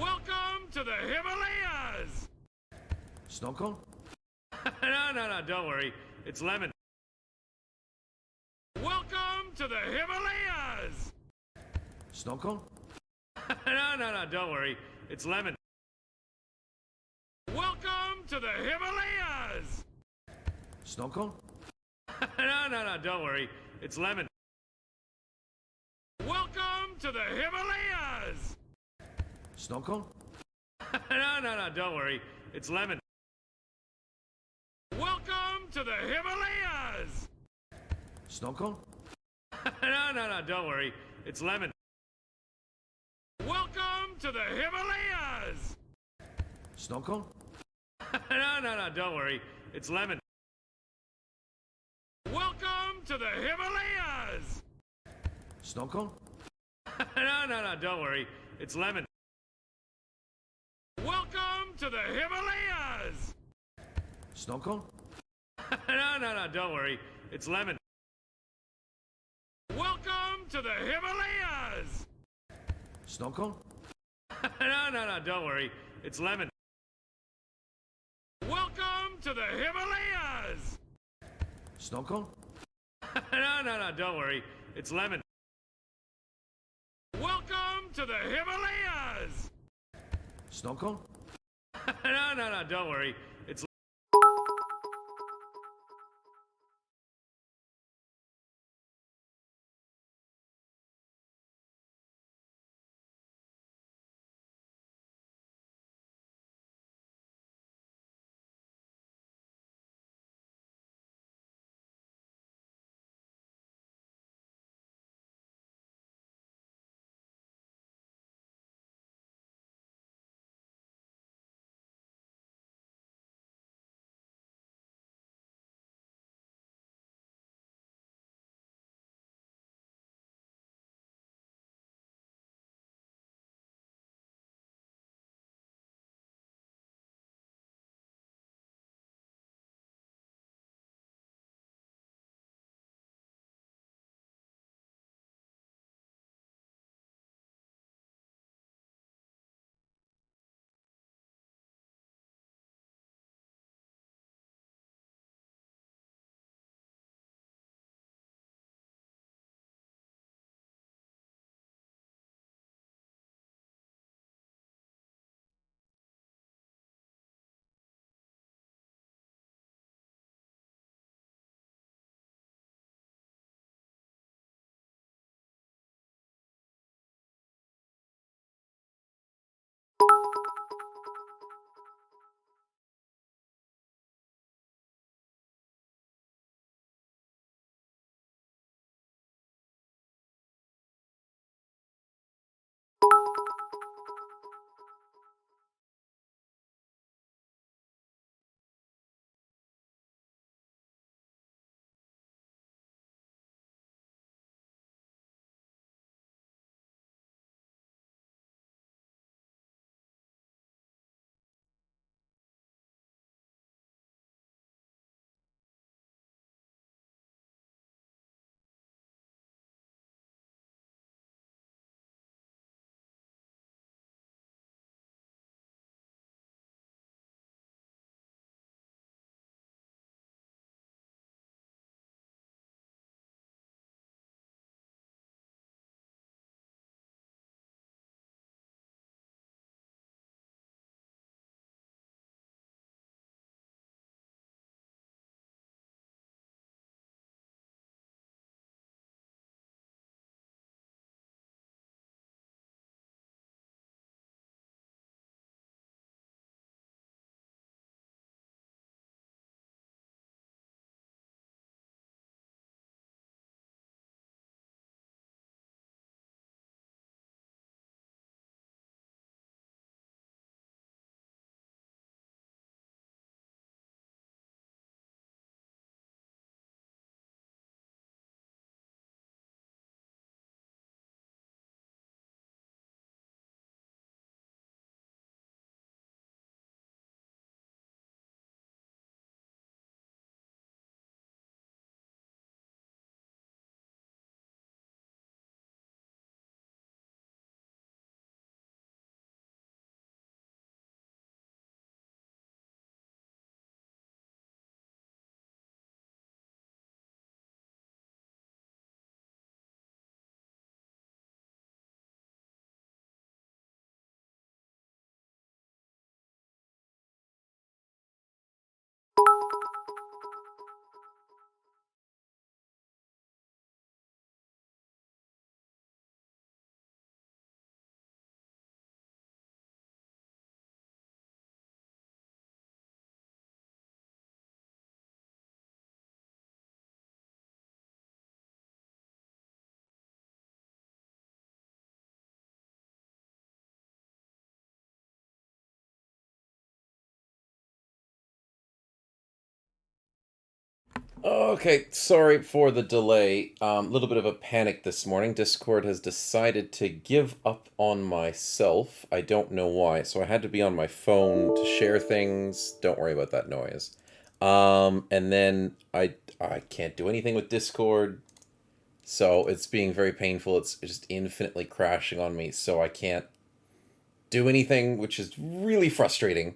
Welcome to the Himalayas! Snow cone? No, don't worry. It's lemon. Welcome to the Himalayas! Snow cone? No, don't worry. It's lemon. Welcome to the Himalayas! Snow cone? No, don't worry. It's lemon. Welcome to the Himalayas! Snow cone? No, don't worry. It's lemon. Welcome to the Himalayas! Snow cone? No, don't worry. It's lemon. Welcome to the Himalayas! Snow cone? No, don't worry. It's lemon. Welcome to the Himalayas! Snow cone? No, don't worry. It's lemon. Welcome to the Himalayas! Snow cone? No, don't worry. It's lemon. Welcome to the Himalayas! Snow cone? No, don't worry. It's lemon. Welcome to the Himalayas! Snow cone? No, don't worry. It's lemon. Welcome to the Himalayas! Snow cone? No, don't worry. It's Okay, sorry for the delay. A little bit of a panic this morning. Discord has decided to give up on myself. I don't know why. So I had to be on my phone to share things. Don't worry about that noise. And then I can't do anything with Discord. So it's being very painful. It's just infinitely crashing on me. So I can't do anything, which is really frustrating.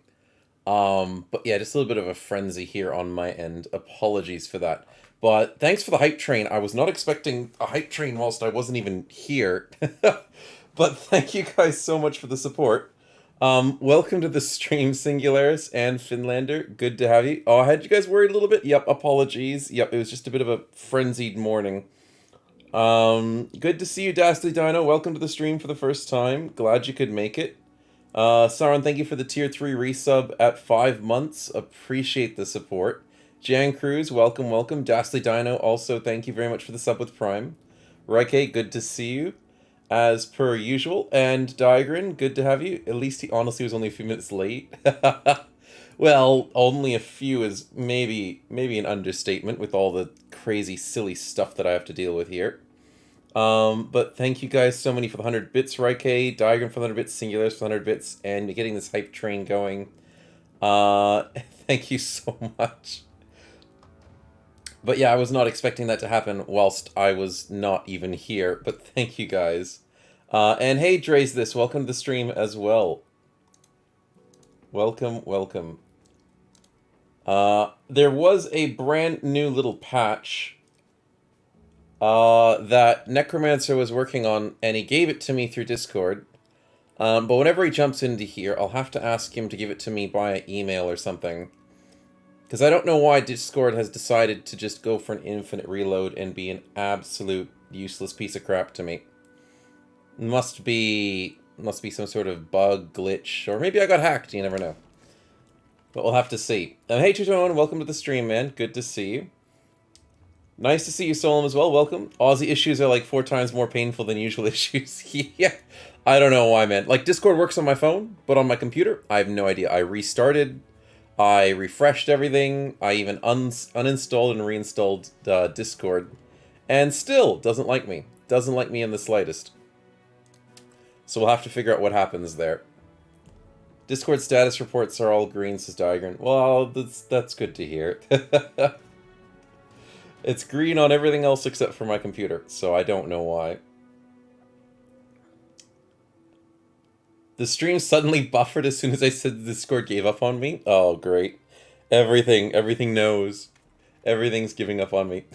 But yeah, just a little bit of a frenzy here on my end. Apologies for that. But thanks for the hype train. I was not expecting a hype train whilst I wasn't even here. But thank you guys so much for the support. Welcome to the stream, Singularis and Finlander. Good to have you. Oh, I had you guys worried a little bit. Yep, apologies. Yep, it was just a bit of a frenzied morning. Good to see you, Dastly Dino. Welcome to the stream for the first time. Glad you could make it. Sauron, thank you for the tier 3 resub at 5 months. Appreciate the support. Jan Cruz, welcome, welcome. Dastly Dino, also thank you very much for the sub with Prime. Raike, good to see you, as per usual. And Diagrin, good to have you. At least he honestly was only a few minutes late. Well, only a few is maybe an understatement with all the crazy, silly stuff that I have to deal with here. But thank you guys so many for the 100 bits, Raike, Diagram for the 100 bits, Singulars for the 100 bits, and getting this hype train going. Thank you so much. But yeah, I was not expecting that to happen whilst I was not even here, but thank you guys. And hey, Dre's this, welcome to the stream as well. Welcome, welcome. There was a brand new little patch that Necromancer was working on, and he gave it to me through Discord. But whenever he jumps into here, I'll have to ask him to give it to me by email or something. Because I don't know why Discord has decided to just go for an infinite reload and be an absolute useless piece of crap to me. Must be some sort of bug, glitch, or maybe I got hacked, you never know. But we'll have to see. Hey Tutone, welcome to the stream, man. Good to see you. Nice to see you, Solom, as well. Welcome. Aussie issues are like 4 times more painful than usual issues. Yeah. I don't know why, man. Like, Discord works on my phone, but on my computer, I have no idea. I restarted. I refreshed everything. I even uninstalled and reinstalled Discord. And still doesn't like me. Doesn't like me in the slightest. So we'll have to figure out what happens there. Discord status reports are all green, says Diagram. Well, that's good to hear. It's green on everything else except for my computer, so I don't know why. The stream suddenly buffered as soon as I said the Discord gave up on me. Oh, great. Everything knows. Everything's giving up on me.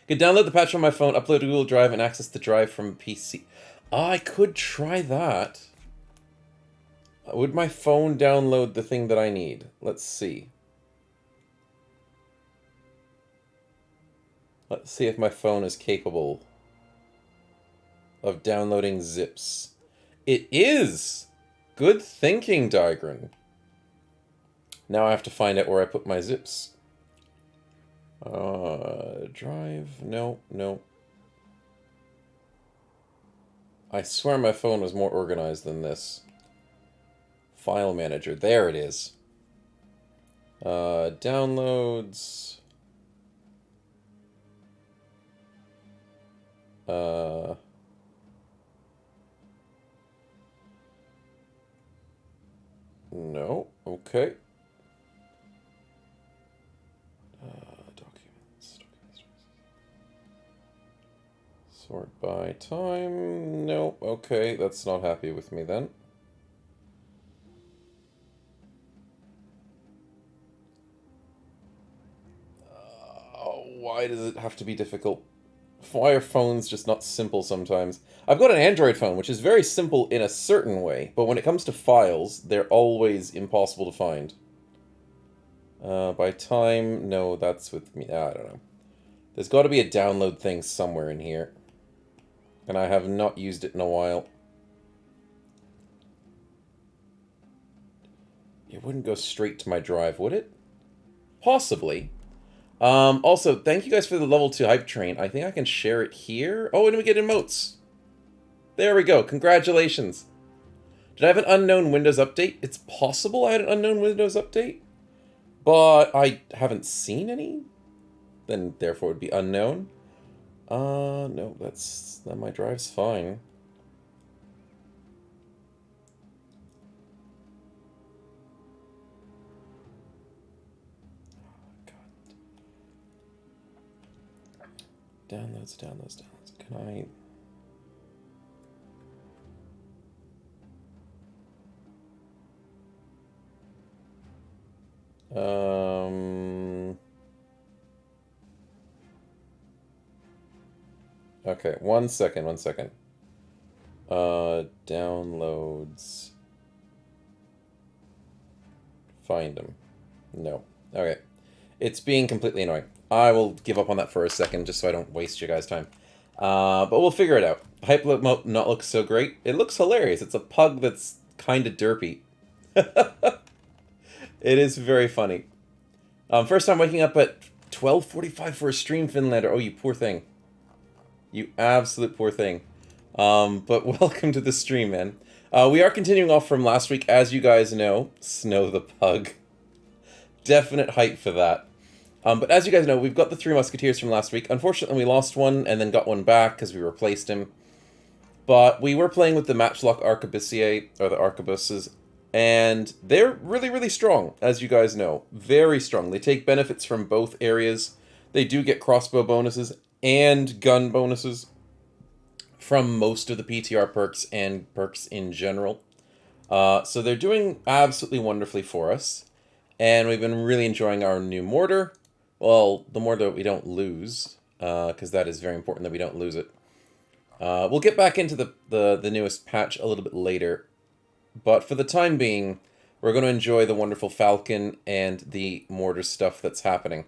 Could download the patch from my phone, upload to Google Drive, and access the drive from PC. I could try that. Would my phone download the thing that I need? Let's see. Let's see if my phone is capable of downloading zips. It is! Good thinking, Diagrin. Now I have to find out where I put my zips. Drive? No, no. I swear my phone was more organized than this. File manager. There it is. Downloads. No, okay. Documents. Sort by time. No, okay, that's not happy with me then. Why does it have to be difficult? Why are phones just not simple sometimes? I've got an Android phone, which is very simple in a certain way, but when it comes to files, they're always impossible to find. By time, no, that's with me. I don't know. There's got to be a download thing somewhere in here. And I have not used it in a while. It wouldn't go straight to my drive, would it? Possibly. Also, thank you guys for the level 2 hype train. I think I can share it here. Oh, and we get emotes. There we go. Congratulations. Did I have an unknown Windows update? It's possible I had an unknown Windows update. but I haven't seen any, then therefore it would be unknown. No, that my drive's fine. Downloads. Can I... Okay, one second. Downloads. Find them. No. Okay. It's being completely annoying. I will give up on that for a second, just so I don't waste your guys' time. But we'll figure it out. Hype might not look so great. It looks hilarious. It's a pug that's kind of derpy. It is very funny. First time waking up at 12:45 for a stream, Finlander. Oh, you poor thing. You absolute poor thing. But welcome to the stream, man. We are continuing off from last week, as you guys know. Snow the Pug. Definite hype for that. But as you guys know, we've got the 3 Musketeers from last week. Unfortunately, we lost one and then got one back because we replaced him. But we were playing with the Matchlock Arquebusiers, or the Arquebuses, and they're really, really strong, as you guys know. Very strong. They take benefits from both areas. They do get crossbow bonuses and gun bonuses from most of the PTR perks and perks in general. So they're doing absolutely wonderfully for us. And we've been really enjoying our new mortar. Well, the mortar that we don't lose, because that is very important that we don't lose it. We'll get back into the newest patch a little bit later. But for the time being, we're going to enjoy the wonderful Falcon and the mortar stuff that's happening.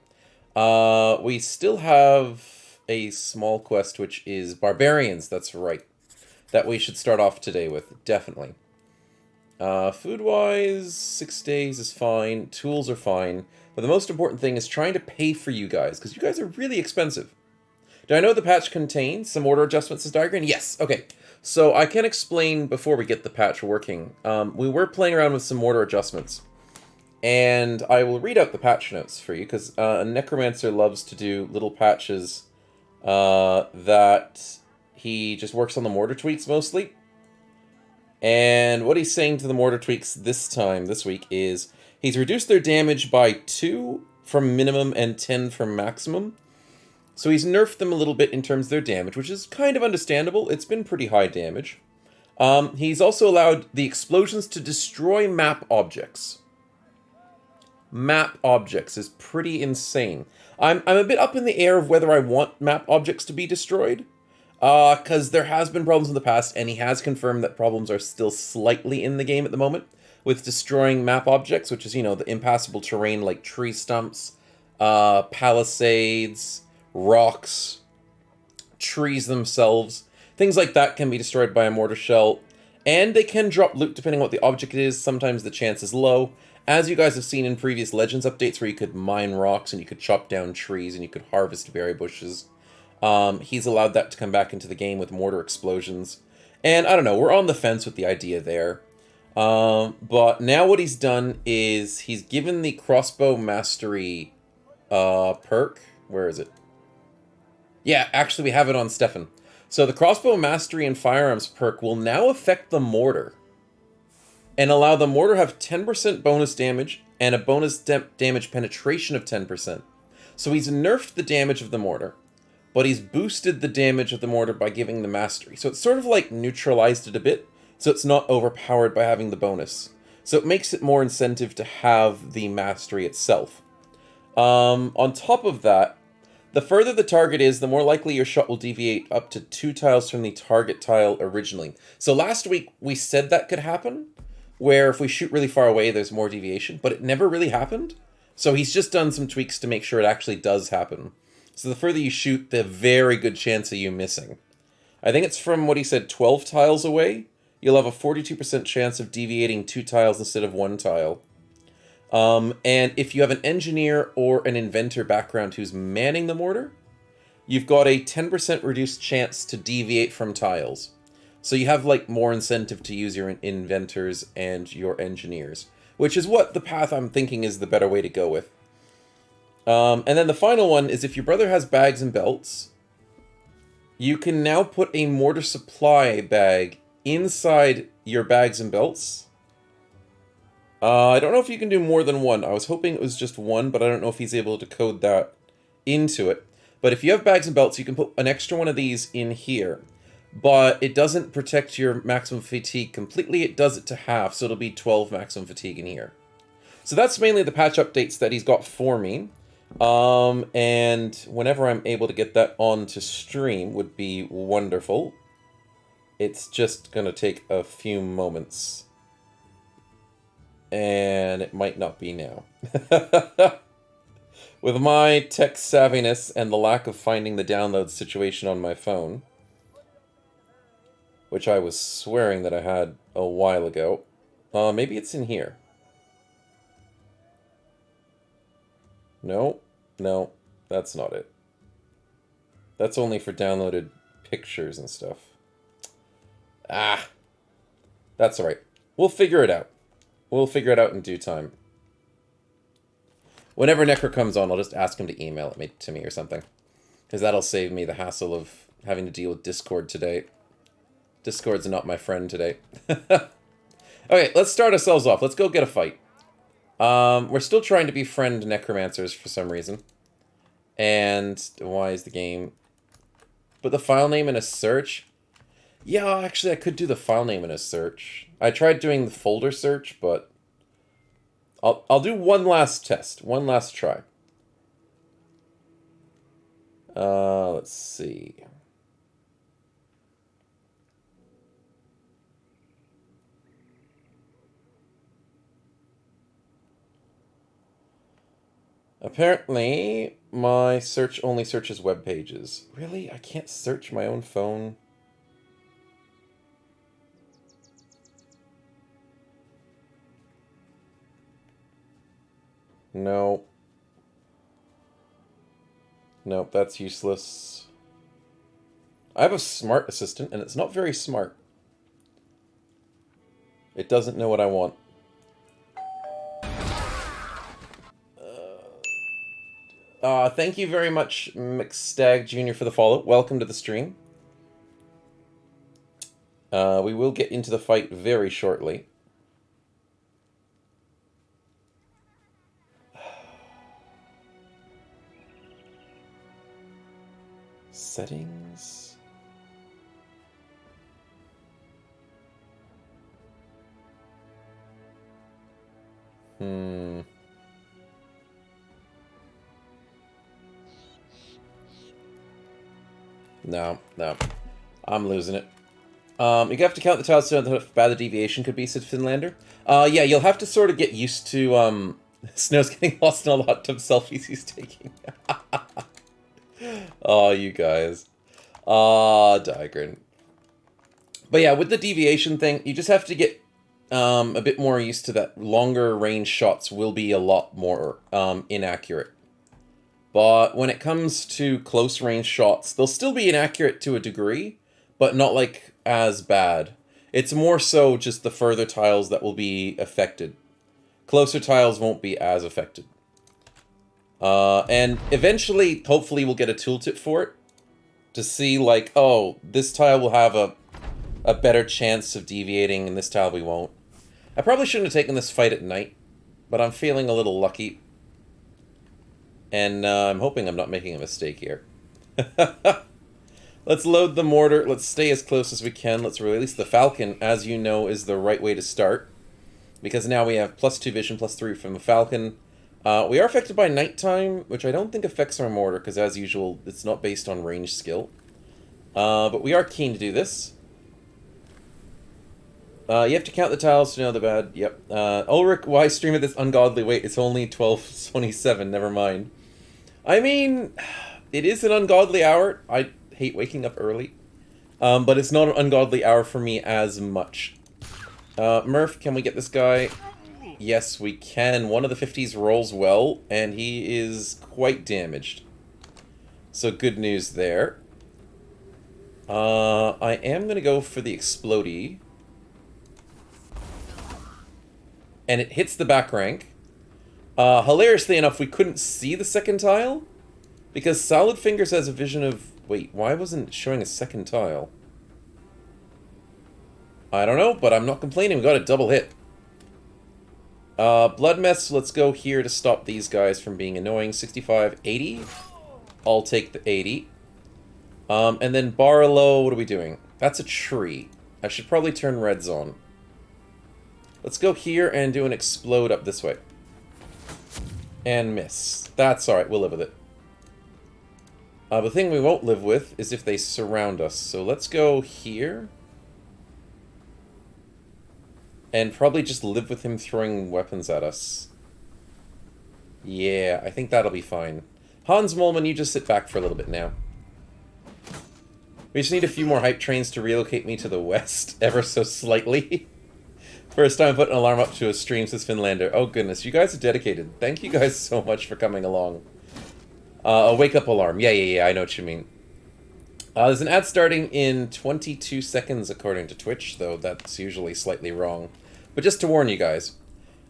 We still have a small quest, which is Barbarians, that's right. That we should start off today with, definitely. Food-wise, 6 days is fine, tools are fine, but the most important thing is trying to pay for you guys, because you guys are really expensive. Do I know the patch contains some order adjustments as diagram? Yes, okay. So I can explain before we get the patch working. We were playing around with some order adjustments, and I will read out the patch notes for you, because a Necromancer loves to do little patches that he just works on the mortar tweaks mostly. And what he's saying to the mortar tweaks this week, is he's reduced their damage by 2 from minimum and 10 from maximum. So he's nerfed them a little bit in terms of their damage, which is kind of understandable. It's been pretty high damage. He's also allowed the explosions to destroy map objects. Map objects is pretty insane. I'm a bit up in the air of whether I want map objects to be destroyed. Because there has been problems in the past, and he has confirmed that problems are still slightly in the game at the moment with destroying map objects, which is, you know, the impassable terrain like tree stumps, palisades, rocks, trees themselves. Things like that can be destroyed by a mortar shell, and they can drop loot depending on what the object is. Sometimes the chance is low, as you guys have seen in previous Legends updates where you could mine rocks and you could chop down trees and you could harvest berry bushes. He's allowed that to come back into the game with mortar explosions. And I don't know, we're on the fence with the idea there. But now what he's done is he's given the crossbow mastery perk. Where is it? Yeah, actually we have it on Stefan. So the crossbow mastery and firearms perk will now affect the mortar. And allow the mortar to have 10% bonus damage and a bonus damage penetration of 10%. So he's nerfed the damage of the mortar, but he's boosted the damage of the mortar by giving the mastery. So it's sort of like neutralized it a bit, so it's not overpowered by having the bonus. So it makes it more incentive to have the mastery itself. On top of that, the further the target is, the more likely your shot will deviate up to 2 tiles from the target tile originally. So last week we said that could happen, where if we shoot really far away there's more deviation, but it never really happened. So he's just done some tweaks to make sure it actually does happen. So the further you shoot, the very good chance of you missing. I think it's from what he said, 12 tiles away, you'll have a 42% chance of deviating 2 tiles instead of 1 tile. And if you have an engineer or an inventor background who's manning the mortar, you've got a 10% reduced chance to deviate from tiles. So you have like more incentive to use your inventors and your engineers, which is what the path I'm thinking is the better way to go with. And then the final one is if your brother has bags and belts, you can now put a mortar supply bag inside your bags and belts. I don't know if you can do more than one. I was hoping it was just one, but I don't know if he's able to code that into it. But if you have bags and belts, you can put an extra one of these in here. But it doesn't protect your maximum fatigue completely. It does it to half, so it'll be 12 maximum fatigue in here. So that's mainly the patch updates that he's got for me. And whenever I'm able to get that onto stream would be wonderful. It's just going to take a few moments. And it might not be now. With my tech savviness and the lack of finding the download situation on my phone, which I was swearing that I had a while ago, maybe it's in here. No, that's not it. That's only for downloaded pictures and stuff. Ah, that's alright. We'll figure it out. We'll figure it out in due time. Whenever Necro comes on, I'll just ask him to email it to me or something. Because that'll save me the hassle of having to deal with Discord today. Discord's not my friend today. Okay, let's start ourselves off. Let's go get a fight. We're still trying to befriend necromancers for some reason. And why is the game... Put the file name in a search? Yeah, actually I could do the file name in a search. I tried doing the folder search, but... I'll do one last test. One last try. Let's see. Apparently, my search only searches web pages. Really? I can't search my own phone? No. Nope, that's useless. I have a smart assistant, and it's not very smart. It doesn't know what I want. Thank you very much, McStag Jr. for the follow. Welcome to the stream. We will get into the fight very shortly. Settings. No. I'm losing it. You have to count the tiles to know how bad the deviation could be, said Finlander. Yeah, you'll have to sort of get used to, Snow's getting lost in all the hot tub selfies he's taking. Oh, you guys. Digran. But yeah, with the deviation thing, you just have to get a bit more used to that. Longer range shots will be a lot more inaccurate. But when it comes to close range shots, they'll still be inaccurate to a degree, but not like as bad. It's more so just the further tiles that will be affected. Closer tiles won't be as affected. And eventually, hopefully, we'll get a tooltip for it. To see, like, oh, this tile will have a better chance of deviating, and this tile we won't. I probably shouldn't have taken this fight at night, but I'm feeling a little lucky. And I'm hoping I'm not making a mistake here. Let's load the mortar. Let's stay as close as we can. Let's release the Falcon, as you know, is the right way to start. Because now we have +2 vision, +3 from the Falcon. We are affected by nighttime, which I don't think affects our mortar, because as usual, it's not based on range skill. But we are keen to do this. You have to count the tiles to know the bad. Yep. Ulrich, why stream at this ungodly weight? It's only 12:27, never mind. I mean, it is an ungodly hour. I hate waking up early. But it's not an ungodly hour for me as much. Murph, can we get this guy? Yes, we can. One of the 50s rolls well, and he is quite damaged. So good news there. I am going to go for the Explodey. and it hits the back rank. Hilariously enough, we couldn't see the second tile, because Solid Fingers has a vision of... Wait, why wasn't it showing a second tile? I don't know, but I'm not complaining. We got a double hit. Blood Mess, let's go here to stop these guys from being annoying. 65, 80. I'll take the 80. And then Barlow, what are we doing? That's a tree. I should probably turn reds on. Let's go here and do an explode up this way. And miss. That's alright, we'll live with it. The thing we won't live with is if they surround us. So let's go here. And probably just live with him throwing weapons at us. Yeah, I think that'll be fine. Hans Molman, you just sit back for a little bit now. We just need a few more hype trains to relocate me to the west, ever so slightly. First time I put an alarm up to a stream, says Finlander. Oh goodness, you guys are dedicated. Thank you guys so much for coming along. A wake-up alarm. Yeah, I know what you mean. There's an ad starting in 22 seconds according to Twitch, though that's usually slightly wrong. But just to warn you guys.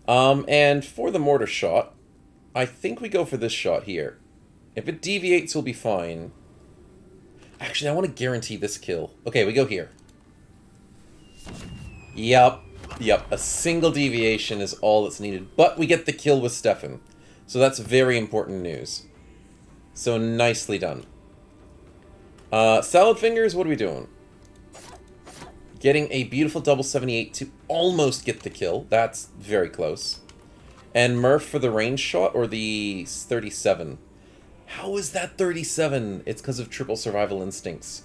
And for the mortar shot, I think we go for this shot here. If it deviates, we'll be fine. Actually, I want to guarantee this kill. Okay, we go here. Yep. A single deviation is all that's needed. But we get the kill with Stefan. So that's very important news. So nicely done. Salad Fingers, what are we doing? Getting a beautiful double 78 to almost get the kill. That's very close. And Murph for the range shot or the 37? How is that 37? It's because of triple survival instincts.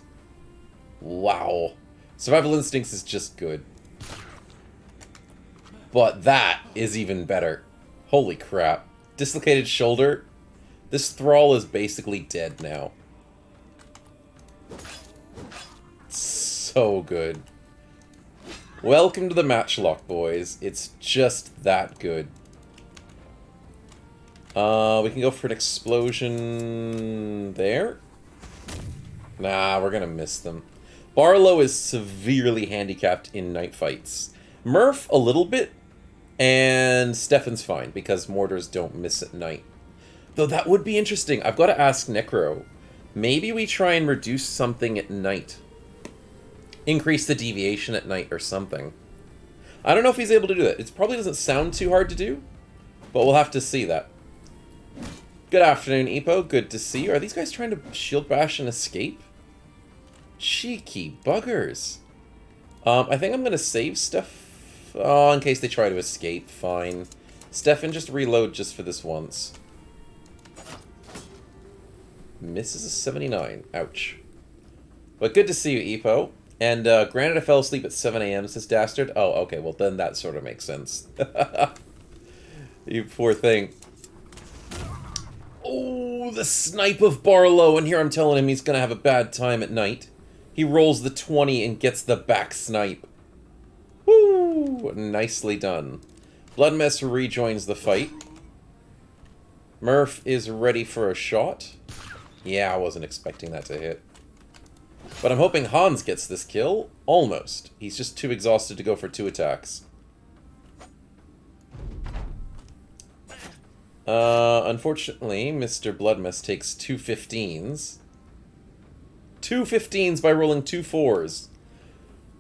Wow. Survival instincts is just good. But that is even better. Holy crap. Dislocated shoulder. This thrall is basically dead now. So good. Welcome to the Matchlock, boys. It's just that good. We can go for an explosion there. Nah, we're gonna miss them. Barlow is severely handicapped in night fights. Murph, a little bit. And Stefan's fine, because mortars don't miss at night. Though that would be interesting. I've got to ask Necro. Maybe we try and reduce something at night. Increase the deviation at night or something. I don't know if he's able to do that. It probably doesn't sound too hard to do, but we'll have to see that. Good afternoon, Epo. Good to see you. Are these guys trying to shield bash and escape? Cheeky buggers. I think I'm going to save stuff. Oh, in case they try to escape. Fine. Stefan, just reload just for this once. Misses a 79. Ouch. But good to see you, Epo. And granted I fell asleep at 7 AM, says Dastard. Oh, okay, well then that sort of makes sense. You poor thing. Oh, the snipe of Barlow, and here I'm telling him he's gonna have a bad time at night. He rolls the 20 and gets the back snipe. Woo! Nicely done. Bloodmess rejoins the fight. Murph is ready for a shot. Yeah, I wasn't expecting that to hit. But I'm hoping Hans gets this kill. Almost. He's just too exhausted to go for 2 attacks. Unfortunately, Mr. Bloodmess takes 2 15s. 2 15s by rolling 2 4s.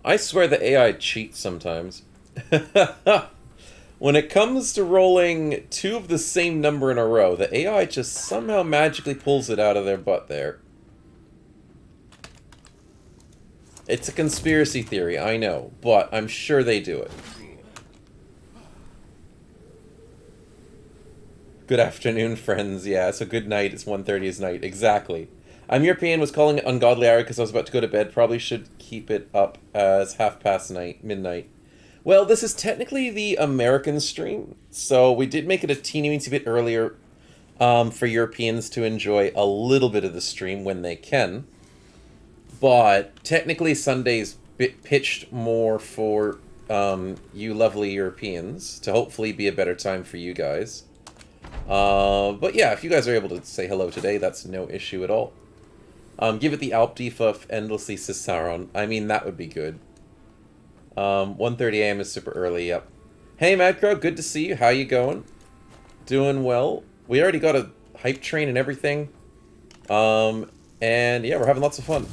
I swear the AI cheats sometimes. When it comes to rolling 2 of the same number in a row, the AI just somehow magically pulls it out of their butt there. It's a conspiracy theory, I know, but I'm sure they do it. Good afternoon, friends. Yeah, so good night. It's 1:30 is night. Exactly. I'm European, was calling it ungodly hour because I was about to go to bed. Probably should keep it up as midnight. Well, this is technically the American stream, so we did make it a teeny-weensy bit earlier for Europeans to enjoy a little bit of the stream when they can. But technically Sunday's pitched more for you lovely Europeans to hopefully be a better time for you guys. But yeah, if you guys are able to say hello today, that's no issue at all. Give it the Alp defuff endlessly, says Sauron. I mean, that would be good. 1:30 AM is super early, yep. Hey, Madcrow, good to see you. How you going? Doing well. We already got a hype train and everything. And yeah, we're having lots of fun.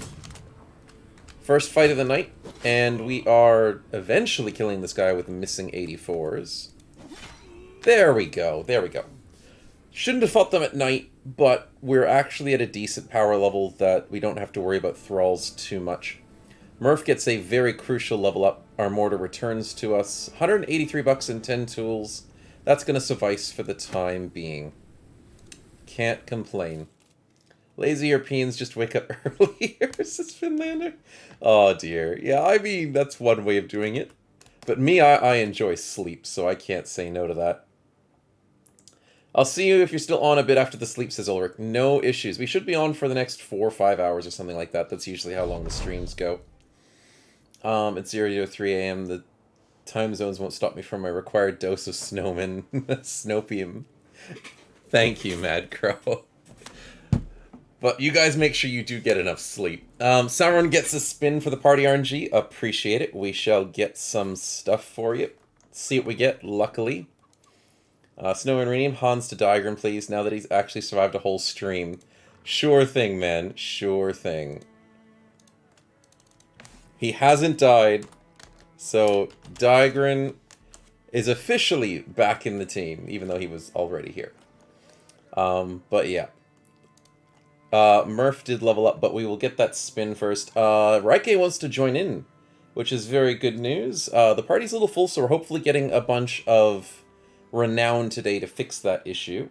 First fight of the night, and we are eventually killing this guy with missing 84s. There we go, there we go. Shouldn't have fought them at night, but we're actually at a decent power level that we don't have to worry about thralls too much. Murph gets a very crucial level up. Our mortar returns to us. 183 bucks and 10 tools. That's going to suffice for the time being. Can't complain. Lazy Europeans just wake up earlier, says Finlander. Oh dear. Yeah, I mean, that's one way of doing it. But me, I enjoy sleep, so I can't say no to that. I'll see you if you're still on a bit after the sleep, says Ulrich. No issues. We should be on for the next 4 or 5 hours or something like that. That's usually how long the streams go. It's 0:03 a.m. The time zones won't stop me from my required dose of snowman. Snopium. Thank you, Mad Crow. But you guys make sure you do get enough sleep. Sauron gets a spin for the party RNG. Appreciate it. We shall get some stuff for you. See what we get, luckily. Snowman, rename Hans to Diagram, please, now that he's actually survived a whole stream. Sure thing, man. Sure thing. He hasn't died, so Diagram is officially back in the team, even though he was already here. But yeah. Murph did level up, but we will get that spin first. Raike wants to join in, which is very good news. The party's a little full, so we're hopefully getting a bunch of renown today to fix that issue.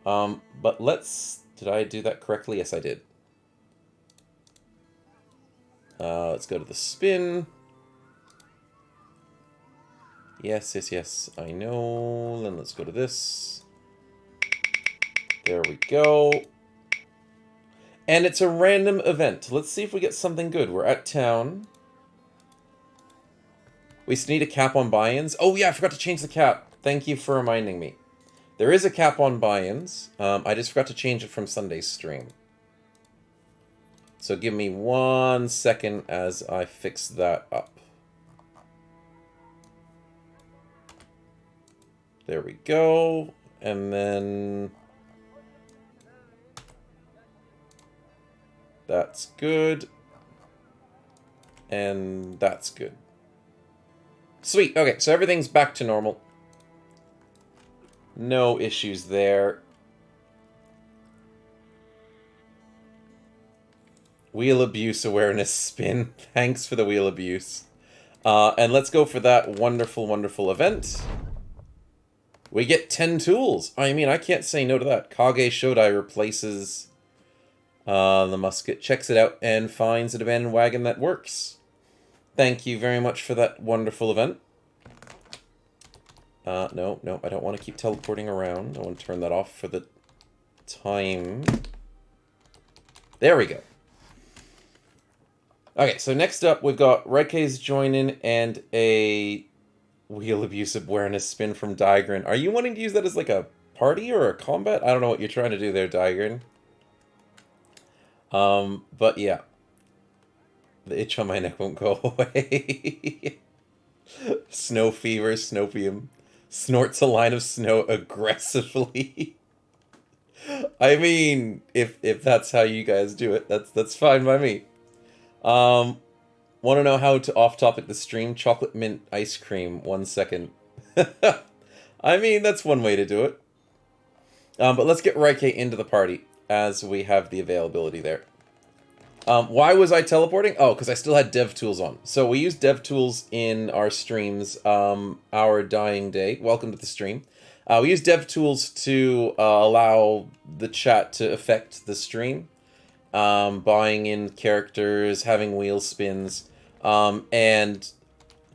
But let's... Did I do that correctly? Yes, I did. Let's go to the spin. Yes, yes, yes. I know. Then let's go to this. There we go. And it's a random event. Let's see if we get something good. We're at town. We still need a cap on buy-ins. Oh yeah, I forgot to change the cap. Thank you for reminding me. There is a cap on buy-ins. I just forgot to change it from Sunday's stream. So give me 1 second as I fix that up. There we go. And then... That's good. And that's good. Sweet. Okay, so everything's back to normal. No issues there. Wheel abuse awareness spin. Thanks for the wheel abuse. And let's go for that wonderful, wonderful event. We get 10 tools. I mean, I can't say no to that. Kage Shodai replaces the musket, checks it out, and finds an abandoned wagon that works. Thank you very much for that wonderful event. No, I don't want to keep teleporting around. I want to turn that off for the time. There we go. Okay, so next up, we've got Redke's join in and a wheel abuse awareness spin from Diagrin. Are you wanting to use that as like a party or a combat? I don't know what you're trying to do there, Diagrin. But yeah. The itch on my neck won't go away. Snow fever, Snopium. Snorts a line of snow aggressively. I mean, if that's how you guys do it, that's fine by me. Want to know how to off-topic the stream? Chocolate mint ice cream. 1 second. I mean, that's one way to do it. But let's get Raike into the party, as we have the availability there. Why was I teleporting? Oh, because I still had dev tools on. So we use dev tools in our streams. Our dying day. Welcome to the stream. We use dev tools to allow the chat to affect the stream. Buying in characters, having wheel spins, and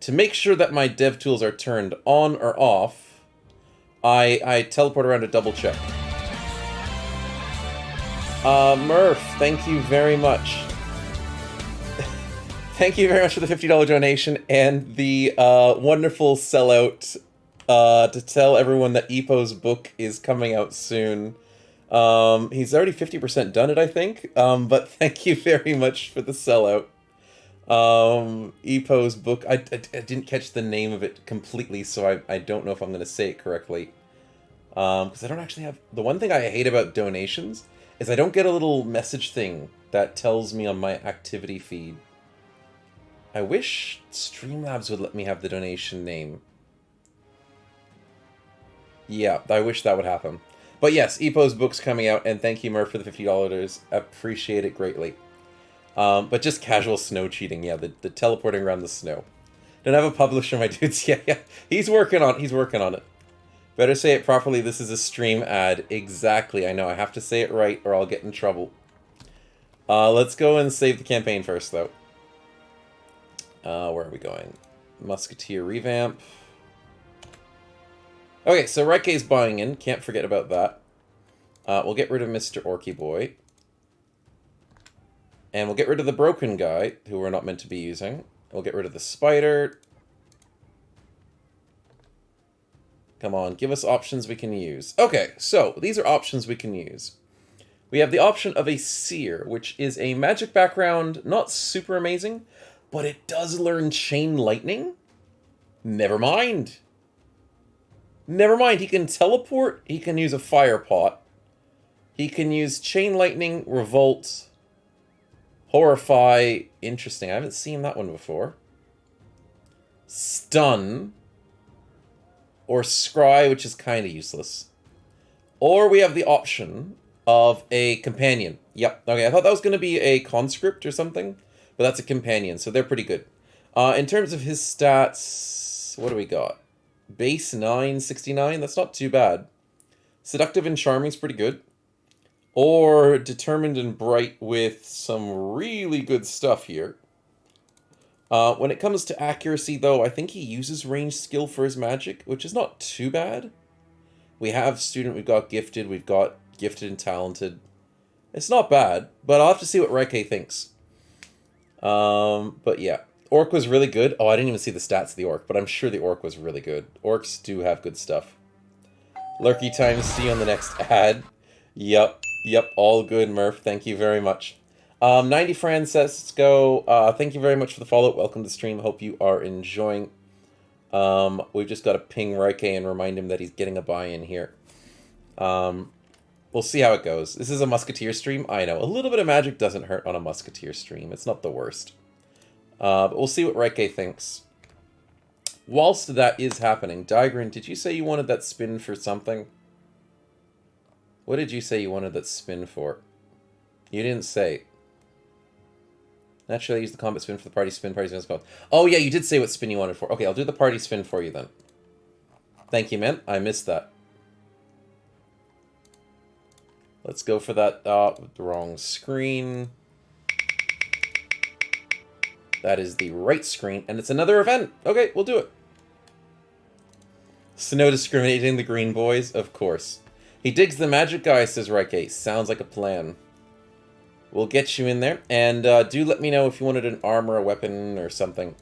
to make sure that my dev tools are turned on or off, I teleport around to double check. Murph, thank you very much. Thank you very much for the $50 donation and the wonderful sellout to tell everyone that Epo's book is coming out soon. He's already 50% done it, I think. But thank you very much for the sellout. Epo's book. I didn't catch the name of it completely, so I don't know if I'm going to say it correctly. Because I don't actually have... The one thing I hate about donations is I don't get a little message thing that tells me on my activity feed. I wish Streamlabs would let me have the donation name. Yeah, I wish that would happen. But yes, Epo's book's coming out, and thank you, Murph, for the $50. Appreciate it greatly. But just casual snow cheating, yeah, the teleporting around the snow. Don't have a publisher, my dudes. Yeah. He's working on it. Better say it properly, this is a stream ad. Exactly, I know, I have to say it right or I'll get in trouble. Let's go and save the campaign first, though. Where are we going? Musketeer revamp. Okay, so Reike's buying in. Can't forget about that. We'll get rid of Mr. Orky Boy. And we'll get rid of the broken guy, who we're not meant to be using. We'll get rid of the spider. Come on, give us options we can use. Okay, so these are options we can use. We have the option of a seer, which is a magic background, not super amazing, but it does learn chain lightning. Never mind. Never mind, he can teleport, he can use a fire pot. He can use chain lightning, revolt, horrify. Interesting, I haven't seen that one before. Stun. Or scry, which is kind of useless. Or we have the option of a companion. Yep, okay, I thought that was going to be a conscript or something, but that's a companion, so they're pretty good. In terms of his stats, what do we got? Base 9, 69, that's not too bad. Seductive and Charming is pretty good. Or Determined and Bright with some really good stuff here. When it comes to accuracy, though, I think he uses range skill for his magic, which is not too bad. We have Student, we've got Gifted and Talented. It's not bad, but I'll have to see what Reike thinks. But yeah. Orc was really good. Oh, I didn't even see the stats of the Orc, but I'm sure the Orc was really good. Orcs do have good stuff. Lurky time, see you on the next ad. Yep, all good, Murph. Thank you very much. 90 Francesco, thank you very much for the follow. Welcome to the stream. Hope you are enjoying. We've just got to ping Reike and remind him that he's getting a buy-in here. We'll see how it goes. This is a Musketeer stream. I know, a little bit of magic doesn't hurt on a Musketeer stream. It's not the worst. But we'll see what Reike thinks. Whilst that is happening, Digran, did you say you wanted that spin for something? What did you say you wanted that spin for? You didn't say. Naturally, use the combat spin for the party spin. Party spin is called. Oh, yeah, you did say what spin you wanted for. Okay, I'll do the party spin for you then. Thank you, man. I missed that. Let's go for that. The wrong screen. That is the right screen, and it's another event. Okay, we'll do it. Snow discriminating the green boys, of course. He digs the magic guy, says Reike. Sounds like a plan. We'll get you in there, and do let me know if you wanted an armor, a weapon, or something.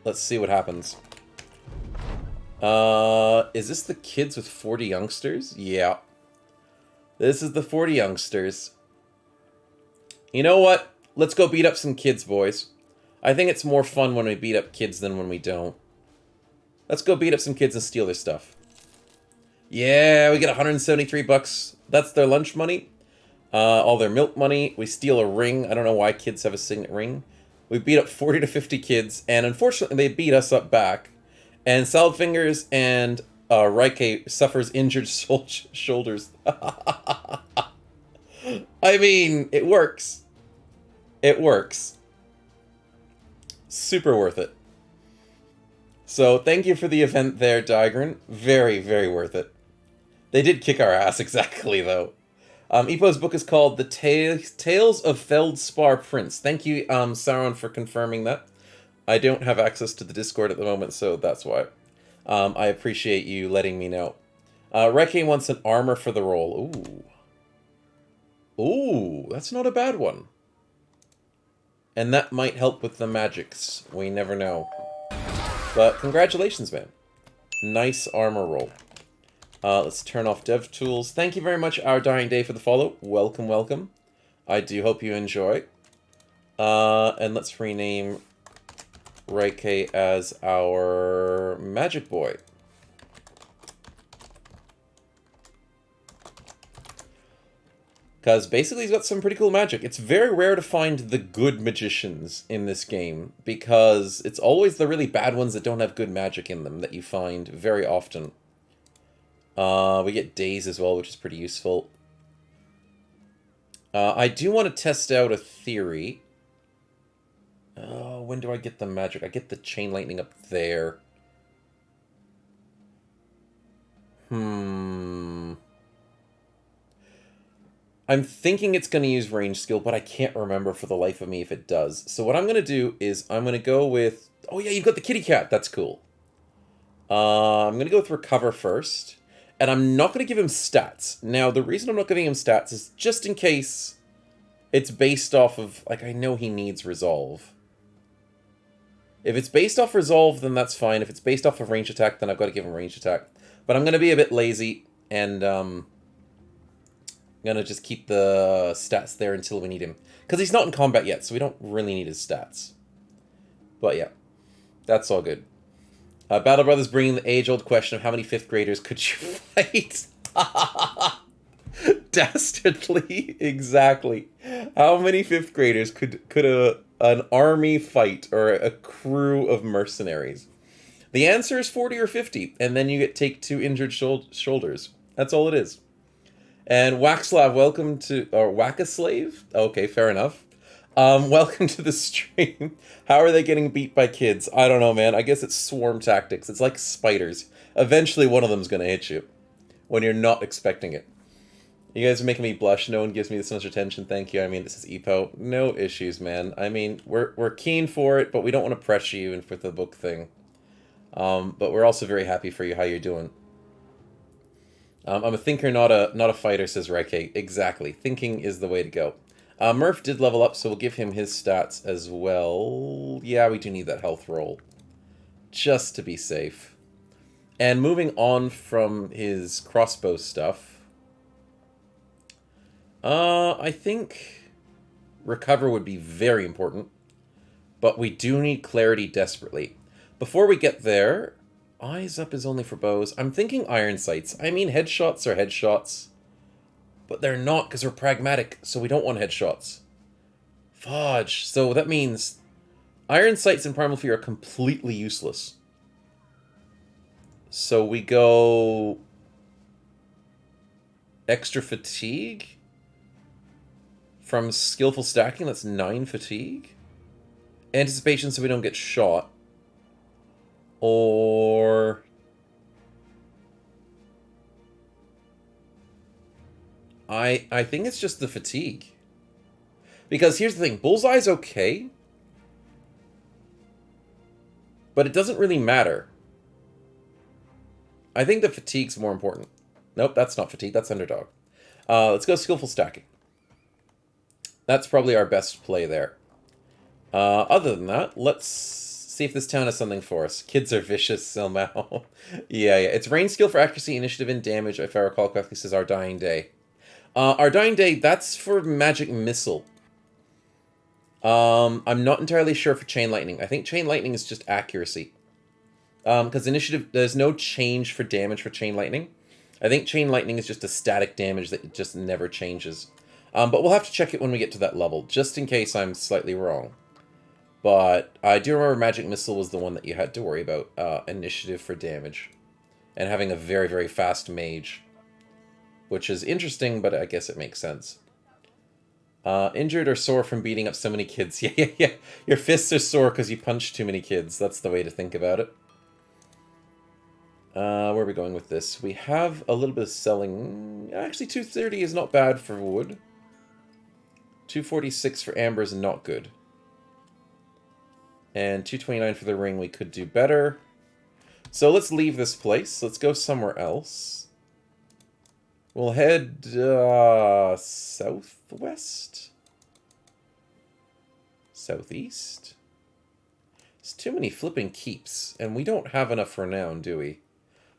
Let's see what happens. Is this the kids with 40 youngsters? Yeah. This is the 40 youngsters. You know what? Let's go beat up some kids, boys. I think it's more fun when we beat up kids than when we don't. Let's go beat up some kids and steal their stuff. Yeah, we get 173 bucks. That's their lunch money. All their milk money. We steal a ring. I don't know why kids have a signet ring. We beat up 40 to 50 kids, and unfortunately they beat us up back. And Saltfingers and Reike suffers injured shoulders. I mean, it works. It works. Super worth it. So, thank you for the event there, Digran. Very, very worth it. They did kick our ass, exactly, though. Epo's book is called The Tales of Feldspar Prince. Thank you, Sauron, for confirming that. I don't have access to the Discord at the moment, so that's why. I appreciate you letting me know. Reike wants an armor for the role. Ooh. Ooh, that's not a bad one. And that might help with the magics. We never know. But congratulations, man. Nice armor roll. Let's turn off dev tools. Thank you very much, Our Dying Day, for the follow. Welcome, welcome. I do hope you enjoy. And let's rename Raike as our magic boy. Because basically he's got some pretty cool magic. It's very rare to find the good magicians in this game, because it's always the really bad ones that don't have good magic in them that you find very often. We get days as well, which is pretty useful. I do want to test out a theory. When do I get the magic? I get the chain lightning up there. I'm thinking it's going to use range skill, but I can't remember for the life of me if it does. So what I'm going to do is I'm going to go with... Oh yeah, you've got the kitty cat. That's cool. I'm going to go with recover first. And I'm not going to give him stats. Now, the reason I'm not giving him stats is just in case it's based off of... Like, I know he needs resolve. If it's based off resolve, then that's fine. If it's based off of range attack, then I've got to give him range attack. But I'm going to be a bit lazy and... I'm gonna just keep the stats there until we need him. Because he's not in combat yet, so we don't really need his stats. But yeah, that's all good. Battle Brothers bringing the age-old question of how many 5th graders could you fight? Dastardly, exactly. How many 5th graders could an army fight, or a crew of mercenaries? The answer is 40 or 50, and then you take 2 injured shoulders. That's all it is. And Waxlav, welcome to... Or Wackaslave? Okay, fair enough. Welcome to the stream. How are they getting beat by kids? I don't know, man. I guess it's swarm tactics. It's like spiders. Eventually one of them's going to hit you. When you're not expecting it. You guys are making me blush. No one gives me this much attention. Thank you. I mean, this is EPO. No issues, man. I mean, we're keen for it, but we don't want to pressure you in for the book thing. But we're also very happy for you, how you're doing. I'm a thinker, not a fighter, says Raike. Exactly. Thinking is the way to go. Murph did level up, so we'll give him his stats as well. Yeah, we do need that health roll. Just to be safe. And moving on from his crossbow stuff. I think recover would be very important. But we do need clarity desperately. Before we get there... Eyes up is only for bows. I'm thinking iron sights. I mean, headshots are headshots. But they're not, because we're pragmatic, so we don't want headshots. Fudge. So that means iron sights and primal fear are completely useless. So we go... extra fatigue? From skillful stacking, that's 9 fatigue. Anticipation so we don't get shot. Or... I think it's just the fatigue. Because here's the thing, Bullseye's okay. But it doesn't really matter. I think the fatigue's more important. Nope, that's not fatigue, that's underdog. Let's go skillful stacking. That's probably our best play there. Other than that, let's see if this town has something for us. Kids are vicious, Silmao. yeah. It's range skill for accuracy, initiative, and damage, if I recall correctly, says Our Dying Day. Our Dying Day, that's for magic missile. I'm not entirely sure for chain lightning. I think chain lightning is just accuracy. Because initiative, there's no change for damage for chain lightning. I think chain lightning is just a static damage that just never changes. But we'll have to check it when we get to that level, just in case I'm slightly wrong. But I do remember Magic Missile was the one that you had to worry about. Initiative for damage. And having a very, very fast mage. Which is interesting, but I guess it makes sense. Injured or sore from beating up so many kids. Yeah. Your fists are sore because you punched too many kids. That's the way to think about it. Where are we going with this? We have a little bit of selling. Actually, 230 is not bad for wood. 246 for amber is not good. And 229 for the ring, we could do better. So let's leave this place. Let's go somewhere else. We'll head southwest? Southeast? There's too many flipping keeps, and we don't have enough renown, do we?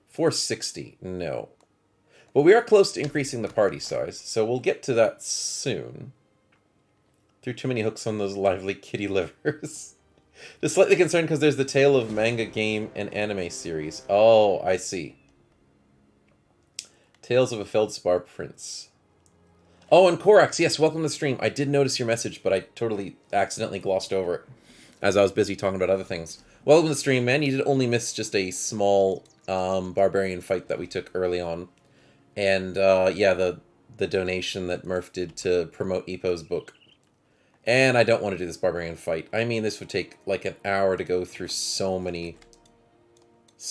460, no. But we are close to increasing the party size, so we'll get to that soon. Threw too many hooks on those lively kitty livers. Just slightly concerned because there's the tale of manga, game, and anime series. Oh, I see. Tales of a Feldspar Prince. Oh, and Korax, yes, welcome to the stream. I did notice your message, but I totally accidentally glossed over it as I was busy talking about other things. Welcome to the stream, man. You did only miss just a small barbarian fight that we took early on. And, yeah, the donation that Murph did to promote Epo's book. And I don't want to do this barbarian fight. I mean, this would take like an hour to go through so many...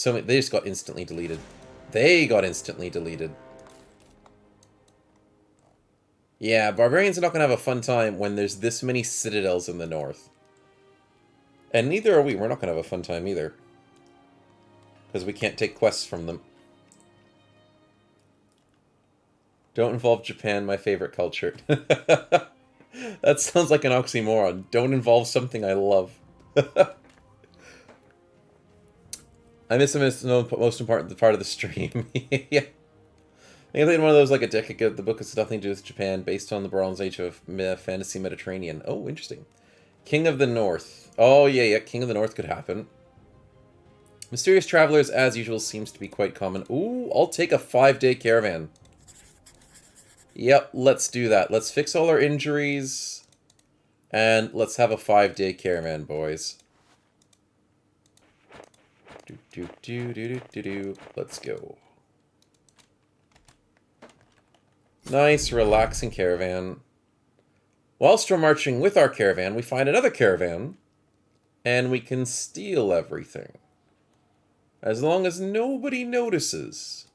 They just got instantly deleted. They got instantly deleted. Yeah, barbarians are not going to have a fun time when there's this many citadels in the north. And neither are we. We're not going to have a fun time either. Because we can't take quests from them. Don't involve Japan, my favorite culture. That sounds like an oxymoron. Don't involve something I love. I miss him as the most important part of the stream. Yeah. I think one of those like a decade ago. The book has nothing to do with Japan, based on the Bronze Age of fantasy Mediterranean. Oh, interesting. King of the North. Oh, yeah, King of the North could happen. Mysterious travelers, as usual, seems to be quite common. Ooh, I'll take a 5-day caravan. Yep, let's do that. Let's fix all our injuries. And let's have a 5-day caravan, boys. Let's go. Nice, relaxing caravan. Whilst we're marching with our caravan, we find another caravan. And we can steal everything. As long as nobody notices.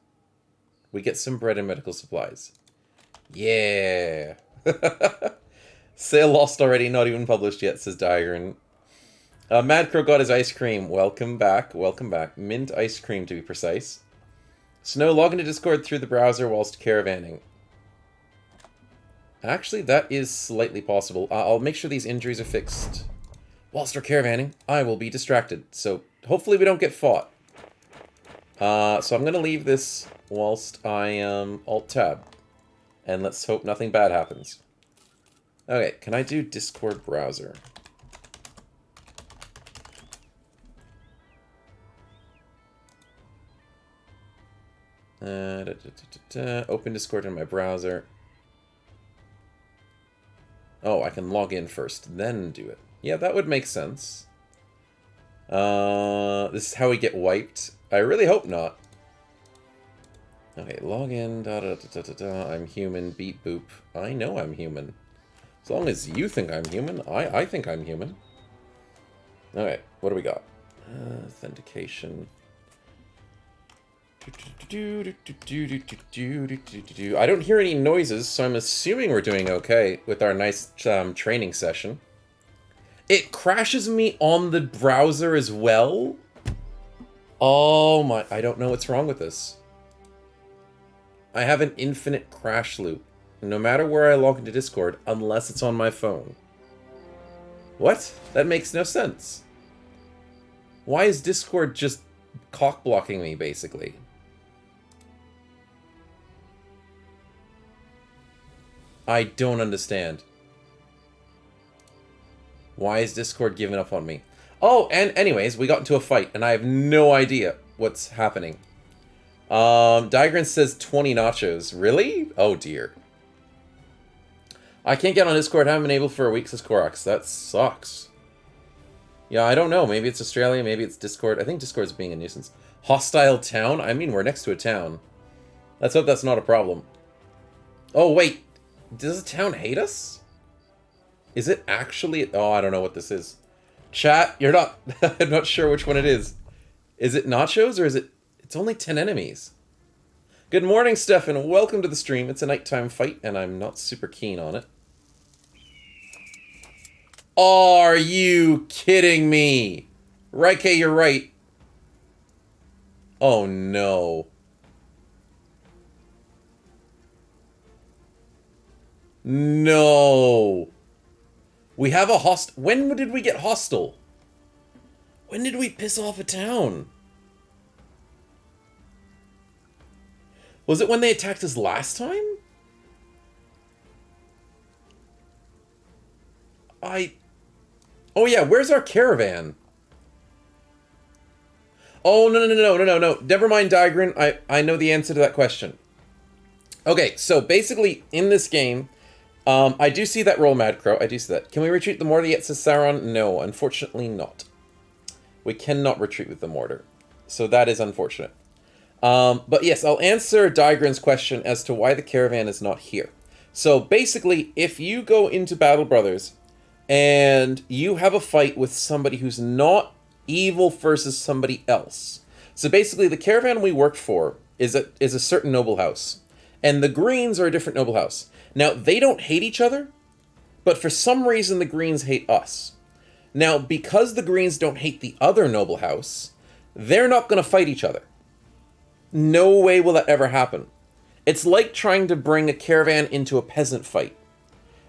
We get some bread and medical supplies. Yeah. Sale lost already, not even published yet, says Diagran. Mad Crow got his ice cream. Welcome back, welcome back. Mint ice cream, to be precise. Snow, log into Discord through the browser whilst caravanning. Actually, that is slightly possible. I'll make sure these injuries are fixed. Whilst we're caravanning, I will be distracted. So, hopefully we don't get fought. So I'm going to leave this whilst I Alt-Tab. And let's hope nothing bad happens. Okay, can I do Discord browser? Open Discord in my browser. Oh, I can log in first, then do it. Yeah, that would make sense. This is how we get wiped. I really hope not. Okay, log in, I'm human, beep boop. I know I'm human. As long as you think I'm human, I think I'm human. Okay, what do we got? Authentication. I don't hear any noises, so I'm assuming we're doing okay with our nice training session. It crashes me on the browser as well? Oh my, I don't know what's wrong with this. I have an infinite crash loop, no matter where I log into Discord, unless it's on my phone. What? That makes no sense. Why is Discord just cock-blocking me, basically? I don't understand. Why is Discord giving up on me? Oh, and anyways, we got into a fight, and I have no idea what's happening. Diagran says 20 nachos. Really? Oh, dear. I can't get on Discord. I haven't been able for a week, says Korax. That sucks. Yeah, I don't know. Maybe it's Australia. Maybe it's Discord. I think Discord's being a nuisance. Hostile town? I mean, we're next to a town. Let's hope that's not a problem. Oh, wait. Does the town hate us? Is it actually... Oh, I don't know what this is. Chat, you're not... I'm not sure which one it is. Is it nachos or is it... It's only 10 enemies. Good morning, Stefan. Welcome to the stream. It's a nighttime fight, and I'm not super keen on it. Are you kidding me? Raike, you're right. Oh, no. No. We have a When did we get hostile? When did we piss off a town? Was it when they attacked us last time? Oh yeah, where's our caravan? Oh, no. Never mind, Digran. I know the answer to that question. Okay, so basically, in this game, I do see that roll, Mad Crow. I do see that. Can we retreat the mortar yet, says Sauron? No, unfortunately not. We cannot retreat with the mortar. So that is unfortunate. But yes, I'll answer Digran's question as to why the caravan is not here. So basically, if you go into Battle Brothers and you have a fight with somebody who's not evil versus somebody else. So basically, the caravan we work for is a certain noble house. And the Greens are a different noble house. Now, they don't hate each other, but for some reason the Greens hate us. Now, because the Greens don't hate the other noble house, they're not going to fight each other. No way will that ever happen. It's like trying to bring a caravan into a peasant fight.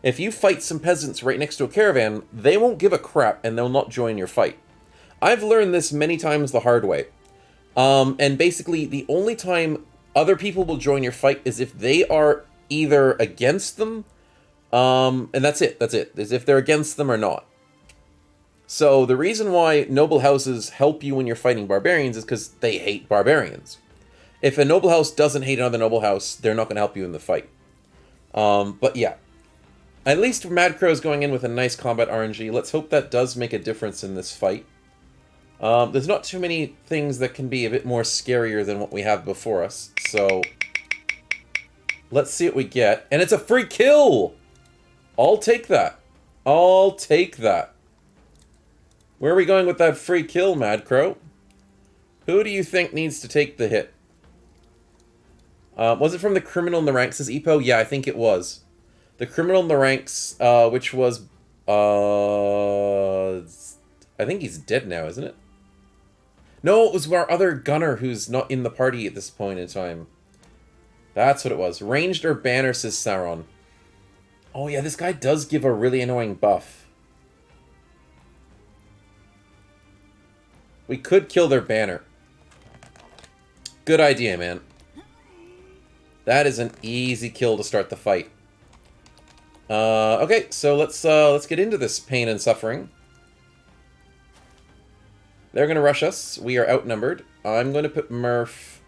If you fight some peasants right next to a caravan, they won't give a crap and they'll not join your fight. I've learned this many times the hard way. And basically, the only time other people will join your fight is if they are either against them, and that's it, is if they're against them or not. So the reason why noble houses help you when you're fighting barbarians is because they hate barbarians. If a noble house doesn't hate another noble house, they're not going to help you in the fight. But yeah. At least Mad Crow's going in with a nice combat RNG. Let's hope that does make a difference in this fight. There's not too many things that can be a bit more scarier than what we have before us. So, let's see what we get. And it's a free kill! I'll take that. I'll take that. Where are we going with that free kill, Mad Crow? Who do you think needs to take the hit? Was it from the criminal in the ranks as EPO? Yeah, I think it was. The criminal in the ranks, which was... I think he's dead now, isn't it? No, it was our other gunner who's not in the party at this point in time. That's what it was. Ranged or banner, says Sauron. Oh yeah, this guy does give a really annoying buff. We could kill their banner. Good idea, man. That is an easy kill to start the fight. Okay, so let's get into this pain and suffering. They're going to rush us. We are outnumbered. I'm going to put Murph.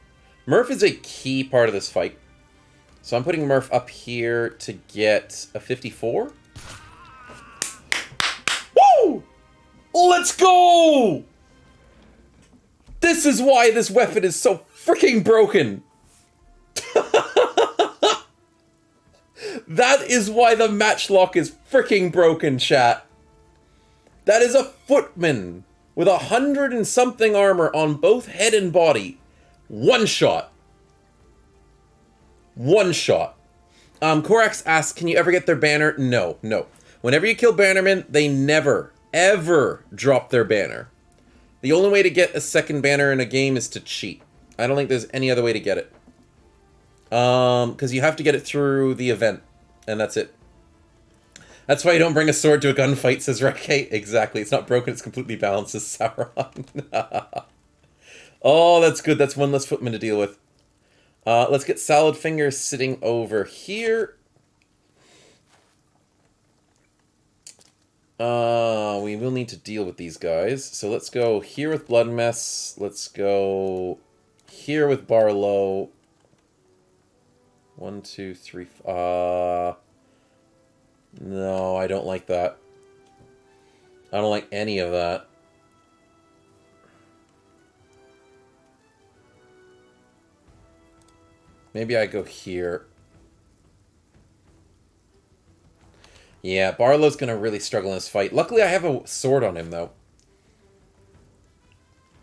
Murph is a key part of this fight. So I'm putting Murph up here to get a 54. Woo! Let's go! This is why this weapon is so freaking broken. That is why the Matchlock is freaking broken, chat. That is a footman with 100 and something armor on both head and body. One shot. One shot. Korax asks, can you ever get their banner? No, no. Whenever you kill bannermen, they never, ever drop their banner. The only way to get a second banner in a game is to cheat. I don't think there's any other way to get it. Because you have to get it through the event. And that's it. That's why you don't bring a sword to a gunfight, says Rackate. Exactly. It's not broken, it's completely balanced, says Sauron. Oh, that's good. That's one less footman to deal with. Let's get Salad Fingers sitting over here. We will need to deal with these guys. So let's go here with Blood Mess. Let's go here with Barlow. 1, 2, 3... No, I don't like that. I don't like any of that. Maybe I go here. Yeah, Barlow's gonna really struggle in this fight. Luckily, I have a sword on him, though.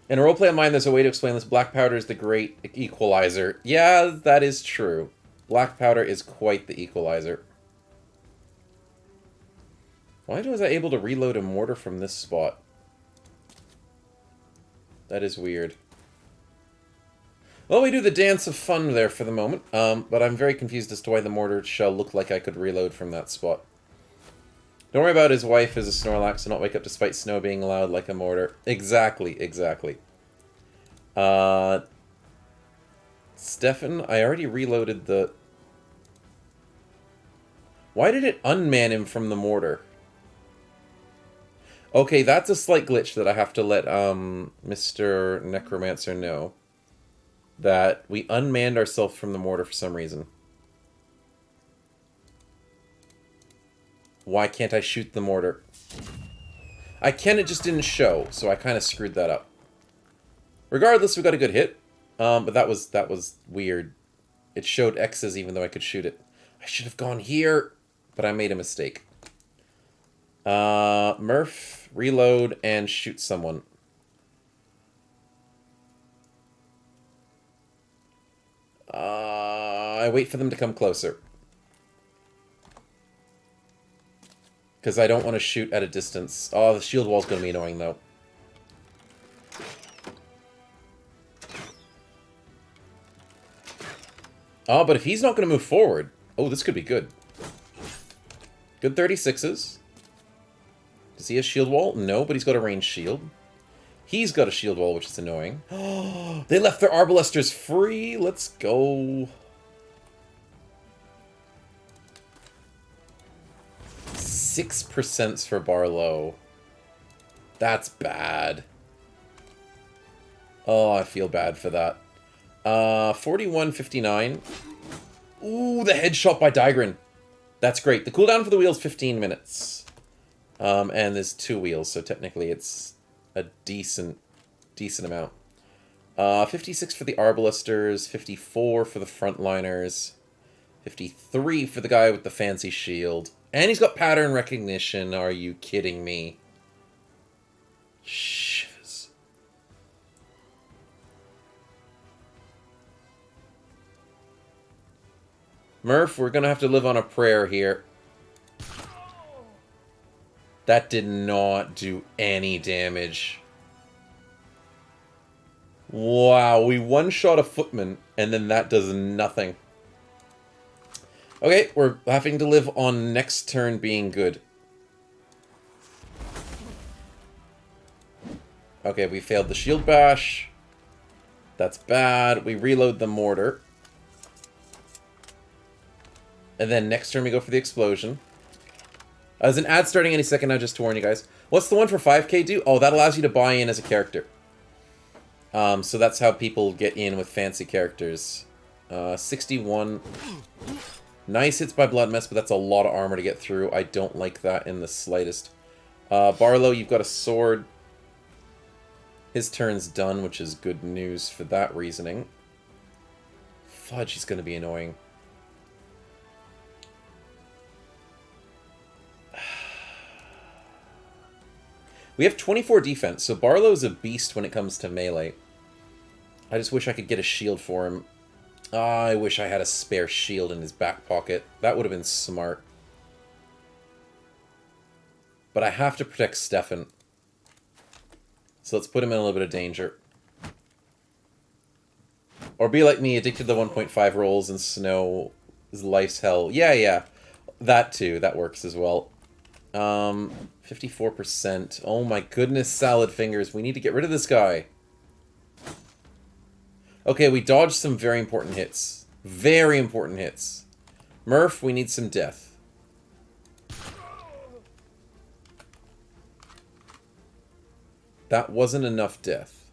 In a roleplay of mine, there's a way to explain this. Black powder is the great equalizer. Yeah, that is true. Black powder is quite the equalizer. Why was I able to reload a mortar from this spot? That is weird. Well, we do the dance of fun there for the moment, but I'm very confused as to why the mortar shell looked like I could reload from that spot. Don't worry about his wife as a Snorlax and not wake up despite snow being loud like a mortar. Exactly, exactly. Stefan, I already reloaded the... Why did it unman him from the mortar? Okay, that's a slight glitch that I have to let Mr. Necromancer know. That we unmanned ourselves from the mortar for some reason. Why can't I shoot the mortar? I can, it just didn't show, so I kind of screwed that up. Regardless, we got a good hit. But that was weird. It showed X's even though I could shoot it. I should have gone here, but I made a mistake. Murph, reload, and shoot someone. I wait for them to come closer. Because I don't want to shoot at a distance. Oh, the shield wall's going to be annoying, though. Oh, but if he's not going to move forward... Oh, this could be good. Good 36s. Does he have shield wall? No, but he's got a ranged shield. He's got a shield wall, which is annoying. Oh, they left their arbalesters free. Let's go. 6% for Barlow. That's bad. Oh, I feel bad for that. 41.59. Ooh, the headshot by Digran. That's great. The cooldown for the wheel is 15 minutes. And there's 2 wheels, so technically it's a decent amount. 56 for the arbalesters, 54 for the frontliners, 53 for the guy with the fancy shield. And he's got pattern recognition. Are you kidding me? Shivers. Murph, we're gonna have to live on a prayer here. That did not do any damage. Wow, we one-shot a footman, and then that does nothing. Okay, we're having to live on next turn being good. Okay, we failed the shield bash. That's bad. We reload the mortar. And then next turn we go for the explosion. There's an ad starting any second now, just to warn you guys. What's the one for 5k do? Oh, that allows you to buy in as a character. So that's how people get in with fancy characters. 61. Nice hits by Blood Mess, but that's a lot of armor to get through. I don't like that in the slightest. Barlow, you've got a sword. His turn's done, which is good news for that reasoning. Fudge, he's going to be annoying. We have 24 defense, so Barlow's a beast when it comes to melee. I just wish I could get a shield for him. I wish I had a spare shield in his back pocket. That would have been smart. But I have to protect Stefan. So let's put him in a little bit of danger. Or be like me, addicted to the 1.5 rolls and snow is life's hell. Yeah. That too. That works as well. 54%. Oh my goodness, salad fingers. We need to get rid of this guy. Okay, we dodged some very important hits. Very important hits. Murph, we need some death. That wasn't enough death.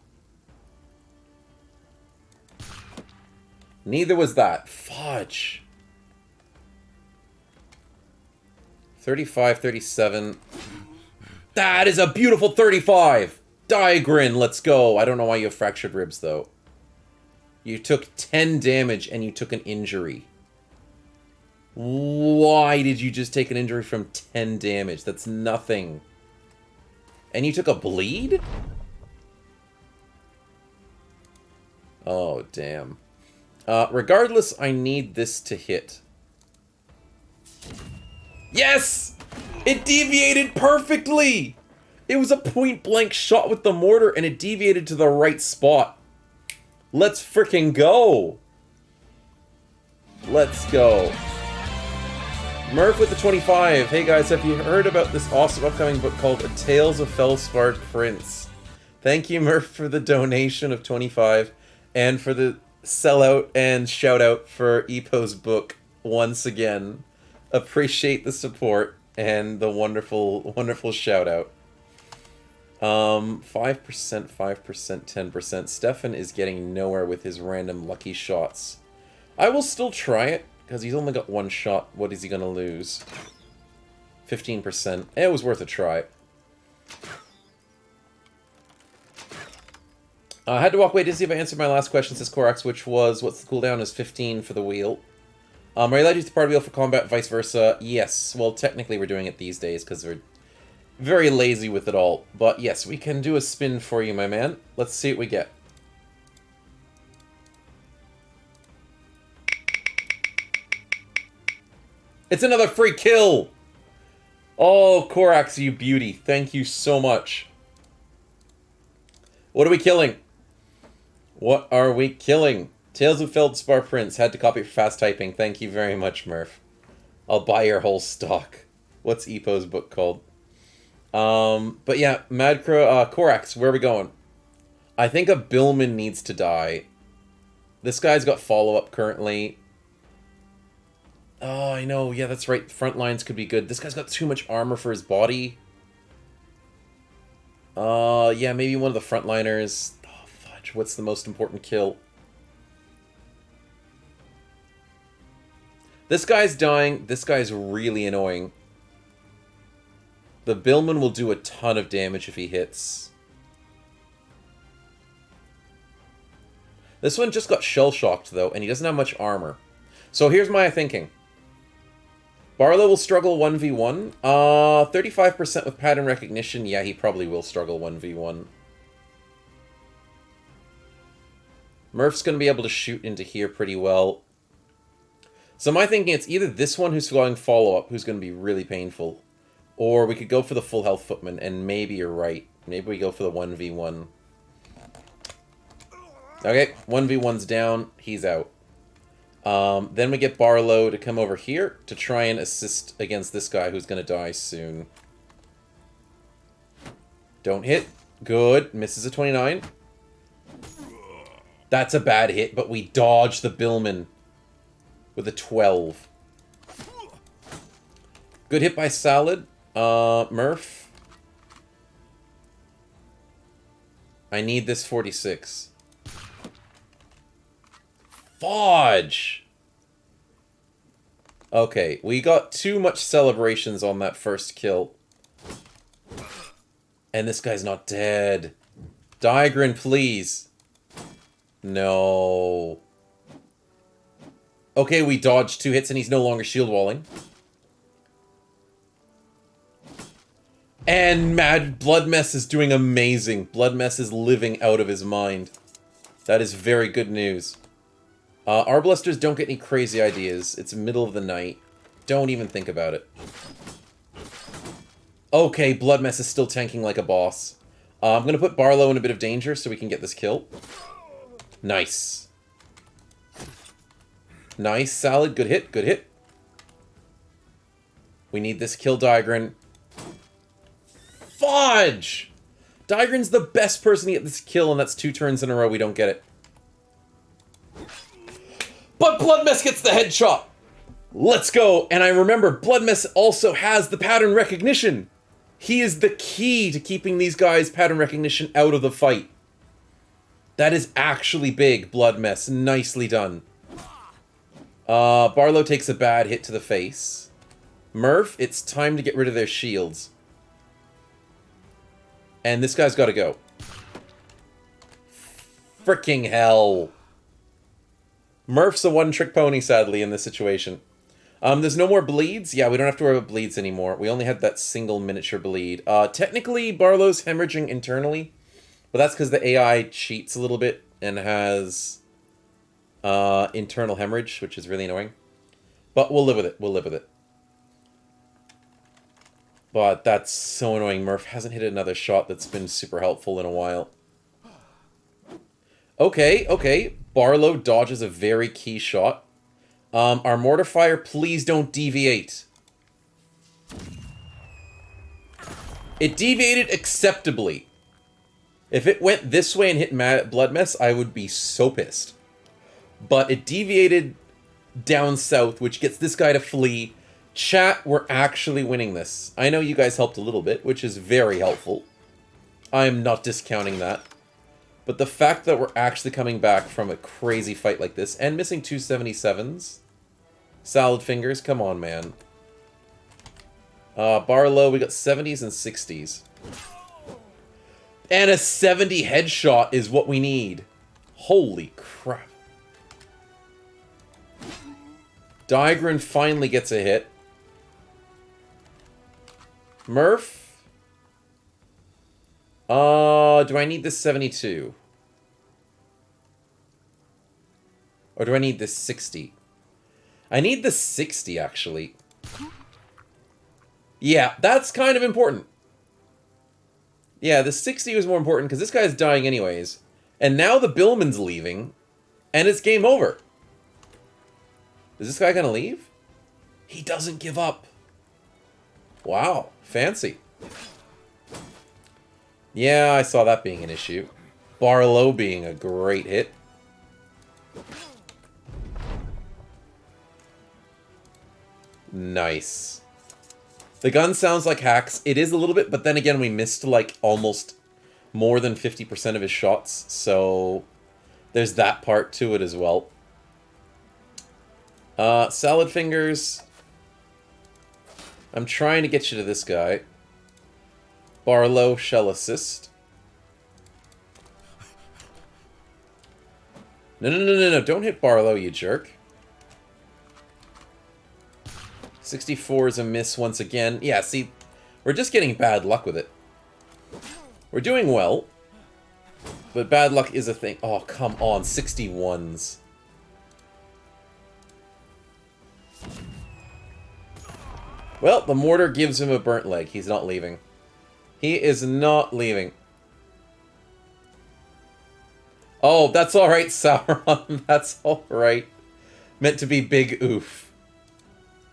Neither was that. Fudge. 35, 37. That is a beautiful 35! Digran, let's go. I don't know why you have fractured ribs, though. You took 10 damage and you took an injury. Why did you just take an injury from 10 damage? That's nothing. And you took a bleed? Oh, damn. Regardless, I need this to hit. Yes! It deviated perfectly! It was a point-blank shot with the mortar, and it deviated to the right spot. Let's frickin' go! Let's go. Murph with the 25. Hey guys, have you heard about this awesome upcoming book called A Tales of Felspar Prince? Thank you, Murph, for the donation of 25, and for the sellout and shout-out for Epo's book once again. Appreciate the support and the wonderful, wonderful shout-out. 5%, 5%, 10%. Stefan is getting nowhere with his random lucky shots. I will still try it, because he's only got one shot. What is he going to lose? 15%. It was worth a try. I had to walk away to see if I answered my last question, says Korax, which was, what's the cooldown? Is 15 for the wheel. Are you allowed to use the party wheel for combat, vice versa? Yes. Well, technically we're doing it these days, because we're very lazy with it all. But yes, we can do a spin for you, my man. Let's see what we get. It's another free kill! Oh, Korax, you beauty. Thank you so much. What are we killing? What are we killing? Tales of Feldspar Prince. Had to copy for fast typing. Thank you very much, Murph. I'll buy your whole stock. What's Epo's book called? But yeah, Korax, where are we going? I think a Billman needs to die. This guy's got follow-up currently. Oh, I know. Yeah, that's right. Front lines could be good. This guy's got too much armor for his body. Yeah, maybe one of the frontliners. Oh, fudge. What's the most important kill? This guy's dying. This guy's really annoying. The Billman will do a ton of damage if he hits. This one just got shell-shocked, though, and he doesn't have much armor. So here's my thinking. Barlow will struggle 1v1. 35% with pattern recognition. Yeah, he probably will struggle 1v1. Murph's going to be able to shoot into here pretty well. So my thinking, it's either this one who's going follow-up, who's going to be really painful, or we could go for the full health footman, and maybe you're right. Maybe we go for the 1v1. Okay, 1v1's down. He's out. Then we get Barlow to come over here to try and assist against this guy who's going to die soon. Don't hit. Good. Misses a 29. That's a bad hit, but we dodge the Billman with a 12. Good hit by Salad. Murph. I need this 46. Fudge! Okay, we got too much celebrations on that first kill. And this guy's not dead. Diagrin, please. No. Okay, we dodged 2 hits and he's no longer shield walling. And Blood Mess is doing amazing. Blood Mess is living out of his mind. That is very good news. Arbalesters don't get any crazy ideas. It's middle of the night. Don't even think about it. Okay, Blood Mess is still tanking like a boss. I'm going to put Barlow in a bit of danger so we can get this kill. Nice. Nice, Salad. Good hit, good hit. We need this kill, Diagrin. Fudge! Diagrin's the best person to get this kill, and that's 2 turns in a row we don't get it. But Blood Mess gets the headshot! Let's go! And I remember, Blood Mess also has the pattern recognition! He is the key to keeping these guys' pattern recognition out of the fight. That is actually big, Blood Mess. Nicely done. Barlow takes a bad hit to the face. Murph, it's time to get rid of their shields. And this guy's gotta go. Fricking hell. Murph's a one-trick pony, sadly, in this situation. There's no more bleeds. Yeah, we don't have to worry about bleeds anymore. We only had that single miniature bleed. Technically, Barlow's hemorrhaging internally, but that's because the AI cheats a little bit and has internal hemorrhage, which is really annoying. But we'll live with it. We'll live with it. But that's so annoying. Murph hasn't hit another shot that's been super helpful in a while. Okay, okay. Barlow dodges a very key shot. Our mortar fire, please don't deviate. It deviated acceptably. If it went this way and hit Blood Mess, I would be so pissed. But it deviated down south, which gets this guy to flee. Chat, we're actually winning this. I know you guys helped a little bit, which is very helpful. I am not discounting that. But the fact that we're actually coming back from a crazy fight like this, and missing 277s... Salad fingers, come on, man. Barlow, we got 70s and 60s. And a 70 headshot is what we need. Holy crap. Diagrin finally gets a hit. Murph? Do I need this 72? Or do I need this 60? I need the 60, actually. Yeah, that's kind of important. Yeah, the 60 was more important, because this guy's dying anyways. And now the Billman's leaving, and it's game over. Is this guy gonna leave? He doesn't give up. Wow, fancy. Yeah, I saw that being an issue. Barlow being a great hit. Nice. The gun sounds like hacks. It is a little bit, but then again, we missed like almost more than 50% of his shots, so there's that part to it as well. Salad fingers. I'm trying to get you to this guy. Barlow, shell assist. No, don't hit Barlow, you jerk. 64 is a miss once again. Yeah, see, we're just getting bad luck with it. We're doing well, but bad luck is a thing. Oh, come on, 61s. Well, the mortar gives him a burnt leg. He's not leaving. He is not leaving. Oh, that's alright, Sauron. That's alright. Meant to be big oof.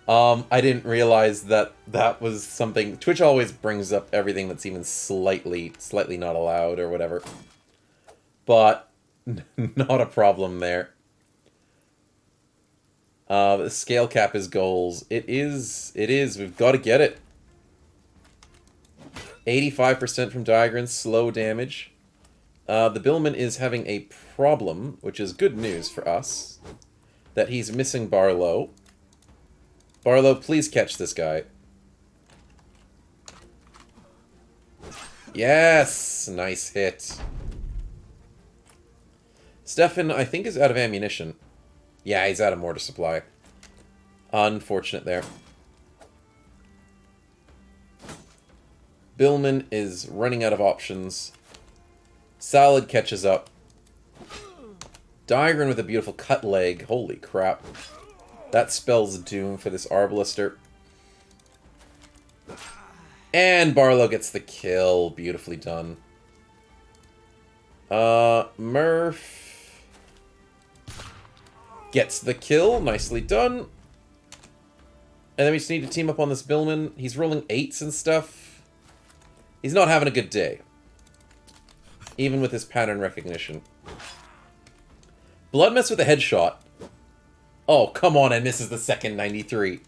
I didn't realize that that was something... Twitch always brings up everything that's even slightly not allowed or whatever. But, not a problem there. The scale cap is goals. It is. We've got to get it. 85% from Diagrin, slow damage. The Billman is having a problem, which is good news for us. That he's missing Barlow. Barlow, please catch this guy. Yes! Nice hit. Stefan, I think, is out of ammunition. Yeah, he's out of mortar supply. Unfortunate there. Billman is running out of options. Salad catches up. Diagrin with a beautiful cut leg. Holy crap. That spells doom for this Arbalister. And Barlow gets the kill. Beautifully done. Murph gets the kill. Nicely done. And then we just need to team up on this Billman. He's rolling 8s and stuff. He's not having a good day. Even with his pattern recognition. Blood mess with a headshot. Oh, come on, and misses the second 93.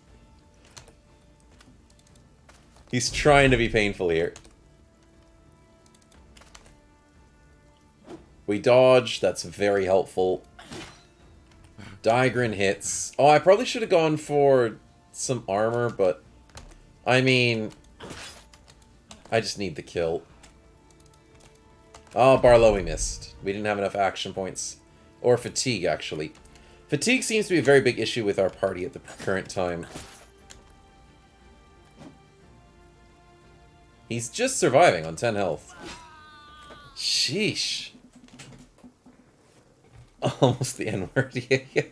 He's trying to be painful here. We dodge. That's very helpful. Diagrin hits. Oh, I probably should have gone for some armor, but... I mean... I just need the kill. Oh, Barlow we missed. We didn't have enough action points. Or fatigue, actually. Fatigue seems to be a very big issue with our party at the current time. He's just surviving on 10 health. Sheesh. Almost the N-word. Yeah.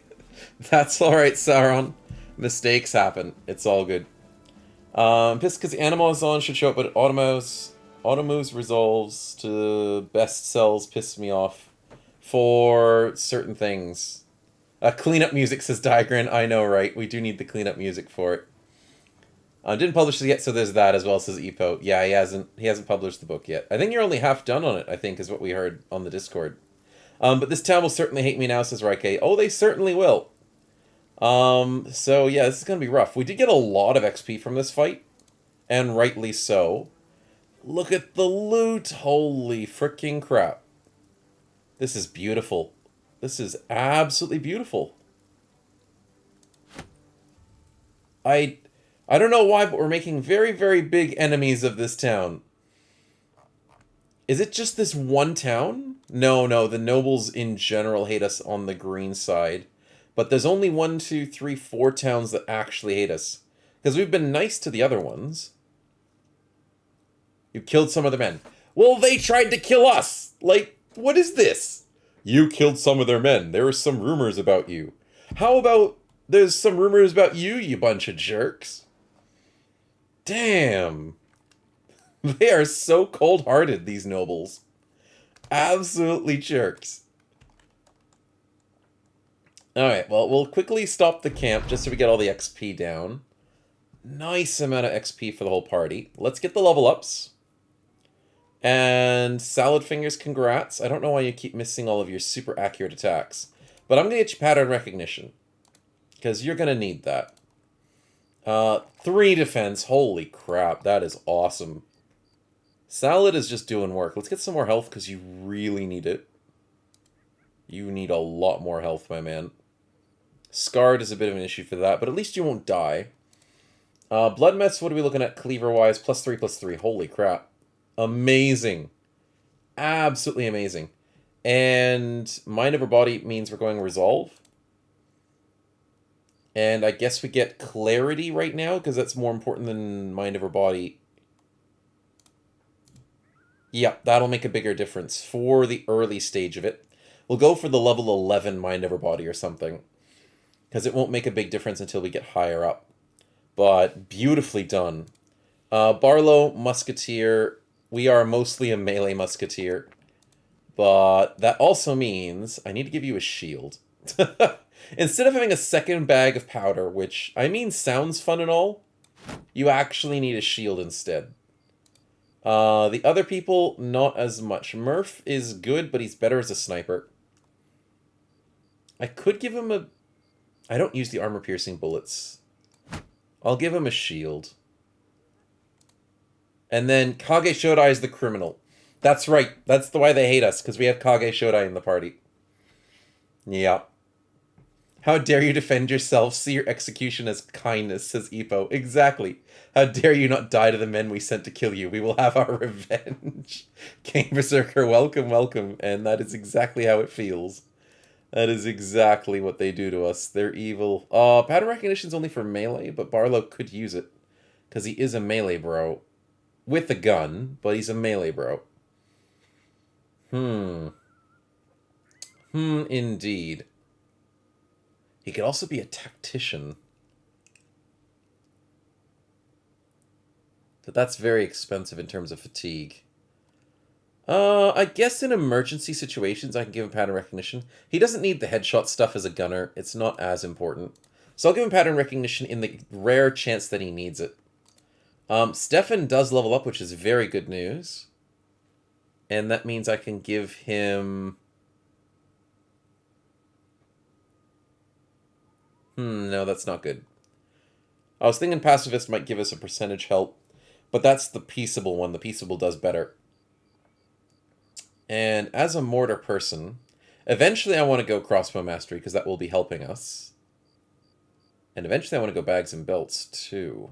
That's alright, Sauron. Mistakes happen. It's all good. Pissed because the Animazon should show up, but auto moves resolves to best cells piss me off for certain things. Cleanup music, says Diagrin. I know, right? We do need the cleanup music for it. Didn't publish it yet, so there's that as well, says Epo. Yeah, he hasn't published the book yet. I think you're only half done on it, I think, is what we heard on the Discord. But this town will certainly hate me now, says Raike. Oh, they certainly will. So yeah, this is going to be rough. We did get a lot of XP from this fight, and rightly so. Look at the loot! Holy freaking crap. This is beautiful. This is absolutely beautiful. I don't know why, but we're making very, very big enemies of this town. Is it just this one town? No, the nobles in general hate us on the green side. But there's only 1, 2, 3, 4 towns that actually hate us. Because we've been nice to the other ones. You killed some of their men. Well, they tried to kill us! Like, what is this? You killed some of their men. There were some rumors about you. How about there's some rumors about you, you bunch of jerks? Damn. They are so cold-hearted, these nobles. Absolutely jerks. Alright, well, we'll quickly stop the camp just so we get all the XP down. Nice amount of XP for the whole party. Let's get the level ups. And Salad Fingers, congrats. I don't know why you keep missing all of your super accurate attacks. But I'm going to get you pattern recognition. Because you're going to need that. 3 defense. Holy crap, that is awesome. Salad is just doing work. Let's get some more health because you really need it. You need a lot more health, my man. Scarred is a bit of an issue for that, but at least you won't die. Blood Mets, what are we looking at cleaver-wise? +3/+3. Holy crap. Amazing. Absolutely amazing. And Mind Over Body means we're going Resolve. And I guess we get Clarity right now, because that's more important than Mind Over Body. Yeah, that'll make a bigger difference for the early stage of it. We'll go for the level 11 Mind Over Body or something. Because it won't make a big difference until we get higher up. But beautifully done. Barlow, Musketeer. We are mostly a melee Musketeer. But that also means I need to give you a shield. Instead of having a second bag of powder, which, I mean, sounds fun and all, you actually need a shield instead. The other people, not as much. Murph is good, but he's better as a sniper. I could give him a... I don't use the armor-piercing bullets. I'll give him a shield. And then Kage Shodai is the criminal. That's right. That's the why they hate us, because we have Kage Shodai in the party. Yeah. How dare you defend yourself? See your execution as kindness, says Ippo. Exactly. How dare you not die to the men we sent to kill you? We will have our revenge. King Berserker, welcome, welcome. And that is exactly how it feels. That is exactly what they do to us. They're evil. Pattern recognition is only for melee, but Barlow could use it. Because he is a melee bro. With a gun, but he's a melee bro. Indeed. He could also be a tactician. But that's very expensive in terms of fatigue. I guess in emergency situations I can give him pattern recognition. He doesn't need the headshot stuff as a gunner. It's not as important. So I'll give him pattern recognition in the rare chance that he needs it. Stefan does level up, which is very good news. And that means I can give him... no, that's not good. I was thinking Pacifist might give us a percentage help, but that's the Peaceable one. The Peaceable does better. And as a mortar person, eventually I want to go Crossbow Mastery, because that will be helping us. And eventually I want to go Bags and Belts, too.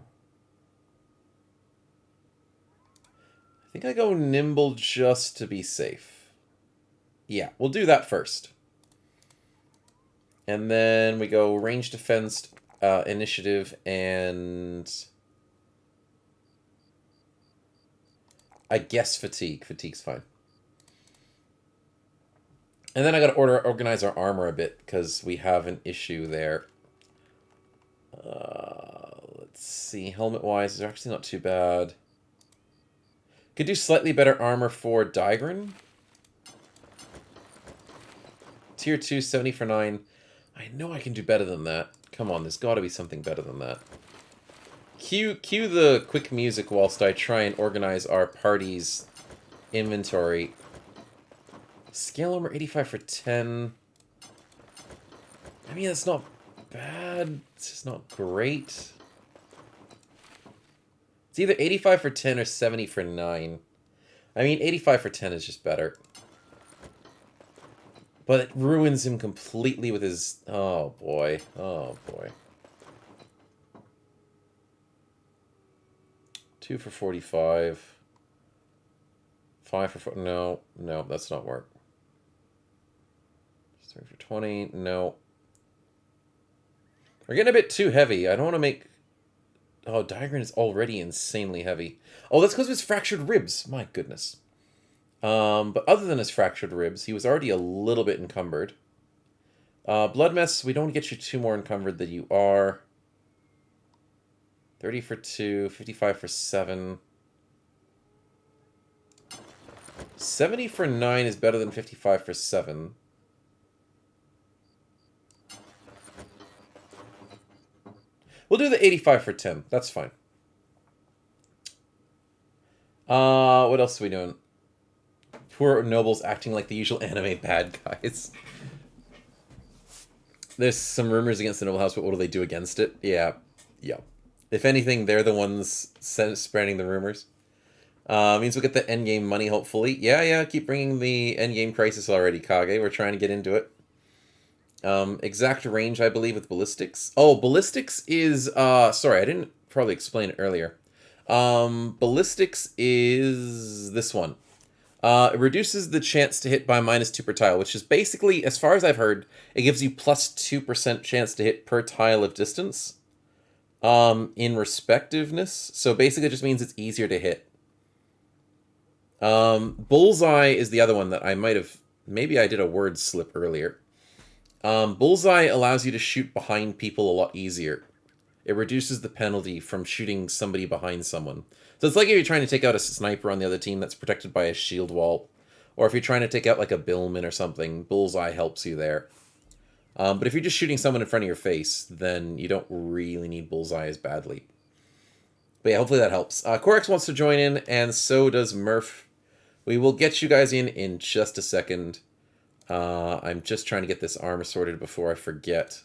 I think I go Nimble just to be safe. Yeah, we'll do that first. And then we go Range Defense, Initiative, and... I guess Fatigue. Fatigue's fine. And then I gotta organize our armor a bit, because we have an issue there. Let's see, helmet-wise, they're actually not too bad. Could do slightly better armor for Digran. Tier 2, 70 for 9. I know I can do better than that. Come on, there's gotta be something better than that. Cue the quick music whilst I try and organize our party's inventory. Scale armor 85 for 10. I mean, that's not bad. It's just not great. It's either 85 for 10 or 70 for 9. I mean, 85 for 10 is just better. But it ruins him completely with his... Oh, boy. Oh, boy. 2 for 45. 5 for 4. No, no, that's not work. 3 for 20. No. We're getting a bit too heavy. I don't want to make... Oh, Diagrin is already insanely heavy. Oh, that's because of his fractured ribs. My goodness. But other than his fractured ribs, he was already a little bit encumbered. Blood Mess, we don't get you too more encumbered than you are. 30 for 2, 55 for 7. 70 for 9 is better than 55 for 7. We'll do the 85 for 10. That's fine. What else are we doing? Poor nobles acting like the usual anime bad guys. There's some rumors against the noble house, but what do they do against it? Yeah. Yeah. If anything, they're the ones spreading the rumors. Means we'll get the endgame money, hopefully. Yeah, keep bringing the endgame crisis already, Kage. We're trying to get into it. Exact range, I believe, with ballistics. Oh, ballistics is, sorry, I didn't probably explain it earlier. Ballistics is this one. It reduces the chance to hit by -2 per tile, which is basically, as far as I've heard, it gives you +2% chance to hit per tile of distance. In respectiveness. So basically it just means it's easier to hit. Bullseye is the other one that I might have... Maybe I did a word slip earlier. Bullseye allows you to shoot behind people a lot easier. It reduces the penalty from shooting somebody behind someone. So it's like if you're trying to take out a sniper on the other team that's protected by a shield wall. Or if you're trying to take out like a billman or something, Bullseye helps you there. But if you're just shooting someone in front of your face, then you don't really need Bullseye as badly. But yeah, hopefully that helps. Corex wants to join in, and so does Murph. We will get you guys in just a second. I'm just trying to get this armor sorted before I forget.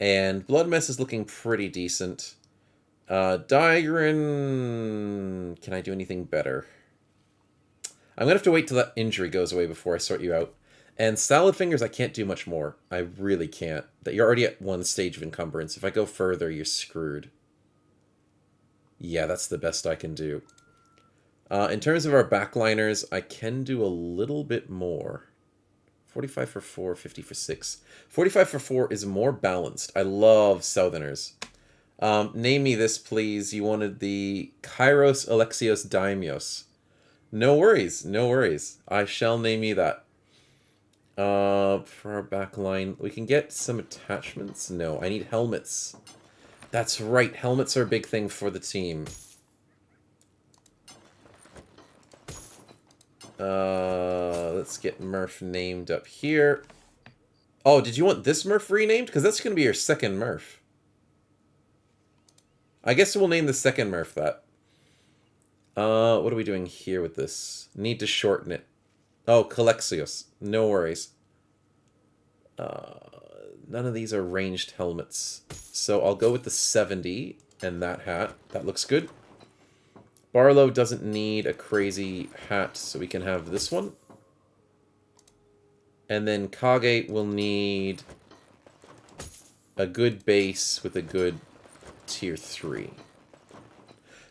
And Blood Mess is looking pretty decent. Diagrin... Can I do anything better? I'm going to have to wait till that injury goes away before I sort you out. And Salad Fingers, I can't do much more. I really can't. That you're already at one stage of encumbrance. If I go further, you're screwed. Yeah, that's the best I can do. In terms of our backliners, I can do a little bit more. 45 for 4, 50 for 6. 45 for 4 is more balanced. I love Southerners. Name me this, please. You wanted the Kairos Alexios Daimios. No worries, no worries. I shall name you that. For our backline, we can get some attachments. No, I need helmets. That's right, helmets are a big thing for the team. Let's get Murph named up here. Oh, did you want this Murph renamed? Because that's going to be your second Murph. I guess we'll name the second Murph that. What are we doing here with this? Need to shorten it. Oh, Calexios. No worries. None of these are ranged helmets. So I'll go with the 70 and that hat. That looks good. Barlow doesn't need a crazy hat, so we can have this one. And then Kage will need a good base with a good tier 3.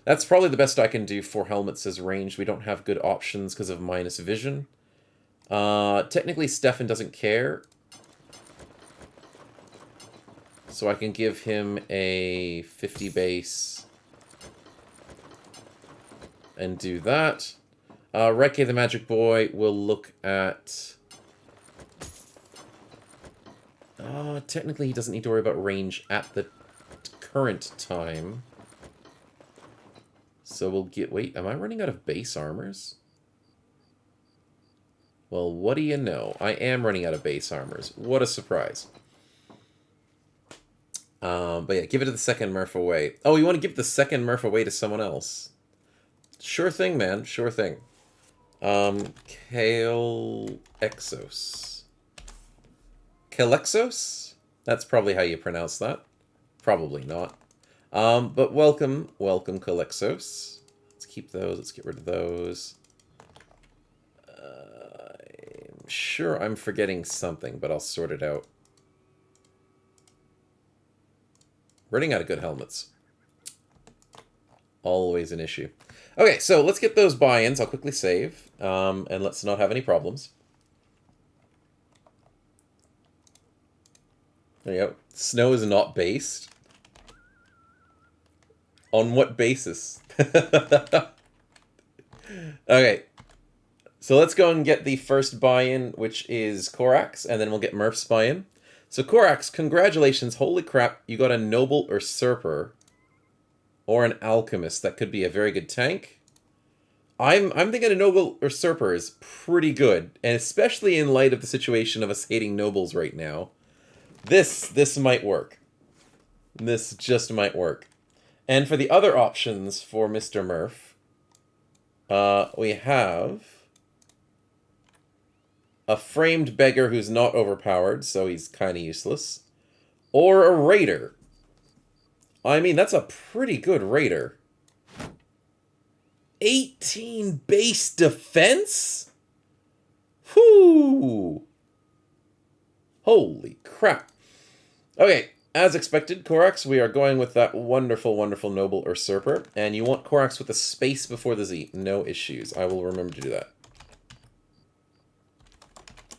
That's probably the best I can do for helmets as ranged. We don't have good options because of minus vision. Technically, Stefan doesn't care. So I can give him a 50 base and do that. Reke the Magic Boy will look at... technically, he doesn't need to worry about range at the current time. So we'll get... Wait, am I running out of base armors? Well, what do you know? I am running out of base armors. What a surprise. But yeah, give it to the second Murph away. Oh, you want to give the second Murph away to someone else? Sure thing, man. Sure thing. Kale Exos. Kalexos? That's probably how you pronounce that. Probably not. But welcome, Calixos. Let's keep those. Let's get rid of those. I'm sure I'm forgetting something, but I'll sort it out. Running out of good helmets. Always an issue. Okay, so let's get those buy-ins. I'll quickly save, and let's not have any problems. There you go. Snow is not based. On what basis? Okay. So let's go and get the first buy-in, which is Korax, and then we'll get Murph's buy-in. So Korax, congratulations. Holy crap, you got a Noble Usurper. Or an Alchemist. That could be a very good tank. I'm thinking a Noble Usurper is pretty good. And especially in light of the situation of us hating Nobles right now. This might work. This just might work. And for the other options for Mr. Murph, we have a framed beggar who's not overpowered, so he's kind of useless. Or a raider. I mean, that's a pretty good raider. 18 base defense? Whoo! Holy crap. Okay, as expected, Korax, we are going with that wonderful, wonderful Noble Usurper. And you want Korax with a space before the Z. No issues. I will remember to do that.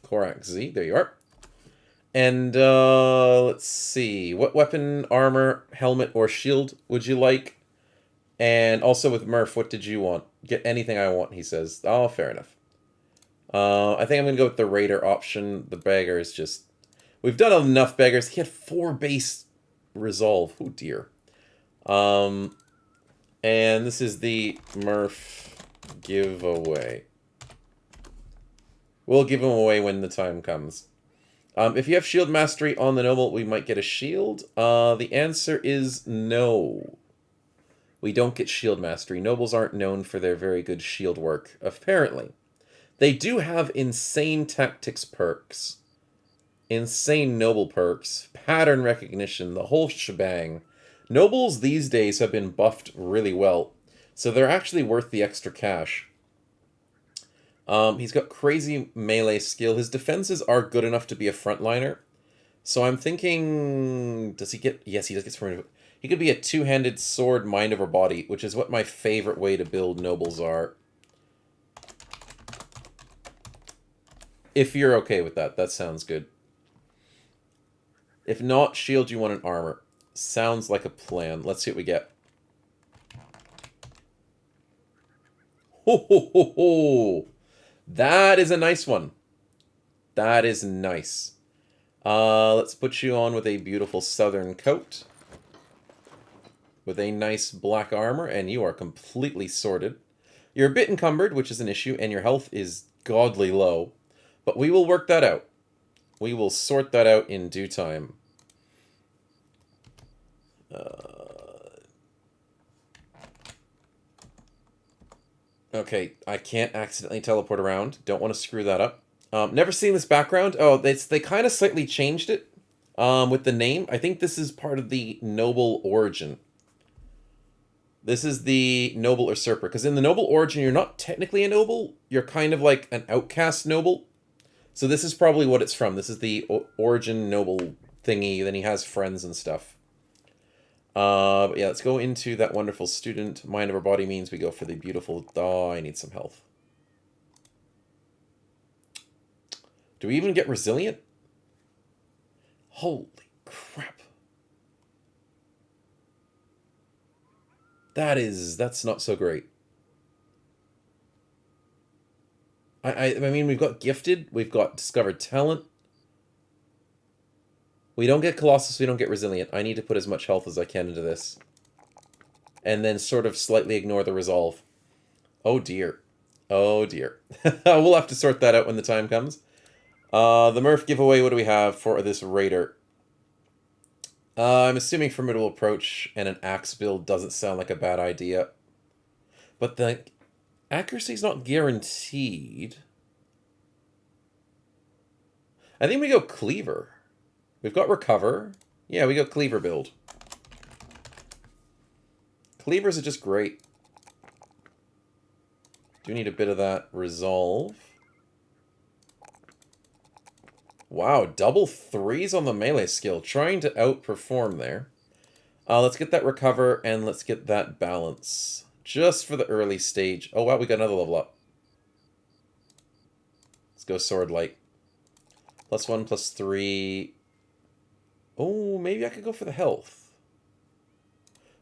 Korax Z, there you are. And, let's see. What weapon, armor, helmet, or shield would you like? And also with Murph, what did you want? Get anything I want, he says. Oh, fair enough. I think I'm going to go with the Raider option. The beggar is just... We've done enough beggars. He had 4 base resolve. Oh, dear. And this is the Murph giveaway. We'll give him away when the time comes. If you have shield mastery on the noble, we might get a shield. The answer is no. We don't get shield mastery. Nobles aren't known for their very good shield work, apparently. They do have insane tactics perks. Insane noble perks. Pattern recognition. The whole shebang. Nobles these days have been buffed really well. So they're actually worth the extra cash. He's got crazy melee skill. His defenses are good enough to be a frontliner. So I'm thinking... Does he get... Yes, he does get sprint. He could be a two-handed sword, mind over body, which is what my favorite way to build nobles are. If you're okay with that, that sounds good. If not, shield, you want an armor. Sounds like a plan. Let's see what we get. Ho, ho, ho, ho. That is a nice one. That is nice. Let's put you on with a beautiful southern coat. With a nice black armor, and you are completely sorted. You're a bit encumbered, which is an issue, and your health is godly low. But we will work that out. We will sort that out in due time. Okay, I can't accidentally teleport around. Don't want to screw that up. Never seen this background. Oh, they kind of slightly changed it with the name. I think this is part of the Noble Origin. This is the Noble Usurper. Because in the Noble Origin, you're not technically a noble. You're kind of like an outcast noble. So this is probably what it's from. This is the Origin Noble thingy. Then he has friends and stuff. But yeah, let's go into that wonderful student. Mind over body means we go for the beautiful... Oh, I need some health. Do we even get resilient? Holy crap. That's not so great. I mean, we've got gifted, we've got discovered talent. We don't get Colossus, we don't get resilient. I need to put as much health as I can into this. And then sort of slightly ignore the resolve. Oh dear. Oh dear. We'll have to sort that out when the time comes. The Murph giveaway, what do we have for this raider? I'm assuming formidable approach and an axe build doesn't sound like a bad idea. But the accuracy's not guaranteed. I think we go cleaver. We've got recover. Yeah, we go cleaver build. Cleavers are just great. Do need a bit of that resolve. Wow, double 3s on the melee skill. Trying to outperform there. Let's get that recover, and let's get that balance. Just for the early stage. Oh wow, we got another level up. Let's go Sword Light. +1, +3. Oh, maybe I could go for the health.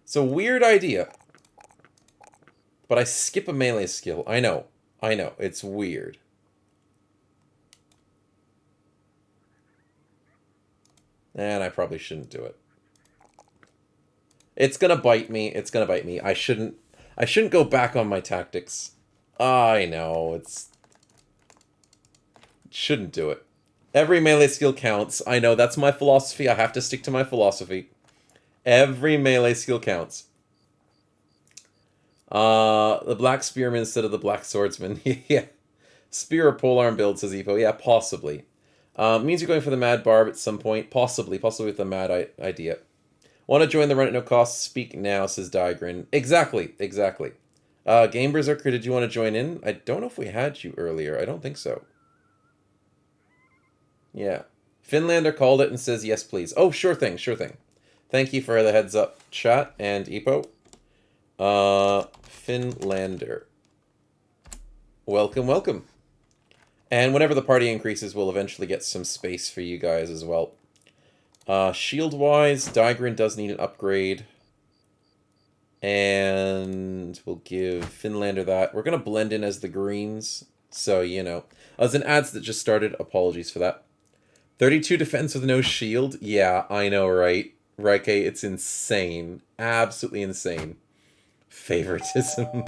It's a weird idea. But I skip a melee skill. I know. It's weird. And I probably shouldn't do it. It's gonna bite me. I shouldn't go back on my tactics. I know, shouldn't do it. Every melee skill counts. I know, that's my philosophy. I have to stick to my philosophy. Every melee skill counts. The black spearman instead of the black swordsman. Yeah. Spear or polearm build, says Epo. Yeah, possibly. Means you're going for the mad barb at some point. Possibly with the mad idea. Want to join the run at no cost? Speak now, says Digrin. Exactly. Game Berserker, did you want to join in? I don't know if we had you earlier. I don't think so. Yeah. Finlander called it and says, yes, please. Oh, sure thing. Thank you for the heads up, chat and Epo. Finlander. Welcome. And whenever the party increases, we'll eventually get some space for you guys as well. Shield-wise, Digrin does need an upgrade. And we'll give Finlander that. We're going to blend in as the greens. So, you know. As an ads that just started, apologies for that. 32 defense with no shield. Yeah, I know, right? Raike, it's insane. Absolutely insane. Favoritism.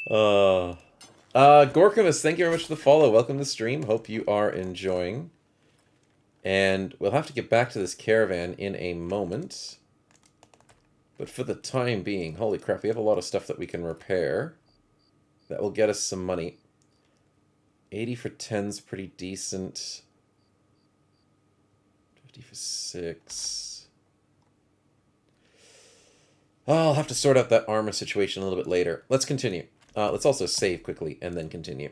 Gorkamus, thank you very much for the follow. Welcome to the stream. Hope you are enjoying. And we'll have to get back to this caravan in a moment. But for the time being, holy crap, we have a lot of stuff that we can repair. That will get us some money. 80 for 10's pretty decent. 50 for 6. I'll have to sort out that armor situation a little bit later. Let's continue. Let's also save quickly and then continue.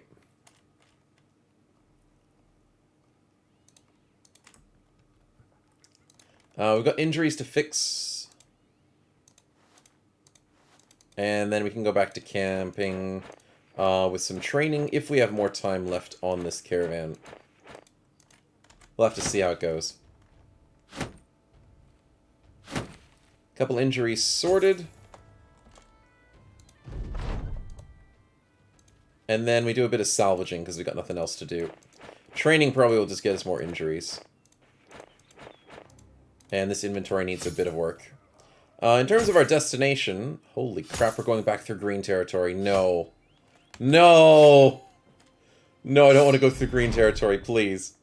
We've got injuries to fix. And then we can go back to camping with some training if we have more time left on this caravan. We'll have to see how it goes. Couple injuries sorted. And then we do a bit of salvaging because we've got nothing else to do. Training probably will just get us more injuries. And this inventory needs a bit of work. In terms of our destination... Holy crap, we're going back through green territory. No. No! No, I don't want to go through green territory, please.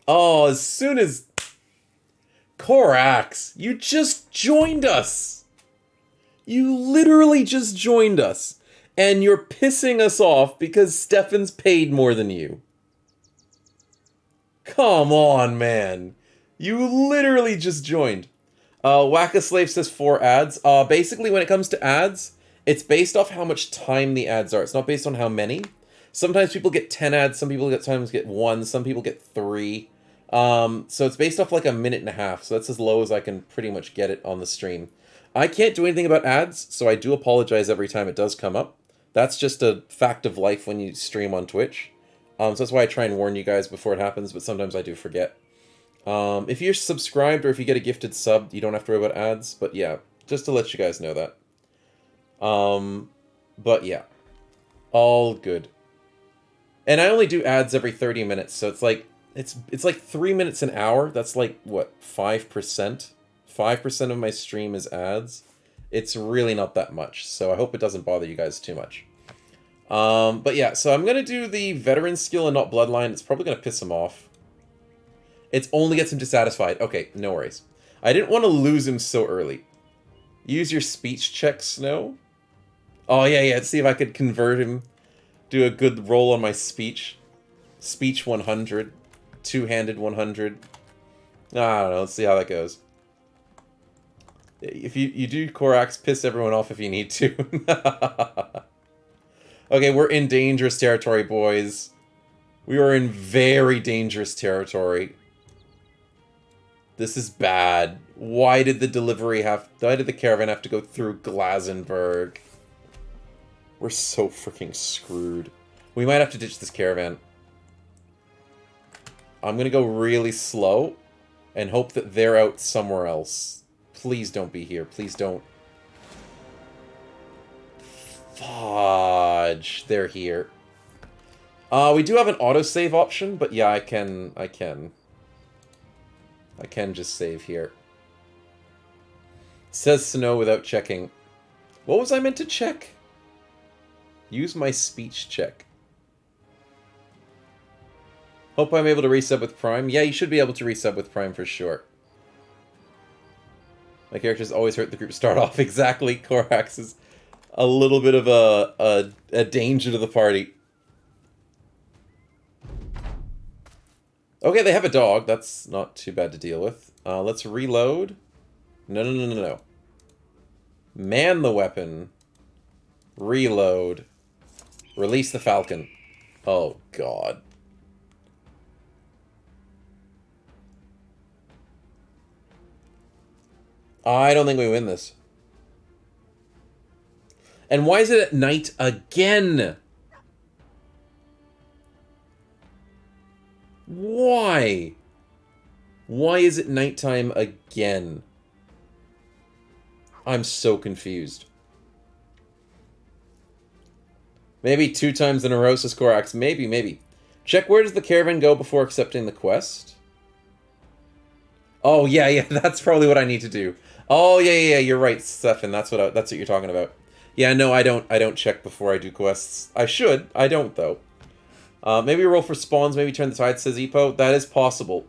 Oh, as soon as... Korax, you just joined us! You literally just joined us. And you're pissing us off because Stefan's paid more than you. Come on, man. You literally just joined. Whack-a-Slave says 4 ads. Basically, when it comes to ads, it's based off how much time the ads are. It's not based on how many. Sometimes people get 10 ads, some people get 1, some people get 3. So it's based off like a minute and a half. So that's as low as I can pretty much get it on the stream. I can't do anything about ads, so I do apologize every time it does come up. That's just a fact of life when you stream on Twitch. So that's why I try and warn you guys before it happens, but sometimes I do forget. If you're subscribed or if you get a gifted sub, you don't have to worry about ads. But yeah, just to let you guys know that. But yeah, all good. And I only do ads every 30 minutes, so it's like 3 minutes an hour. That's like, what, 5%? 5% of my stream is ads. It's really not that much, so I hope it doesn't bother you guys too much. But yeah, so I'm going to do the veteran skill and not bloodline. It's probably going to piss him off. It only gets him dissatisfied. Okay, no worries. I didn't want to lose him so early. Use your speech check, Snow. Oh, yeah, let's see if I could convert him. Do a good roll on my speech. Speech 100. Two-handed 100. I don't know, let's see how that goes. If you do Korax, piss everyone off if you need to. Okay, we're in dangerous territory, boys. We are in very dangerous territory. This is bad. Why did the caravan have to go through Glasenberg? We're so freaking screwed. We might have to ditch this caravan. I'm gonna go really slow and hope that they're out somewhere else. Please don't be here. Please don't. Fudge. They're here. We do have an autosave option, but yeah, I can just save here. Says Snow without checking. What was I meant to check? Use my speech check. Hope I'm able to resub with Prime. Yeah, you should be able to resub with Prime for sure. My characters always hurt the group start off. Exactly. Korax is a little bit of a danger to the party. Okay, they have a dog. That's not too bad to deal with. Let's reload. No. Man the weapon. Reload. Release the falcon. Oh, God. I don't think we win this. And why is it at night again? Why? Why is it nighttime again? I'm so confused. Maybe 2 times in a row, says Korax. Maybe. Check where does the caravan go before accepting the quest? Oh, yeah, that's probably what I need to do. Oh, yeah, you're right, Stefan. That's what you're talking about. Yeah, no, I don't check before I do quests. I should. I don't, though. Maybe roll for spawns, maybe turn the tide, says Epo. That is possible.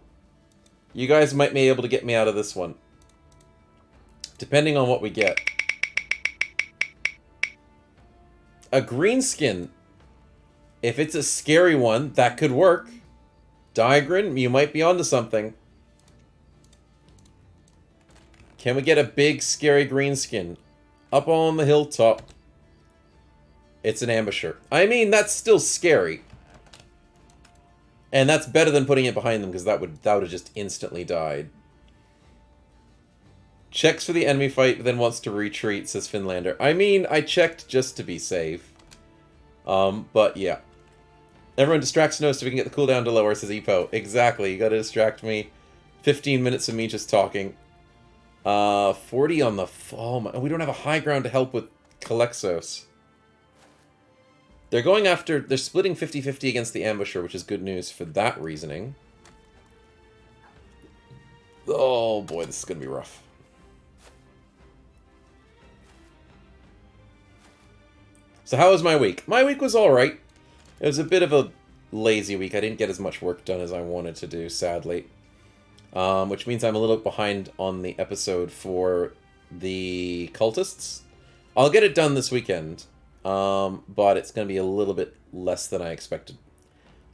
You guys might be able to get me out of this one. Depending on what we get. A green skin. If it's a scary one, that could work. Diagrin, you might be onto something. Can we get a big, scary green skin? Up on the hilltop. It's an ambusher. I mean, that's still scary. And that's better than putting it behind them, because that would have just instantly died. Checks for the enemy fight, but then wants to retreat, says Finlander. I mean, I checked just to be safe. But yeah. Everyone distracts Snow so we can get the cooldown to lower, says Epo. Exactly, you gotta distract me. 15 minutes of me just talking. 40 on the... Oh my, we don't have a high ground to help with Kalexos. They're going after... They're splitting 50-50 against the ambusher, which is good news for that reasoning. Oh boy, this is gonna be rough. So how was my week? My week was alright. It was a bit of a lazy week. I didn't get as much work done as I wanted to do, sadly. Which means I'm a little bit behind on the episode for the cultists. I'll get it done this weekend, but it's going to be a little bit less than I expected.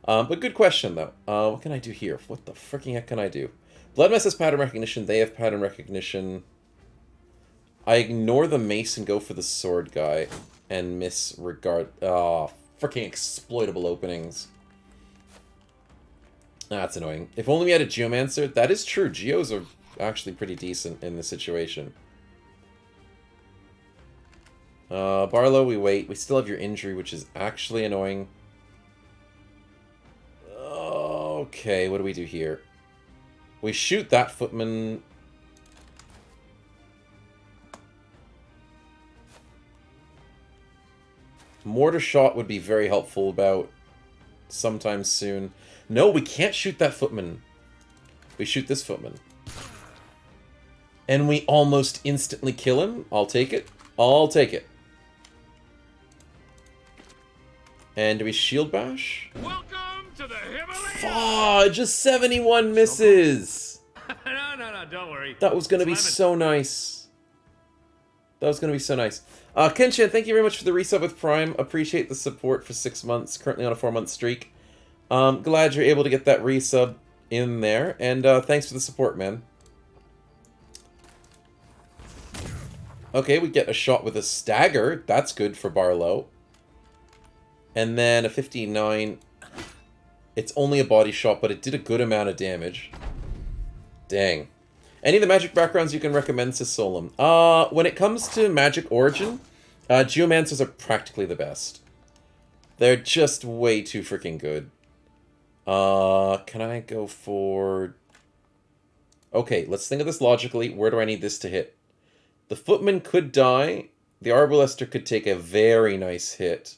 But good question, though. What can I do here? What the freaking heck can I do? Bloodmess has pattern recognition. They have pattern recognition. I ignore the mace and go for the sword guy and misregard... Oh, freaking exploitable openings. That's annoying. If only we had a Geomancer. That is true. Geos are actually pretty decent in this situation. Barlow, we wait. We still have your injury, which is actually annoying. Okay, what do we do here? We shoot that footman. Mortar shot would be very helpful about sometime soon. No, we can't shoot that footman. We shoot this footman. And we almost instantly kill him. I'll take it. I'll take it. And do we shield bash? Welcome to the Himalayas! Oh, just 71 misses. No, don't worry. That was going to be so nice. That was going to be so nice. Kenshin, thank you very much for the resub with Prime. Appreciate the support for 6 months. Currently on a 4-month streak. Glad you're able to get that resub in there. And thanks for the support, man. Okay, we get a shot with a stagger. That's good for Barlow. And then a 59. It's only a body shot, but it did a good amount of damage. Dang. Any of the magic backgrounds you can recommend, Sisolum? When it comes to magic origin, Geomancers are practically the best. They're just way too freaking good. Can I go for... Okay, let's think of this logically. Where do I need this to hit? The Footman could die. The Arbalister could take a very nice hit.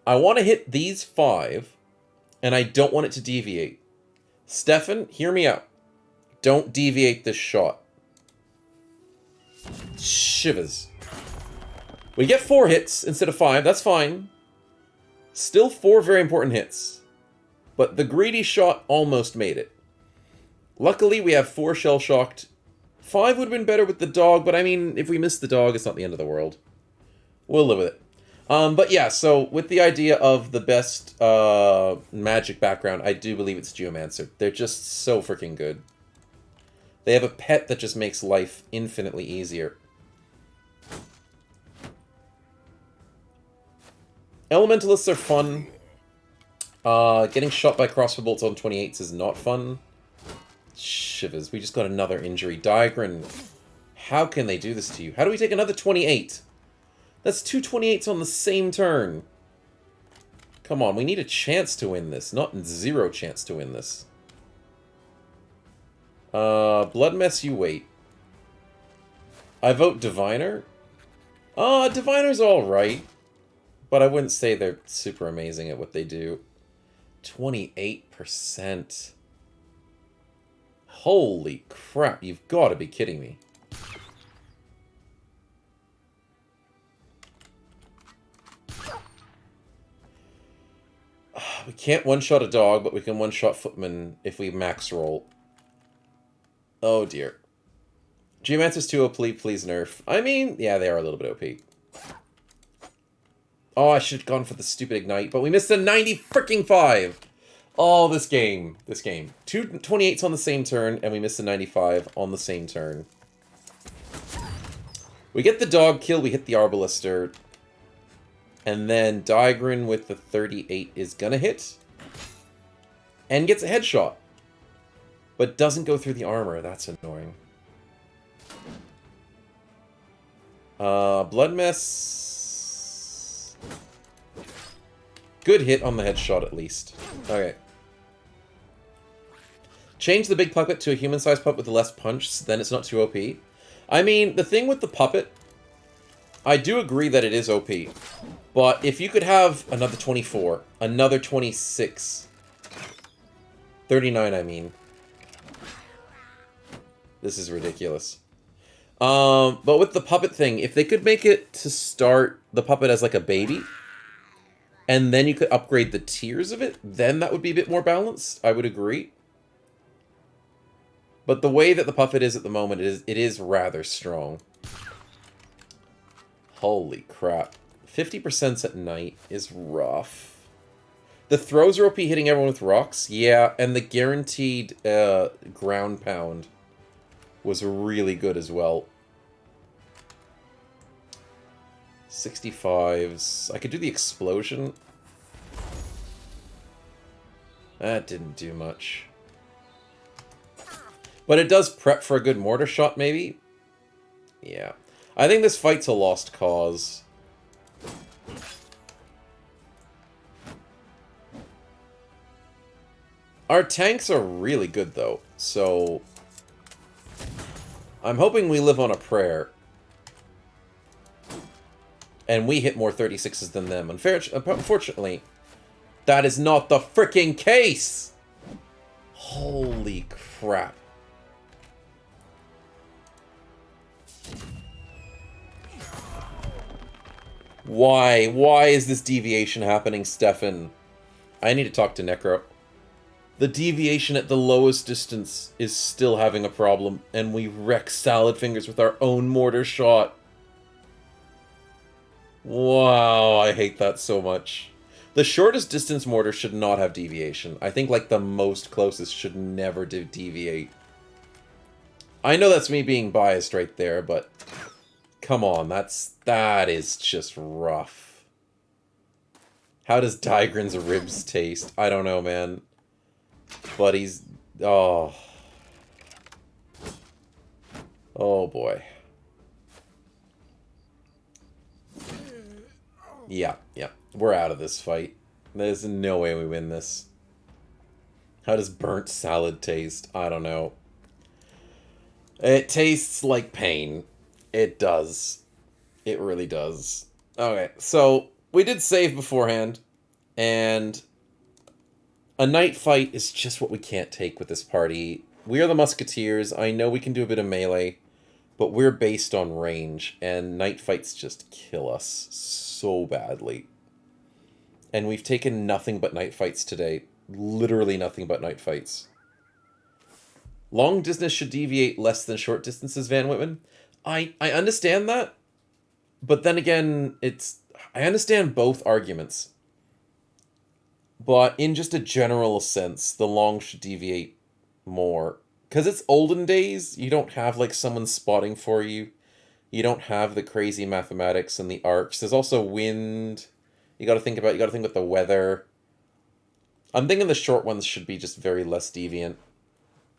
I want to hit these 5, and I don't want it to deviate. Stefan, hear me out. Don't deviate this shot. Shivers. We get 4 hits instead of 5. That's fine. Still 4 very important hits. But the greedy shot almost made it. Luckily, we have 4 shell-shocked. 5 would have been better with the dog, but I mean, if we miss the dog, it's not the end of the world. We'll live with it. But yeah, so with the idea of the best magic background, I do believe it's Geomancer. They're just so freaking good. They have a pet that just makes life infinitely easier. Elementalists are fun. Getting shot by crossbow bolts on 28s is not fun. Shivers, we just got another injury. Diagrin, how can they do this to you? How do we take another 28? That's 2 28s on the same turn. Come on, we need a chance to win this, not 0 chance to win this. Blood Mess, you wait. I vote Diviner. Diviner's alright. But I wouldn't say they're super amazing at what they do. 28%. Holy crap, you've got to be kidding me. We can't one-shot a dog, but we can one-shot Footman if we max roll. Oh dear. Geomancer's too OP, please nerf. I mean, yeah, they are a little bit OP. Oh, I should have gone for the stupid Ignite, but we missed a 90 freaking 5! Oh, this game. 2 28s on the same turn, and we missed a 95 on the same turn. We get the dog kill, we hit the Arbalister. And then Diagrin with the 38 is gonna hit. And gets a headshot. But doesn't go through the armor. That's annoying. Blood Mess. Good hit on the headshot, at least. Okay. Change the big puppet to a human-sized puppet with less punch, so then it's not too OP. I mean, the thing with the puppet, I do agree that it is OP. But if you could have another 24, another 26, 39, I mean. This is ridiculous. But with the puppet thing, if they could make it to start the puppet as like a baby, and then you could upgrade the tiers of it, then that would be a bit more balanced. I would agree. But the way that the puppet is at the moment, it is rather strong. Holy crap. 50% at night is rough. The throws are OP hitting everyone with rocks. Yeah, and the guaranteed ground pound was really good as well. 65s. I could do the explosion. That didn't do much. But it does prep for a good mortar shot, maybe? Yeah. I think this fight's a lost cause. Our tanks are really good, though, so I'm hoping we live on a prayer. And we hit more 36s than them. Unfortunately, that is not the freaking case! Holy crap. Why? Why is this deviation happening, Stefan? I need to talk to Necro. The deviation at the lowest distance is still having a problem, and we wreck Salad Fingers with our own mortar shot. Wow, I hate that so much. The shortest distance mortar should not have deviation. I think, like, the most closest should never deviate. I know that's me being biased right there, but come on, that is just rough. How does Digren's ribs taste? I don't know, man. But he's... Oh. Oh, boy. Yeah. We're out of this fight. There's no way we win this. How does burnt salad taste? I don't know. It tastes like pain. It does. It really does. Okay, so we did save beforehand, and a night fight is just what we can't take with this party. We are the Musketeers. I know we can do a bit of melee, but we're based on range, and night fights just kill us so badly. And we've taken nothing but night fights today. Literally nothing but night fights. Long distance should deviate less than short distances, Van Whitman. I understand that, but then again, I understand both arguments. But in just a general sense, the long should deviate more. Because it's olden days, you don't have like someone spotting for you. You don't have the crazy mathematics and the arcs. There's also wind. You gotta think about the weather. I'm thinking the short ones should be just very less deviant.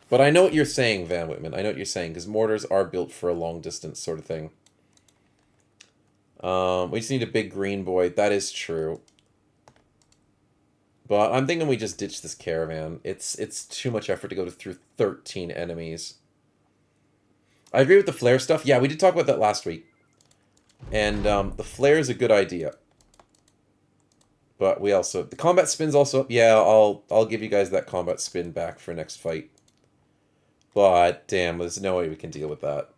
But I know what you're saying, Van Whitman. I know what you're saying, because mortars are built for a long distance sort of thing. We just need a big green boy. That is true. But I'm thinking we just ditch this caravan. It's too much effort to go through 13 enemies. I agree with the flare stuff. Yeah, we did talk about that last week. And the flare is a good idea. But we also... The combat spin's also up. Yeah, I'll give you guys that combat spin back for next fight. But, damn, there's no way we can deal with that.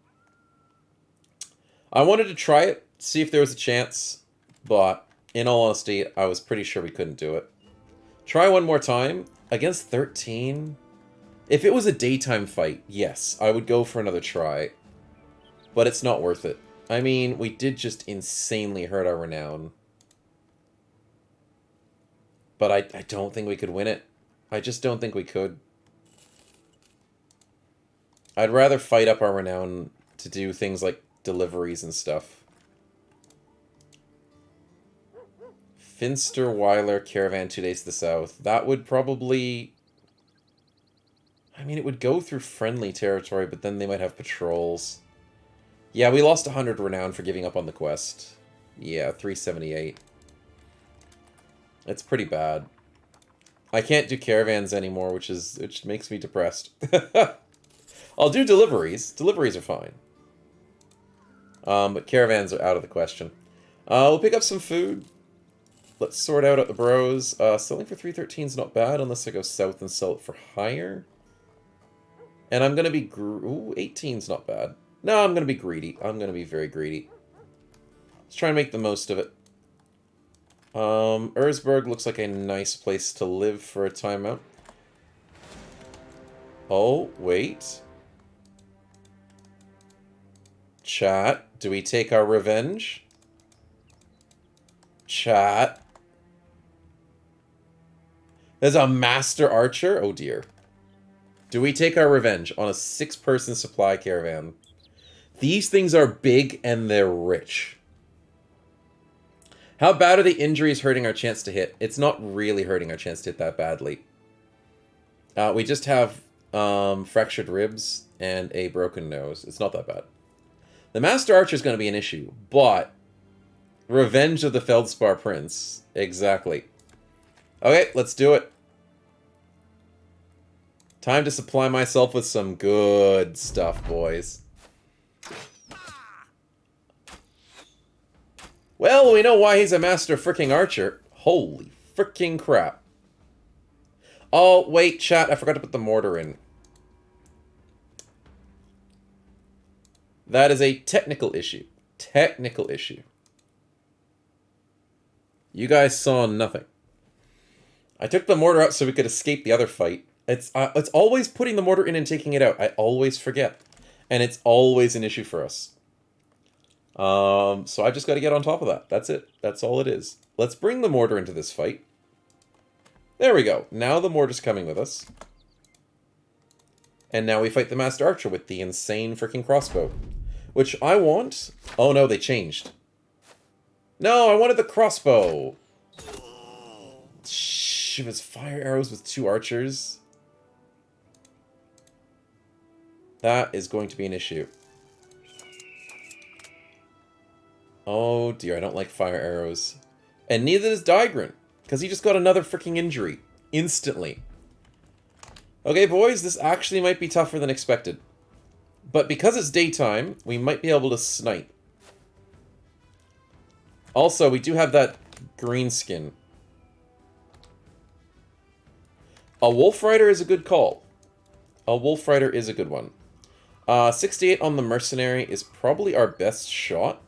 I wanted to try it, see if there was a chance. But, in all honesty, I was pretty sure we couldn't do it. Try one more time. Against 13? If it was a daytime fight, yes, I would go for another try. But it's not worth it. I mean, we did just insanely hurt our renown. But I don't think we could win it. I just don't think we could. I'd rather fight up our renown to do things like deliveries and stuff. Finster, Weiler, Caravan, 2 days to the south. That would probably... I mean, it would go through friendly territory, but then they might have patrols. Yeah, we lost 100 renown for giving up on the quest. Yeah, 378. It's pretty bad. I can't do caravans anymore, which makes me depressed. I'll do deliveries. Deliveries are fine. But caravans are out of the question. We'll pick up some food. Let's sort out the bros. Selling for 313 is not bad, unless I go south and sell it for higher. And I'm going to be... Ooh, 18's not bad. No, I'm going to be greedy. I'm going to be very greedy. Let's try and make the most of it. Erzberg looks like a nice place to live for a timeout. Oh, wait. Chat, do we take our revenge? Chat. There's a master archer? Oh dear. Do we take our revenge on a 6-person supply caravan? These things are big and they're rich. How bad are the injuries hurting our chance to hit? It's not really hurting our chance to hit that badly. We just have fractured ribs and a broken nose. It's not that bad. The Master Archer is going to be an issue, but Revenge of the Feldspar Prince. Exactly. Okay, let's do it. Time to supply myself with some good stuff, boys. Well, we know why he's a master fricking archer. Holy fricking crap. Oh, wait, chat, I forgot to put the mortar in. That is a technical issue. Technical issue. You guys saw nothing. I took the mortar out so we could escape the other fight. It's always putting the mortar in and taking it out. I always forget. And it's always an issue for us. So I've just got to get on top of that. That's it. That's all it is. Let's bring the mortar into this fight. There we go. Now the mortar's coming with us. And now we fight the Master Archer with the insane freaking crossbow. Which I want. Oh no, they changed. No, I wanted the crossbow. Shh, it was fire arrows with 2 archers. That is going to be an issue. Oh dear, I don't like fire arrows. And neither does Digran, because he just got another freaking injury. Instantly. Okay, boys, this actually might be tougher than expected. But because it's daytime, we might be able to snipe. Also, we do have that green skin. A Wolf Rider is a good call. A Wolf Rider is a good one. 68 on the Mercenary is probably our best shot.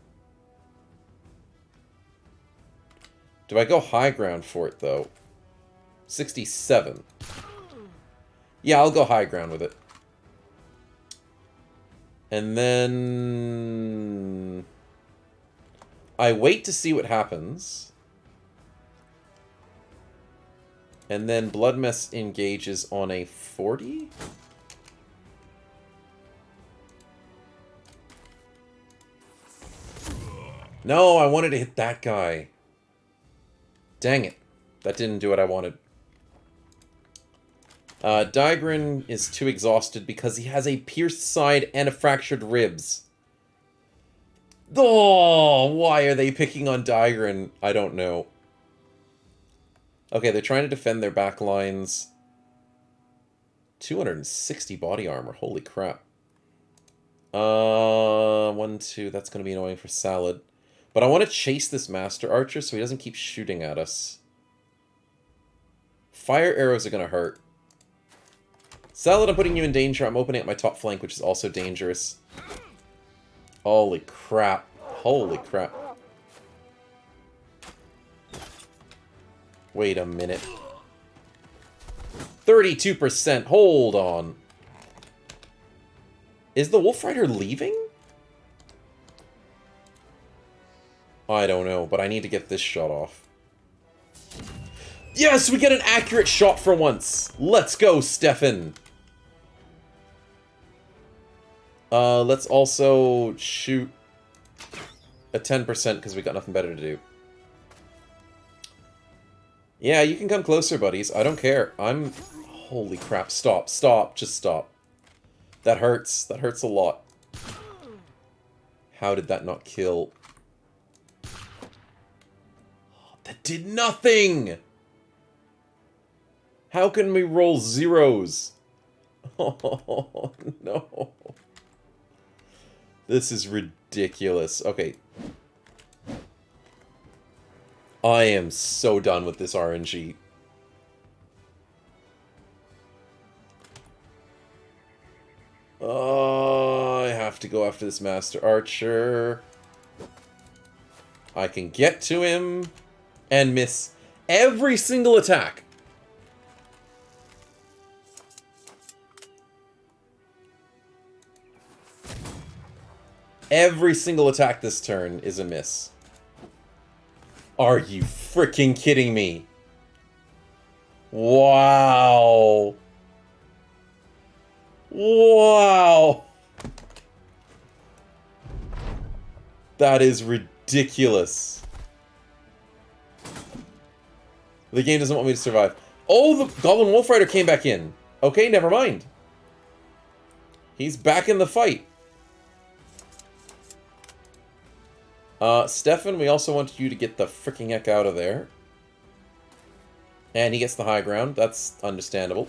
Do I go high ground for it, though? 67. Yeah, I'll go high ground with it. And then... I wait to see what happens. And then Blood Mess engages on a 40? No, I wanted to hit that guy. Dang it. That didn't do what I wanted. Digran is too exhausted because he has a pierced side and a fractured ribs. Oh, why are they picking on Digran? I don't know. Okay, they're trying to defend their back lines. 260 body armor. Holy crap. 1, 2. That's going to be annoying for Salad. But I want to chase this Master Archer so he doesn't keep shooting at us. Fire arrows are going to hurt. Salad, I'm putting you in danger. I'm opening up my top flank, which is also dangerous. Holy crap. Holy crap. Wait a minute. 32%. Hold on. Is the Wolf Rider leaving? I don't know, but I need to get this shot off. Yes, we get an accurate shot for once. Let's go, Stefan. Let's also shoot a 10% because we got nothing better to do. Yeah, you can come closer, buddies. I don't care. I'm... Holy crap. Stop. Stop. Just stop. That hurts. That hurts a lot. How did that not kill? That did nothing! How can we roll zeros? Oh, no. This is ridiculous. Okay. I am so done with this RNG. I have to go after this Master Archer. I can get to him and miss every single attack. Every single attack this turn is a miss. Are you freaking kidding me? Wow. Wow. That is ridiculous. The game doesn't want me to survive. Oh, the Goblin Wolf Rider came back in. Okay, never mind. He's back in the fight. Stefan, we also want you to get the freaking heck out of there. And he gets the high ground. That's understandable.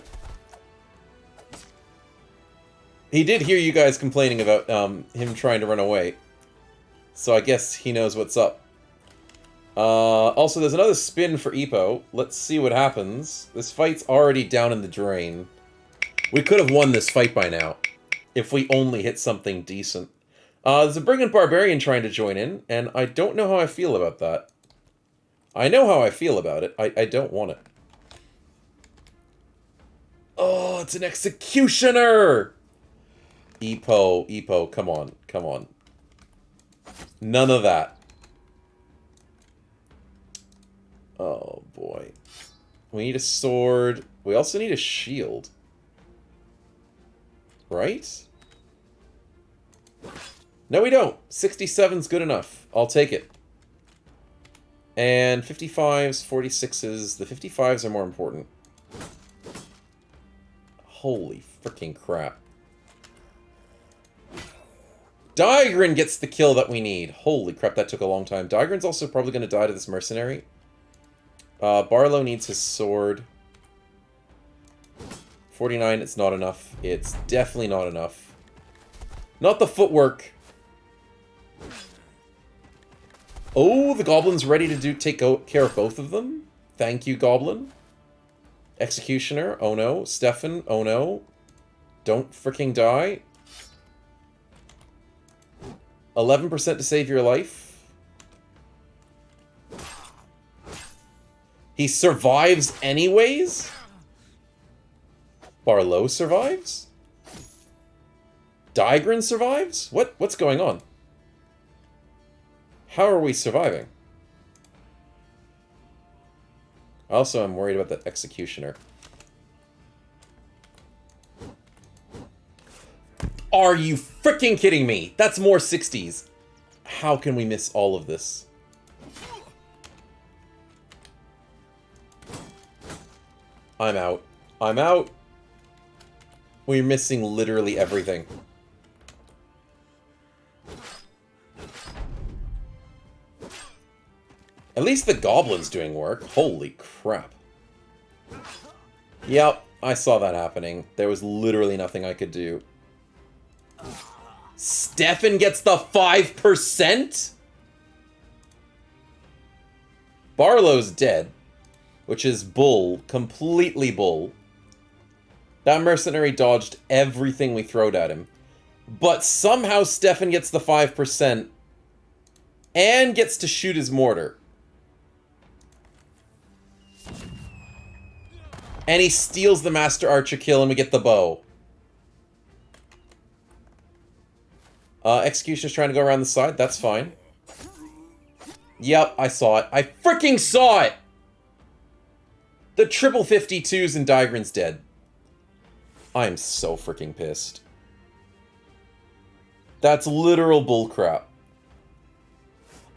He did hear you guys complaining about him trying to run away. So I guess he knows what's up. Also, there's another spin for Epo. Let's see what happens. This fight's already down in the drain. We could have won this fight by now, if we only hit something decent. There's a Brigand Barbarian trying to join in, and I don't know how I feel about that. I know how I feel about it. I don't want it. Oh, it's an Executioner! Epo, come on, come on. None of that. Oh, boy. We need a sword. We also need a shield. right? No, we don't. 67's good enough. I'll take it. And 55s, 46s. The 55s are more important. Holy freaking crap. Daigrin gets the kill that we need. Holy crap, that took a long time. Daigrin's also probably going to die to this mercenary. Barlow needs his sword. 49, it's not enough. It's definitely not enough. Not the footwork. Oh, the goblin's ready to take care of both of them. Thank you, goblin. Executioner, oh no. Stefan, oh no. Don't freaking die. 11% to save your life. He survives anyways? Barlow survives? Daigrin survives? What's going on? How are we surviving? Also, I'm worried about that executioner. Are you freaking kidding me? That's more 60s. How can we miss all of this? I'm out. I'm out. We're missing literally everything. At least the goblin's doing work. Holy crap. Yep, I saw that happening. There was literally nothing I could do. Stefan gets the 5%? Barlow's dead. Which is bull. Completely bull. That mercenary dodged everything we throwed at him. But somehow Stefan gets the 5%. And gets to shoot his mortar. And he steals the Master Archer kill and we get the bow. Executioner's trying to go around the side. That's fine. Yep, I saw it. I freaking saw it! The triple 52s and Daigrin's dead. I'm so freaking pissed. That's literal bullcrap.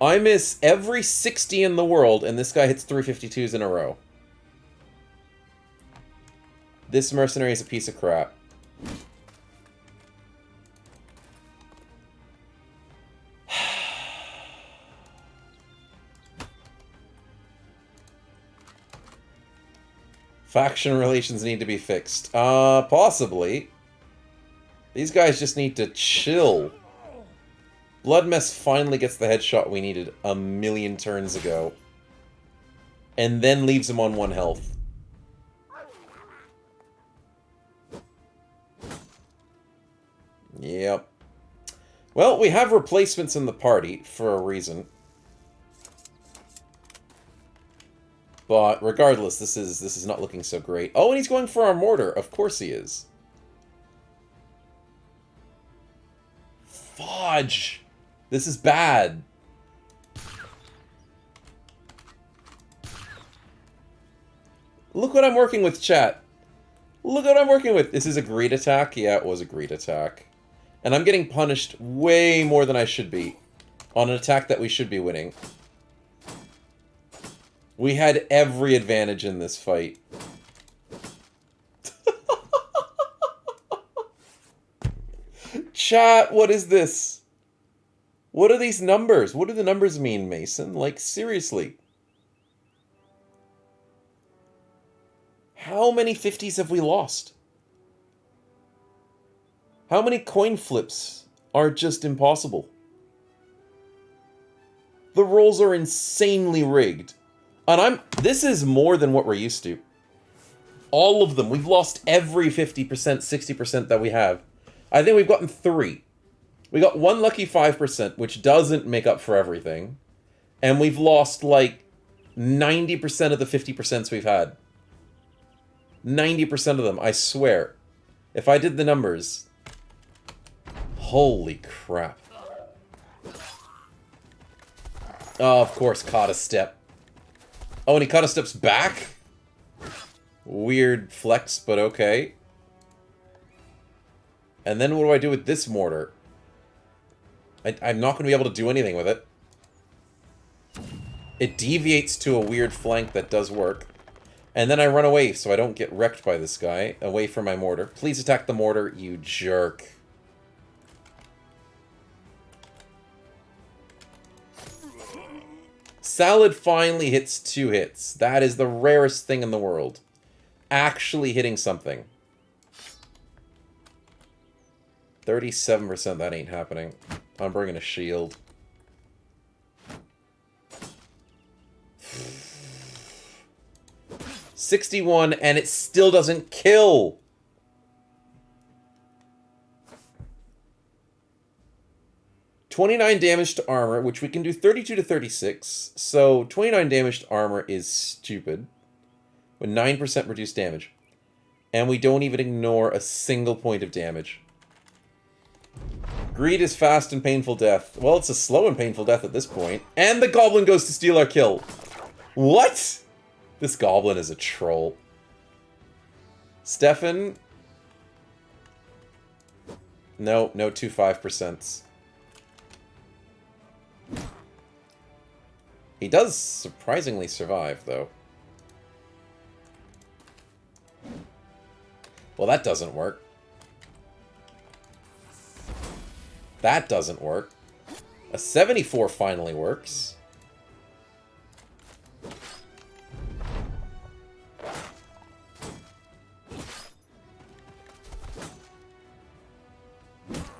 I miss every 60 in the world and this guy hits 352s in a row. This mercenary is a piece of crap. Faction relations need to be fixed. Possibly. These guys just need to chill. Bloodmess finally gets the headshot we needed a million turns ago. And then leaves him on 1 health. Yep. Well, we have replacements in the party for a reason. But regardless, this is not looking so great. Oh, and he's going for our mortar. Of course he is. Fudge! This is bad. Look what I'm working with, chat. Look what I'm working with. This is a greed attack? Yeah, it was a greed attack. And I'm getting punished way more than I should be on an attack that we should be winning. We had every advantage in this fight. Chat, what is this? What are these numbers? What do the numbers mean, Mason? Like, seriously. How many 50s have we lost? How many coin flips are just impossible? The rolls are insanely rigged. And this is more than what we're used to. All of them. We've lost every 50%, 60% that we have. I think we've gotten 3. We got 1 lucky 5%, which doesn't make up for everything. And we've lost, like, 90% of the 50% we've had. 90% of them, I swear. If I did the numbers. Holy crap. Oh, of course, caught a step. Oh, and he caught a steps back? Weird flex, but okay. And then what do I do with this mortar? I'm not going to be able to do anything with it. It deviates to a weird flank that does work. And then I run away so I don't get wrecked by this guy. Away from my mortar. Please attack the mortar, you jerk. Salad finally hits 2 hits. That is the rarest thing in the world. Actually hitting something. 37%, that ain't happening. I'm bringing a shield. $61, and it still doesn't kill. $29 damage to armor, which we can do 32 to 36. So 29 damage to armor is stupid. With 9% reduced damage. And we don't even ignore a single point of damage. Greed is fast and painful death. Well, it's a slow and painful death at this point. And the goblin goes to steal our kill. What? This goblin is a troll. Stefan. No 25%. He does surprisingly survive, though. Well, that doesn't work. That doesn't work. A 74 finally works.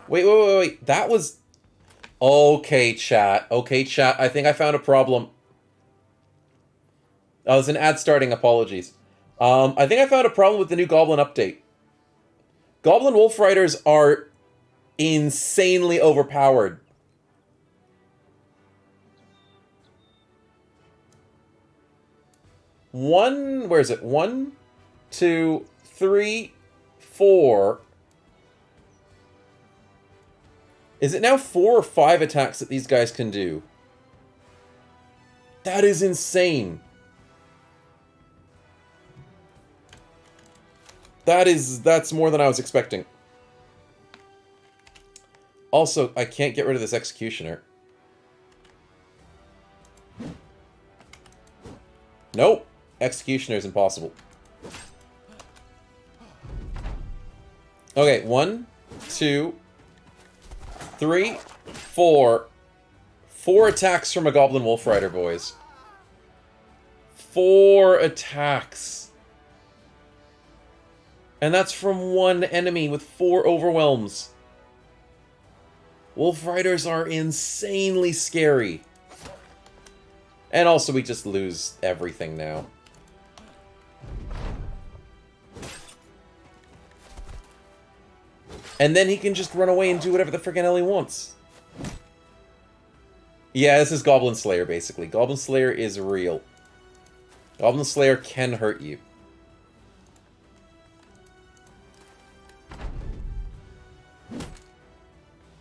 Wait. That was... Okay, chat. Okay, chat. I think I found a problem. Oh, it's an ad starting. Apologies. I think I found a problem with the new Goblin update. Goblin Wolf Riders are insanely overpowered. Where is it? 1, 2, 3, 4. Is it now 4 or 5 attacks that these guys can do? That is insane. That's more than I was expecting. Also, I can't get rid of this Executioner. Nope. Executioner is impossible. Okay, 1, 2, 3, 4. 4 attacks from a Goblin Wolf Rider, boys. 4 attacks. And that's from one enemy with 4 overwhelms. Wolf Riders are insanely scary. And also we just lose everything now. And then he can just run away and do whatever the friggin' hell he wants. Yeah, this is Goblin Slayer, basically. Goblin Slayer is real. Goblin Slayer can hurt you.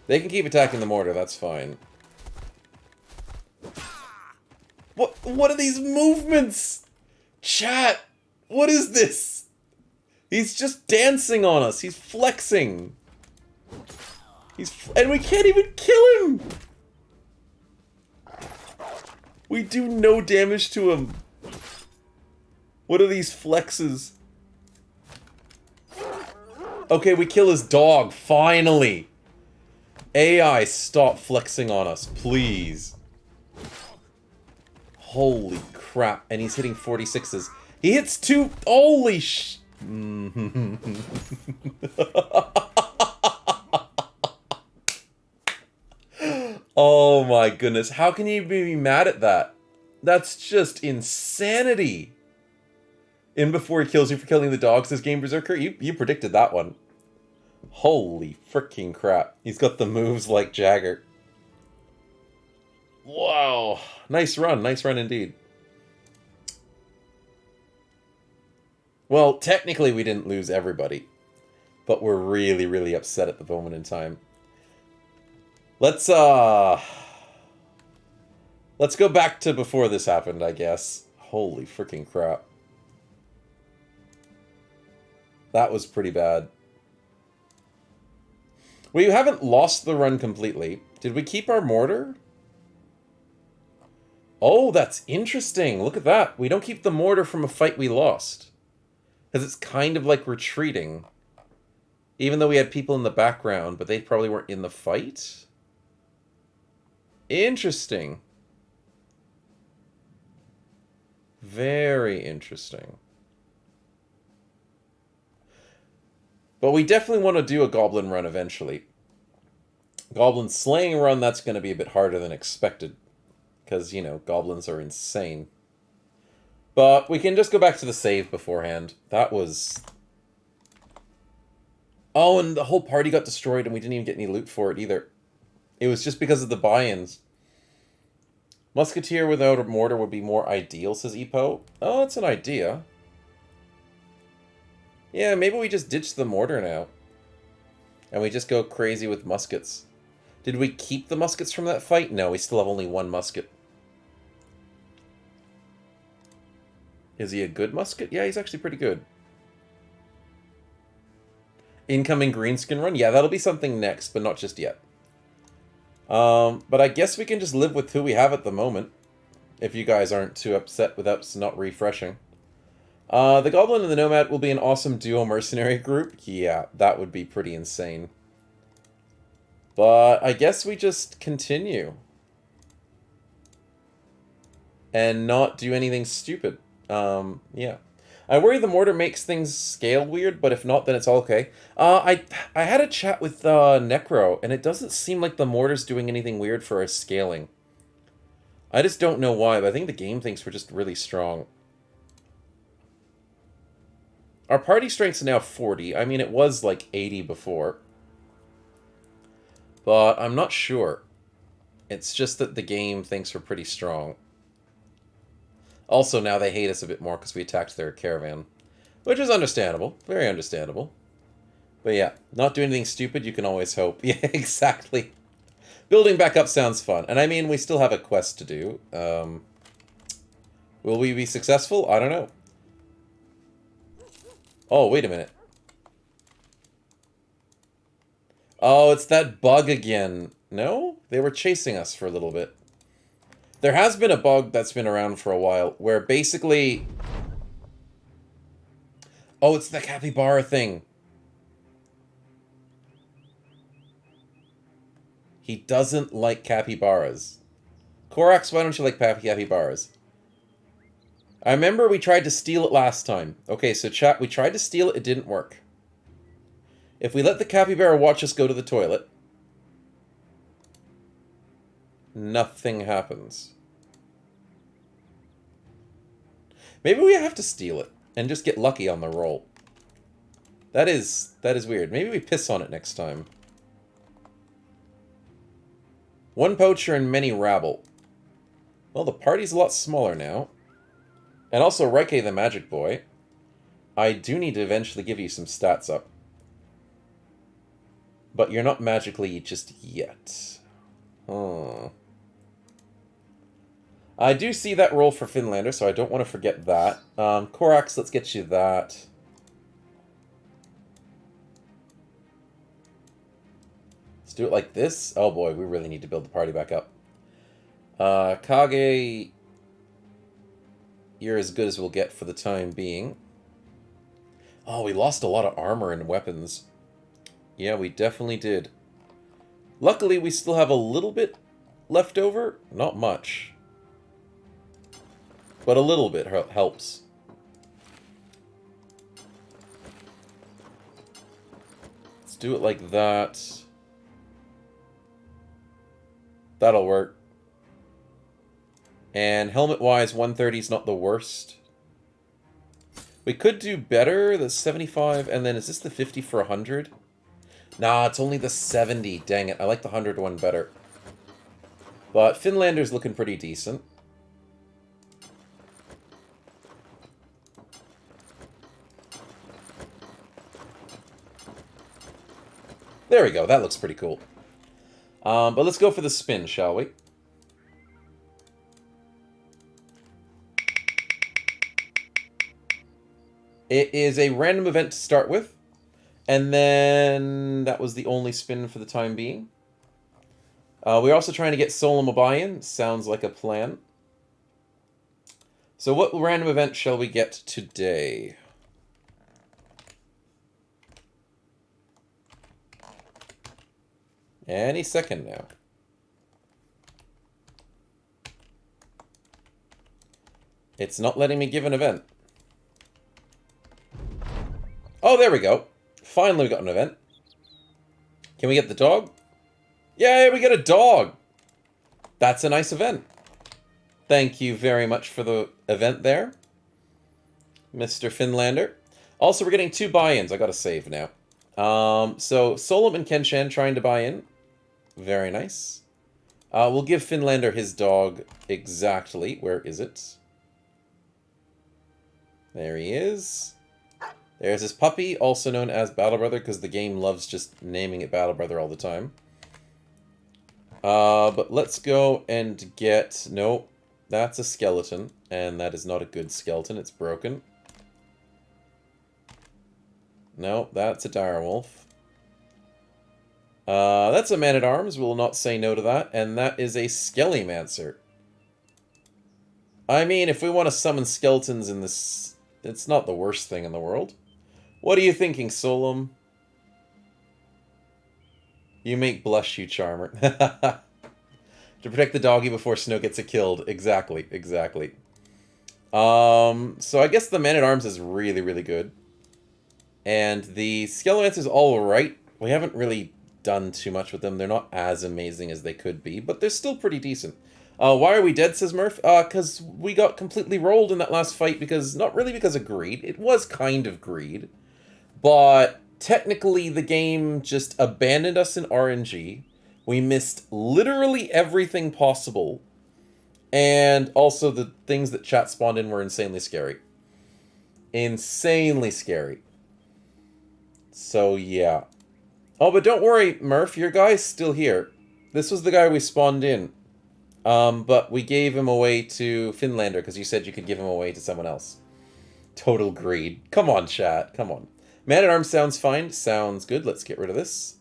They can keep attacking the mortar, that's fine. What are these movements? Chat! What is this? He's just dancing on us. He's flexing. And we can't even kill him! We do no damage to him. What are these flexes? Okay, we kill his dog, finally! AI, stop flexing on us, please. Holy crap. And he's hitting 46s. He hits 2... Holy sh... Oh my goodness. How can you be mad at that? That's just insanity. In before he kills you for killing the dog, says Game Berserker. You predicted that one. Holy freaking crap. He's got the moves like Jagger. Wow. Nice run indeed. Well, technically we didn't lose everybody. But we're really, really upset at the moment in time. Let's go back to before this happened, I guess. Holy freaking crap. That was pretty bad. We haven't lost the run completely. Did we keep our mortar? Oh, that's interesting. Look at that. We don't keep the mortar from a fight we lost. Because it's kind of like retreating. Even though we had people in the background, but they probably weren't in the fight. Interesting. Very interesting. But we definitely want to do a goblin run eventually. Goblin slaying run, that's going to be a bit harder than expected. Because, you know, goblins are insane. But we can just go back to the save beforehand. That was... Oh, and the whole party got destroyed and we didn't even get any loot for it either. It was just because of the buy-ins. Musketeer without a mortar would be more ideal, says Epo. Oh, that's an idea. Yeah, maybe we just ditch the mortar now. And we just go crazy with muskets. Did we keep the muskets from that fight? No, we still have only one musket. Is he a good musket? Yeah, he's actually pretty good. Incoming greenskin run? Yeah, that'll be something next, but not just yet. But I guess we can just live with who we have at the moment. If you guys aren't too upset with us not refreshing. The Goblin and the Nomad will be an awesome duo mercenary group. Yeah, that would be pretty insane. But I guess we just continue. And not do anything stupid. Yeah. I worry the mortar makes things scale weird, but if not, then it's all okay. I had a chat with Necro, and it doesn't seem like the mortar's doing anything weird for our scaling. I just don't know why, but I think the game thinks we're just really strong. Our party strength's now 40. I mean, it was like 80 before. But I'm not sure. It's just that the game thinks we're pretty strong. Also, now they hate us a bit more because we attacked their caravan. Which is understandable. Very understandable. But yeah, not doing anything stupid, you can always hope. Yeah, exactly. Building back up sounds fun. And I mean, we still have a quest to do. Will we be successful? I don't know. Oh, wait a minute. Oh, it's that bug again. No? They were chasing us for a little bit. There has been a bug that's been around for a while, where basically... Oh, it's the capybara thing. He doesn't like capybaras. Korax, why don't you like capybaras? I remember we tried to steal it last time. Okay, so chat, we tried to steal it, it didn't work. If we let the capybara watch us go to the toilet, nothing happens. Maybe we have to steal it and just get lucky on the roll. That is weird. Maybe we piss on it next time. One poacher and many rabble. Well, the party's a lot smaller now. And also Reike the Magic Boy. I do need to eventually give you some stats up. But you're not magically just yet. Hmm. I do see that roll for Finlander, so I don't want to forget that. Korax, let's get you that. Let's do it like this. Oh boy, we really need to build the party back up. Kage, you're as good as we'll get for the time being. Oh, we lost a lot of armor and weapons. Yeah, we definitely did. Luckily, we still have a little bit left over. Not much. But a little bit helps. Let's do it like that. That'll work. And helmet-wise, 130 is not the worst. We could do better, the 75, and then is this the 50 for 100? Nah, it's only the 70. Dang it, I like the 100 one better. But Finlander's looking pretty decent. There we go, that looks pretty cool. But let's go for the spin, shall we? It is a random event to start with. And then that was the only spin for the time being. We're also trying to get Solom a buy-in. Sounds like a plan. So what random event shall we get today? Any second now. It's not letting me give an event. Oh, there we go. Finally we got an event. Can we get the dog? Yay, we get a dog! That's a nice event. Thank you very much for the event there, Mr. Finlander. Also, we're getting 2 buy-ins. I gotta save now. So, Solom and Kenshan trying to buy in. Very nice. We'll give Finlander his dog exactly. Where is it? There he is. There's his puppy, also known as Battle Brother, because the game loves just naming it Battle Brother all the time. But let's go and get... No, that's a skeleton, and that is not a good skeleton. It's broken. No, that's a direwolf. That's a man-at-arms. We'll not say no to that. And that is a Skellymancer. I mean, if we want to summon skeletons in this... It's not the worst thing in the world. What are you thinking, Solom? You make blush, you charmer. To protect the doggy before Snow gets it killed. Exactly, exactly. So I guess the man-at-arms is really, really good. And the Skellymancer's alright. We haven't really done too much with them. They're not as amazing as they could be, but they're still pretty decent. Why are we dead, says Murph? Because we got completely rolled in that last fight because... Not really because of greed. It was kind of greed. But technically the game just abandoned us in RNG. We missed literally everything possible. And also the things that chat spawned in were insanely scary. Insanely scary. So, yeah. Oh, but don't worry, Murph. Your guy's still here. This was the guy we spawned in. But we gave him away to Finlander because you said you could give him away to someone else. Total greed. Come on, chat. Come on. Man-at-Arms sounds fine. Sounds good. Let's get rid of this.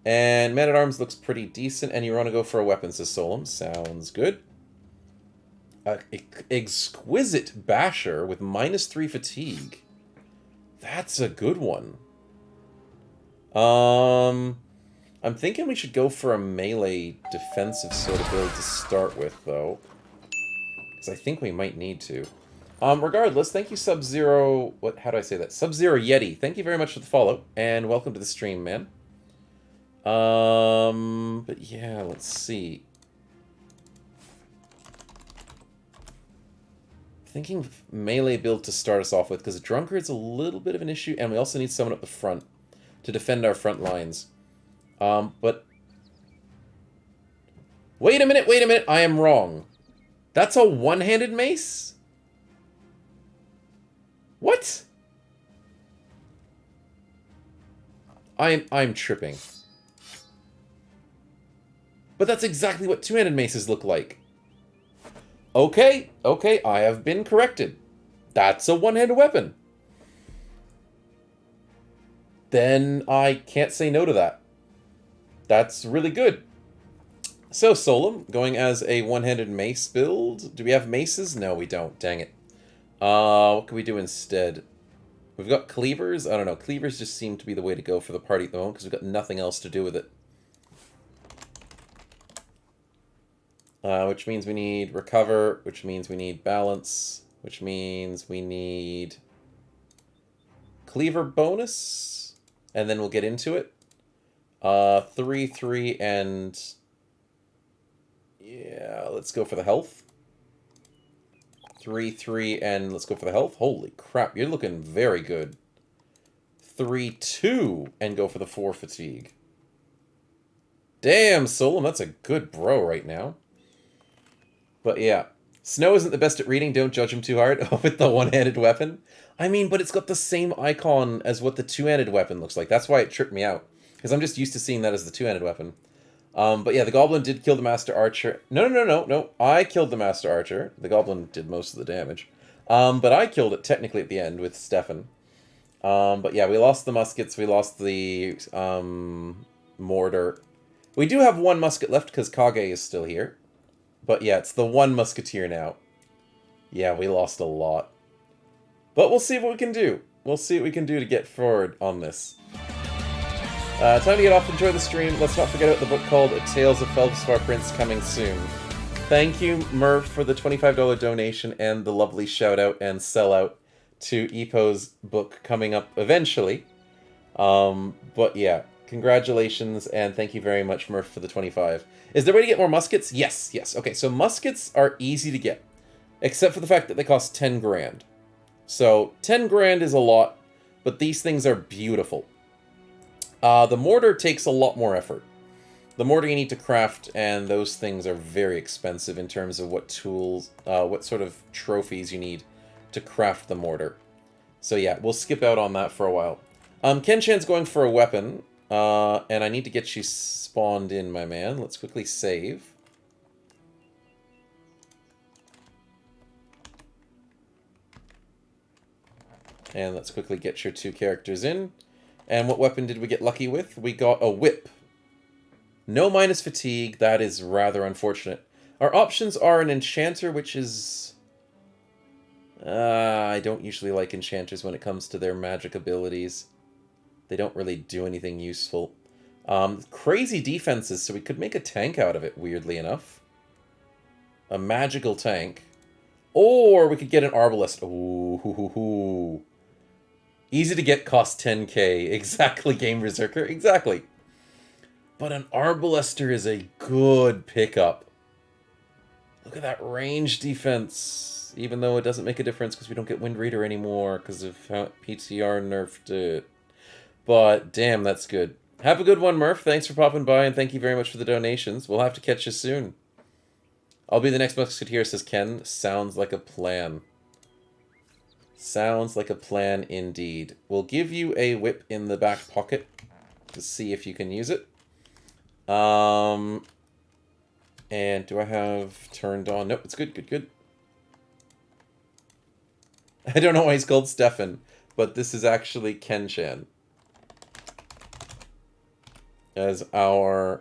And Man-at-Arms looks pretty decent. And you want to go for a weapon, says Solom. Sounds good. Exquisite Basher with -3 fatigue. That's a good one. I'm thinking we should go for a melee defensive sort of build to start with, though. Because I think we might need to. Regardless, thank you, Sub-Zero... How do I say that? Sub-Zero Yeti. Thank you very much for the follow. And welcome to the stream, man. But yeah, let's see. Thinking melee build to start us off with, because Drunkard's a little bit of an issue, and we also need someone up the front to defend our front lines. But... Wait a minute, I am wrong. That's a one-handed mace? What? I'm tripping. But that's exactly what two-handed maces look like. Okay, I have been corrected. That's a one-handed weapon. Then I can't say no to that. That's really good. So, Solom, going as a one-handed mace build. Do we have maces? No, we don't. Dang it. What can we do instead? We've got cleavers. I don't know. Cleavers just seem to be the way to go for the party at the moment because we've got nothing else to do with it. Which means we need recover, which means we need balance, which means we need cleaver bonus, and then we'll get into it. 3, 3, and yeah, let's go for the health. 3, 3, and let's go for the health. Holy crap, you're looking very good. 3, 2, and go for the 4 fatigue. Damn, Solom, that's a good bro right now. But yeah, Snow isn't the best at reading, don't judge him too hard with the one-handed weapon. I mean, but it's got the same icon as what the two-handed weapon looks like. That's why it tripped me out. Because I'm just used to seeing that as the two-handed weapon. But yeah, the Goblin did kill the Master Archer. No. I killed the Master Archer. The Goblin did most of the damage. But I killed it technically at the end with Stefan. But yeah, we lost the muskets. We lost the mortar. We do have one musket left because Kage is still here. But yeah, it's the one musketeer now. Yeah, we lost a lot. But we'll see what we can do. We'll see what we can do to get forward on this. Time to get off, enjoy the stream. Let's not forget about the book called Tales of Feldspar Prince coming soon. Thank you, Murph, for the $25 donation and the lovely shout-out and sell-out to Epo's book coming up eventually. But yeah, congratulations and thank you very much, Murph, for the 25. Is there a way to get more muskets? Yes, yes. Okay, so muskets are easy to get, except for the fact that they cost 10 grand. So 10 grand is a lot, but these things are beautiful. The mortar takes a lot more effort. The mortar you need to craft, and those things are very expensive in terms of what tools, what sort of trophies you need to craft the mortar. So yeah, we'll skip out on that for a while. Kenshan's going for a weapon, and I need to get you spawned in, my man. Let's quickly save. And let's quickly get your two characters in. And what weapon did we get lucky with? We got a whip. No minus fatigue. That is rather unfortunate. Our options are an enchanter, which is... I don't usually like enchanters when it comes to their magic abilities. They don't really do anything useful. Crazy defenses, so we could make a tank out of it, weirdly enough. A magical tank. Or we could get an arbalest. Ooh, hoo, hoo, hoo. Easy to get, cost 10k. Exactly, Game Berserker. Exactly. But an Arbalester is a good pickup. Look at that range defense. Even though it doesn't make a difference because we don't get Wind Raider anymore because of how PTR nerfed it. But damn, that's good. Have a good one, Murph. Thanks for popping by and thank you very much for the donations. We'll have to catch you soon. I'll be the next Musketeer, says Ken. Sounds like a plan. Sounds like a plan indeed. We'll give you a whip in the back pocket to see if you can use it. And do I have turned on? Nope, it's good, good, good. I don't know why he's called Stefan, but this is actually Kenshan as our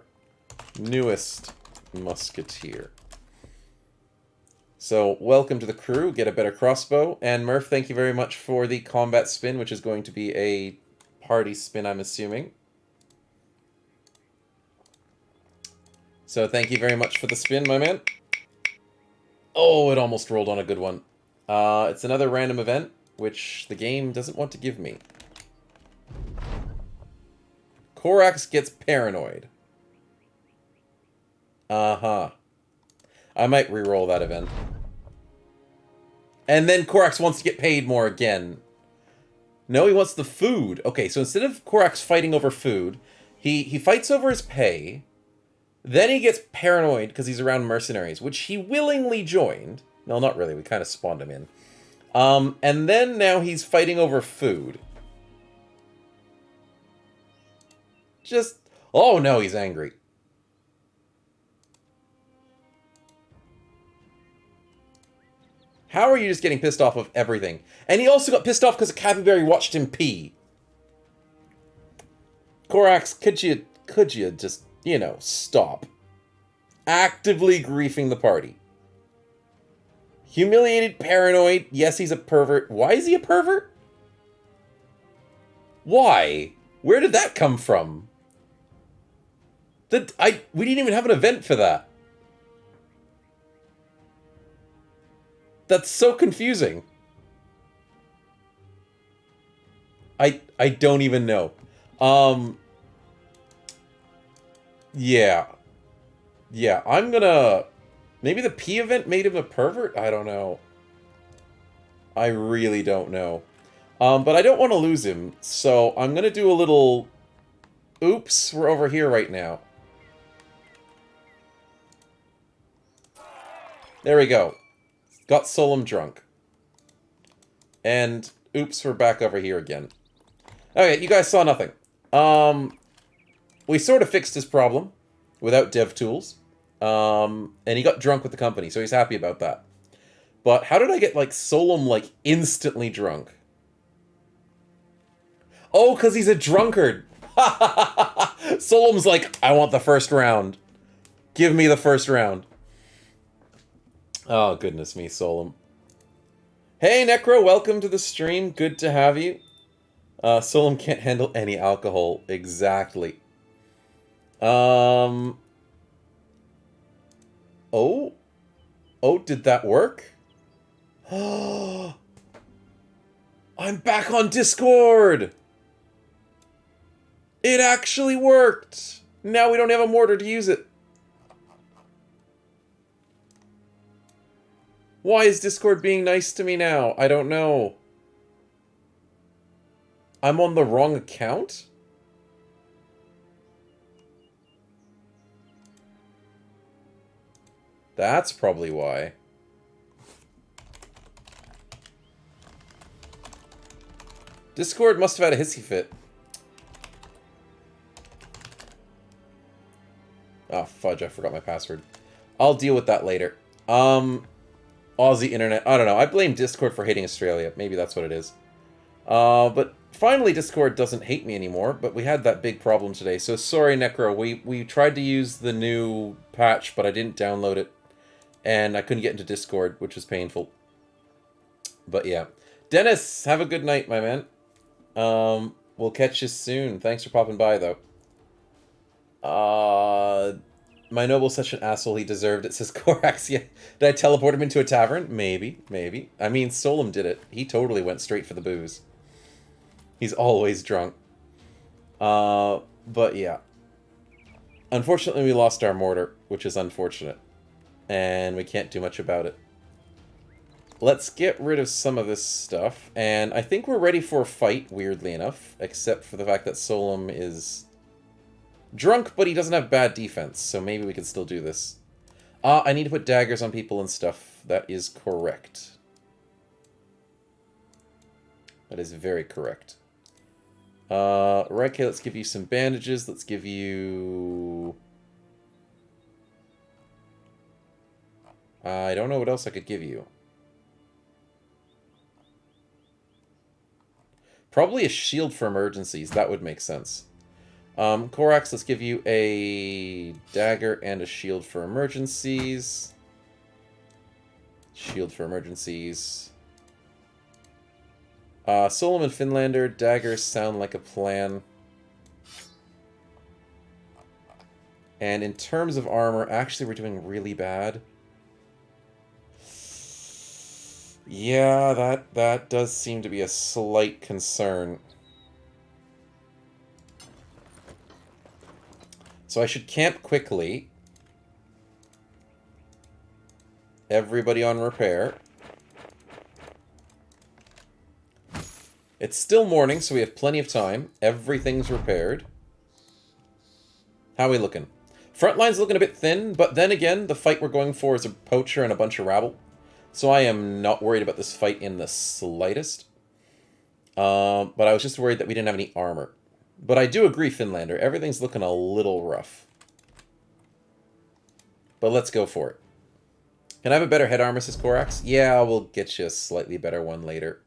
newest musketeer. So, welcome to the crew, get a better crossbow, and Murph, thank you very much for the combat spin, which is going to be a party spin, I'm assuming. So, thank you very much for the spin, my man. Oh, it almost rolled on a good one. It's another random event, which the game doesn't want to give me. Korax gets paranoid. Uh-huh. I might re-roll that event. And then Korax wants to get paid more again. No, he wants the food. Okay, so instead of Korax fighting over food, he fights over his pay. Then he gets paranoid because he's around mercenaries, which he willingly joined. No, not really. We kind of spawned him in. And then now he's fighting over food. Just... Oh, no, he's angry. How are you just getting pissed off of everything? And he also got pissed off because Capyberry watched him pee. Korax, could you just, you know, stop? Actively griefing the party. Humiliated, paranoid. Yes, he's a pervert. Why is he a pervert? Why? Where did that come from? We didn't even have an event for that. That's so confusing. I don't even know. Yeah. Yeah, I'm gonna... Maybe the P event made him a pervert? I don't know. I really don't know. But I don't want to lose him, so I'm gonna do a little... Oops, we're over here right now. There we go. Got Solum drunk. And, oops, we're back over here again. Okay, you guys saw nothing. We sort of fixed his problem without dev tools. And he got drunk with the company, so he's happy about that. But how did I get, like, Solum, like, instantly drunk? Oh, because he's a drunkard. Solom's like, I want the first round. Give me the first round. Oh, goodness me, Solom. Hey, Necro, welcome to the stream. Good to have you. Solom can't handle any alcohol. Exactly. Oh? Oh, did that work? I'm back on Discord! It actually worked! Now we don't have a mortar to use it. Why is Discord being nice to me now? I don't know. I'm on the wrong account? That's probably why. Discord must have had a hissy fit. Oh, fudge, I forgot my password. I'll deal with that later. Aussie internet. I don't know. I blame Discord for hating Australia. Maybe that's what it is. But finally Discord doesn't hate me anymore, but we had that big problem today. So sorry, Necro. We tried to use the new patch, but I didn't download it. And I couldn't get into Discord, which was painful. But yeah. Dennis, have a good night, my man. We'll catch you soon. Thanks for popping by, though. My noble's such an asshole, he deserved it, says Korax. Yeah. Did I teleport him into a tavern? Maybe, maybe. I mean, Solom did it. He totally went straight for the booze. He's always drunk. But yeah. Unfortunately, we lost our mortar, which is unfortunate. And we can't do much about it. Let's get rid of some of this stuff. And I think we're ready for a fight, weirdly enough. Except for the fact that Solom is drunk, but he doesn't have bad defense. So maybe we can still do this. I need to put daggers on people and stuff. That is correct. That is very correct. Right, okay, let's give you some bandages. Let's give you... I don't know what else I could give you. Probably a shield for emergencies. That would make sense. Korax, let's give you a dagger and a shield for emergencies. Shield for emergencies. Solomon Finlander, daggers sound like a plan. And in terms of armor, actually we're doing really bad. Yeah, that does seem to be a slight concern. So I should camp quickly. Everybody on repair. It's still morning, so we have plenty of time. Everything's repaired. How are we looking? Front line's looking a bit thin, but then again, the fight we're going for is a poacher and a bunch of rabble. So I am not worried about this fight in the slightest. But I was just worried that we didn't have any armor. But I do agree, Finlander. Everything's looking a little rough. But let's go for it. Can I have a better head armor, says Korax? Yeah, we'll get you a slightly better one later.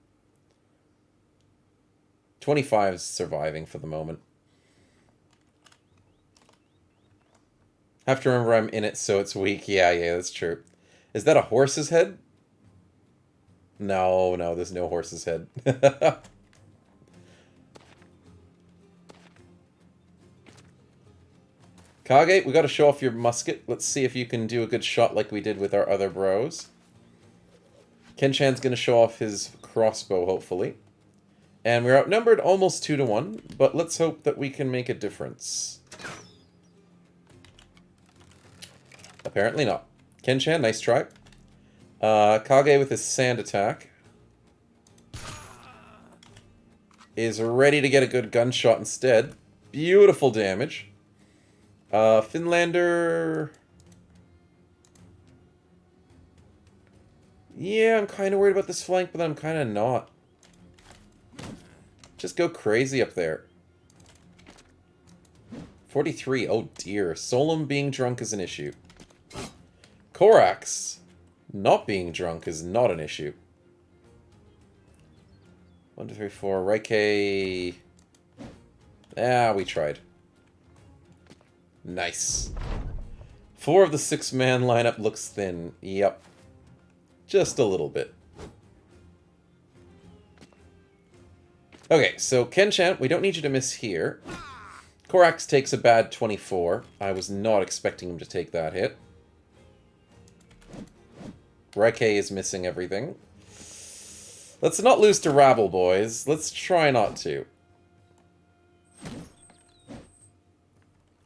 25 is surviving for the moment. Have to remember I'm in it, so it's weak. Yeah, that's true. Is that a horse's head? No, there's no horse's head. Kage, we gotta show off your musket. Let's see if you can do a good shot like we did with our other bros. Kenchan's gonna show off his crossbow, hopefully. And we're outnumbered almost 2-1, but let's hope that we can make a difference. Apparently not. Kenchan, nice try. Kage with his sand attack is ready to get a good gunshot instead. Beautiful damage. Finlander... Yeah, I'm kind of worried about this flank, but I'm kind of not. Just go crazy up there. 43, oh dear. Solom being drunk is an issue. Korax not being drunk is not an issue. 1, 2, 3, 4. Raike Ah, we tried. Nice. 4 of the 6-man lineup looks thin. Yep. Just a little bit. Okay, so Kenchan, we don't need you to miss here. Korax takes a bad 24. I was not expecting him to take that hit. Raike is missing everything. Let's not lose to Rabble, boys. Let's try not to.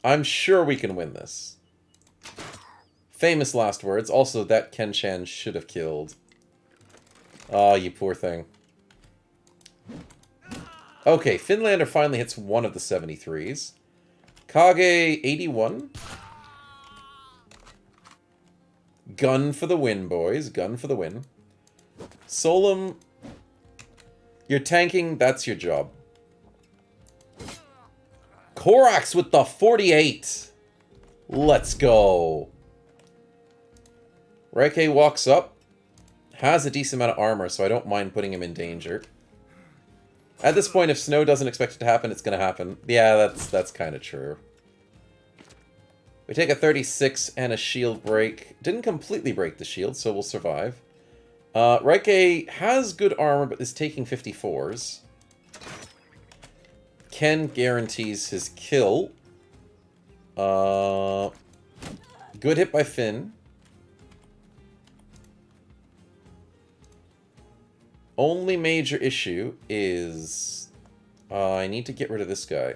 I'm sure we can win this. Famous last words. Also, that Kenchan should have killed. Oh, you poor thing. Okay, Finlander finally hits one of the 73s. Kage, 81. Gun for the win, boys. Gun for the win. Solum, you're tanking. That's your job. Korax with the 48. Let's go. Raike walks up. Has a decent amount of armor, so I don't mind putting him in danger. At this point, if Snow doesn't expect it to happen, it's going to happen. Yeah, that's kind of true. We take a 36 and a shield break. Didn't completely break the shield, so we'll survive. Raike has good armor, but is taking 54s. Ken guarantees his kill. Good hit by Finn. Only major issue is I need to get rid of this guy.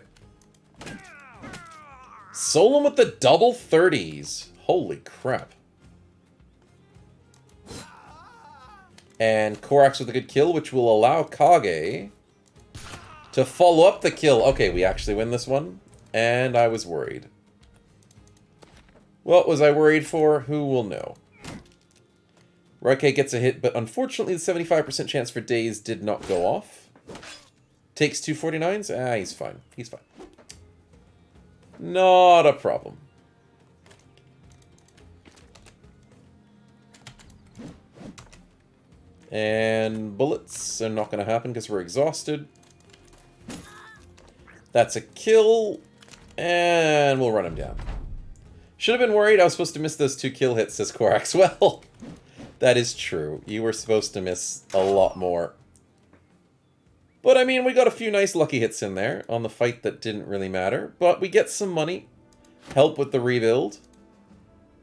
Solon with the double 30s. Holy crap. And Korax with a good kill, which will allow Kage to follow up the kill. Okay, we actually win this one. And I was worried. What was I worried for? Who will know? Raike gets a hit, but unfortunately the 75% chance for daze did not go off. Takes 249s? Ah, he's fine. He's fine. Not a problem. And bullets are not going to happen because we're exhausted. That's a kill. And we'll run him down. Should have been worried I was supposed to miss those 2 kill hits, says Korax. Well, that is true. You were supposed to miss a lot more. But, I mean, we got a few nice lucky hits in there on the fight that didn't really matter. But we get some money. Help with the rebuild.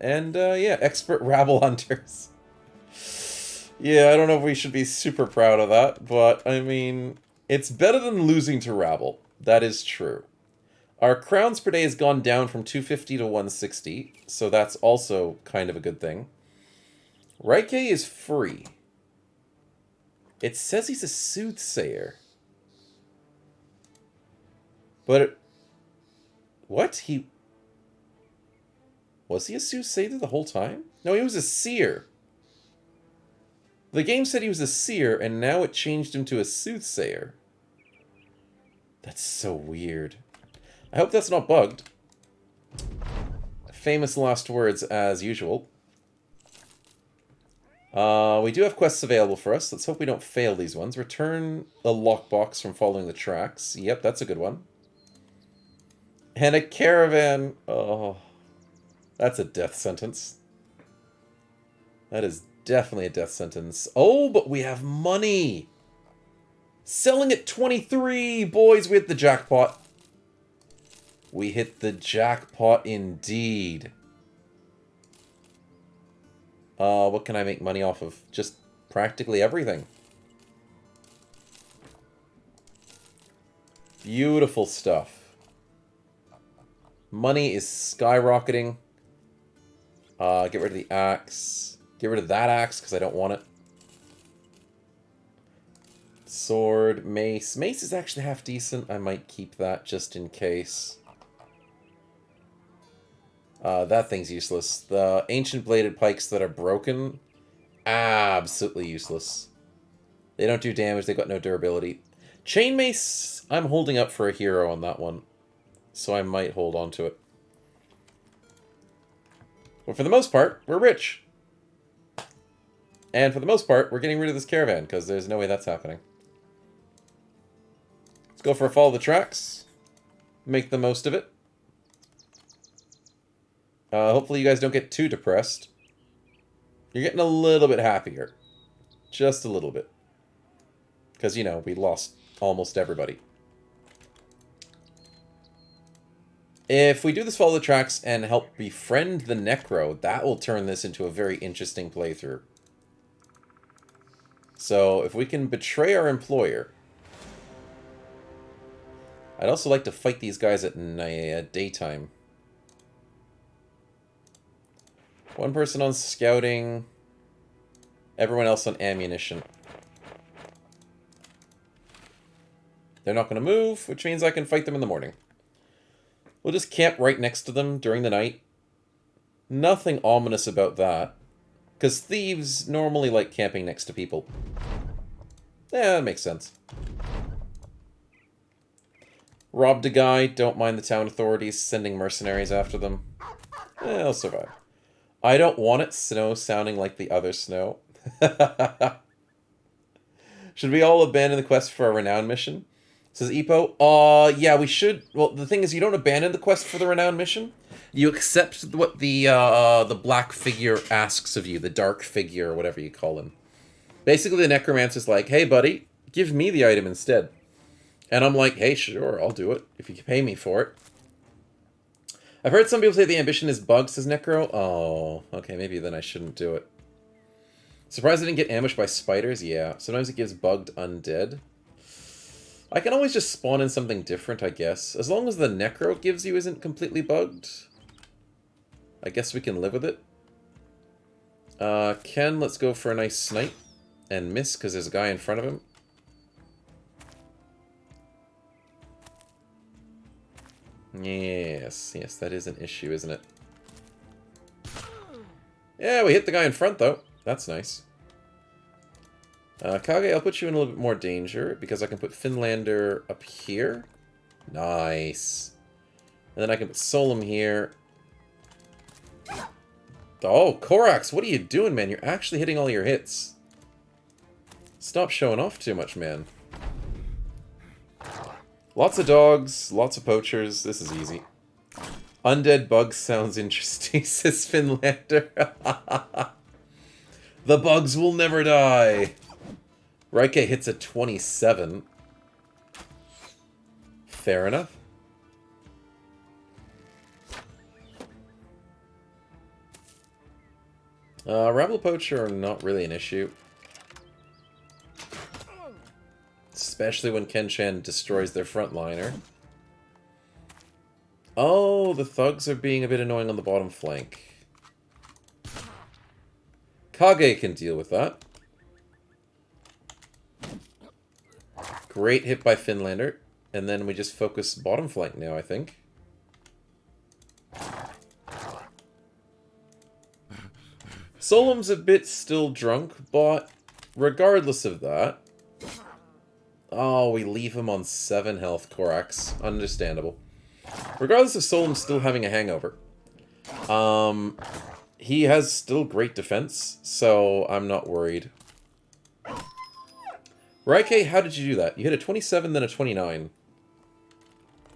And, yeah, expert rabble hunters. Yeah, I don't know if we should be super proud of that. But, I mean, it's better than losing to rabble. That is true. Our crowns per day has gone down from 250 to 160. So that's also kind of a good thing. Raike is free. It says he's a soothsayer. But what? Was he a soothsayer the whole time? No, he was a seer. The game said he was a seer, and now it changed him to a soothsayer. That's so weird. I hope that's not bugged. Famous last words as usual. We do have quests available for us. Let's hope we don't fail these ones. Return a lockbox from following the tracks. Yep, that's a good one. And a caravan. Oh, that's a death sentence. That is definitely a death sentence. Oh, but we have money. Selling at 23. Boys, we hit the jackpot. We hit the jackpot indeed. What can I make money off of? Just practically everything. Beautiful stuff. Money is skyrocketing. Get rid of the axe. Get rid of that axe because I don't want it. Sword, mace. Mace is actually half decent. I might keep that just in case. That thing's useless. The ancient bladed pikes that are broken, absolutely useless. They don't do damage, they got no durability. Chain mace, I'm holding up for a hero on that one. So I might hold on to it. But for the most part, we're rich. And for the most part, we're getting rid of this caravan, because there's no way that's happening. Let's go for a follow the tracks. make the most of it. Hopefully you guys don't get too depressed. You're getting a little bit happier. Just a little bit. Because, you know, we lost almost everybody. If we do this follow the tracks and help befriend the Necro, that will turn this into a very interesting playthrough. So, if we can betray our employer... I'd also like to fight these guys at daytime. One person on scouting. Everyone else on ammunition. They're not going to move, which means I can fight them in the morning. We'll just camp right next to them during the night. Nothing ominous about that. Because thieves normally like camping next to people. Yeah, that makes sense. Robbed a guy, don't mind the town authorities sending mercenaries after them. They'll survive. I don't want it snow sounding like the other snow. Should we all abandon the quest for a renown mission? Says Epo. Yeah, we should. Well, the thing is, you don't abandon the quest for the renown mission. You accept what the black figure asks of you, the dark figure, or whatever you call him. Basically, the necromancer's like, hey, buddy, give me the item instead. And I'm like, hey, sure, I'll do it, if you can pay me for it. I've heard some people say the ambition is bugged, says Necro. Oh, okay, maybe then I shouldn't do it. Surprised I didn't get ambushed by spiders? Yeah, sometimes it gives bugged undead. I can always just spawn in something different, I guess. As long as the Necro it gives you isn't completely bugged. I guess we can live with it. Ken, let's go for a nice snipe. And miss, because there's a guy in front of him. Yes, yes, that is an issue, isn't it? Yeah, we hit the guy in front, though. That's nice. Kage, I'll put you in a little bit more danger, because I can put Finlander up here. Nice. And then I can put Solom here. Oh, Korax, what are you doing, man? You're actually hitting all your hits. Stop showing off too much, man. Lots of dogs, lots of poachers. This is easy. Undead bugs sounds interesting, says Finlander. The bugs will never die. Raike hits a 27. Fair enough. Rabble poacher are not really an issue. Especially when Kenshan destroys their frontliner. Oh, the thugs are being a bit annoying on the bottom flank. Kage can deal with that. Great hit by Finlander. And then we just focus bottom flank now, I think. Solom's a bit still drunk, but regardless of that... Oh, we leave him on 7 health, Korax. Understandable. Regardless of Solom still having a hangover. He has still great defense, so I'm not worried. Raike, how did you do that? You hit a 27, then a 29.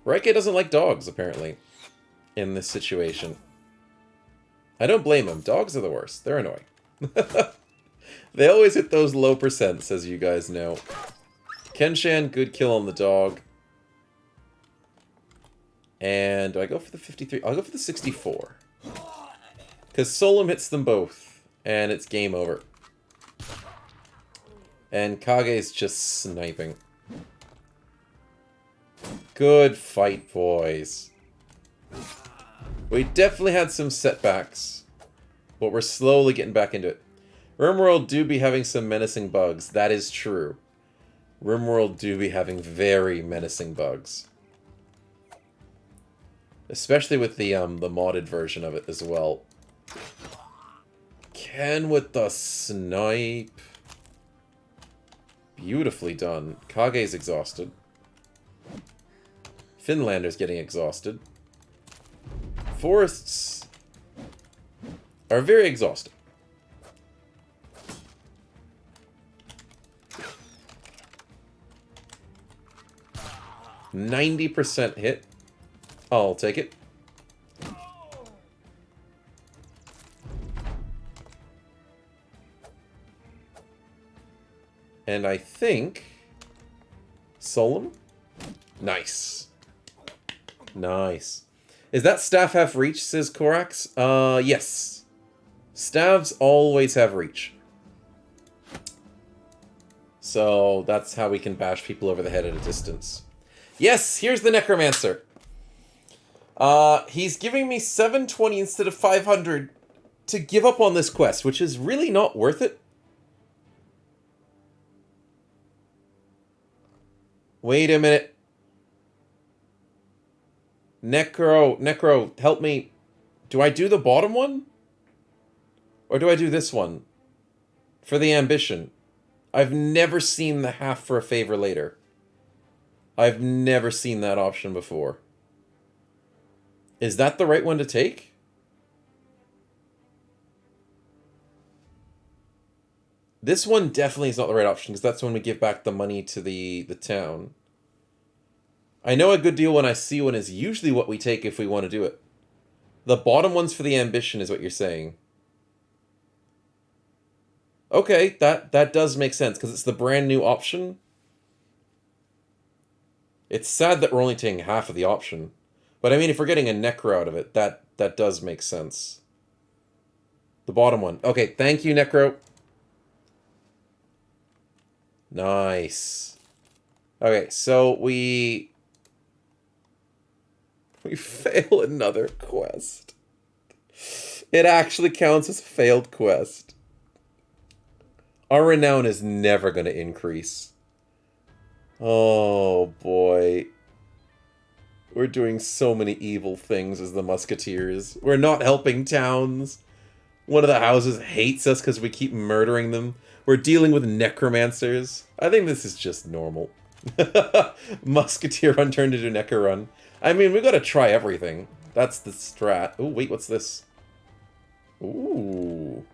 Raike doesn't like dogs, apparently, in this situation. I don't blame him. Dogs are the worst. They're annoying. They always hit those low percents, as you guys know. Kenshan, good kill on the dog. And do I go for the 53? I'll go for the 64. Because Solom hits them both, and it's game over. And Kage's just sniping. Good fight, boys. We definitely had some setbacks, but we're slowly getting back into it. RimWorld do be having some menacing bugs. That is true. RimWorld do be having very menacing bugs. Especially with the modded version of it as well. Ken with the snipe. Beautifully done. Kage's exhausted. Finlander's getting exhausted. Forests are very exhausting. 90% hit. I'll take it. And I think... Solemn? Nice. Nice. Is that staff have reach, says Korax? Yes. Staves always have reach. So that's how we can bash people over the head at a distance. Yes, here's the Necromancer. He's giving me 720 instead of 500 to give up on this quest, which is really not worth it. Wait a minute. Necro, help me. Do I do the bottom one? Or do I do this one? For the ambition. I've never seen the half for a favor later. I've never seen that option before. Is that the right one to take? This one definitely is not the right option, because that's when we give back the money to the town. I know a good deal when I see one is usually what we take if we want to do it. The bottom one's for the ambition is what you're saying. Okay, that does make sense, because it's the brand new option. It's sad that we're only taking half of the option. But I mean, if we're getting a Necro out of it, that does make sense. The bottom one. Okay, thank you, Necro. Nice. Okay, so we fail another quest. It actually counts as a failed quest. Our renown is never going to increase. Oh, boy. We're doing so many evil things as the Musketeers. We're not helping towns. One of the houses hates us because we keep murdering them. We're dealing with necromancers. I think this is just normal. Musketeer run turned into Necker run. I mean, we gotta try everything. That's the strat. Oh, wait, what's this? Ooh.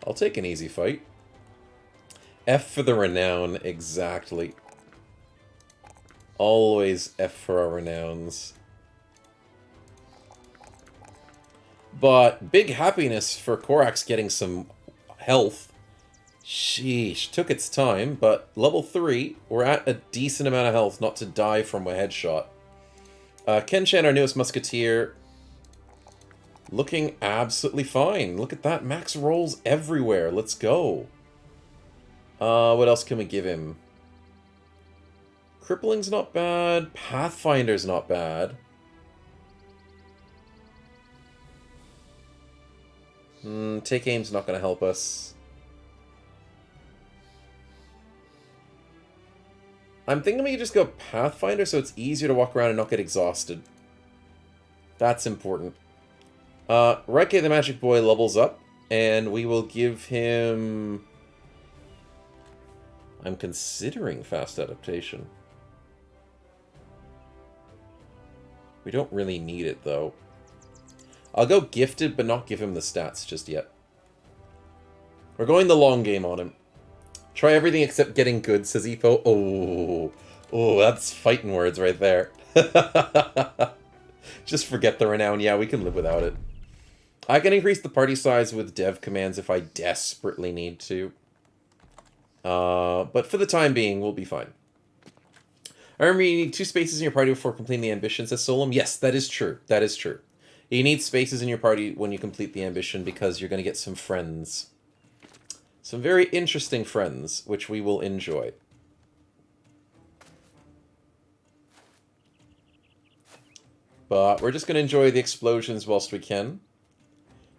I'll take an easy fight. F for the renown, exactly. Always F for our renowns. But big happiness for Korax getting some health. Sheesh, took its time, but level 3, we're at a decent amount of health not to die from a headshot. Ken-chan, our newest musketeer, looking absolutely fine. Look at that, max rolls everywhere. Let's go. What else can we give him? Crippling's not bad. Pathfinder's not bad. Take aim's not going to help us. I'm thinking we could just go Pathfinder so it's easier to walk around and not get exhausted. That's important. Reike the Magic Boy levels up, and we will give him... I'm considering fast adaptation. We don't really need it, though. I'll go gifted, but not give him the stats just yet. We're going the long game on him. Try everything except getting good, says Epo. Oh, that's fighting words right there. Just forget the renown. Yeah, we can live without it. I can increase the party size with dev commands if I desperately need to. But for the time being, we'll be fine. I remember you need 2 spaces in your party before completing the ambition, says Solom. Yes, that is true. That is true. You need spaces in your party when you complete the ambition because you're going to get some friends. Some very interesting friends, which we will enjoy. But we're just going to enjoy the explosions whilst we can.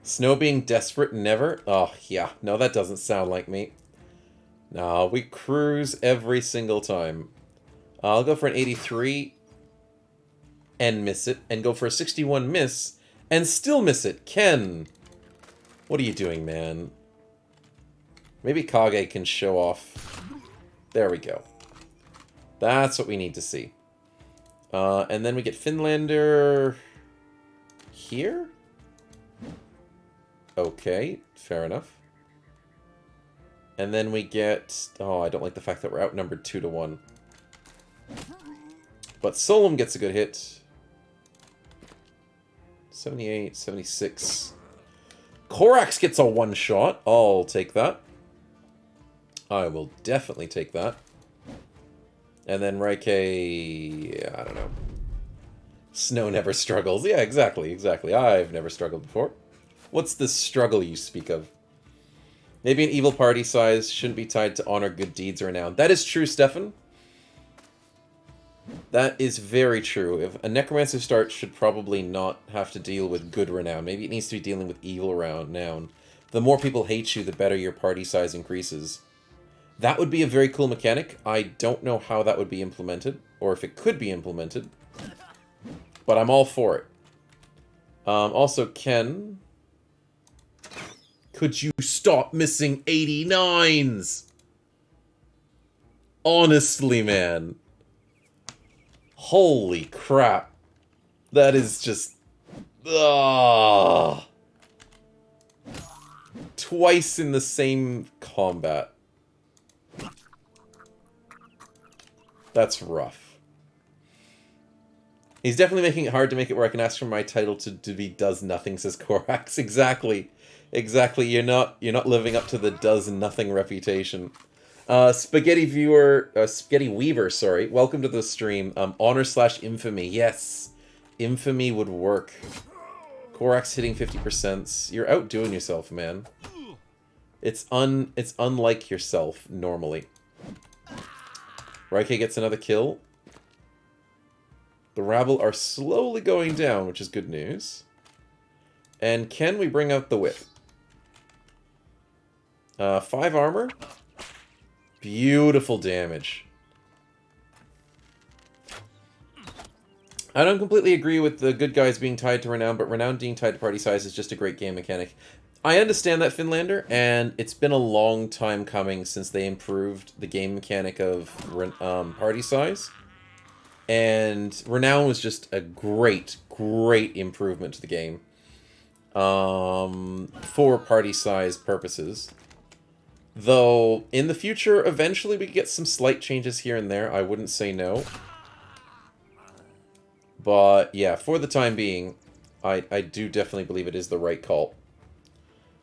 Snow being desperate, never. Oh, yeah. No, that doesn't sound like me. No, we cruise every single time. I'll go for an 83 and miss it, and go for a 61 miss and still miss it. Ken, what are you doing, man? Maybe Kage can show off. There we go. That's what we need to see. And then we get Finlander here? Okay, fair enough. And then we get... Oh, I don't like the fact that we're outnumbered 2-1. But Solom gets a good hit. 78, 76. Korax gets a one-shot. I'll take that. I will definitely take that. And then Raike, I don't know. Snow never struggles. Yeah, exactly, exactly. I've never struggled before. What's the struggle you speak of? Maybe an evil party size shouldn't be tied to honor good deeds or renown. That is true, Stefan. That is very true. If a necromancer start should probably not have to deal with good renown. Maybe it needs to be dealing with evil renown. The more people hate you, the better your party size increases. That would be a very cool mechanic. I don't know how that would be implemented, or if it could be implemented. But I'm all for it. Also, Ken... Could you stop missing 89s? Honestly, man. Holy crap. That is just... Ugh. Twice in the same combat. That's rough. He's definitely making it hard to make it where I can ask for my title to be does nothing, says Korax. Exactly. Exactly. You're not living up to the does nothing reputation. Spaghetti Weaver, sorry. Welcome to the stream. Honor/infamy. Yes. Infamy would work. Korax hitting 50%. You're outdoing yourself, man. It's unlike yourself normally. Raike gets another kill. The rabble are slowly going down, which is good news. And can we bring out the whip? 5 armor. Beautiful damage. I don't completely agree with the good guys being tied to renown, but renown being tied to party size is just a great game mechanic. I understand that, Finlander, and it's been a long time coming since they improved the game mechanic of party size. And renown was just a great, great improvement to the game. For party size purposes. Though, in the future, eventually we could get some slight changes here and there. I wouldn't say no. But, yeah, for the time being, I do definitely believe it is the right call.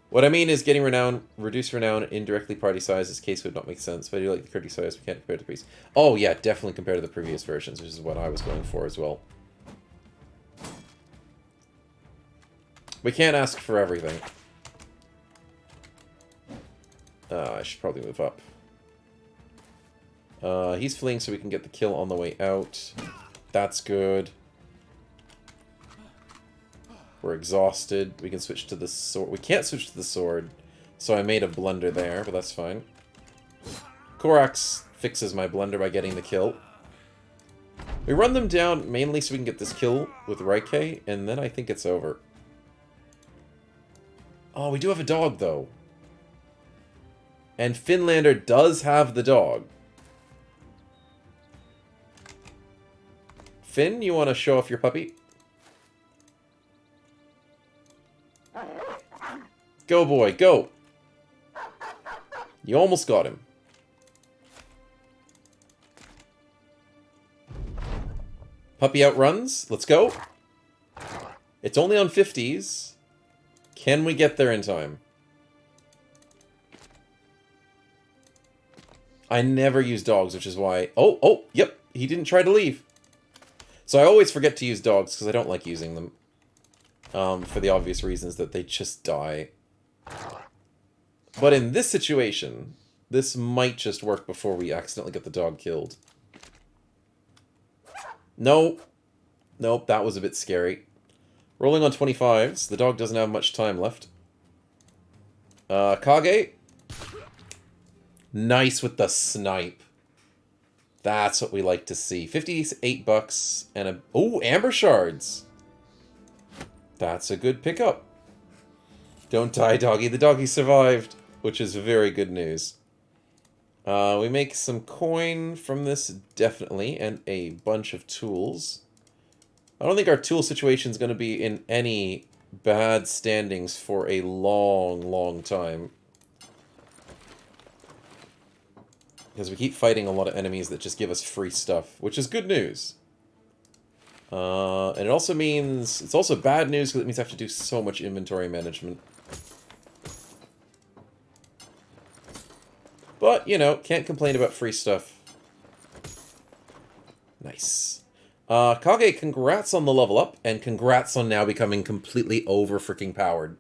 What I mean is getting renown, reduce renown indirectly party size. This case would not make sense, but I do like the party size. We can't compare to the previous. Oh, yeah, definitely compare to the previous versions, which is what I was going for as well. We can't ask for everything. I should probably move up. He's fleeing so we can get the kill on the way out. That's good. We're exhausted. We can switch to the sword. We can't switch to the sword, so I made a blunder there, but that's fine. Korax fixes my blunder by getting the kill. We run them down mainly so we can get this kill with Raike, and then I think it's over. Oh, we do have a dog, though. And Finlander does have the dog. Finn, you want to show off your puppy? Go, boy, go! You almost got him. Puppy outruns. Let's go. It's only on 50s. Can we get there in time? I never use dogs, which is why... Oh, yep. He didn't try to leave. So I always forget to use dogs, because I don't like using them. For the obvious reasons that they just die. But in this situation, this might just work before we accidentally get the dog killed. Nope. Nope, that was a bit scary. Rolling on 25s. The dog doesn't have much time left. Kage. Nice with the snipe. That's what we like to see. 58 bucks and a... Oh, amber shards. That's a good pickup. Don't die, doggy. The doggy survived, which is very good news. We make some coin from this, definitely, and a bunch of tools. I don't think our tool situation is going to be in any bad standings for a long, long time. Because we keep fighting a lot of enemies that just give us free stuff, which is good news. And it also means... It's also bad news because it means I have to do so much inventory management. But, you know, can't complain about free stuff. Nice. Kage, congrats on the level up, and congrats on now becoming completely over-freaking-powered.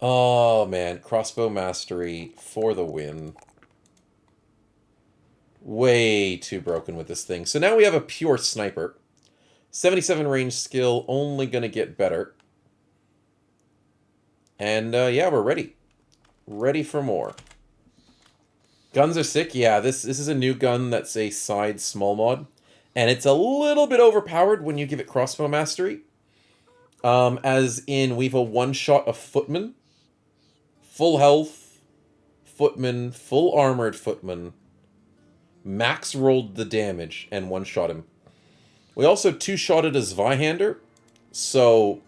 Oh, man. Crossbow mastery for the win. Way too broken with this thing. So now we have a pure sniper. 77 range skill, only gonna get better. And, yeah, we're ready. Ready for more. Guns are sick. Yeah, this is a new gun that's a side small mod. And it's a little bit overpowered when you give it crossbow mastery. As in, we've a one-shot of footman. Full health. Footman. Full armored footman. Max rolled the damage and one-shot him. We also two-shotted a Zweihander. So,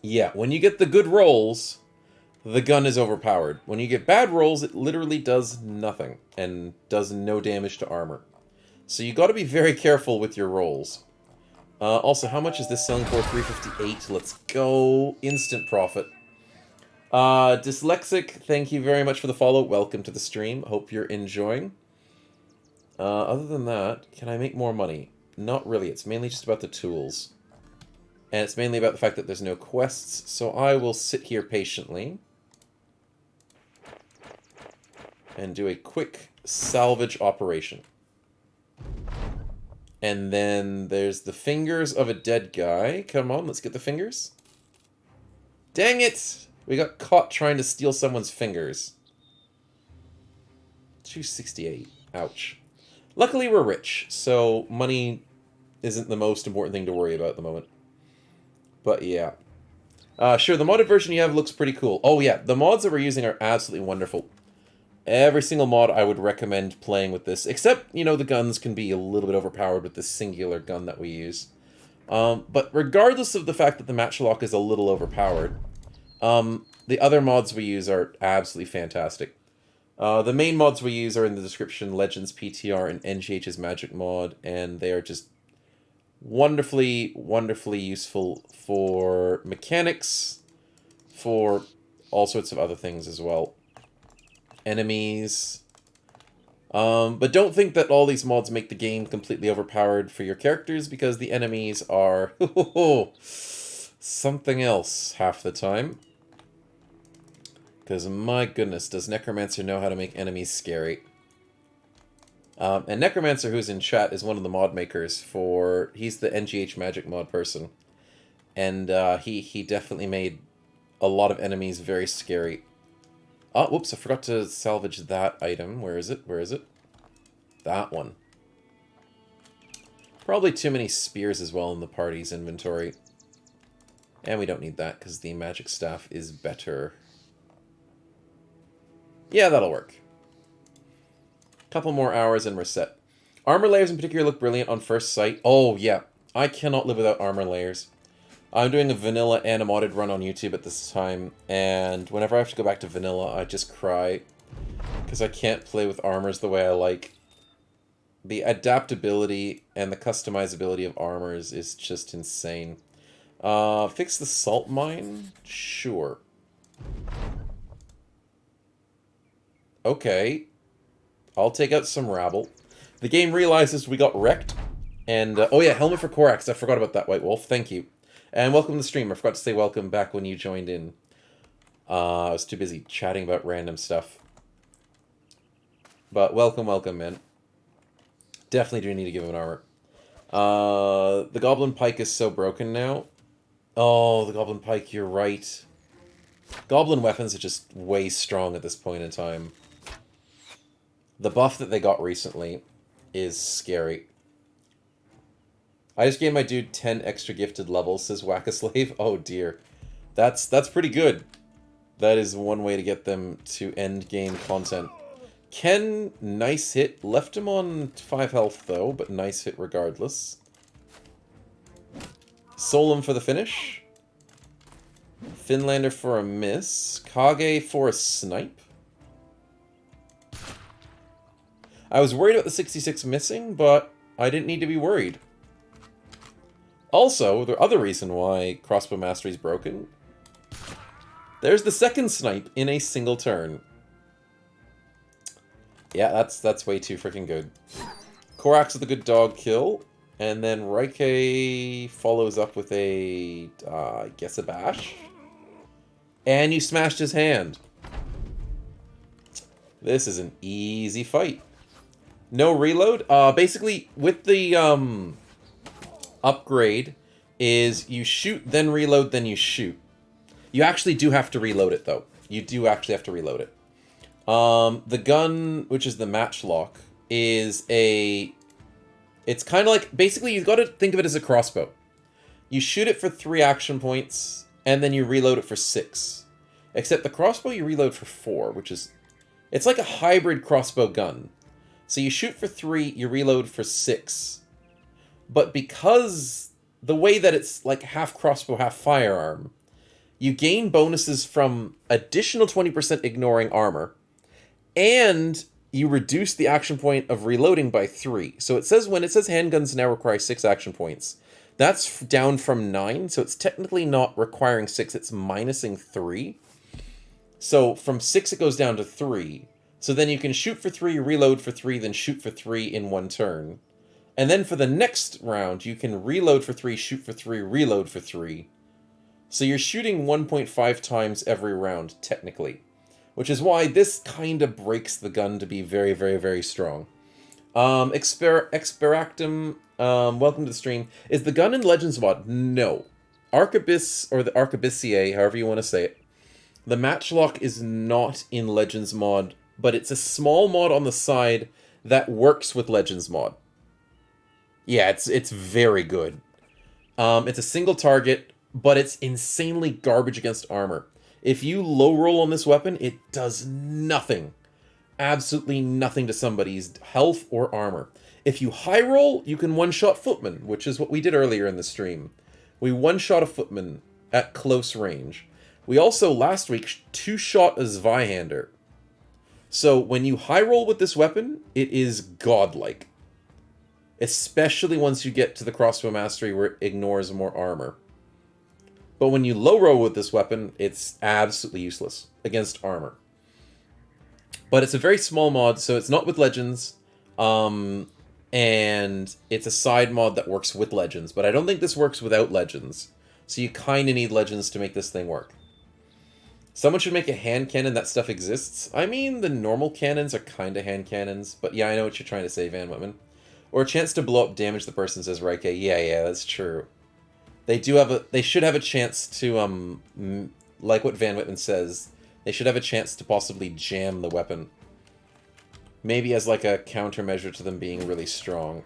yeah, when you get the good rolls, the gun is overpowered. When you get bad rolls, it literally does nothing and does no damage to armor. So you got to be very careful with your rolls. Also, how much is this selling for? 358. Let's go. Instant profit. Dyslexic, thank you very much for the follow. Welcome to the stream. Hope you're enjoying. Other than that, can I make more money? Not really. It's mainly just about the tools. And it's mainly about the fact that there's no quests. So I will sit here patiently. And do a quick salvage operation. And then there's the fingers of a dead guy. Come on, let's get the fingers. Dang it! We got caught trying to steal someone's fingers. 268. Ouch. Luckily, we're rich, so money isn't the most important thing to worry about at the moment. But yeah. Sure, the modded version you have looks pretty cool. Oh yeah, the mods that we're using are absolutely wonderful. Every single mod I would recommend playing with this, except, you know, the guns can be a little bit overpowered with this singular gun that we use. But regardless of the fact that the Matchlock is a little overpowered, the other mods we use are absolutely fantastic. The main mods we use are in the description: Legends PTR and NgGH's Magic mod, and they are just wonderfully, wonderfully useful for mechanics, for all sorts of other things as well. Enemies. But don't think that all these mods make the game completely overpowered for your characters, because the enemies are something else half the time. Because my goodness, does Necromancer know how to make enemies scary. And Necromancer, who's in chat, is one of the mod makers for... He's the NgGH Magic mod person. And he definitely made a lot of enemies very scary. Oh, whoops, I forgot to salvage that item. Where is it? Where is it? That one. Probably too many spears as well in the party's inventory. And we don't need that, because the magic staff is better. Yeah, that'll work. Couple more hours and we're set. Armor layers in particular look brilliant on first sight. Oh, yeah. I cannot live without armor layers. I'm doing a vanilla and a modded run on YouTube at this time, and whenever I have to go back to vanilla, I just cry. Because I can't play with armors the way I like. The adaptability and the customizability of armors is just insane. Fix the salt mine? Sure. Okay. I'll take out some rabble. The game realizes we got wrecked. And, oh yeah, helmet for Korax. I forgot about that, White Wolf. Thank you. And welcome to the stream. I forgot to say welcome back when you joined in. I was too busy chatting about random stuff. But welcome, welcome, man. Definitely do need to give him an armor. The Goblin Pike is so broken now. Oh, the Goblin Pike, you're right. Goblin weapons are just way strong at this point in time. The buff that they got recently is scary. I just gave my dude 10 extra gifted levels, says Whack-a-Slave. Oh dear. That's pretty good. That is one way to get them to end game content. Ken, nice hit. Left him on 5 health though, but nice hit regardless. Solum for the finish. Finlander for a miss. Kage for a snipe. I was worried about the 66 missing, but I didn't need to be worried. Also, the other reason why crossbow mastery is broken, there's the second snipe in a single turn. Yeah, that's way too freaking good. Korax is the good dog kill, and then Raike follows up with a, I guess a bash. And you smashed his hand. This is an easy fight. No reload. Basically, with the upgrade, is you shoot, then reload, then you shoot. You actually do have to reload it, though. You do actually have to reload it. The gun, which is the Matchlock, is a... It's kind of like... Basically, you've got to think of it as a crossbow. You shoot it for 3 action points, and then you reload it for 6. Except the crossbow you reload for 4, which is... It's like a hybrid crossbow gun. So you shoot for 3, you reload for 6. But because the way that it's like half crossbow, half firearm, you gain bonuses from additional 20% ignoring armor, and you reduce the action point of reloading by 3. So it says when it says handguns now require 6 action points, that's down from 9, so it's technically not requiring 6, it's minusing 3. So from 6 it goes down to 3. So then you can shoot for 3, reload for 3, then shoot for 3 in one turn. And then for the next round, you can reload for 3, shoot for 3, reload for 3. So you're shooting 1.5 times every round, technically. Which is why this kind of breaks the gun to be very, very, very strong. Experactum, welcome to the stream. Is the gun in Legends mod? No. Arquebus, or the Arquebusier, however you want to say it. The Matchlock is not in Legends mod, but it's a small mod on the side that works with Legends mod. Yeah, it's very good. It's a single target, but it's insanely garbage against armor. If you low roll on this weapon, it does nothing. Absolutely nothing to somebody's health or armor. If you high roll, you can one-shot footmen, which is what we did earlier in the stream. We one-shot a footman at close range. We also, last week, two-shot a Zweihander. So when you high roll with this weapon, it is godlike. Especially once you get to the crossbow mastery where it ignores more armor. But when you low roll with this weapon, it's absolutely useless against armor. But it's a very small mod, so it's not with Legends. And it's a side mod that works with Legends. But I don't think this works without Legends. So you kind of need Legends to make this thing work. Someone should make a hand cannon. That stuff exists. I mean, the normal cannons are kind of hand cannons. But yeah, I know what you're trying to say, Van Whitman. Or a chance to blow up damage the person, says Raike. Yeah, that's true. They should have a chance to, like what Van Whitman says, they should have a chance to possibly jam the weapon. Maybe as like a countermeasure to them being really strong.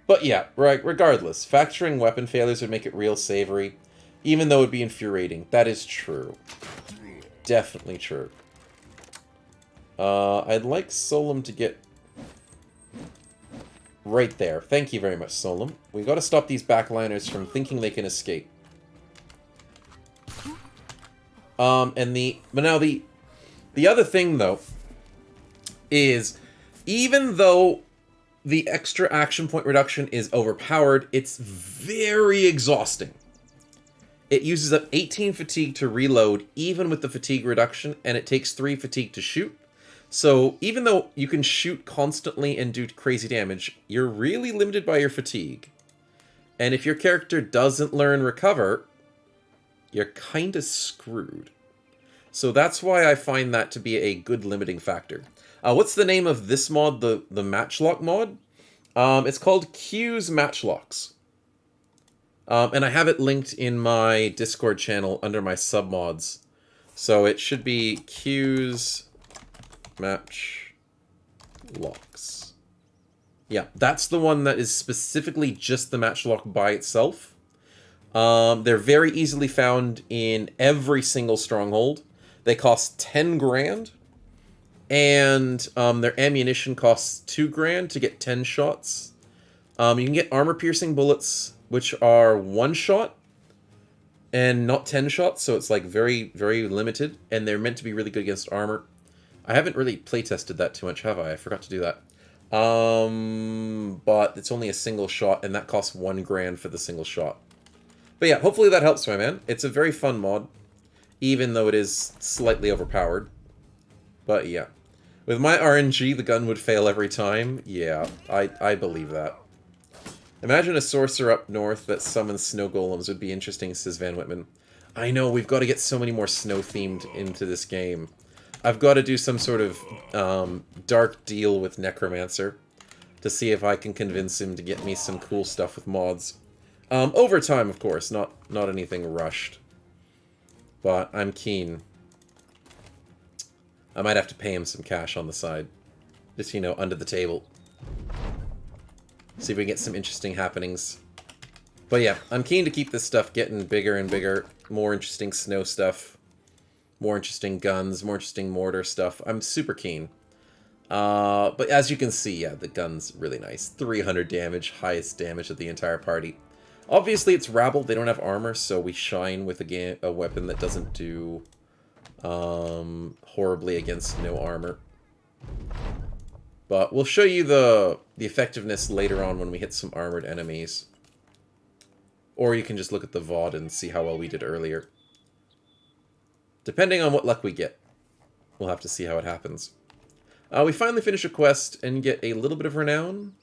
But yeah, right, regardless, factoring weapon failures would make it real savory, even though it would be infuriating. That is true. Definitely true. I'd like Solum to get right there. Thank you very much, Solum. We've got to stop these backliners from thinking they can escape. But now the other thing, though, is even though the extra action point reduction is overpowered, it's very exhausting. It uses up 18 fatigue to reload, even with the fatigue reduction, and it takes 3 fatigue to shoot. So even though you can shoot constantly and do crazy damage, you're really limited by your fatigue. And if your character doesn't learn Recover, you're kind of screwed. So that's why I find that to be a good limiting factor. What's the name of this mod, the Matchlock mod? It's called Q's Matchlocks. And I have it linked in my Discord channel under my submods. So it should be Q's Matchlocks. Yeah, that's the one that is specifically just the Matchlock by itself. They're very easily found in every single stronghold. They cost 10 grand. And their ammunition costs 2 grand to get 10 shots. You can get armor-piercing bullets, which are 1 shot and not 10 shots, so it's like very, very limited, and they're meant to be really good against armor. I haven't really playtested that too much, have I? I forgot to do that. But it's only a single shot, and that costs 1 grand for the single shot. But yeah, hopefully that helps, my man. It's a very fun mod, even though it is slightly overpowered. But yeah. With my RNG, the gun would fail every time. Yeah, I believe that. Imagine a sorcerer up north that summons snow golems would be interesting, says Van Whitman. I know, we've got to get so many more snow-themed into this game. I've got to do some sort of dark deal with Necromancer to see if I can convince him to get me some cool stuff with mods. Over time, of course, not anything rushed. But I'm keen. I might have to pay him some cash on the side. Just, you know, under the table. See if we can get some interesting happenings. But yeah, I'm keen to keep this stuff getting bigger and bigger. More interesting snow stuff. More interesting guns. More interesting mortar stuff. I'm super keen. But as you can see, yeah, the gun's really nice. 300 damage. Highest damage of the entire party. Obviously, it's rabble. They don't have armor, so we shine with a weapon that doesn't do horribly against no armor. But we'll show you the effectiveness later on when we hit some armored enemies. Or you can just look at the VOD and see how well we did earlier. Depending on what luck we get. We'll have to see how it happens. We finally finish a quest and get a little bit of renown.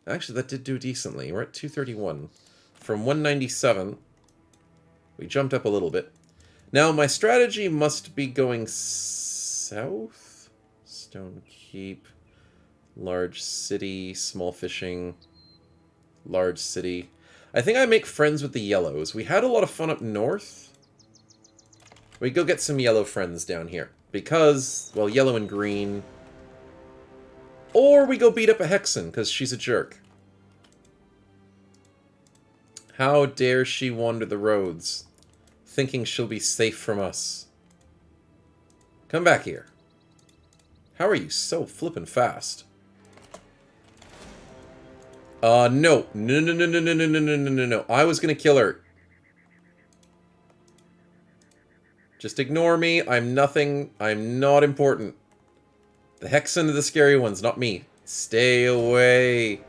Actually, that did do decently. We're at 231. From 197, we jumped up a little bit. Now, my strategy must be going south. Stone Keep. Large city. Small fishing. Large city. I think I make friends with the yellows. We had a lot of fun up north. We go get some yellow friends down here. Because, well, yellow and green. Or we go beat up a Hexen, because she's a jerk. How dare she wander the roads, thinking she'll be safe from us. Come back here. How are you so flippin' fast? No. No, no, no, no, no, no, no, no, no, no. I was gonna kill her. Just ignore me. I'm nothing. I'm not important. The Hexen are the scary ones, not me. Stay away.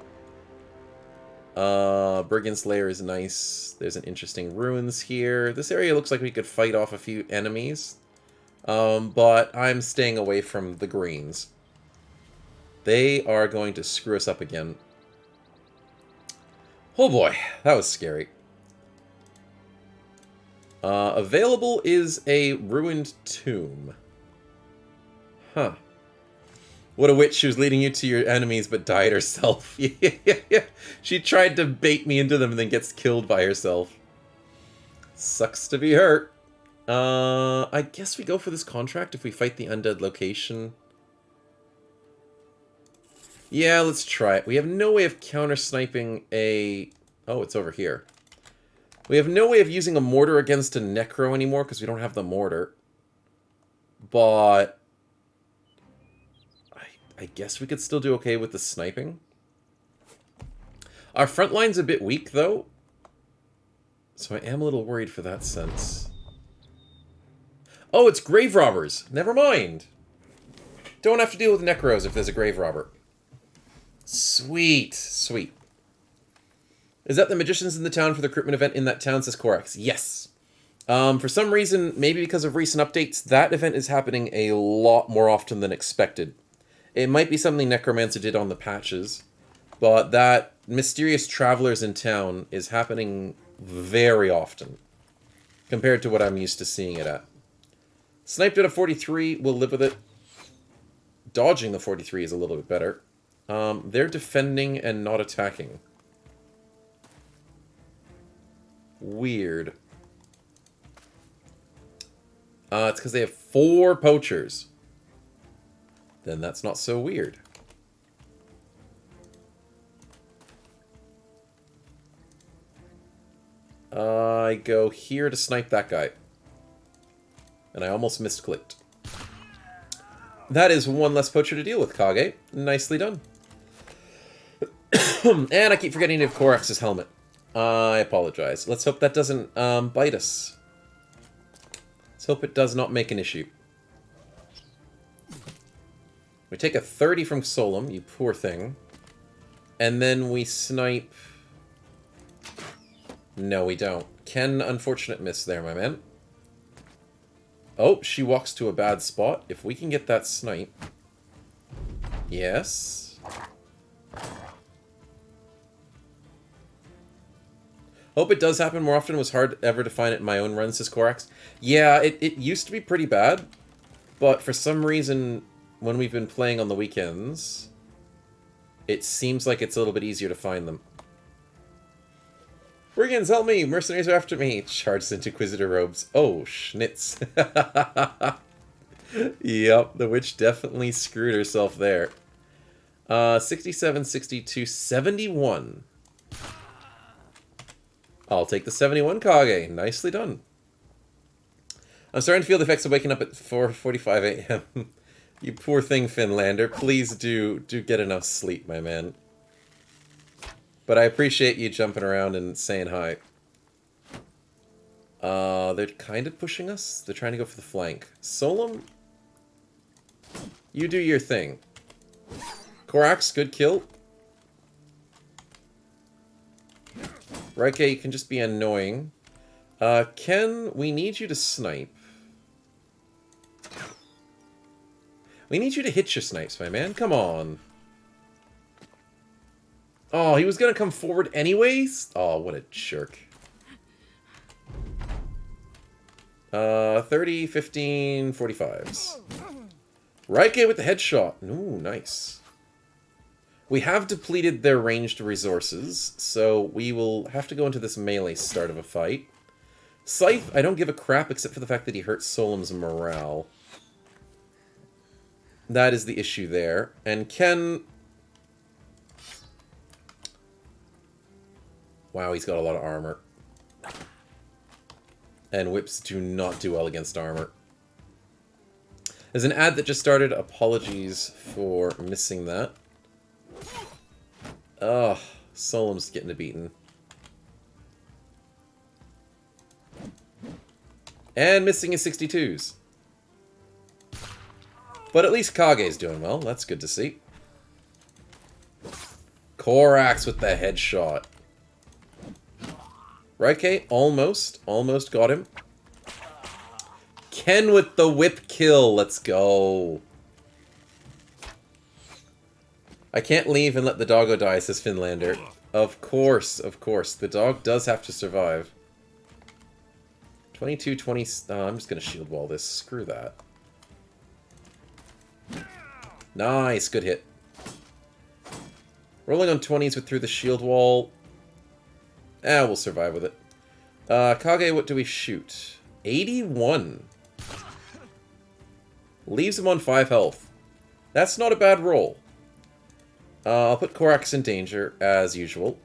Brigand's Lair is nice. There's an interesting ruins here. This area looks like we could fight off a few enemies. But I'm staying away from the greens. They are going to screw us up again. Oh boy, that was scary. Available is a ruined tomb. Huh. What a witch, she was leading you to your enemies but died herself. Yeah. She tried to bait me into them and then gets killed by herself. Sucks to be hurt. I guess we go for this contract if we fight the undead location. Yeah, let's try it. We have no way of counter-sniping a... Oh, it's over here. We have no way of using a mortar against a necro anymore because we don't have the mortar. But... I guess we could still do okay with the sniping. Our front line's a bit weak, though. So I am a little worried for that sense. Oh, it's grave robbers. Never mind. Don't have to deal with necros if there's a grave robber. Sweet. Sweet. Is that the magicians in the town for the recruitment event in that town, says Corax? Yes. For some reason, maybe because of recent updates, that event is happening a lot more often than expected. It might be something Necromancer did on the patches, but that mysterious travelers in town is happening very often compared to what I'm used to seeing it at. Sniped at a 43, we'll live with it. Dodging the 43 is a little bit better. They're defending and not attacking. Weird. It's because they have 4 poachers. Then that's not so weird. I go here to snipe that guy. And I almost misclicked. That is one less poacher to deal with, Kage. Nicely done. And I keep forgetting to have Corax's helmet. I apologize. Let's hope that doesn't bite us. Let's hope it does not make an issue. We take a 30 from Solum, you poor thing. And then we snipe... No, we don't. Ken, unfortunate miss there, my man. Oh, she walks to a bad spot. If we can get that snipe... Yes. Hope it does happen more often. It was hard ever to find it in my own runs, says Korax. Yeah, it used to be pretty bad. But for some reason, when we've been playing on the weekends, it seems like it's a little bit easier to find them. Brigands, help me! Mercenaries are after me! Charges into Inquisitor robes. Oh, schnitz. Yep, the witch definitely screwed herself there. 67, 62, 71. I'll take the 71, Kage. Nicely done. I'm starting to feel the effects of waking up at 4:45 a.m. You poor thing, Finlander. Please do get enough sleep, my man. But I appreciate you jumping around and saying hi. They're kind of pushing us. They're trying to go for the flank. Solum, you do your thing. Korax, good kill. Raike, you can just be annoying. Ken, we need you to snipe. We need you to hit your snipes, my man. Come on. Oh, he was going to come forward anyways? Oh, what a jerk. 30, 15, 45s. Raike with the headshot. Ooh, nice. We have depleted their ranged resources, so we will have to go into this melee start of a fight. Scythe, I don't give a crap except for the fact that he hurts Solum's morale. That is the issue there. And Ken... Wow, he's got a lot of armor. And whips do not do well against armor. There's an ad that just started. Apologies for missing that. Ugh, Solum's getting beaten. And missing his 62s. But at least Kage's doing well. That's good to see. Korax with the headshot. Raike, almost got him. Ken with the whip kill. Let's go. I can't leave and let the doggo die, says Finlander. Of course, of course. The dog does have to survive. 22, 20... Oh, I'm just going to shield wall this. Screw that. Nice, good hit. Rolling on 20s with through the shield wall. We'll survive with it. Kage, what do we shoot? 81. Leaves him on 5 health. That's not a bad roll. I'll put Korax in danger, as usual.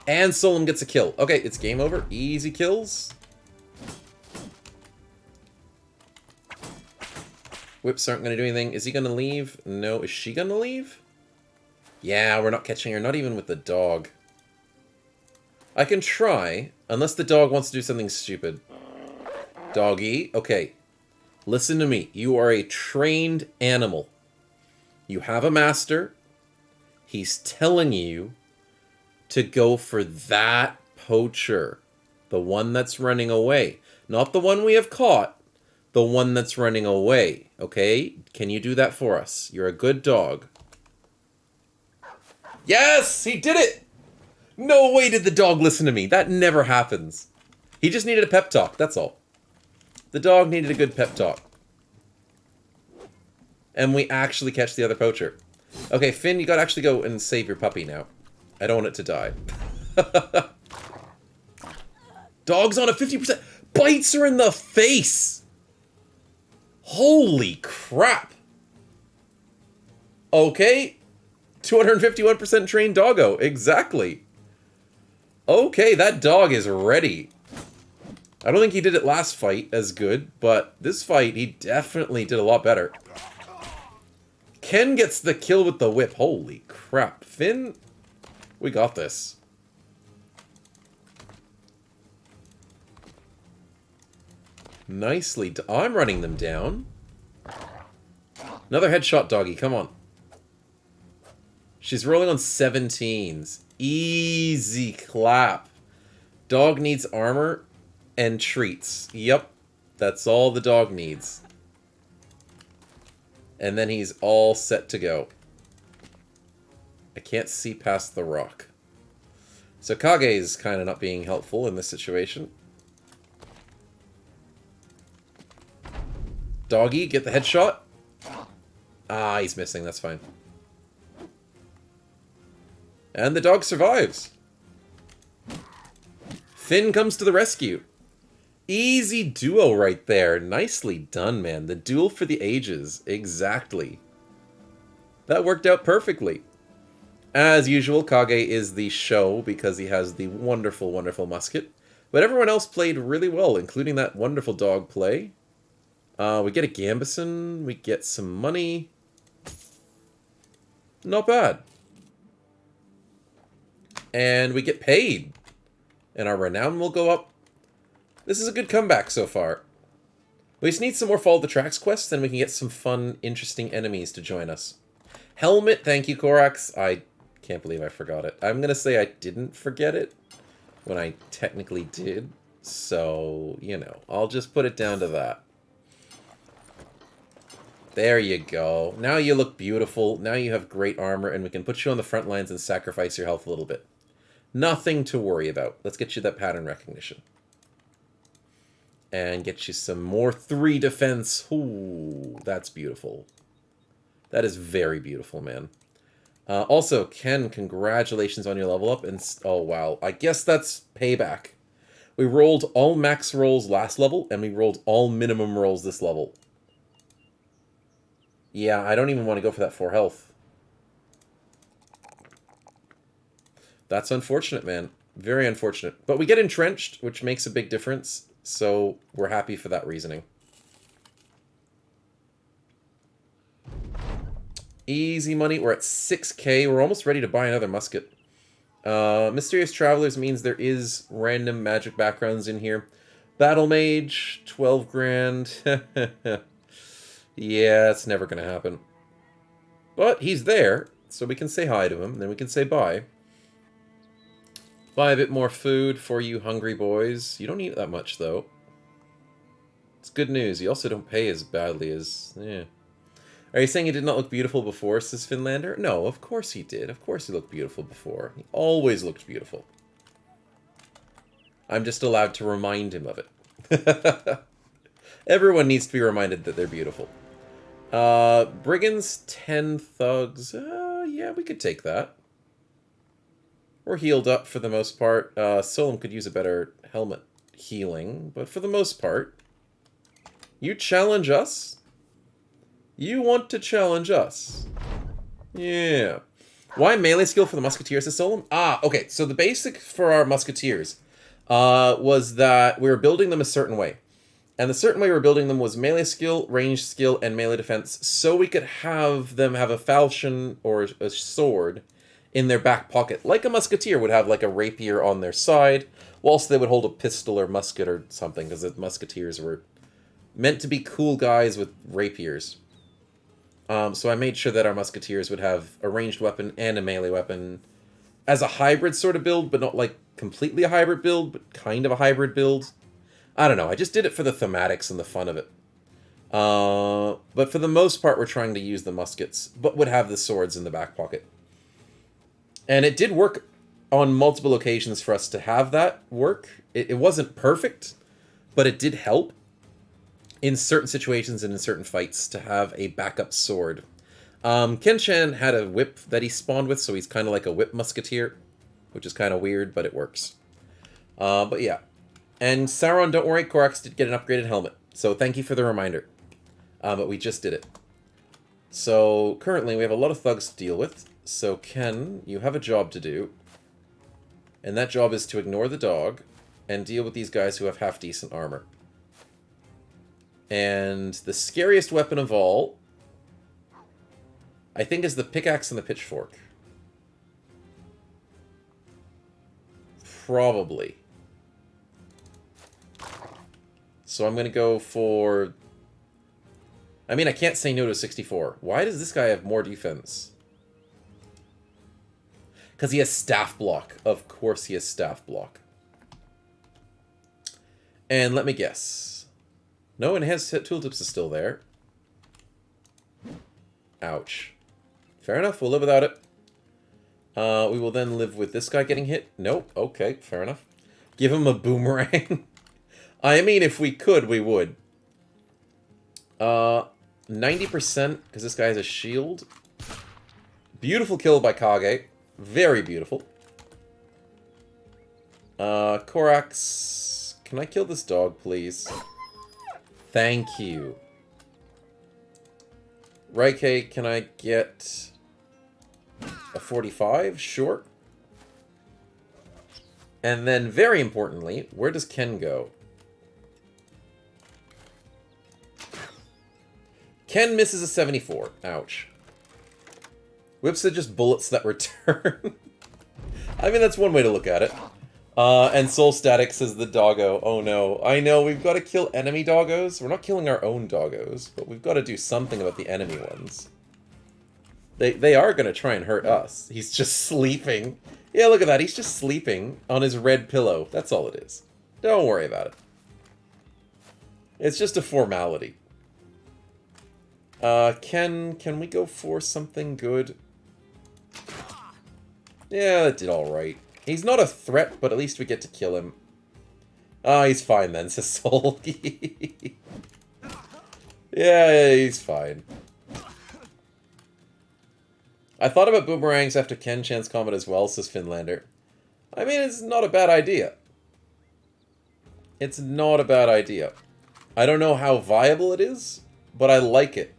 And Solum gets a kill. Okay, it's game over. Easy kills. Whips aren't going to do anything. Is he going to leave? No. Is she going to leave? Yeah, we're not catching her. Not even with the dog. I can try, unless the dog wants to do something stupid. Doggy, okay. Listen to me. You are a trained animal. You have a master. He's telling you to go for that poacher. The one that's running away. Not the one we have caught. The one that's running away. Okay? Can you do that for us? You're a good dog. Yes! He did it! No way did the dog listen to me. That never happens. He just needed a pep talk. That's all. The dog needed a good pep talk. And we actually catch the other poacher. Okay, Finn, you gotta actually go and save your puppy now. I don't want it to die. Dog's on a 50%. Bites her in the face! Holy crap! Okay. 251% trained doggo. Exactly. Okay, that dog is ready. I don't think he did it last fight as good, but this fight, he definitely did a lot better. Ken gets the kill with the whip. Holy crap. Finn, we got this. Nicely done. I'm running them down. Another headshot, doggy. Come on. She's rolling on 17s. Easy clap. Dog needs armor and treats. Yep. That's all the dog needs. And then he's all set to go. I can't see past the rock. So Kage's kind of not being helpful in this situation. Doggy, get the headshot. Ah, he's missing. That's fine. And the dog survives. Finn comes to the rescue. Easy duo right there. Nicely done, man. The duel for the ages. Exactly. That worked out perfectly. As usual, Kage is the show because he has the wonderful, wonderful musket. But everyone else played really well, including that wonderful dog play. We get a Gambison. We get some money. Not bad. And we get paid. And our renown will go up. This is a good comeback so far. We just need some more Follow the Tracks quests, then we can get some fun, interesting enemies to join us. Helmet, thank you, Korax. I can't believe I forgot it. I'm going to say I didn't forget it when I technically did. So, you know, I'll just put it down to that. There you go. Now you look beautiful. Now you have great armor, and we can put you on the front lines and sacrifice your health a little bit. Nothing to worry about. Let's get you that pattern recognition. And get you some more 3 defense. Ooh, that's beautiful. That is very beautiful, man. Also, Ken, congratulations on your level up. And oh, wow. I guess that's payback. We rolled all max rolls last level, and we rolled all minimum rolls this level. Yeah, I don't even want to go for that 4 health. That's unfortunate, man. Very unfortunate. But we get entrenched, which makes a big difference. So we're happy for that reasoning. Easy money. We're at 6k. We're almost ready to buy another musket. Mysterious Travelers means there is random magic backgrounds in here. Battle Mage, 12 grand. Yeah, it's never going to happen. But he's there, so we can say hi to him, then we can say bye. Buy a bit more food for you hungry boys. You don't eat that much, though. It's good news. You also don't pay as badly as... Yeah. Are you saying he did not look beautiful before, says Finlander? No, of course he did. Of course he looked beautiful before. He always looked beautiful. I'm just allowed to remind him of it. Everyone needs to be reminded that they're beautiful. Brigands, 10 thugs. Yeah, we could take that. We're healed up for the most part. Solom could use a better helmet healing, but for the most part, you challenge us. You want to challenge us. Yeah. Why melee skill for the Musketeers, says Solom? Ah, okay. So the basic for our Musketeers was that we were building them a certain way. And the certain way we were building them was melee skill, range skill, and melee defense, so we could have them have a falchion or a sword in their back pocket, like a musketeer would have like a rapier on their side, whilst they would hold a pistol or musket or something, because the musketeers were meant to be cool guys with rapiers. So I made sure that our musketeers would have a ranged weapon and a melee weapon as a hybrid sort of build, but not like completely a hybrid build, but kind of a hybrid build. I don't know, I just did it for the thematics and the fun of it. But for the most part, we're trying to use the muskets, but would have the swords in the back pocket. And it did work on multiple occasions for us to have that work. It wasn't perfect, but it did help in certain situations and in certain fights to have a backup sword. Ken-chan had a whip that he spawned with, so he's kind of like a whip musketeer, which is kind of weird, but it works. But yeah. And Sauron, don't worry, Korax did get an upgraded helmet. So thank you for the reminder. But we just did it. So currently we have a lot of thugs to deal with. So Ken, you have a job to do. And that job is to ignore the dog and deal with these guys who have half-decent armor. And the scariest weapon of all, I think, is the pickaxe and the pitchfork. Probably. So I'm going to go for... I mean, I can't say no to 64. Why does this guy have more defense? Because he has staff block. Of course he has staff block. And let me guess. No, enhanced tooltips is still there. Ouch. Fair enough, we'll live without it. We will then live with this guy getting hit. Nope, okay, fair enough. Give him a boomerang. I mean, if we could, we would. 90%, because this guy has a shield. Beautiful kill by Kage. Very beautiful. Korax, can I kill this dog, please? Thank you. Raike, can I get a 45? Sure. And then, very importantly, where does Ken go? Ken misses a 74. Ouch. Whips are just bullets that return. I mean, that's one way to look at it. And Soul Static says the doggo. Oh no. I know, we've got to kill enemy doggos. We're not killing our own doggos, but we've got to do something about the enemy ones. They are going to try and hurt us. He's just sleeping. Yeah, look at that. He's just sleeping on his red pillow. That's all it is. Don't worry about it. It's just a formality. Can we go for something good? Yeah, that did alright. He's not a threat, but at least we get to kill him. Ah, he's fine then, says Soul. Yeah, he's fine. I thought about boomerangs after Ken-chan's comment as well, says Finlander. I mean, it's not a bad idea. It's not a bad idea. I don't know how viable it is, but I like it.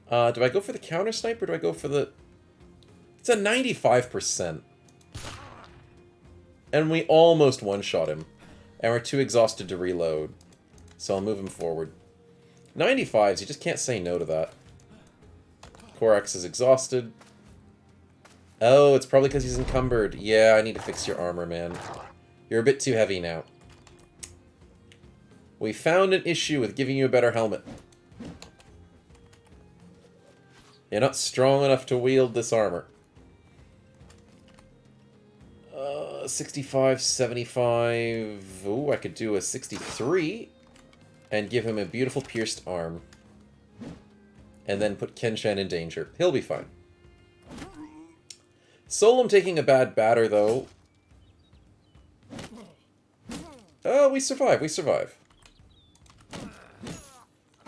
Do I go for the counter snipe or do I go for the... It's a 95%. And we almost one-shot him. And we're too exhausted to reload. So I'll move him forward. 95s, you just can't say no to that. Korax is exhausted. Oh, it's probably because he's encumbered. Yeah, I need to fix your armor, man. You're a bit too heavy now. We found an issue with giving you a better helmet. You're not strong enough to wield this armor. 65, 75... Ooh, I could do a 63 and give him a beautiful pierced arm. And then put Ken-chan in danger. He'll be fine. Solom taking a bad batter, though. Oh, we survive, we survive.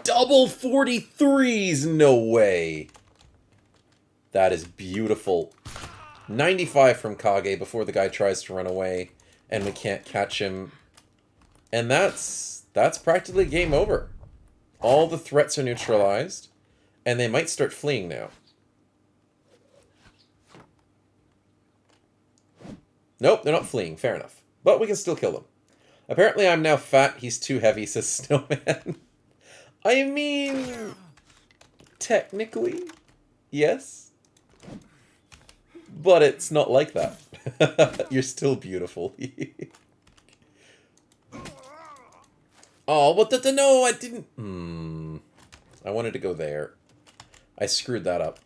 Double 43s! No way! That is beautiful. 95 from Kage before the guy tries to run away, and we can't catch him. And that's practically game over. All the threats are neutralized, and they might start fleeing now. Nope, they're not fleeing. Fair enough. But we can still kill them. Apparently I'm now fat, he's too heavy, says Snowman. I mean... Technically, yes. But it's not like that. You're still beautiful. Oh, what the... No, I didn't... I wanted to go there. I screwed that up.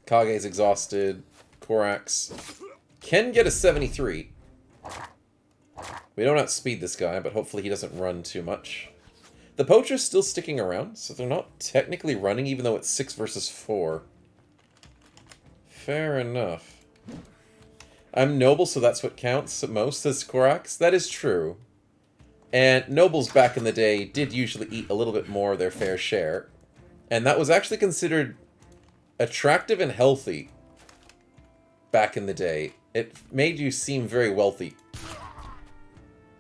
Kage's exhausted. Korax can get a 73. We don't outspeed this guy, but hopefully he doesn't run too much. The poacher's still sticking around, so they're not technically running, even though it's 6 versus 4. Fair enough. I'm noble, so that's what counts most, says Korax. That is true. And nobles back in the day did usually eat a little bit more of their fair share. And that was actually considered attractive and healthy back in the day. It made you seem very wealthy.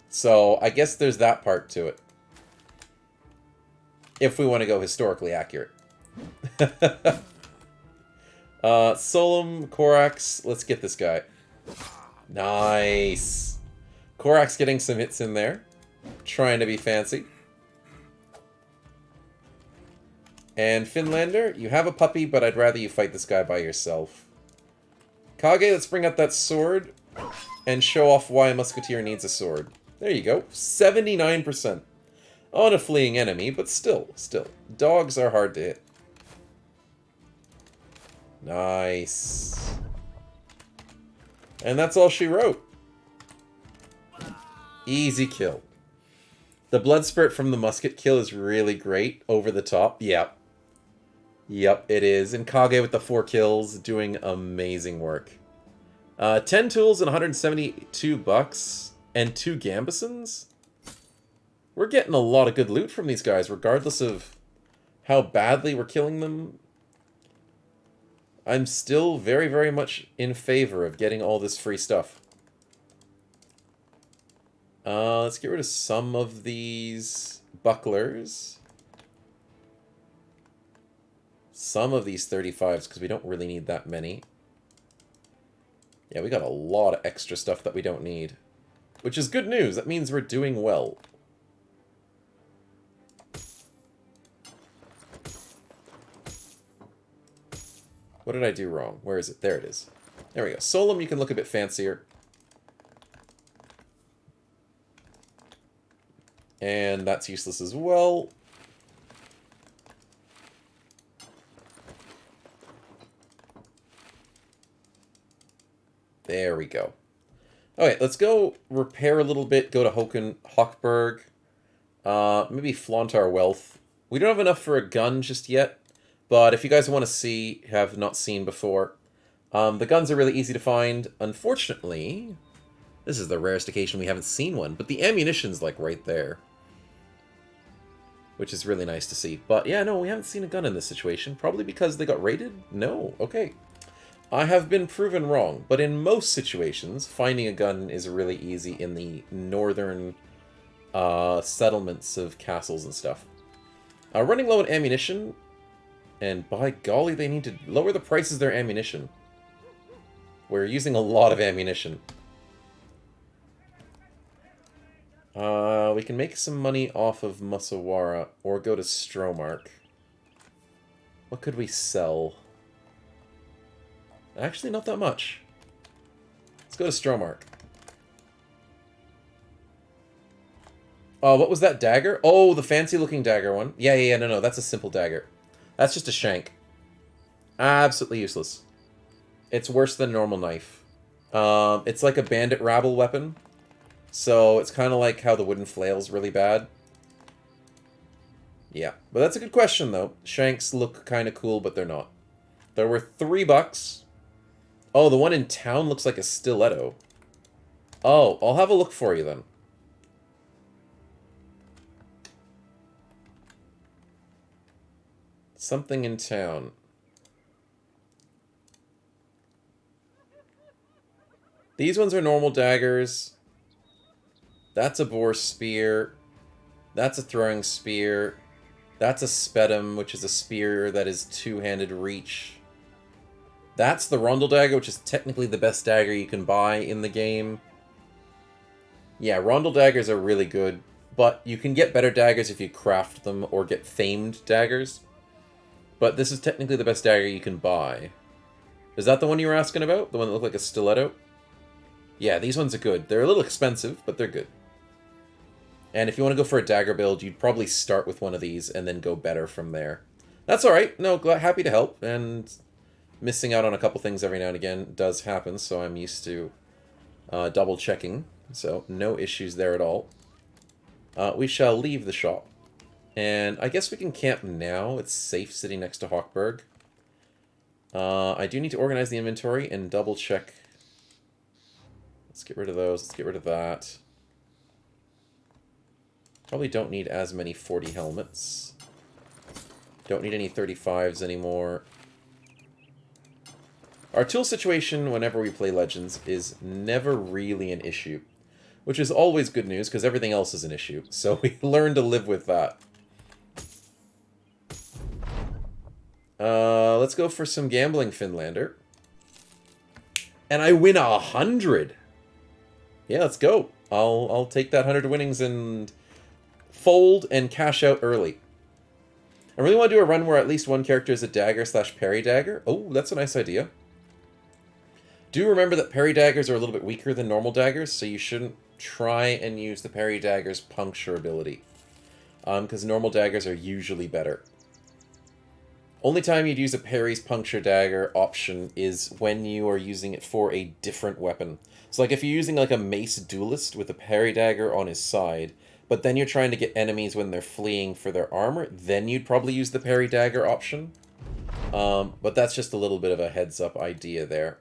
So I guess there's that part to it. If we want to go historically accurate. Solom, Korax, let's get this guy. Nice. Korax getting some hits in there. Trying to be fancy. And Finlander, you have a puppy, but I'd rather you fight this guy by yourself. Kage, let's bring up that sword and show off why a musketeer needs a sword. There you go. 79%. On a fleeing enemy, but still. Dogs are hard to hit. Nice. And that's all she wrote. Easy kill. The blood spurt from the musket kill is really great. Over the top. Yep. Yep, it is. And Kage with the 4 kills, doing amazing work. 10 tools and 172 bucks. And 2 Gambesons? We're getting a lot of good loot from these guys, regardless of how badly we're killing them. I'm still very, very much in favor of getting all this free stuff. Let's get rid of some of these bucklers. Some of these 35s, because we don't really need that many. Yeah, we got a lot of extra stuff that we don't need. Which is good news. That means we're doing well. What did I do wrong? Where is it? There it is. There we go. Solum, you can look a bit fancier. And that's useless as well. There we go. Okay, let's go repair a little bit, go to Hochberg. Maybe flaunt our wealth. We don't have enough for a gun just yet, but if you guys want to see, have not seen before, the guns are really easy to find. Unfortunately, this is the rarest occasion we haven't seen one, but the ammunition's like right there. Which is really nice to see. But yeah, no, we haven't seen a gun in this situation. Probably because they got raided? No, okay. I have been proven wrong, but in most situations, finding a gun is really easy in the northern settlements of castles and stuff. Running low on ammunition, and by golly, they need to lower the prices of their ammunition. We're using a lot of ammunition. We can make some money off of Musawara, or go to Stromark. What could we sell? Actually, not that much. Let's go to Stromark. Oh, what was that dagger? Oh, the fancy-looking dagger one. Yeah, no, that's a simple dagger. That's just a shank. Absolutely useless. It's worse than a normal knife. It's like a bandit rabble weapon. So, it's kind of like how the wooden flail's really bad. Yeah, but that's a good question, though. Shanks look kind of cool, but they're not. They're worth $3. Oh, the one in town looks like a stiletto. Oh, I'll have a look for you, then. Something in town. These ones are normal daggers. That's a boar spear. That's a throwing spear. That's a spedum, which is a spear that is two-handed reach. That's the rondel dagger, which is technically the best dagger you can buy in the game. Yeah, rondel daggers are really good, but you can get better daggers if you craft them or get famed daggers. But this is technically the best dagger you can buy. Is that the one you were asking about? The one that looked like a stiletto? Yeah, these ones are good. They're a little expensive, but they're good. And if you want to go for a dagger build, you'd probably start with one of these and then go better from there. That's alright. No, happy to help. And missing out on a couple things every now and again does happen, so I'm used to double checking. So no issues there at all. We shall leave the shop. And I guess we can camp now. It's safe sitting next to Hochberg. I do need to organize the inventory and double check. Let's get rid of those. Let's get rid of that. Probably don't need as many 40 helmets. Don't need any 35s anymore. Our tool situation whenever we play Legends is never really an issue. Which is always good news, because everything else is an issue. So we learn to live with that. Let's go for some gambling, Finlander. And I win 100! Yeah, let's go. I'll take that 100 winnings and fold and cash out early. I really want to do a run where at least one character is a dagger / parry dagger. Oh, that's a nice idea. Do remember that parry daggers are a little bit weaker than normal daggers, so you shouldn't try and use the parry dagger's puncture ability. Because normal daggers are usually better. Only time you'd use a parry's puncture dagger option is when you are using it for a different weapon. So like if you're using like a mace duelist with a parry dagger on his side, but then you're trying to get enemies when they're fleeing for their armor, then you'd probably use the parry dagger option. But that's just a little bit of a heads up idea there.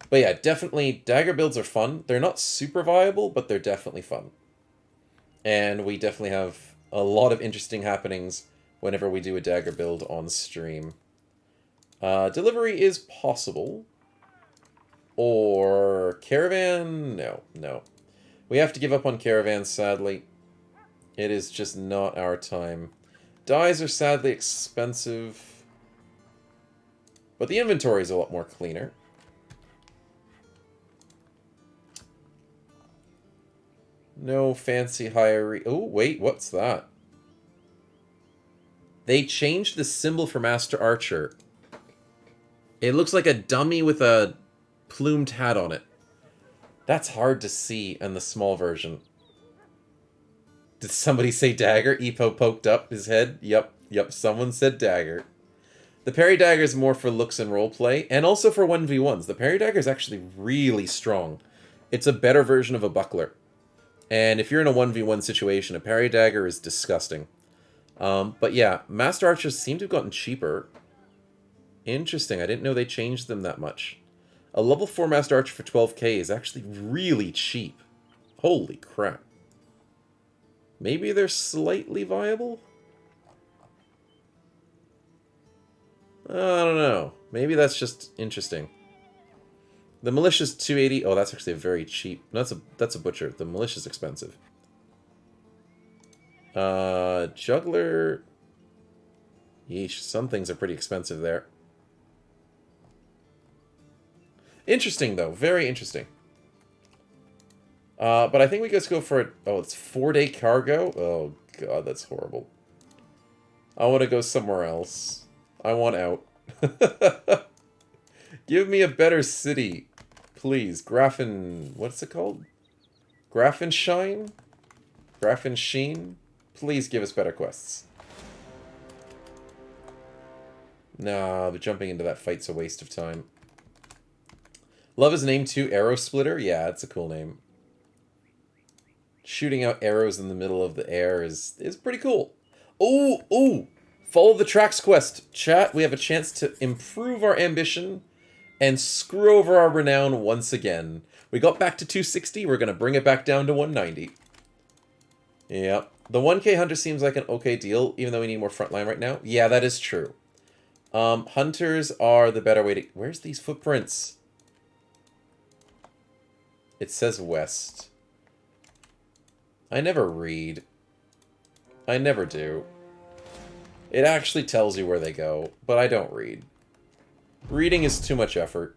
But yeah, definitely dagger builds are fun. They're not super viable, but they're definitely fun. And we definitely have a lot of interesting happenings whenever we do a dagger build on stream. Delivery is possible. Or caravan? No. We have to give up on caravan, sadly. It is just not our time. Dyes are sadly expensive. But the inventory is a lot more cleaner. No fancy higher... Oh, wait, what's that? They changed the symbol for Master Archer. It looks like a dummy with a plumed hat on it. That's hard to see in the small version. Did somebody say dagger? Epo poked up his head. Yep, someone said dagger. The parry dagger is more for looks and roleplay, and also for 1v1s. The parry dagger is actually really strong. It's a better version of a buckler. And if you're in a 1v1 situation, a parry dagger is disgusting. But yeah, Master Archers seem to have gotten cheaper. Interesting, I didn't know they changed them that much. A level 4 Master Archer for 12k is actually really cheap. Holy crap. Maybe they're slightly viable? I don't know. Maybe that's just interesting. The militia's 280. Oh, that's actually a very cheap. No, that's a butcher. The militia's expensive. Juggler. Yeesh, some things are pretty expensive there. Interesting, though. Very interesting. But I think we just go for it. Oh, it's 4-day cargo? Oh, God, that's horrible. I want to go somewhere else. I want out. Give me a better city. Please. What's it called? Grafenshine? Grafensheen? Please give us better quests. Nah, but jumping into that fight's a waste of time. Love his name too, Arrow Splitter? Yeah, it's a cool name. Shooting out arrows in the middle of the air is pretty cool. Oh! Follow the tracks quest. Chat, we have a chance to improve our ambition and screw over our renown once again. We got back to 260, we're going to bring it back down to 190. Yep. The 1k hunter seems like an okay deal, even though we need more frontline right now. Yeah, that is true. Hunters are the better way to... Where's these footprints? It says west. I never read. I never do. It actually tells you where they go, but I don't read. Reading is too much effort,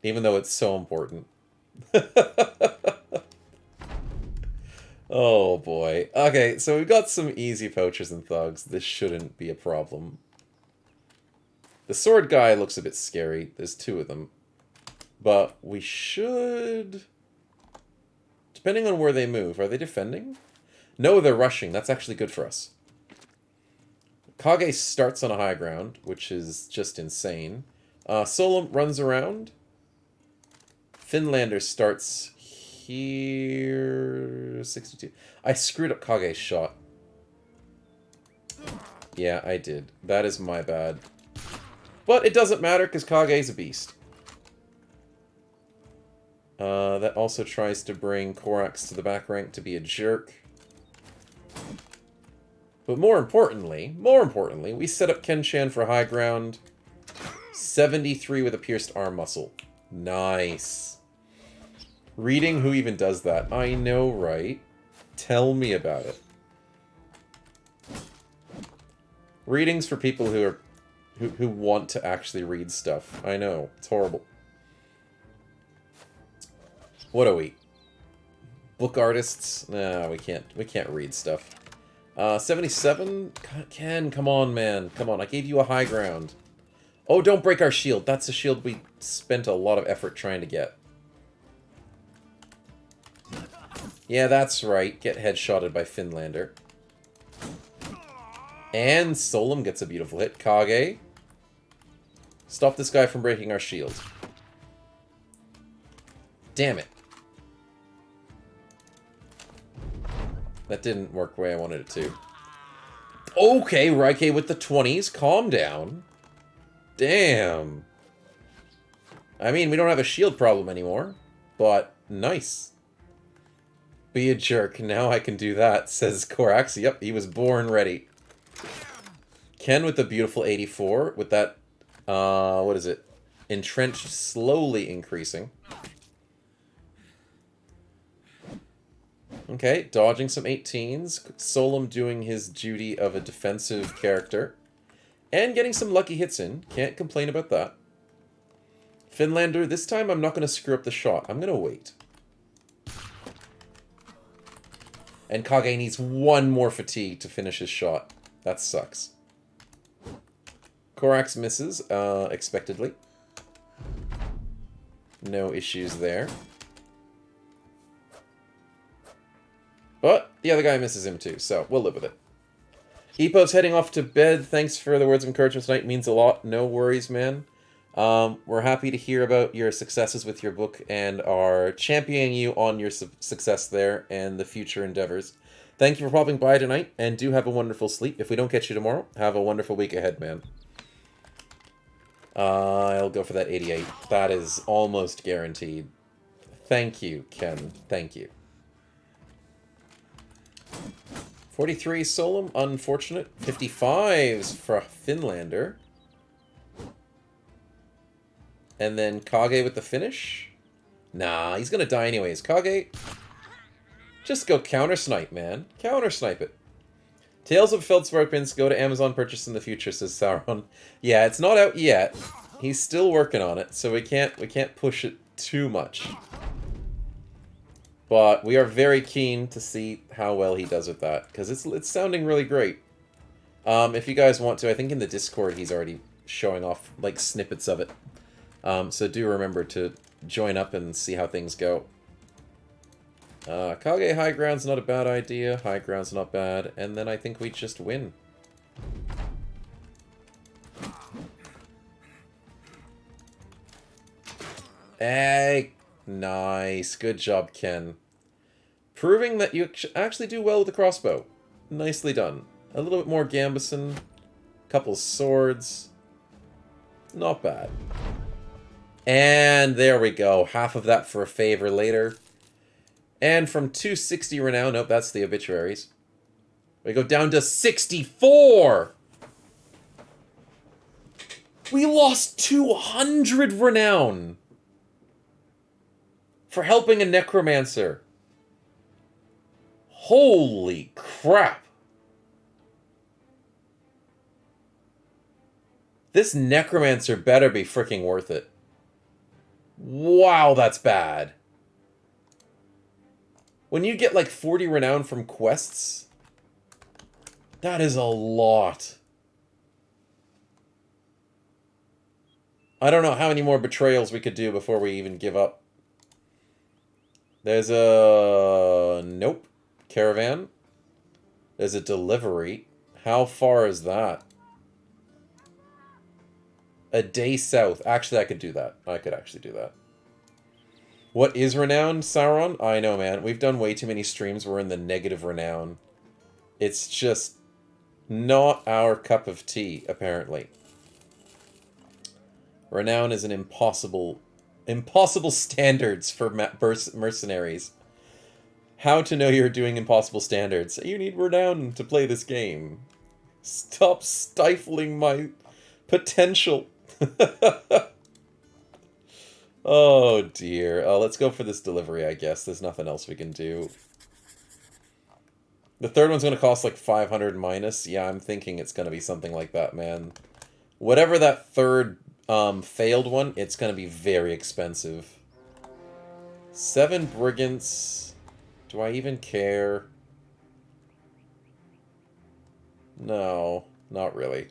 even though it's so important. Oh boy. Okay, so we've got some easy poachers and thugs. This shouldn't be a problem. The sword guy looks a bit scary. There's two of them. But we should... Depending on where they move, are they defending? No, they're rushing. That's actually good for us. Kage starts on a high ground, which is just insane. Solom runs around. Finlander starts here... 62. I screwed up Kage's shot. Yeah, I did. That is my bad. But it doesn't matter, because Kage's a beast. That also tries to bring Korax to the back rank to be a jerk. But more importantly, we set up Kenshan for high ground. 73 with a pierced arm muscle. Nice. Reading, who even does that? I know, right? Tell me about it. Readings for people who want to actually read stuff. I know, it's horrible. What are we? Book artists? Nah, we can't read stuff. 77? Ken, come on, man. Come on, I gave you a high ground. Oh, don't break our shield. That's a shield we spent a lot of effort trying to get. Yeah, that's right. Get headshotted by Finlander. And Solum gets a beautiful hit. Kage. Stop this guy from breaking our shield. Damn it. That didn't work the way I wanted it to. Okay, Raike with the 20s. Calm down. Damn. I mean, we don't have a shield problem anymore. But, nice. Be a jerk. Now I can do that, says Korax. Yep, he was born ready. Ken with the beautiful 84. With that, what is it? Entrenched, slowly increasing. Okay, dodging some 18s. Solum doing his duty of a defensive character. And getting some lucky hits in. Can't complain about that. Finlander, this time I'm not going to screw up the shot. I'm going to wait. And Kage needs one more fatigue to finish his shot. That sucks. Korax misses, expectedly. No issues there. But the other guy misses him too, so we'll live with it. Epo's heading off to bed. Thanks for the words of encouragement tonight. Means a lot. No worries, man. We're happy to hear about your successes with your book and are championing you on your success there and the future endeavors. Thank you for popping by tonight, and do have a wonderful sleep. If we don't catch you tomorrow, have a wonderful week ahead, man. I'll go for that 88. That is almost guaranteed. Thank you, Ken. Thank you. 43 Solum, unfortunate. 55s for Finlander. And then Kage with the finish. Nah, he's gonna die anyways. Kage, just go counter-snipe, man. Counter-snipe it. Tales of Feldspar Pins, go to Amazon, purchase in the future, says Sauron. Yeah, it's not out yet. He's still working on it, so we can't push it too much. But we are very keen to see how well he does with that, because it's sounding really great. If you guys want to, I think in the Discord he's already showing off like snippets of it. So do remember to join up and see how things go. Kage high ground's not a bad idea. High ground's not bad. And then I think we just win. Hey! Nice. Good job, Ken. Proving that you actually do well with the crossbow. Nicely done. A little bit more Gambison. Couple swords. Not bad. And there we go. Half of that for a favor later. And from 260 renown, nope, that's the obituaries. We go down to 64! We lost 200 renown! For helping a necromancer. Holy crap! This necromancer better be freaking worth it. Wow, that's bad. When you get like 40 renown from quests, that is a lot. I don't know how many more betrayals we could do before we even give up. There's a... Nope. Caravan. There's a delivery. How far is that? A day south. Actually, I could do that. I could actually do that. What is renown, Sauron? I know, man. We've done way too many streams where we're in the negative renown. It's just not our cup of tea, apparently. Renown is an impossible standards for mercenaries. How to know you're doing impossible standards? You need renown to play this game. Stop stifling my potential. Oh dear. Let's go for this delivery, I guess. There's nothing else we can do. The third one's going to cost like 500 minus. Yeah, I'm thinking it's going to be something like that, man. Whatever that third failed one, it's going to be very expensive. 7 brigands. Do I even care? No, not really.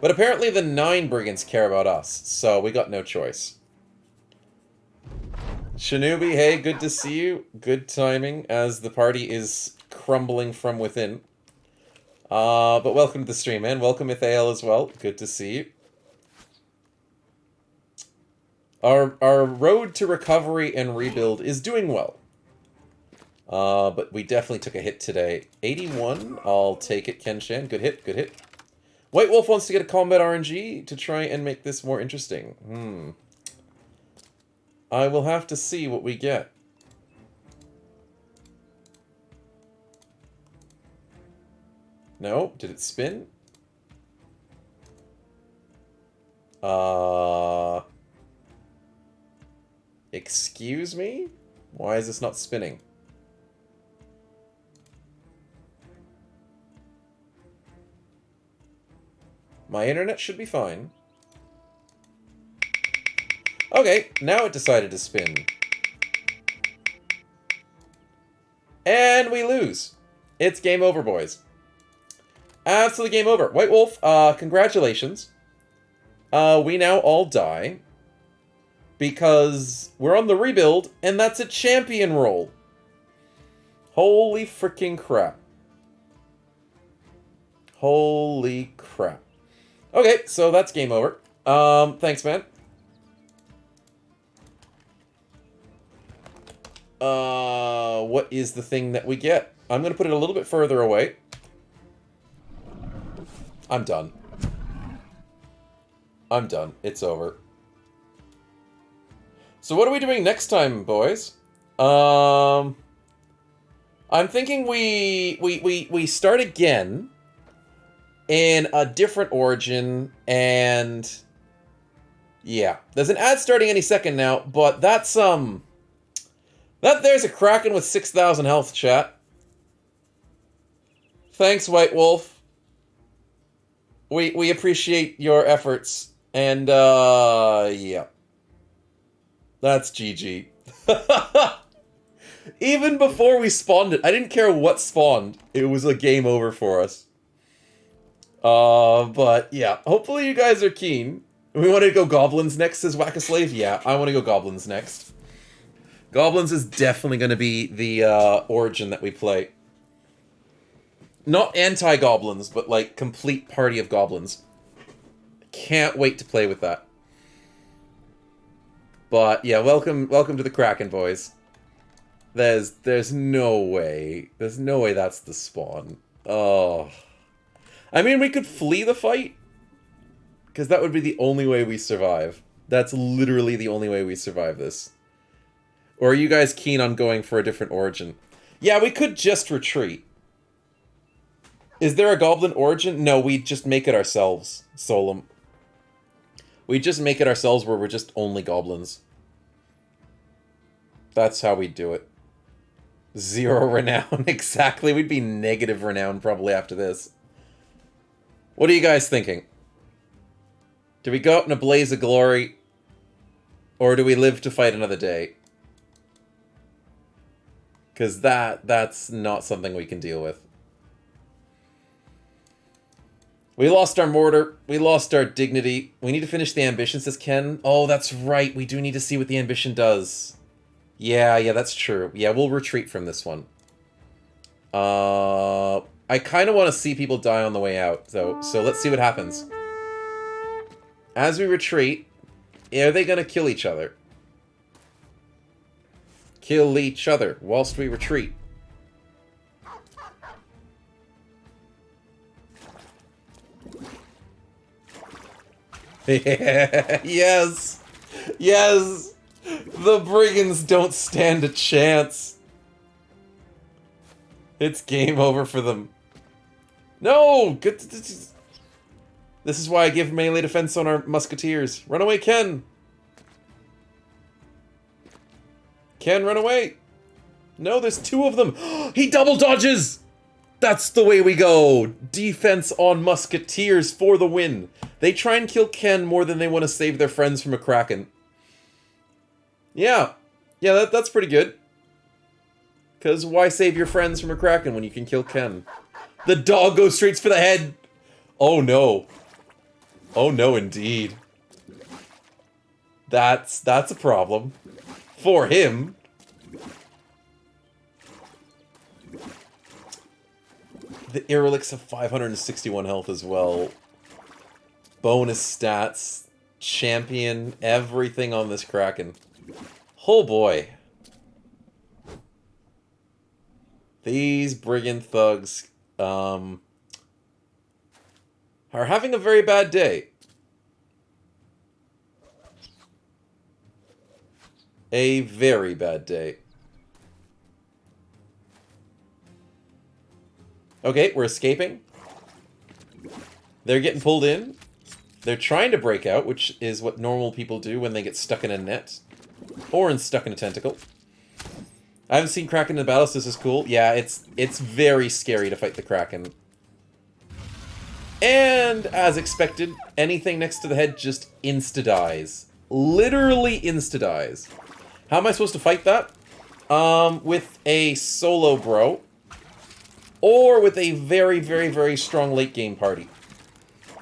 But apparently the 9 brigands care about us, so we got no choice. Shinobi, hey, good to see you. Good timing as the party is crumbling from within. But welcome to the stream, man. Welcome, Ithael, as well. Good to see you. Our road to recovery and rebuild is doing well. But we definitely took a hit today. 81, I'll take it, Kenshan. Good hit, good hit. White Wolf wants to get a combat RNG to try and make this more interesting. I will have to see what we get. No? Did it spin? Excuse me? Why is this not spinning? My internet should be fine. Okay, now it decided to spin. And we lose. It's game over, boys. Absolutely game over. White Wolf, congratulations. We now all die. Because we're on the rebuild, and that's a champion roll. Holy freaking crap. Holy crap. Okay, so that's game over. Thanks, man. What is the thing that we get? I'm gonna put it a little bit further away. I'm done. I'm done. It's over. So what are we doing next time, boys? I'm thinking we start again in a different origin, and yeah, there's an ad starting any second now, but that's there's a Kraken with 6,000 health, chat. Thanks, White Wolf. We appreciate your efforts, and yeah. That's GG. Even before we spawned it, I didn't care what spawned. It was a game over for us. But yeah, hopefully you guys are keen. We want to go Goblins next, says Whack-a-Slave? Yeah, I want to go Goblins next. Goblins is definitely going to be the origin that we play. Not anti-goblins, but like complete party of goblins. Can't wait to play with that. But yeah, welcome to the Kraken, boys. There's no way. There's no way that's the spawn. Oh. I mean, we could flee the fight. Because that would be the only way we survive. That's literally the only way we survive this. Or are you guys keen on going for a different origin? Yeah, we could just retreat. Is there a goblin origin? No, we just make it ourselves, Solum. We just make it ourselves where we're just only goblins. That's how we do it. 0 renown, exactly. We'd be negative renown probably after this. What are you guys thinking? Do we go out in a blaze of glory? Or do we live to fight another day? Because that's not something we can deal with. We lost our mortar. We lost our dignity. We need to finish the ambition, says Ken. Oh, that's right. We do need to see what the ambition does. Yeah, that's true. Yeah, we'll retreat from this one. I kind of want to see people die on the way out, so let's see what happens. As we retreat, are they going to kill each other? Kill each other whilst we retreat. Yes! Yes! The brigands don't stand a chance. It's game over for them. No! This is why I give melee defense on our Musketeers. Run away, Ken! Ken, run away! No, there's 2 of them! He double dodges! That's the way we go! Defense on Musketeers for the win. They try and kill Ken more than they want to save their friends from a Kraken. Yeah. Yeah, that's pretty good. Because why save your friends from a Kraken when you can kill Ken? The dog goes straight for the head! Oh no. Oh no, indeed. That's a problem. For him. The Irelix of 561 health as well. Bonus stats. Champion. Everything on this Kraken. Oh boy. These brigand thugs are having a very bad day. A very bad day. Okay, we're escaping. They're getting pulled in. They're trying to break out, which is what normal people do when they get stuck in a net. Or stuck in a tentacle. I haven't seen Kraken in the battle, so this is cool. Yeah, it's very scary to fight the Kraken. And, as expected, anything next to the head just insta-dies. Literally insta-dies. How am I supposed to fight that? With a solo bro. Or with a very, very, very strong late-game party.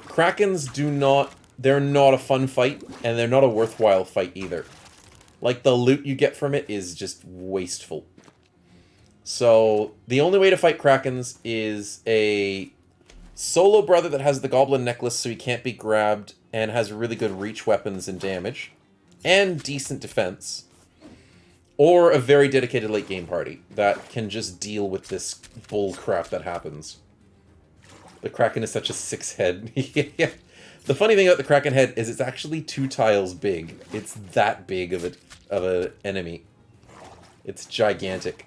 Krakens do not... They're not a fun fight, and they're not a worthwhile fight either. Like, the loot you get from it is just wasteful. So, the only way to fight Krakens is a solo brother that has the goblin necklace so he can't be grabbed, and has really good reach weapons and damage. And decent defense. Or a very dedicated late-game party that can just deal with this bull crap that happens. The Kraken is such a 6-head. Yeah. The funny thing about the Kraken head is it's actually 2 tiles big. It's that big of an enemy. It's gigantic.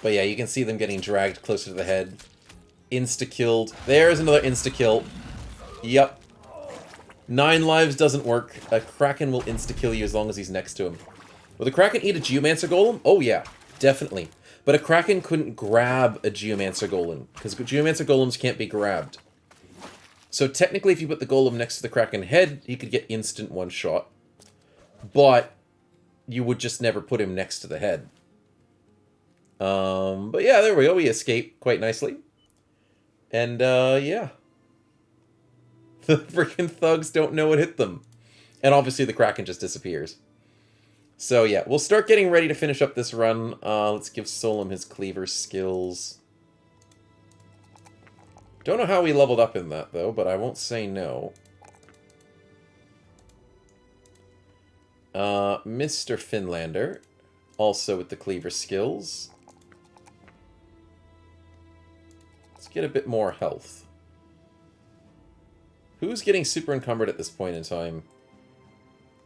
But yeah, you can see them getting dragged closer to the head. Insta-killed. There's another insta-kill. Yep. 9 lives doesn't work. A Kraken will insta-kill you as long as he's next to him. Will the Kraken eat a Geomancer Golem? Oh yeah, definitely. But a Kraken couldn't grab a Geomancer Golem, because Geomancer Golems can't be grabbed. So technically, if you put the Golem next to the Kraken head, he could get instant one-shot. But you would just never put him next to the head. But yeah, there we go. We escaped quite nicely. And, yeah. The freaking thugs don't know what hit them. And obviously the Kraken just disappears. So yeah, we'll start getting ready to finish up this run. Let's give Solom his cleaver skills. Don't know how we leveled up in that, though, but I won't say no. Mr. Finlander, also with the cleaver skills. Let's get a bit more health. Who's getting super encumbered at this point in time?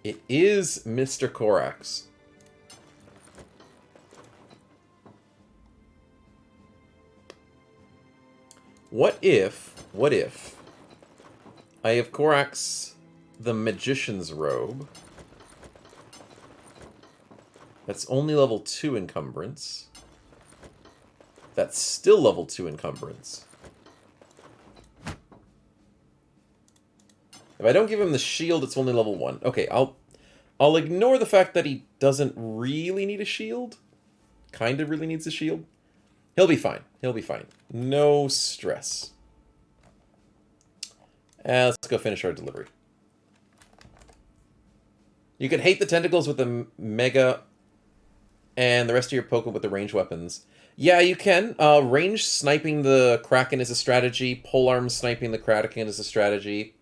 It is Mr. Korax. What if I have Korax the Magician's Robe? That's only level 2 encumbrance. That's still level 2 encumbrance. If I don't give him the shield, it's only level 1. Okay, I'll ignore the fact that he doesn't really need a shield. Kind of really needs a shield. He'll be fine. He'll be fine. No stress. Let's go finish our delivery. You can hate the tentacles with the Mega and the rest of your Pokemon with the range weapons. Yeah, you can. Range sniping the Kraken is a strategy. Polearm sniping the Kraken is a strategy.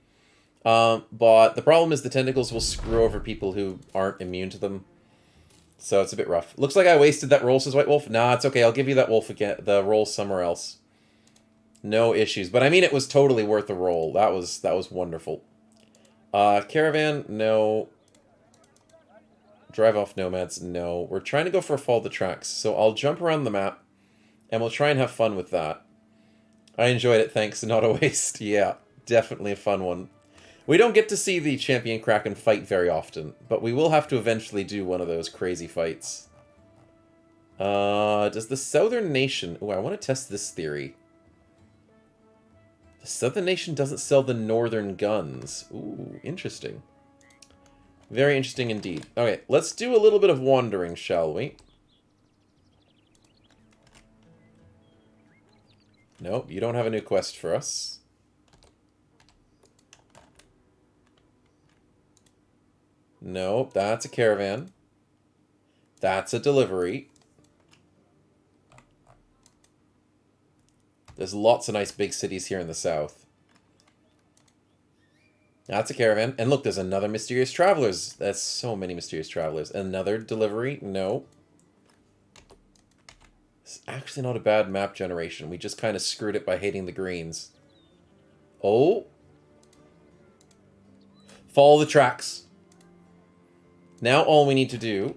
But the problem is the tentacles will screw over people who aren't immune to them. So it's a bit rough. Looks like I wasted that roll, says White Wolf. Nah, it's okay. I'll give you that wolf again. The roll somewhere else. No issues. But I mean, it was totally worth the roll. That was wonderful. Caravan, no. Drive off nomads, no. We're trying to go for a follow the tracks. So I'll jump around the map, and we'll try and have fun with that. I enjoyed it, thanks. Not a waste. Yeah, definitely a fun one. We don't get to see the Champion Kraken fight very often, but we will have to eventually do one of those crazy fights. Does the Southern Nation... Oh, I want to test this theory. The Southern Nation doesn't sell the Northern guns. Ooh, interesting. Very interesting indeed. Okay, let's do a little bit of wandering, shall we? Nope, you don't have a new quest for us. Nope, that's a caravan. That's a delivery. There's lots of nice big cities here in the south. That's a caravan. And look, there's another Mysterious Travelers. That's so many Mysterious Travelers. Another delivery? No. It's actually not a bad map generation. We just kind of screwed it by hating the greens. Oh. Follow the tracks. Now all we need to do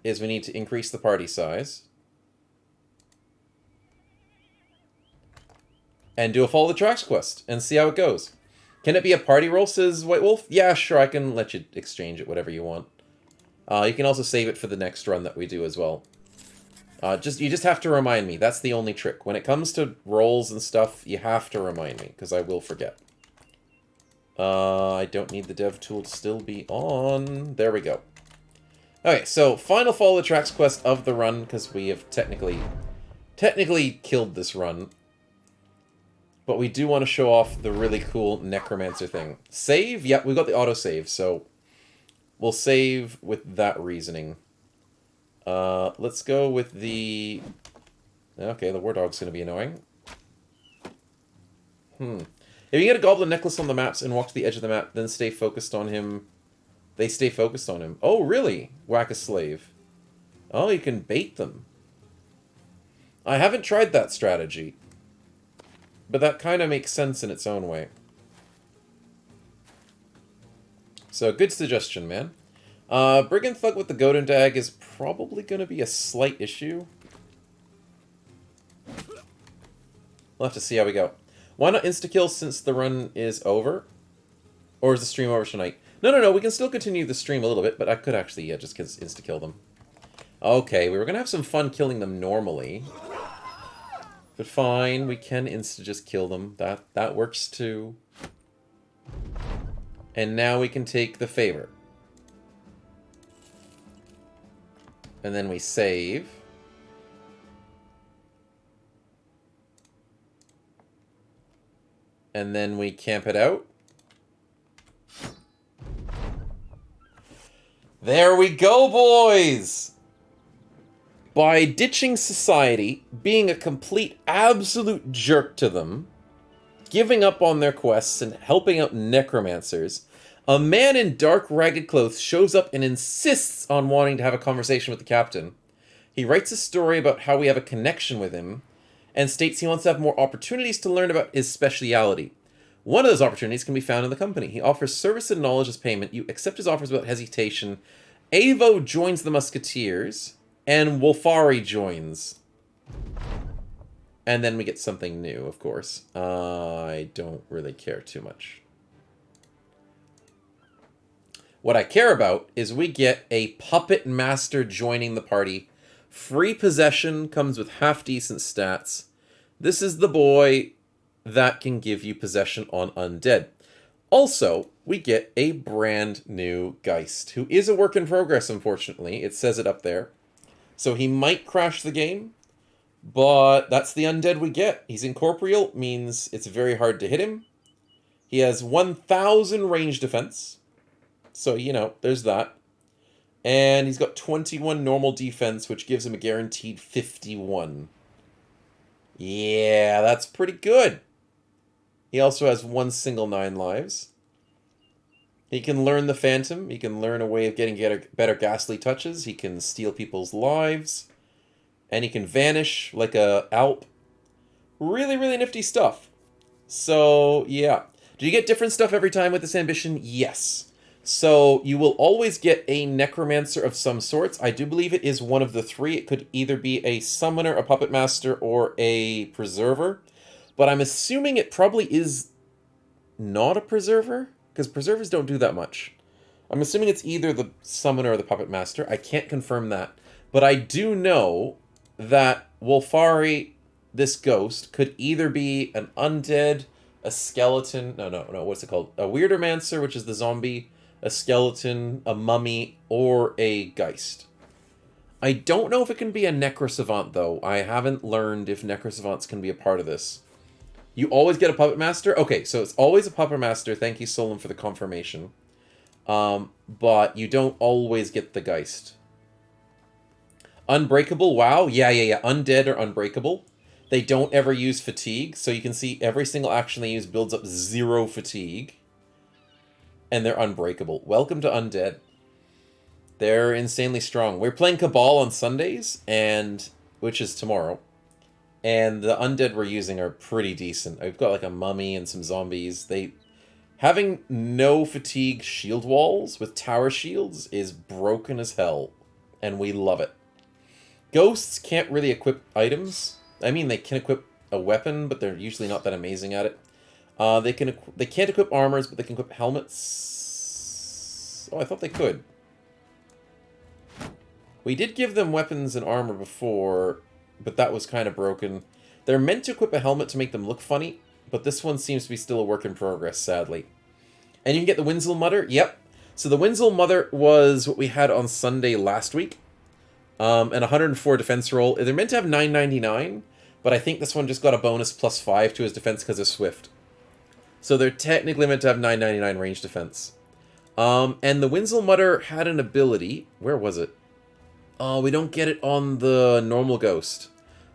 is we need to increase the party size. And do a follow the tracks quest and see how it goes. Can it be a party roll, says White Wolf? Yeah, sure, I can let you exchange it, whatever you want. You can also save it for the next run that we do as well. You just have to remind me. That's the only trick. When it comes to rolls and stuff, you have to remind me, because I will forget. I don't need the dev tool to still be on. There we go. Okay, so final follow the tracks quest of the run, because we have technically killed this run. But we do want to show off the really cool Necromancer thing. Save? Yep, we got the autosave, so we'll save with that reasoning. Let's go with the... Okay, the War Dog's going to be annoying. If you get a Goblin Necklace on the maps and walk to the edge of the map, then stay focused on him. They stay focused on him. Oh, really? Whack a slave. Oh, you can bait them. I haven't tried that strategy. But that kind of makes sense in its own way. So, good suggestion, man. Brigand Thug with the Godin Dag is probably going to be a slight issue. We'll have to see how we go. Why not insta-kill since the run is over? Or is the stream over tonight? No, we can still continue the stream a little bit, but I could actually, yeah, just insta-kill them. Okay, we were going to have some fun killing them normally. But fine, we can just kill them. That works too. And now we can take the favor. And then we save. And then we camp it out. There we go, boys! By ditching society, being a complete absolute jerk to them, giving up on their quests and helping out necromancers, a man in dark ragged clothes shows up and insists on wanting to have a conversation with the captain. He writes a story about how we have a connection with him, and states he wants to have more opportunities to learn about his speciality. One of those opportunities can be found in the company. He offers service and knowledge as payment. You accept his offers without hesitation. Avo joins the Musketeers, and Wolfari joins. And then we get something new, of course. I don't really care too much. What I care about is we get a puppet master joining the party. Free possession, comes with half-decent stats. This is the boy that can give you possession on undead. Also, we get a brand new Geist, who is a work in progress, unfortunately. It says it up there. So he might crash the game, but that's the undead we get. He's incorporeal, means it's very hard to hit him. He has 1,000 range defense. So, you know, there's that. And he's got 21 normal defense, which gives him a guaranteed 51. Yeah, that's pretty good. He also has 1 single 9 lives. He can learn the Phantom. He can learn a way of getting better ghastly touches. He can steal people's lives. And he can vanish like a Alp. Really, really nifty stuff. So, yeah. Do you get different stuff every time with this ambition? Yes. So, you will always get a Necromancer of some sorts. I do believe it is one of the 3. It could either be a Summoner, a Puppet Master, or a Preserver. But I'm assuming it probably is not a Preserver, because Preservers don't do that much. I'm assuming it's either the Summoner or the Puppet Master. I can't confirm that. But I do know that Wolfari, this ghost, could either be an undead, a skeleton... No, what's it called? A Weirdermancer, which is the zombie, a skeleton, a mummy, or a Geist. I don't know if it can be a Necrosavant, though. I haven't learned if Necrosavants can be a part of this. You always get a Puppet Master? Okay, so it's always a Puppet Master. Thank you, Solon, for the confirmation. But you don't always get the Geist. Unbreakable, wow. Yeah. Undead or Unbreakable. They don't ever use fatigue, so you can see every single action they use builds up 0 fatigue. And they're unbreakable. Welcome to Undead. They're insanely strong. We're playing Cabal on Sundays, and which is tomorrow. And the undead we're using are pretty decent. I've got like a mummy and some zombies. Having no fatigue shield walls with tower shields is broken as hell. And we love it. Ghosts can't really equip items. I mean, they can equip a weapon, but they're usually not that amazing at it. They can't equip armors, but they can equip helmets. Oh, I thought they could. We did give them weapons and armor before, but that was kind of broken. They're meant to equip a helmet to make them look funny, but this one seems to be still a work in progress, sadly. And you can get the Winslow Mother. Yep. So the Winslow Mother was what we had on Sunday last week. And 104 defense roll. They're meant to have 999, but I think this one just got a bonus +5 to his defense because of Swift. So they're technically meant to have 999 range defense. And the Winslow Mother had an ability. Where was it? Oh, we don't get it on the normal ghost.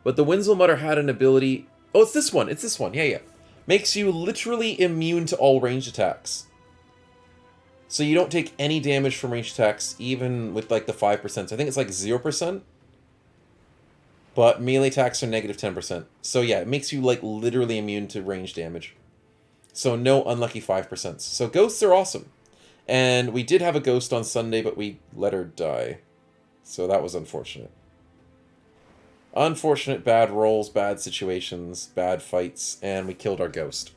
But the Winslow Mother had an ability... Oh, it's this one. It's this one. Yeah, yeah. Makes you literally immune to all ranged attacks. So you don't take any damage from ranged attacks, even with like the 5%. I think it's like 0%. But melee attacks are negative 10%. So yeah, it makes you like literally immune to ranged damage. So no unlucky 5%. So ghosts are awesome. And we did have a ghost on Sunday, but we let her die. So that was unfortunate. Unfortunate bad rolls, bad situations, bad fights, and we killed our ghost.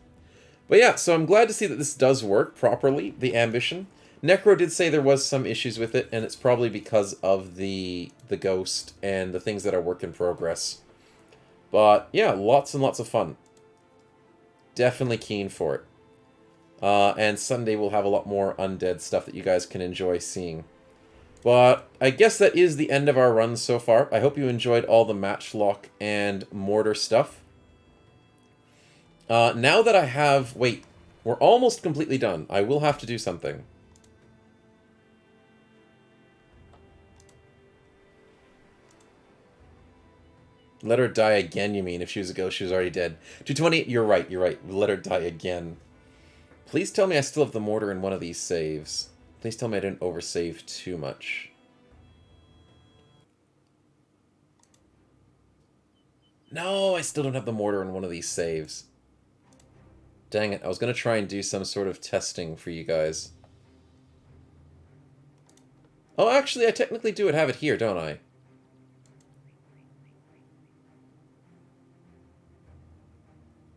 But yeah, so I'm glad to see that this does work properly, the ambition. Necro did say there was some issues with it, and it's probably because of the ghost and the things that are work in progress. But yeah, lots and lots of fun. Definitely keen for it. And Sunday we'll have a lot more undead stuff that you guys can enjoy seeing. But I guess that is the end of our run so far. I hope you enjoyed all the Matchlock and Mortar stuff. Now that I have... Wait, we're almost completely done. I will have to do something. Let her die again, you mean? If she was a ghost, she was already dead. 220, you're right, you're right. Let her die again. Please tell me I still have the mortar in one of these saves. Please tell me I didn't oversave too much. No, I still don't have the mortar in one of these saves. Dang it, I was going to try and do some sort of testing for you guys. Oh, actually, I technically do have it here, don't I?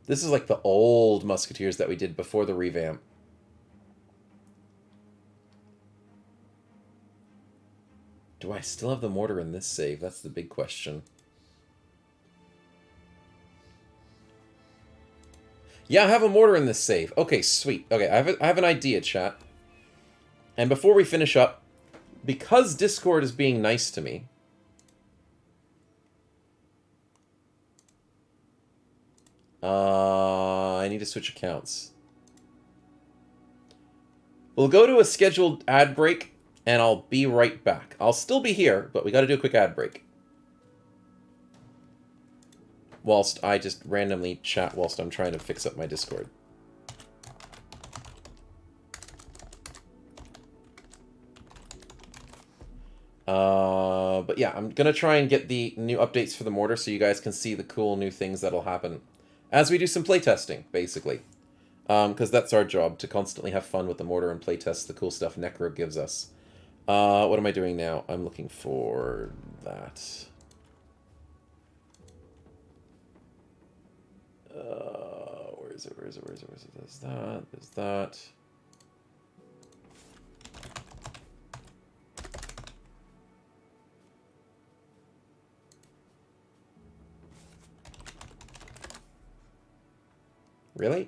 This is like the old Musketeers that we did before the revamp. Do I still have the mortar in this save? That's the big question. Yeah, I have a mortar in this save. Okay, sweet. Okay, I have an idea, chat. And before we finish up, because Discord is being nice to me... I need to switch accounts. We'll go to a scheduled ad break, and I'll be right back. I'll still be here, but we gotta do a quick ad break. Whilst I just randomly chat whilst I'm trying to fix up my Discord. But yeah, I'm gonna try and get the new updates for the mortar so you guys can see the cool new things that'll happen. As we do some playtesting, basically. Because that's our job, to constantly have fun with the mortar and playtest the cool stuff Necro gives us. What am I doing now? I'm looking for that. Where is it? Where is it? Where is it? Where is it? There's that. There's that. Really?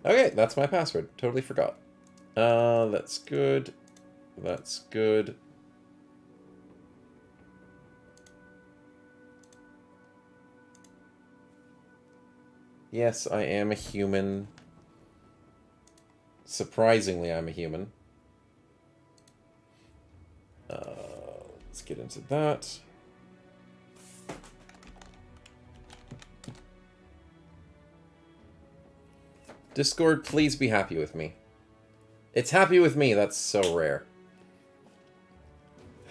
Okay, that's my password. Totally forgot. That's good. That's good. Yes, I am a human. Surprisingly, I'm a human. Let's get into that. Discord, please be happy with me. It's happy with me. That's so rare.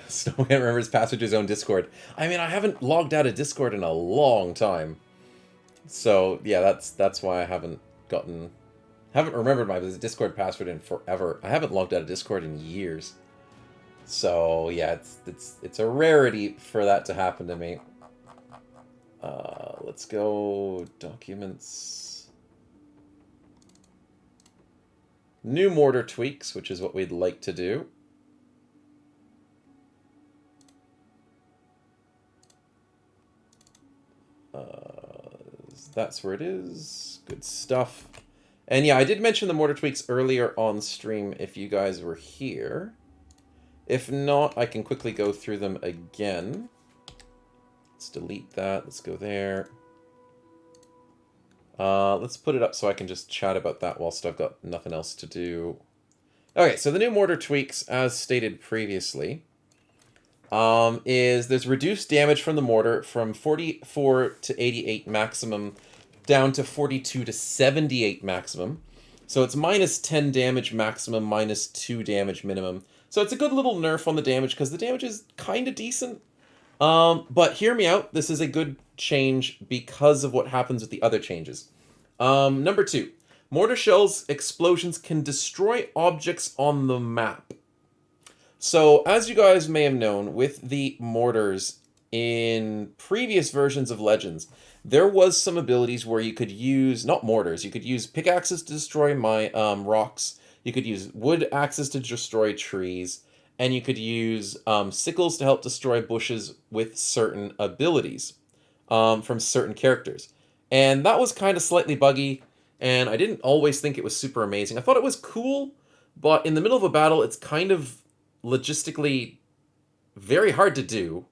Snowman remembers password to his own Discord. I mean, I haven't logged out of Discord in a long time. So, yeah, that's why I haven't remembered my Discord password in forever. I haven't logged out of Discord in years. So, yeah, it's a rarity for that to happen to me. Let's go documents. New mortar tweaks, which is what we'd like to do. That's where it is. Good stuff. And yeah, I did mention the mortar tweaks earlier on stream if you guys were here. If not, I can quickly go through them again. Let's delete that. Let's go there. Let's put it up so I can just chat about that whilst I've got nothing else to do. Okay, so the new mortar tweaks, as stated previously, is there's reduced damage from the mortar from 44 to 88 maximum down to 42 to 78 maximum. So it's minus 10 damage maximum, minus 2 damage minimum. So it's a good little nerf on the damage because the damage is kind of decent. But hear me out, this is a good change because of what happens with the other changes. Number 2, mortar shells explosions can destroy objects on the map. So, as you guys may have known, with the mortars in previous versions of Legends, there was some abilities where you could use, not mortars, you could use pickaxes to destroy rocks, you could use wood axes to destroy trees, and you could use sickles to help destroy bushes with certain abilities from certain characters. And that was kind of slightly buggy, and I didn't always think it was super amazing. I thought it was cool, but in the middle of a battle, it's kind of logistically very hard to do,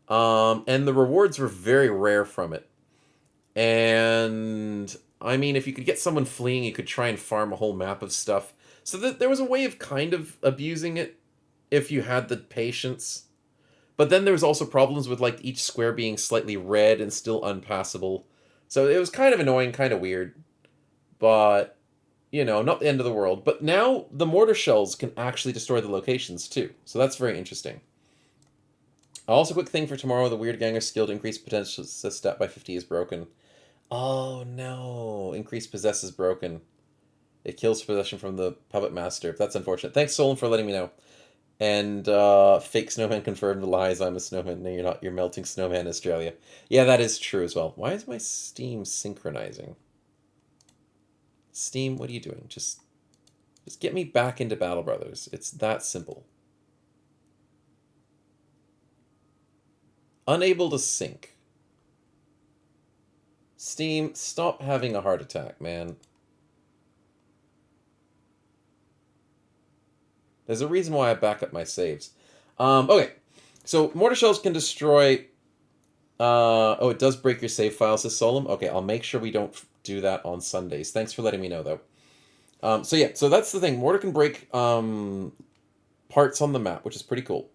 and the rewards were very rare from it. And I mean, if you could get someone fleeing, you could try and farm a whole map of stuff. So there was a way of kind of abusing it if you had the patience. But then there was also problems with like each square being slightly red and still unpassable. So it was kind of annoying, kind of weird. But you know, not the end of the world. But now the mortar shells can actually destroy the locations too. So that's very interesting. Also, quick thing for tomorrow, the Weird Ganger skill to increase potential stat by 50 is broken. Oh no, increase possess is broken. It kills possession from the puppet master. That's unfortunate. Thanks, Solon, for letting me know. And fake snowman confirmed lies. I'm a snowman. No, you're not. You're melting snowman in Australia. Yeah, that is true as well. Why is my Steam synchronizing? Steam, what are you doing? Just get me back into Battle Brothers. It's that simple. Unable to sync. Steam, stop having a heart attack, man. There's a reason why I back up my saves. Okay, so mortar shells can destroy... oh, it does break your save file, says Solom. Okay, I'll make sure we don't do that on Sundays. Thanks for letting me know, though. So yeah, so that's the thing. Mortar can break parts on the map, which is pretty cool.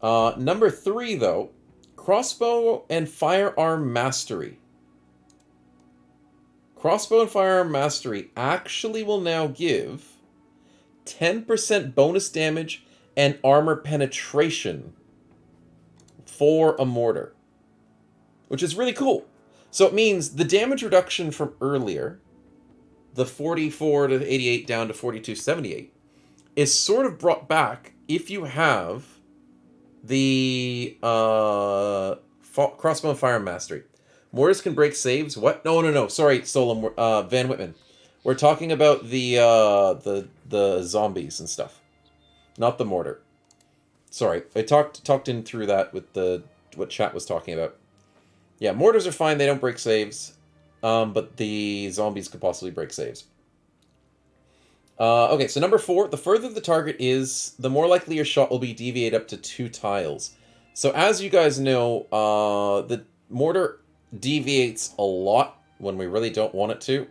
Number 3, though, crossbow and firearm mastery. Crossbow and firearm mastery actually will now give 10% bonus damage and armor penetration for a mortar, which is really cool. So it means the damage reduction from earlier, the 44 to 88 down to 42 to 78, is sort of brought back if you have the crossbow and firearm mastery. Mortars can break saves. What? No. Sorry, Solom. Van Whitman. We're talking about the zombies and stuff, not the mortar. Sorry, I talked in through that with what chat was talking about. Yeah, mortars are fine. They don't break saves, but the zombies could possibly break saves. Okay, so number 4, the further the target is, the more likely your shot will be deviate up to 2 tiles. So as you guys know, the mortar deviates a lot when we really don't want it to.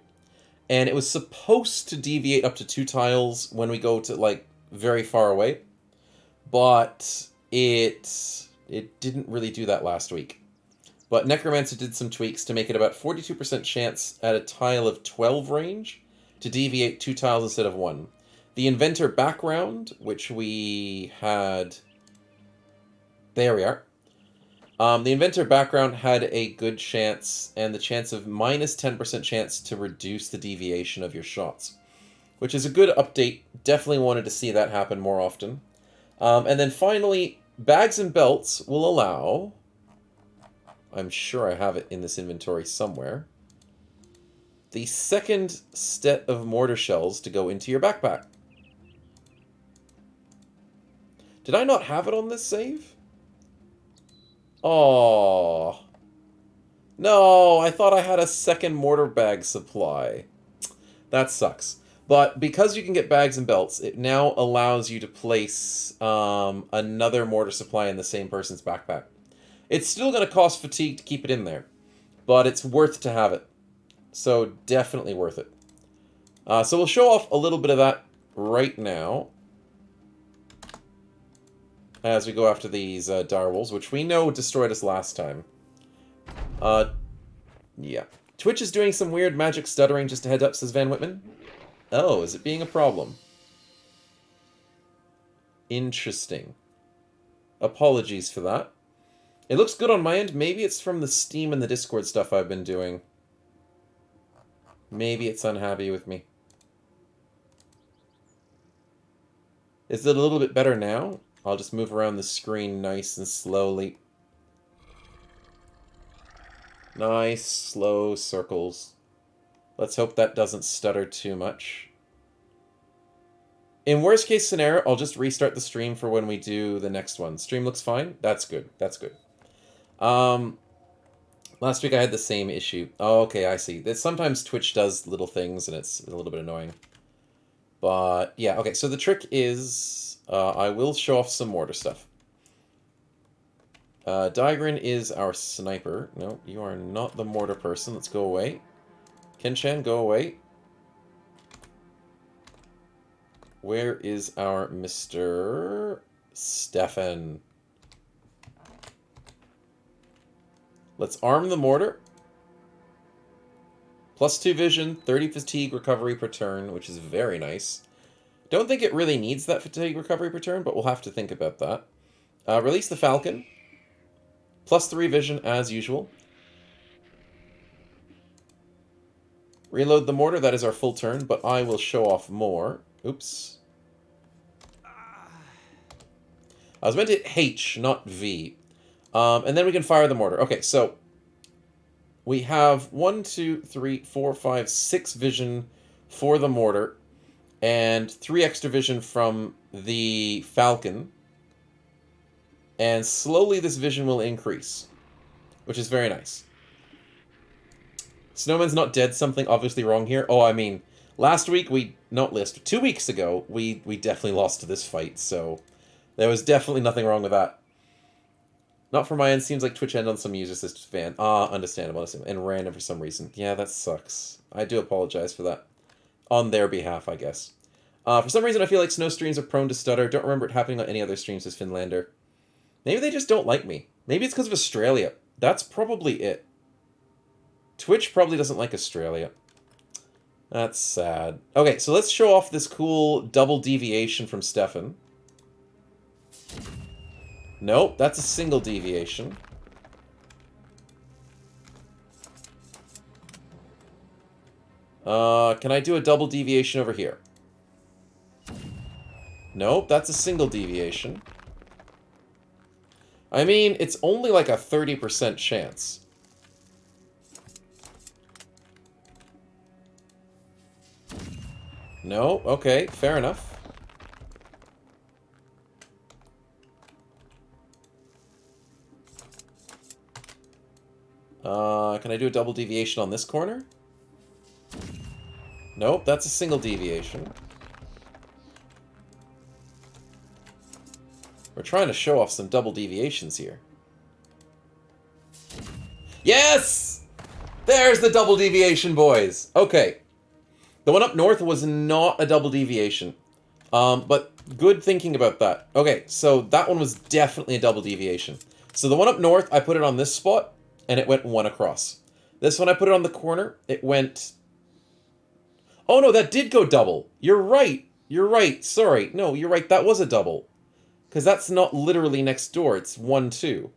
And it was supposed to deviate up to 2 tiles when we go to, like, very far away. But it didn't really do that last week. But Necromancer did some tweaks to make it about 42% chance at a tile of 12 range to deviate 2 tiles instead of 1. The Inventor background, which we had... There we are. The Inventor background had a good chance, and the chance of minus 10% chance to reduce the deviation of your shots, which is a good update. Definitely wanted to see that happen more often. And then finally, bags and belts will allow... I'm sure I have it in this inventory somewhere. The second set of mortar shells to go into your backpack. Did I not have it on this save? Oh. No, I thought I had a second mortar bag supply. That sucks. But because you can get bags and belts, it now allows you to place another mortar supply in the same person's backpack. It's still going to cost fatigue to keep it in there, but it's worth to have it. So definitely worth it. So we'll show off a little bit of that right now as we go after these direwolves, which we know destroyed us last time. Yeah. Twitch is doing some weird magic stuttering, just a heads up, says Van Whitman. Oh, is it being a problem? Interesting. Apologies for that. It looks good on my end. Maybe it's from the Steam and the Discord stuff I've been doing. Maybe it's unhappy with me. Is it a little bit better now? I'll just move around the screen nice and slowly. Nice, slow circles. Let's hope that doesn't stutter too much. In worst case scenario, I'll just restart the stream for when we do the next one. Stream looks fine? That's good. That's good. Last week I had the same issue. Oh, okay, I see. Sometimes Twitch does little things and it's a little bit annoying. But, yeah, okay, so the trick is... I will show off some mortar stuff. Digrin is our sniper. No, you are not the mortar person. Let's go away. Kenchan, go away. Where is our Mr. Stefan? Let's arm the mortar. +2 vision, 30 fatigue recovery per turn, which is very nice. Don't think it really needs that fatigue recovery per turn, but we'll have to think about that. Release the Falcon. +3 vision as usual. Reload the mortar, that is our full turn, but I will show off more. Oops. I was meant to hit H, not V. And then we can fire the mortar. Okay, so we have 1, 2, 3, 4, 5, 6 vision for the mortar, and 3 extra vision from the Falcon. And slowly this vision will increase, which is very nice. Snowman's not dead, something obviously wrong here. Oh, I mean, last week 2 weeks ago, we definitely lost to this fight, so there was definitely nothing wrong with that. Not from my end, seems like Twitch ended on some user assisted fan. Understandable, and random for some reason. Yeah, that sucks. I do apologize for that. On their behalf, I guess. For some reason, I feel like snow streams are prone to stutter. Don't remember it happening on any other streams as Finlander. Maybe they just don't like me. Maybe it's because of Australia. That's probably it. Twitch probably doesn't like Australia. That's sad. Okay, so let's show off this cool double deviation from Stefan. Nope, that's a single deviation. Can I do a double deviation over here? Nope, that's a single deviation. I mean, it's only like a 30% chance. No, okay, fair enough. Can I do a double deviation on this corner? Nope, that's a single deviation. We're trying to show off some double deviations here. Yes! There's the double deviation, boys! Okay. The one up north was not a double deviation. But good thinking about that. Okay, so that one was definitely a double deviation. So the one up north, I put it on this spot. and it went 1 across. This one I put it on the corner, it went... Oh no, that did go double. You're right. You're right. Sorry. No, you're right. That was a double. Because that's not literally next door. It's 1, 2.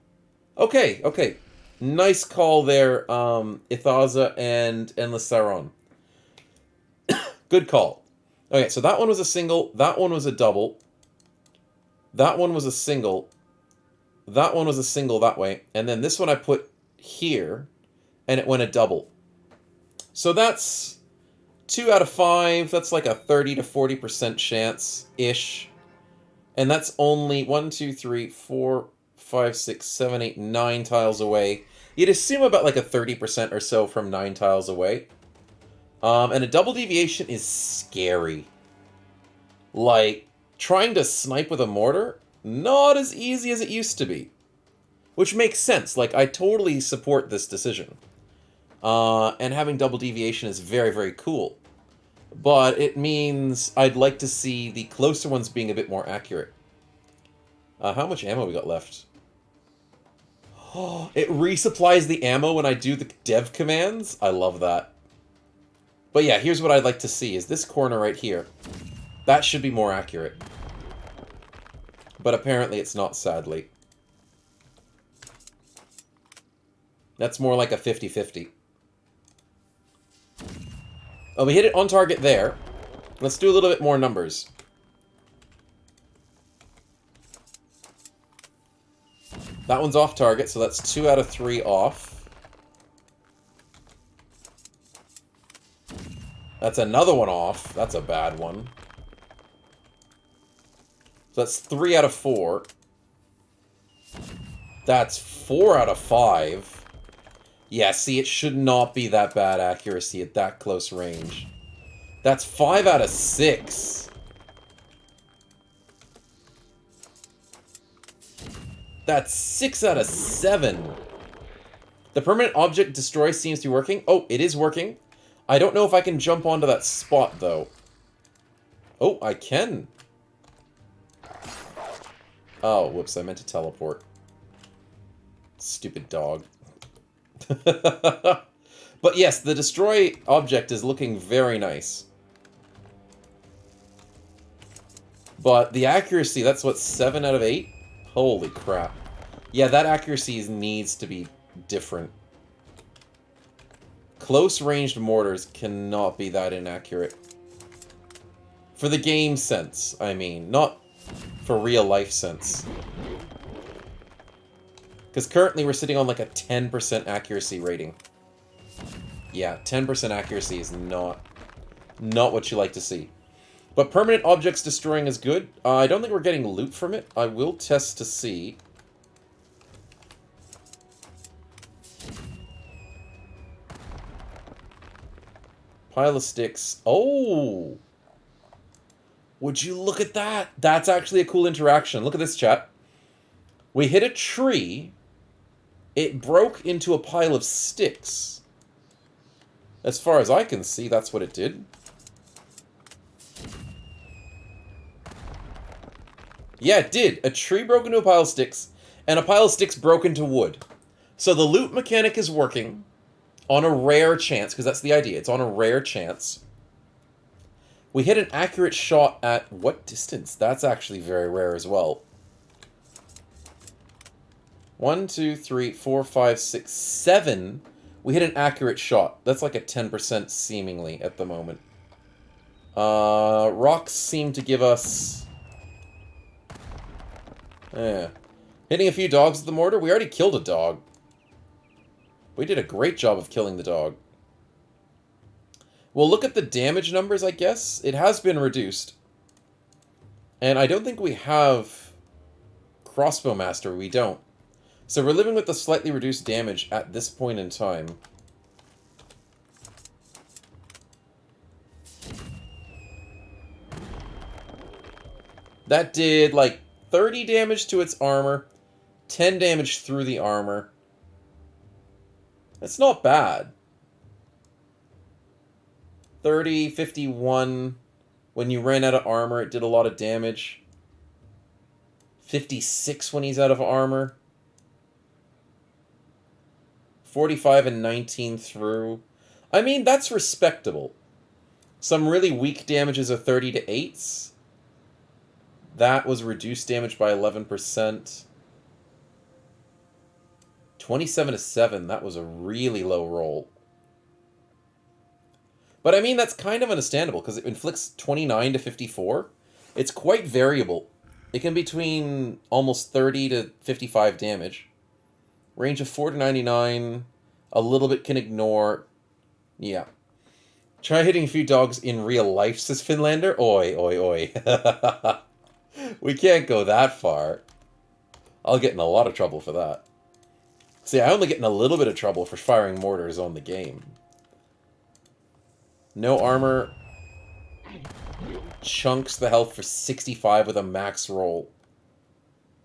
Okay, okay. Nice call there, Ithaza and Endless Sauron. Good call. Okay, so that one was a single. That one was a double. That one was a single. That one was a single that way. And then this one I put here, and it went a double. So that's 2 out of 5. That's like a 30 to 40% chance-ish. And that's only 1, 2, 3, 4, 5, 6, 7, 8, 9 tiles away. You'd assume about like a 30% or so from 9 tiles away. And a double deviation is scary. Like, trying to snipe with a mortar, not as easy as it used to be. Which makes sense. Like, I totally support this decision. And having double deviation is very, very cool. But it means I'd like to see the closer ones being a bit more accurate. How much ammo we got left? Oh, it resupplies the ammo when I do the dev commands? I love that. But yeah, here's what I'd like to see, is this corner right here. That should be more accurate. But apparently it's not, sadly. That's more like a 50-50. Oh, we hit it on target there. Let's do a little bit more numbers. That one's off target, so that's 2 out of 3 off. That's another one off. That's a bad one. So that's 3 out of 4. That's 4 out of 5. Yeah, see, it should not be that bad accuracy at that close range. That's 5 out of 6. That's 6 out of 7. The permanent object destroy seems to be working. Oh, it is working. I don't know if I can jump onto that spot, though. Oh, I can. Oh, whoops, I meant to teleport. Stupid dog. But yes, the destroy object is looking very nice. But the accuracy, that's what, 7 out of 8? Holy crap. Yeah, that accuracy needs to be different. Close-ranged mortars cannot be that inaccurate. For the game sense, I mean. Not for real-life sense. Because currently we're sitting on like a 10% accuracy rating. Yeah, 10% accuracy is not what you like to see. But permanent objects destroying is good. I don't think we're getting loot from it. I will test to see. Pile of sticks. Oh! Would you look at that? That's actually a cool interaction. Look at this, chat. We hit a tree. It broke into a pile of sticks. As far as I can see, that's what it did. Yeah, it did. A tree broke into a pile of sticks, and a pile of sticks broke into wood. So the loot mechanic is working on a rare chance, because that's the idea. It's on a rare chance. We hit an accurate shot at what distance? That's actually very rare as well. 1, 2, 3, 4, 5, 6, 7. We hit an accurate shot. That's like a 10% seemingly at the moment. Rocks seem to give us... Yeah. Hitting a few dogs with the mortar. We already killed a dog. We did a great job of killing the dog. We'll look at the damage numbers, I guess. It has been reduced. And I don't think we have Crossbow Master. We don't. So we're living with the slightly reduced damage at this point in time. That did, like, 30 damage to its armor, 10 damage through the armor. That's not bad. 30, 51. When you ran out of armor, it did a lot of damage. 56 when he's out of armor. 45 and 19 through. I mean, that's respectable. Some really weak damages are 30 to 8s. That was reduced damage by 11%. 27 to 7, that was a really low roll. But I mean, that's kind of understandable, because it inflicts 29 to 54. It's quite variable. It can be between almost 30 to 55 damage. Range of 4 to 99. A little bit can ignore. Yeah. Try hitting a few dogs in real life, says Finlander. Oi, oi, oi. We can't go that far. I'll get in a lot of trouble for that. See, I only get in a little bit of trouble for firing mortars on the game. No armor. Chunks the health for 65 with a max roll.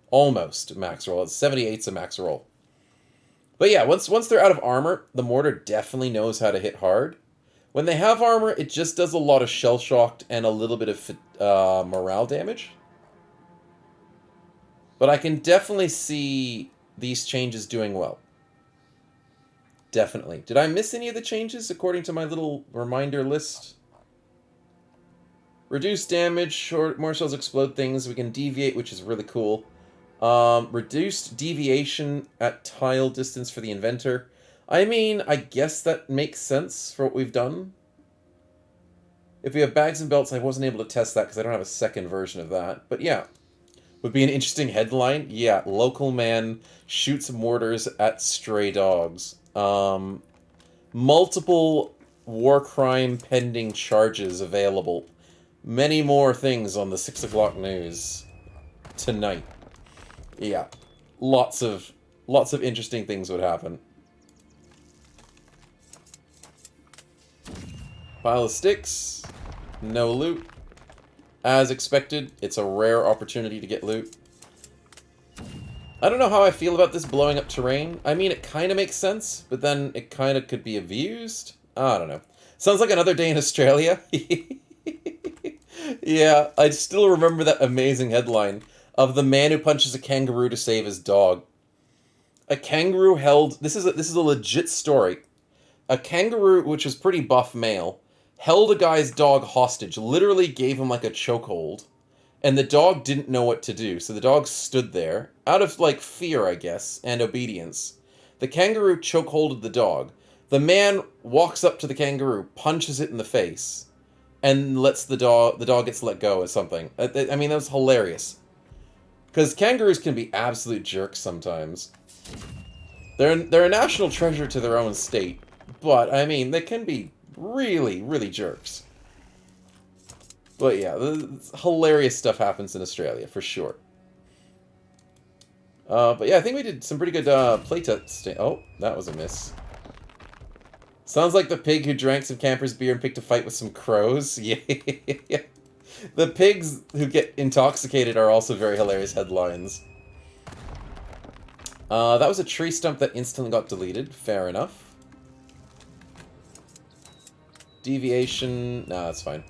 Almost max roll. It's 78's a max roll. But yeah, once they're out of armor, the mortar definitely knows how to hit hard. When they have armor, it just does a lot of shell-shocked and a little bit of morale damage. But I can definitely see these changes doing well. Definitely. Did I miss any of the changes according to my little reminder list? Reduce damage, more shells explode things. We can deviate, which is really cool. Reduced deviation at tile distance for the inventor. I mean, I guess that makes sense for what we've done. If we have bags and belts, I wasn't able to test that because I don't have a second version of that. But yeah. Would be an interesting headline. Yeah, local man shoots mortars at stray dogs. Multiple war crime pending charges available. Many more things on the 6 o'clock news tonight. Yeah, lots of interesting things would happen. Pile of sticks. No loot. As expected, it's a rare opportunity to get loot. I don't know how I feel about this blowing up terrain. I mean, it kind of makes sense, but then it kind of could be abused. I don't know. Sounds like another day in Australia. Yeah, I still remember that amazing headline of the man who punches a kangaroo to save his dog. A kangaroo held... This is a legit story. A kangaroo, which was pretty buff male, held a guy's dog hostage, literally gave him like a chokehold, and the dog didn't know what to do, so the dog stood there, out of like fear, I guess, and obedience. The kangaroo chokeholded the dog. The man walks up to the kangaroo, punches it in the face, and lets the dog gets let go or something. I mean, that was hilarious. Because kangaroos can be absolute jerks sometimes. They're a national treasure to their own state, but, I mean, they can be really, really jerks. But yeah, hilarious stuff happens in Australia, for sure. But yeah, I think we did some pretty good playtesting. Oh, that was a miss. Sounds like the pig who drank some camper's beer and picked a fight with some crows. Yeah. The pigs who get intoxicated are also very hilarious headlines. That was a tree stump that instantly got deleted. Fair enough. Deviation. Nah, that's fine.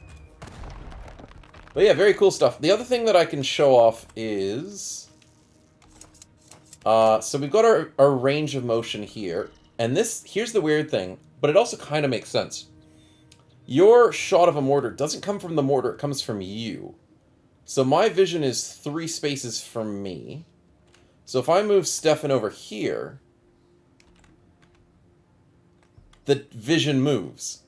But yeah, very cool stuff. The other thing that I can show off is... so we've got our range of motion here. And here's the weird thing, but it also kind of makes sense. Your shot of a mortar doesn't come from the mortar, it comes from you. So my vision is 3 spaces from me. So if I move Stefan over here, the vision moves.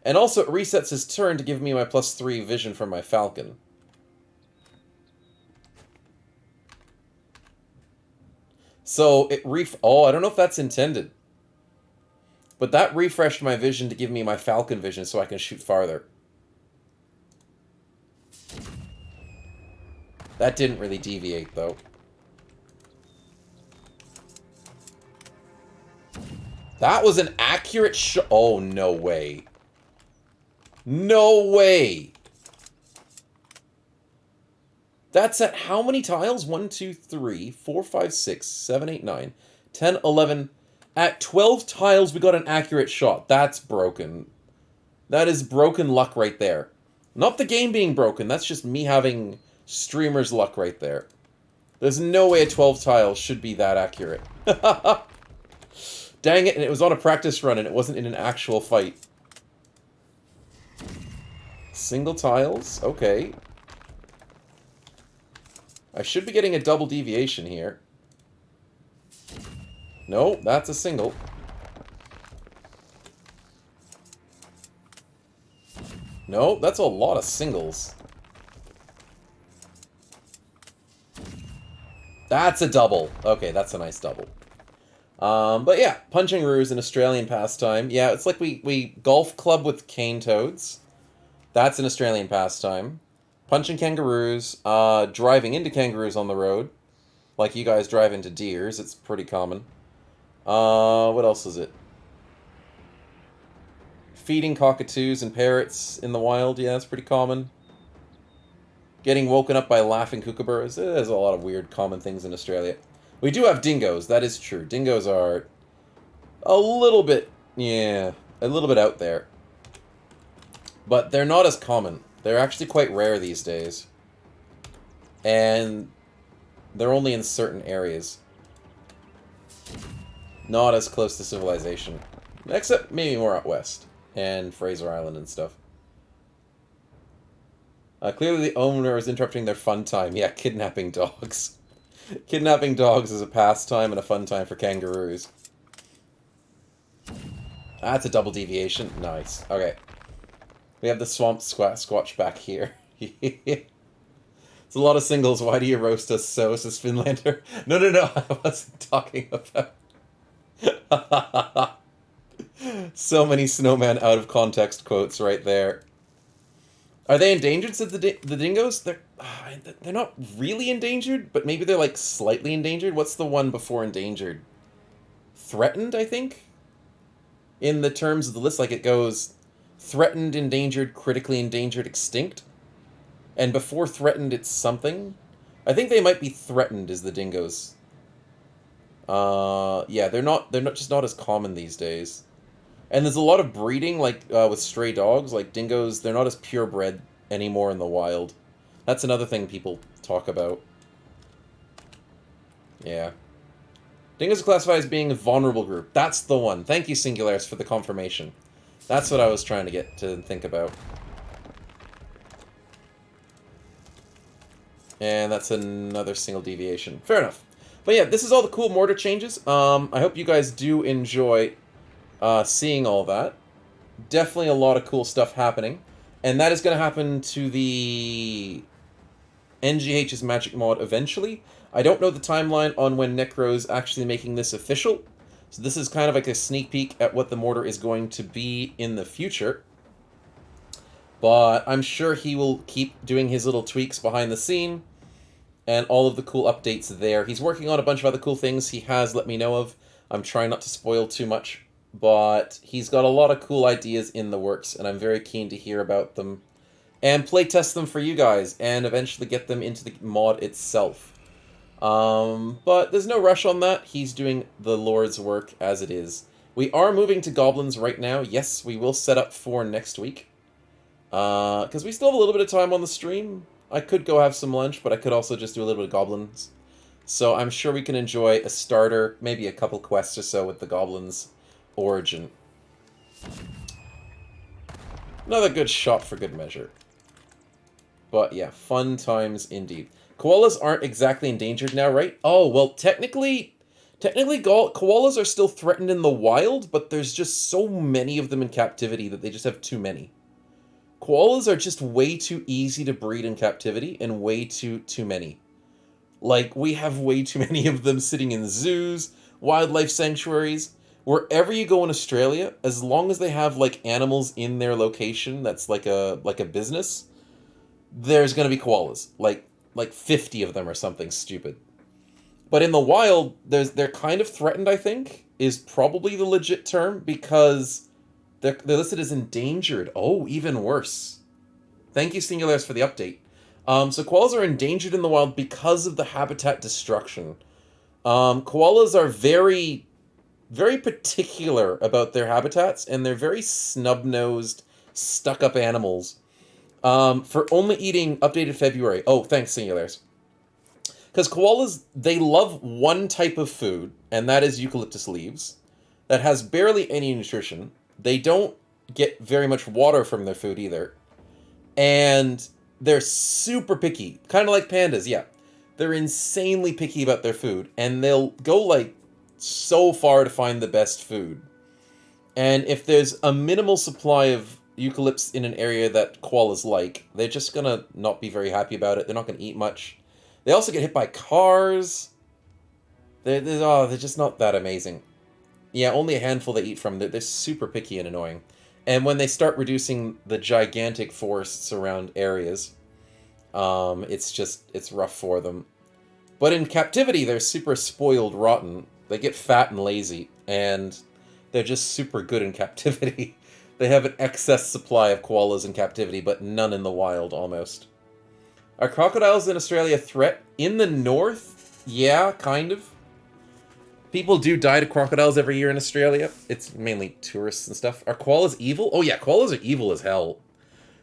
And also it resets his turn to give me my +3 vision from my falcon. So it oh, I don't know if that's intended. But that refreshed my vision to give me my falcon vision so I can shoot farther. That didn't really deviate, though. That was an accurate shot. Oh, no way. No way! That's at how many tiles? 1, 2, 3, 4, 5, 6, 7, 8, 9, 10, 11... At 12 tiles, we got an accurate shot. That's broken. That is broken luck right there. Not the game being broken. That's just me having streamer's luck right there. There's no way a 12 tiles should be that accurate. Dang it, and it was on a practice run, and it wasn't in an actual fight. Single tiles? Okay. I should be getting a double deviation here. No, that's a single. No, that's a lot of singles. That's a double. Okay, that's a nice double. But yeah, punching-roo is an Australian pastime. Yeah, it's like we golf club with cane toads. That's an Australian pastime. Punching kangaroos, driving into kangaroos on the road. Like you guys drive into deers, it's pretty common. What else is it? Feeding cockatoos and parrots in the wild, yeah, that's pretty common. Getting woken up by laughing kookaburras. There's a lot of weird common things in Australia. We do have dingoes, that is true. Dingoes are a little bit, yeah, a little bit out there. But they're not as common. They're actually quite rare these days. And they're only in certain areas. Not as close to civilization. Except maybe more out west. And Fraser Island and stuff. Clearly the owner is interrupting their fun time. Yeah, kidnapping dogs. Kidnapping dogs is a pastime and a fun time for kangaroos. That's a double deviation. Nice. Okay. We have the swamp squatch back here. It's a lot of singles. Why do you roast us so, says Finlander? No, I wasn't talking about... So many snowman out of context quotes right there. Are they endangered, said the dingoes? They're not really endangered, but maybe they're like slightly endangered. What's the one before endangered? Threatened, I think? In the terms of the list, like it goes threatened, endangered, critically endangered, extinct. And before threatened, it's something. I think they might be threatened as the dingoes. Yeah, they're just not as common these days. And there's a lot of breeding, like, with stray dogs. Like, dingoes, they're not as purebred anymore in the wild. That's another thing people talk about. Yeah. Dingoes are classified as being a vulnerable group. That's the one. Thank you, Singularis, for the confirmation. That's what I was trying to get to think about. And that's another single deviation. Fair enough. But yeah, this is all the cool mortar changes. I hope you guys do enjoy seeing all that. Definitely a lot of cool stuff happening. And that is going to happen to the NgGH's Magic mod eventually. I don't know the timeline on when Necro's actually making this official. So this is kind of like a sneak peek at what the mortar is going to be in the future. But I'm sure he will keep doing his little tweaks behind the scene. And all of the cool updates there. He's working on a bunch of other cool things he has let me know of. I'm trying not to spoil too much. But he's got a lot of cool ideas in the works. And I'm very keen to hear about them. And playtest them for you guys. And eventually get them into the mod itself. But there's no rush on that. He's doing the Lord's work as it is. We are moving to goblins right now. Yes, we will set up for next week. Because we still have a little bit of time on the stream. I could go have some lunch, but I could also just do a little bit of goblins. So I'm sure we can enjoy a starter, maybe a couple quests or so with the goblins origin. Another good shot for good measure. But yeah, fun times indeed. Koalas aren't exactly endangered now, right? Oh, well, technically koalas are still threatened in the wild, but there's just so many of them in captivity that they just have too many. Koalas are just way too easy to breed in captivity and way too many. Like, we have way too many of them sitting in zoos, wildlife sanctuaries. Wherever you go in Australia, as long as they have, like, animals in their location that's like a business, there's going to be koalas. Like 50 of them or something stupid. But in the wild, they're kind of threatened, I think, is probably the legit term, because they're listed as endangered. Oh, even worse. Thank you, Singularis, for the update. So koalas are endangered in the wild because of the habitat destruction. Koalas are very, very particular about their habitats, and they're very snub-nosed, stuck-up animals. For only eating updated February. Oh, thanks, Singularis. Because koalas, they love one type of food, and that is eucalyptus leaves. that has barely any nutrition. They don't get very much water from their food either. And they're super picky. Kind of like pandas, yeah. They're insanely picky about their food. And they'll go, like, so far to find the best food. And if there's a minimal supply of eucalypts in an area that koalas like, they're just gonna not be very happy about it. They're not gonna eat much. They also get hit by cars. They're just not that amazing. Yeah, only a handful they eat from. They're super picky and annoying. And when they start reducing the gigantic forests around areas, it's rough for them. But in captivity, they're super spoiled rotten. They get fat and lazy, and they're just super good in captivity. They have an excess supply of koalas in captivity, but none in the wild, almost. Are crocodiles in Australia a threat? In the north? Yeah, kind of. People do die to crocodiles every year in Australia. It's mainly tourists and stuff. Are koalas evil? Oh yeah, koalas are evil as hell.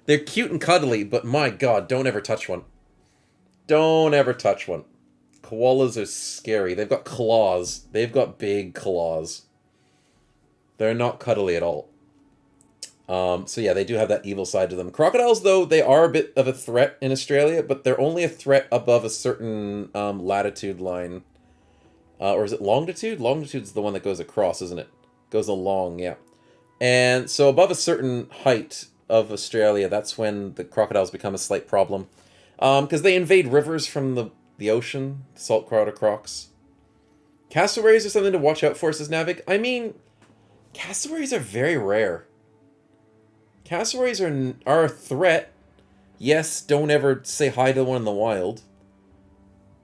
They're cute and cuddly, but my god, don't ever touch one. Don't ever touch one. Koalas are scary. They've got claws. They've got big claws. They're not cuddly at all. So yeah, they do have that evil side to them. Crocodiles, though, they are a bit of a threat in Australia, but they're only a threat above a certain latitude line. Or is it longitude? Longitude's the one that goes across, isn't it? Goes along, yeah. And so above a certain height of Australia, that's when the crocodiles become a slight problem. Because they invade rivers from the ocean, saltwater crocs. Cassowaries are something to watch out for, says Navig. I mean, cassowaries are very rare. Cassowaries are a threat. Yes, don't ever say hi to one in the wild.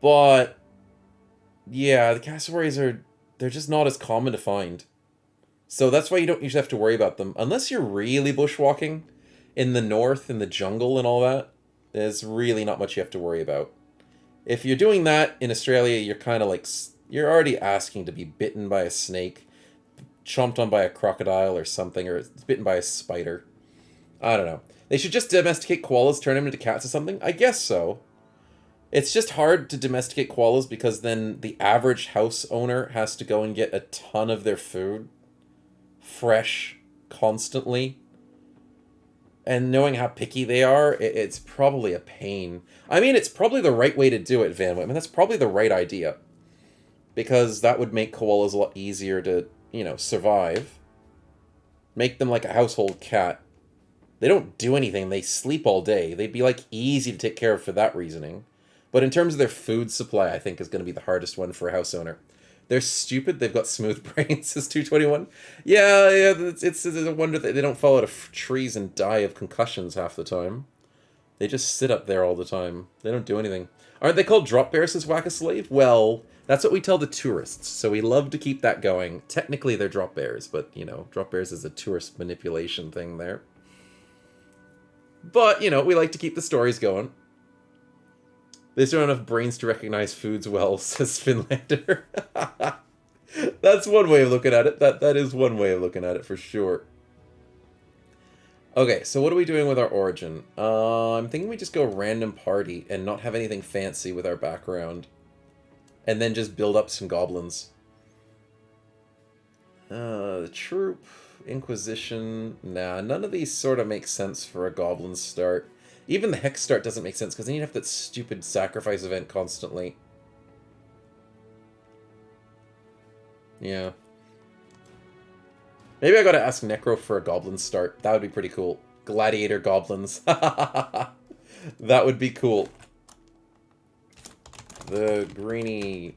But yeah, the cassowaries they're just not as common to find. So that's why you don't usually have to worry about them. Unless you're really bushwalking in the north, in the jungle and all that, there's really not much you have to worry about. If you're doing that in Australia, you're kind of like, you're already asking to be bitten by a snake, chomped on by a crocodile or something, or bitten by a spider. I don't know. They should just domesticate koalas, turn them into cats or something? I guess so. It's just hard to domesticate koalas because then the average house owner has to go and get a ton of their food fresh constantly. And knowing how picky they are, it's probably a pain. I mean, it's probably the right way to do it, Van. I mean, that's probably the right idea. Because that would make koalas a lot easier to, survive. Make them like a household cat. They don't do anything. They sleep all day. They'd be, easy to take care of for that reasoning. But in terms of their food supply, I think is going to be the hardest one for a house owner. They're stupid. They've got smooth brains, says 221. Yeah, it's a wonder that they don't fall out of trees and die of concussions half the time. They just sit up there all the time. They don't do anything. Aren't they called drop bears, says Whack-a-Slave? Well, that's what we tell the tourists, so we love to keep that going. Technically, they're drop bears, but, drop bears is a tourist manipulation thing there. But, we like to keep the stories going. They just don't have enough brains to recognize foods well, says Finlander. That's one way of looking at it. That is one way of looking at it, for sure. Okay, so what are we doing with our origin? I'm thinking we just go random party and not have anything fancy with our background. And then just build up some goblins. The troop, Inquisition. Nah, none of these sort of make sense for a goblin start. Even the Hex start doesn't make sense, because then you'd have that stupid sacrifice event constantly. Yeah. Maybe I gotta ask Necro for a goblin start. That would be pretty cool. Gladiator goblins. That would be cool. The greeny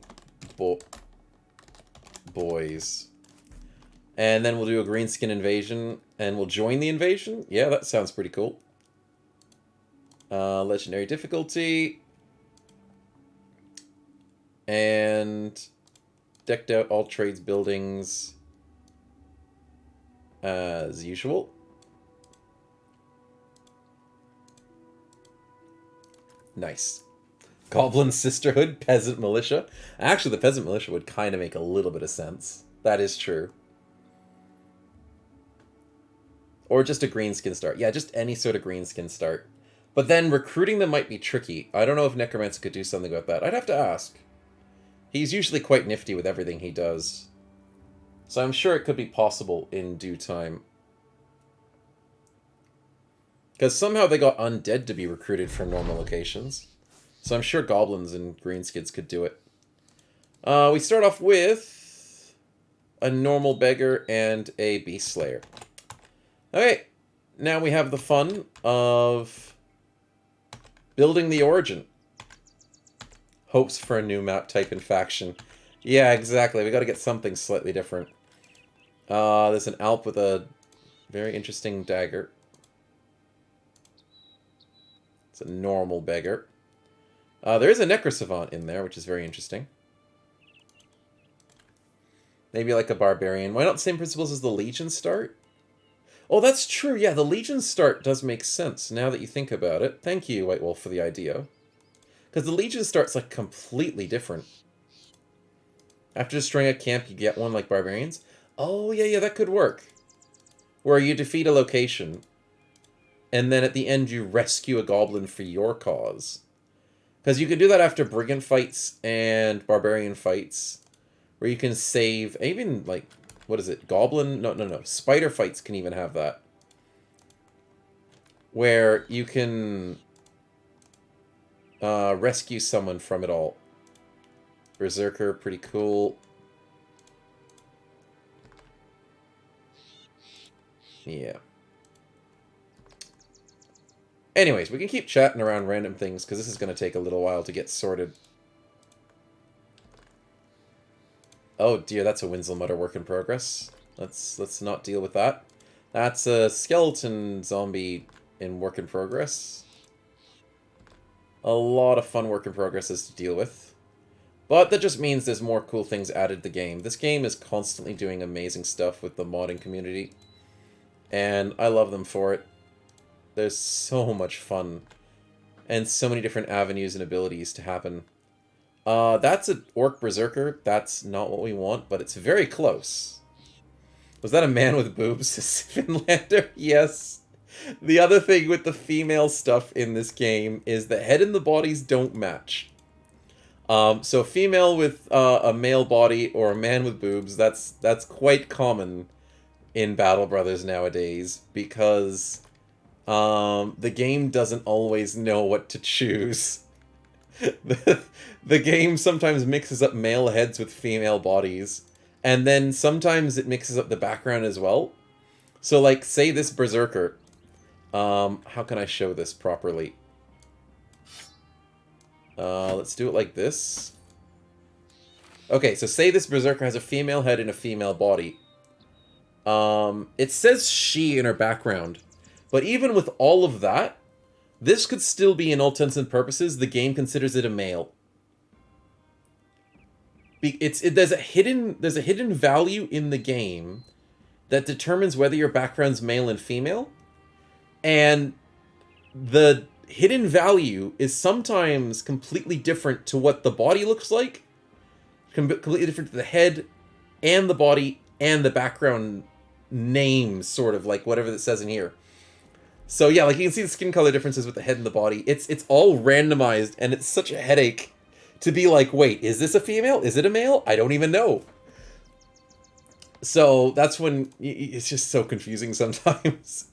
boys. And then we'll do a greenskin invasion, and we'll join the invasion? Yeah, that sounds pretty cool. Legendary difficulty. And decked out all trades buildings as usual. Nice. Goblin Sisterhood, Peasant Militia. Actually, the Peasant Militia would kind of make a little bit of sense. That is true. Or just a greenskin start. Yeah, just any sort of greenskin start. But then recruiting them might be tricky. I don't know if Necromancer could do something about that. I'd have to ask. He's usually quite nifty with everything he does. So I'm sure it could be possible in due time. Because somehow they got undead to be recruited from normal locations. So I'm sure goblins and greenskids could do it. We start off with a normal beggar and a beast slayer. Okay, now we have the fun of building the origin. Hopes for a new map type and faction. Yeah, exactly. We got to get something slightly different. There's an Alp with a very interesting dagger. It's a normal beggar. There is a Necrosavant in there, which is very interesting. Maybe like a barbarian. Why not the same principles as the Legion start? Oh, that's true. Yeah, the Legion start does make sense now that you think about it. Thank you, White Wolf, for the idea. Because the Legion start's like completely different. After destroying a camp, you get one like barbarians. Oh, yeah, that could work. Where you defeat a location, and then at the end you rescue a goblin for your cause. Because you can do that after brigand fights and barbarian fights, where you can save, even like, what is it, goblin? No. Spider fights can even have that. Where you can rescue someone from it all. Berserker, pretty cool. Yeah. Anyways, we can keep chatting around random things, because this is going to take a little while to get sorted. Oh dear, that's a Winslow Mutter work in progress. Let's not deal with that. That's a skeleton zombie in work in progress. A lot of fun work in progresses to deal with. But that just means there's more cool things added to the game. This game is constantly doing amazing stuff with the modding community. And I love them for it. There's so much fun. And so many different avenues and abilities to happen. That's an Orc Berserker. That's not what we want, but it's very close. Was that a man with boobs? Finlander? Yes. The other thing with the female stuff in this game is the head and the bodies don't match. So a female with a male body or a man with boobs, that's quite common in Battle Brothers nowadays, because the game doesn't always know what to choose. The game sometimes mixes up male heads with female bodies, and then sometimes it mixes up the background as well. So like, say this Berserker, how can I show this properly? Let's do it like this. Okay, so say this Berserker has a female head and a female body. It says she in her background, but even with all of that, this could still be, in all intents and purposes, the game considers it a male. There's a hidden value in the game that determines whether your background's male and female, and the hidden value is sometimes completely different to what the body looks like, completely different to the head and the body and the background name, sort of like whatever that says in here. So yeah, like you can see the skin color differences with the head and the body. It's all randomized, and it's such a headache to be like, wait, is this a female? Is it a male? I don't even know. So that's when it's just so confusing sometimes.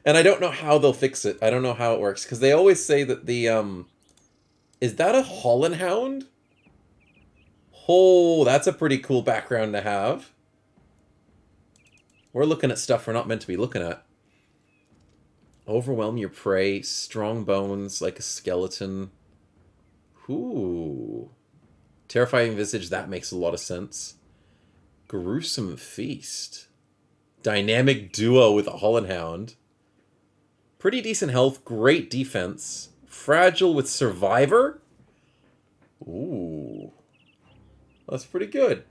And I don't know how they'll fix it. I don't know how it works, because they always say that the is that a Holland Hound? Oh, that's a pretty cool background to have. We're looking at stuff we're not meant to be looking at. Overwhelm your prey, strong bones like a skeleton. Ooh. Terrifying visage, that makes a lot of sense. Gruesome feast. Dynamic duo with a Holland Hound. Pretty decent health, great defense. Fragile with survivor. Ooh. That's pretty good.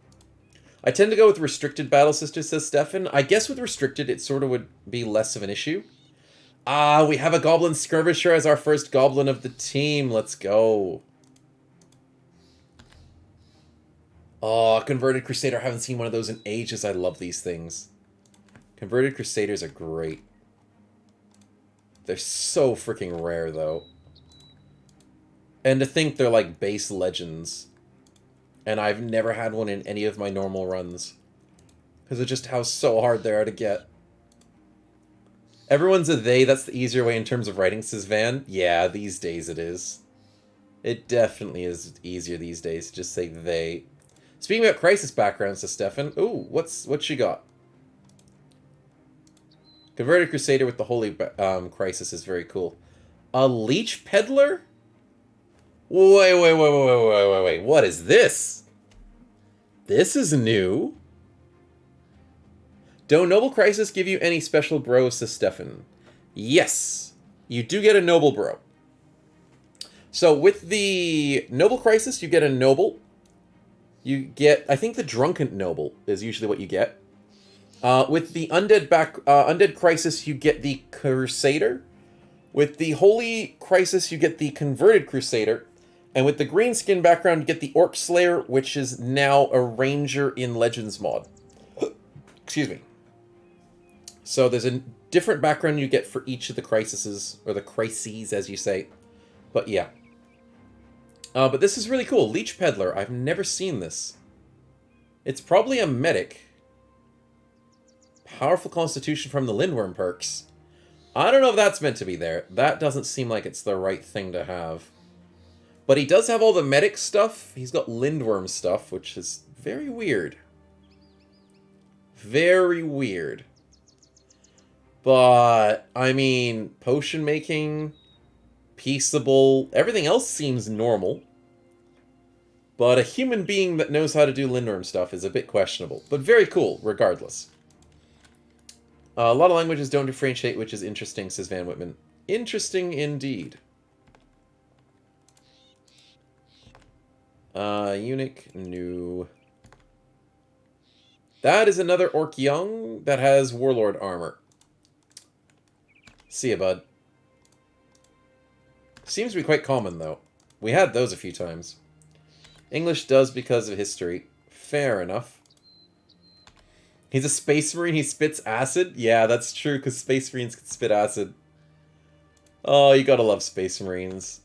I tend to go with restricted battle sisters, says Stefan. I guess with restricted, it sort of would be less of an issue. Ah, we have a Goblin Skirmisher as our first Goblin of the team. Let's go. Oh, Converted Crusader. I haven't seen one of those in ages. I love these things. Converted Crusaders are great. They're so freaking rare, though. And to think they're like base legends. And I've never had one in any of my normal runs. Because of just how so hard they are to get. Everyone's a they, that's the easier way in terms of writing, says Van. Yeah, these days it is. It definitely is easier these days to just say they. Speaking about crisis backgrounds, says Stefan. Ooh, what's she got? Converted Crusader with the Holy Crisis is very cool. A Leech Peddler? Wait. What is this? This is new. Don't Noble Crisis give you any special bros, says Stefan? Yes. You do get a Noble Bro. So with the Noble Crisis, you get a Noble. You get, I think the Drunken Noble is usually what you get. With the Undead Crisis, you get the Crusader. With the Holy Crisis, you get the Converted Crusader. And with the green skin background, you get the Orc Slayer, which is now a Ranger in Legends mod. Excuse me. So there's a different background you get for each of the crises, or the crises, as you say. But yeah. But this is really cool. Leech Peddler. I've never seen this. It's probably a medic. Powerful Constitution from the Lindworm perks. I don't know if that's meant to be there. That doesn't seem like it's the right thing to have. But he does have all the medic stuff. He's got Lindworm stuff, which is very weird. Very weird. But, I mean, potion making, peaceable, everything else seems normal. But a human being that knows how to do Lindworm stuff is a bit questionable. But very cool, regardless. A lot of languages don't differentiate, which is interesting, says Van Whitman. Interesting indeed. Eunuch, new. That is another Orc Young that has Warlord armor. See ya, bud. Seems to be quite common, though. We had those a few times. English does because of history. Fair enough. He's a Space Marine, he spits acid? Yeah, that's true, because Space Marines can spit acid. Oh, you gotta love Space Marines.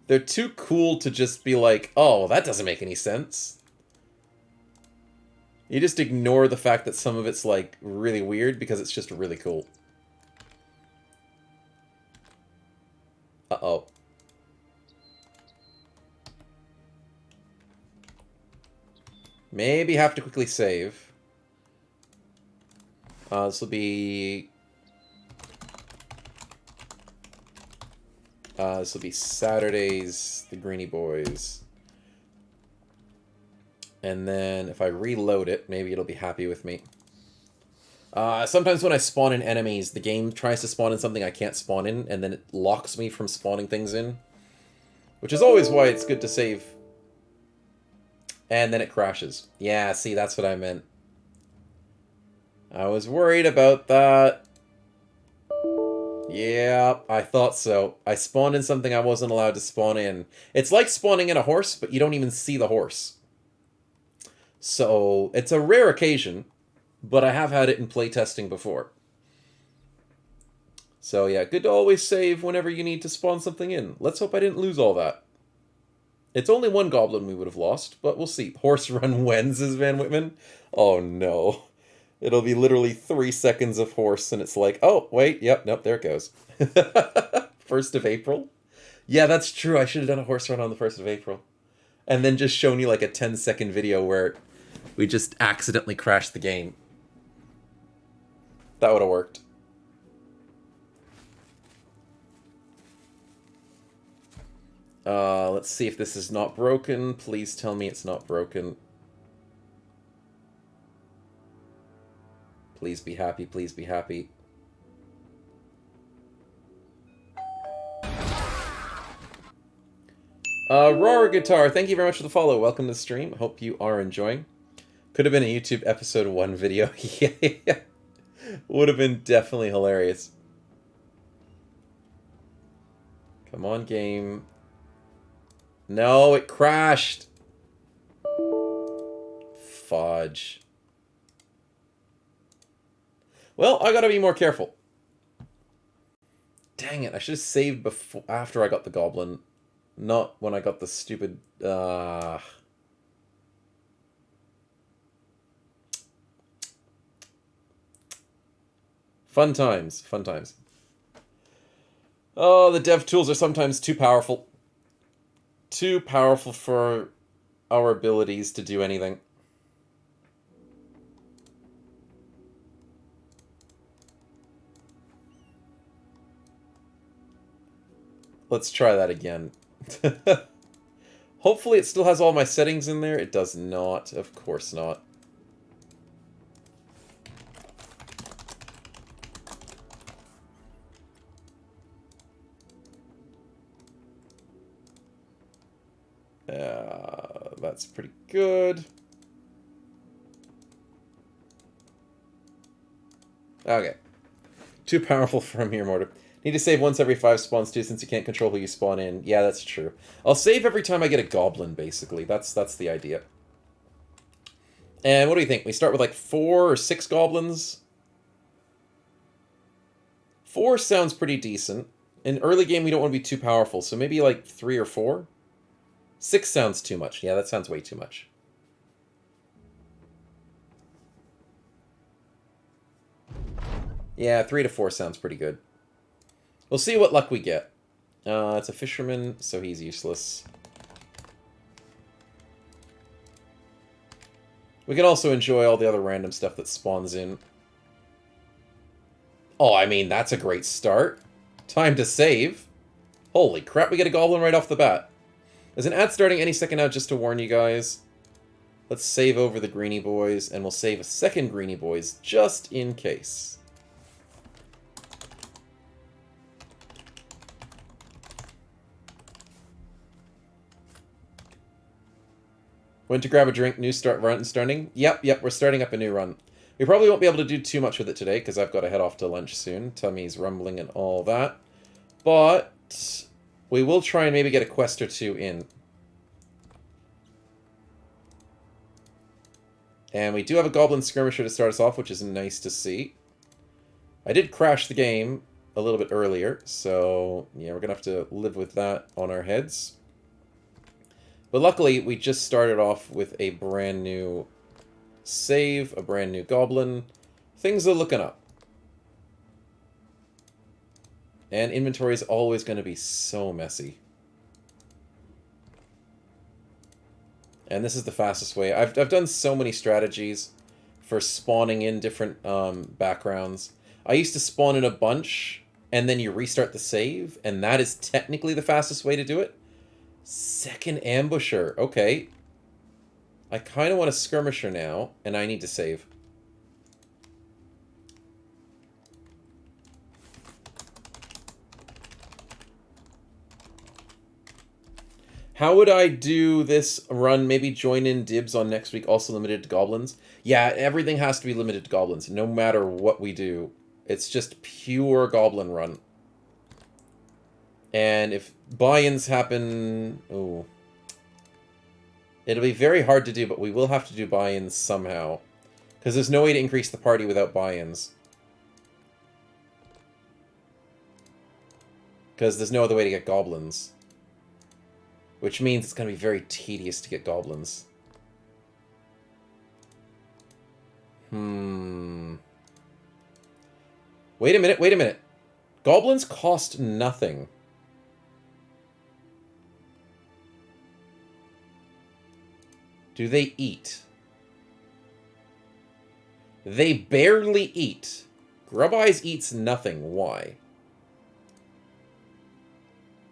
They're too cool to just be like, oh, that doesn't make any sense. You just ignore the fact that some of it's, like, really weird because it's just really cool. Uh-oh. Maybe have to quickly save. This will be... this will be Saturday's The Greenie Boys. And then if I reload it, maybe it'll be happy with me. Sometimes when I spawn in enemies, the game tries to spawn in something I can't spawn in, and then it locks me from spawning things in. Which is always why it's good to save. And then it crashes. Yeah, see, that's what I meant. I was worried about that. Yeah, I thought so. I spawned in something I wasn't allowed to spawn in. It's like spawning in a horse, but you don't even see the horse. So, it's a rare occasion, but I have had it in playtesting before. So yeah, good to always save whenever you need to spawn something in. Let's hope I didn't lose all that. It's only one goblin we would have lost, but we'll see. Horse run when, says Van Whitman? Oh no. It'll be literally 3 seconds of horse, and it's like, oh, wait, yep, nope, there it goes. 1st of April? Yeah, that's true. I should have done a horse run on the 1st of April. And then just shown you like a 10-second video where we just accidentally crashed the game. That would have worked. Let's see if this is not broken. Please tell me it's not broken. Please be happy, please be happy. Roar Guitar, thank you very much for the follow. Welcome to the stream. Hope you are enjoying. Could have been a YouTube episode 1 video. Yeah. Would have been definitely hilarious. Come on, game. No, it crashed. Fudge. Well, I gotta be more careful. Dang it, I should have saved before, after I got the goblin. Not when I got the stupid... Fun times. Fun times. Oh, the dev tools are sometimes too powerful. Too powerful for our abilities to do anything. Let's try that again. Hopefully it still has all my settings in there. It does not. Of course not. That's pretty good. Okay. Too powerful for a mere mortar. Need to save once every 5 spawns too, since you can't control who you spawn in. Yeah, that's true. I'll save every time I get a goblin, basically. That's the idea. And what do you think? We start with like 4 or 6 goblins? 4 sounds pretty decent. In early game, we don't want to be too powerful, so maybe like 3 or 4? 6 sounds too much. Yeah, that sounds way too much. Yeah, 3 to 4 sounds pretty good. We'll see what luck we get. It's a fisherman, so he's useless. We can also enjoy all the other random stuff that spawns in. Oh, I mean, that's a great start. Time to save. Holy crap, we get a goblin right off the bat. There's an ad starting any second now, just to warn you guys. Let's save over the greenie boys, and we'll save a second greenie boys, just in case. Went to grab a drink, new run starting? Yep, we're starting up a new run. We probably won't be able to do too much with it today, because I've got to head off to lunch soon. Tummy's rumbling and all that. But we will try and maybe get a quest or 2 in. And we do have a goblin skirmisher to start us off, which is nice to see. I did crash the game a little bit earlier, so yeah, we're going to have to live with that on our heads. But luckily, we just started off with a brand new save, a brand new goblin. Things are looking up. And inventory is always going to be so messy. And this is the fastest way. I've done so many strategies for spawning in different backgrounds. I used to spawn in a bunch, and then you restart the save, and that is technically the fastest way to do it. Second ambusher. Okay. I kind of want a skirmisher now, and I need to save. How would I do this run? Maybe join in dibs on next week, also limited to goblins? Yeah, everything has to be limited to goblins, no matter what we do. It's just pure goblin run. And if buy-ins happen... Oh. It'll be very hard to do, but we will have to do buy-ins somehow. Because there's no way to increase the party without buy-ins. Because there's no other way to get goblins. Which means it's going to be very tedious to get goblins. Wait a minute. Goblins cost nothing. Do they eat? They barely eat. Grub Eyes eats nothing. Why?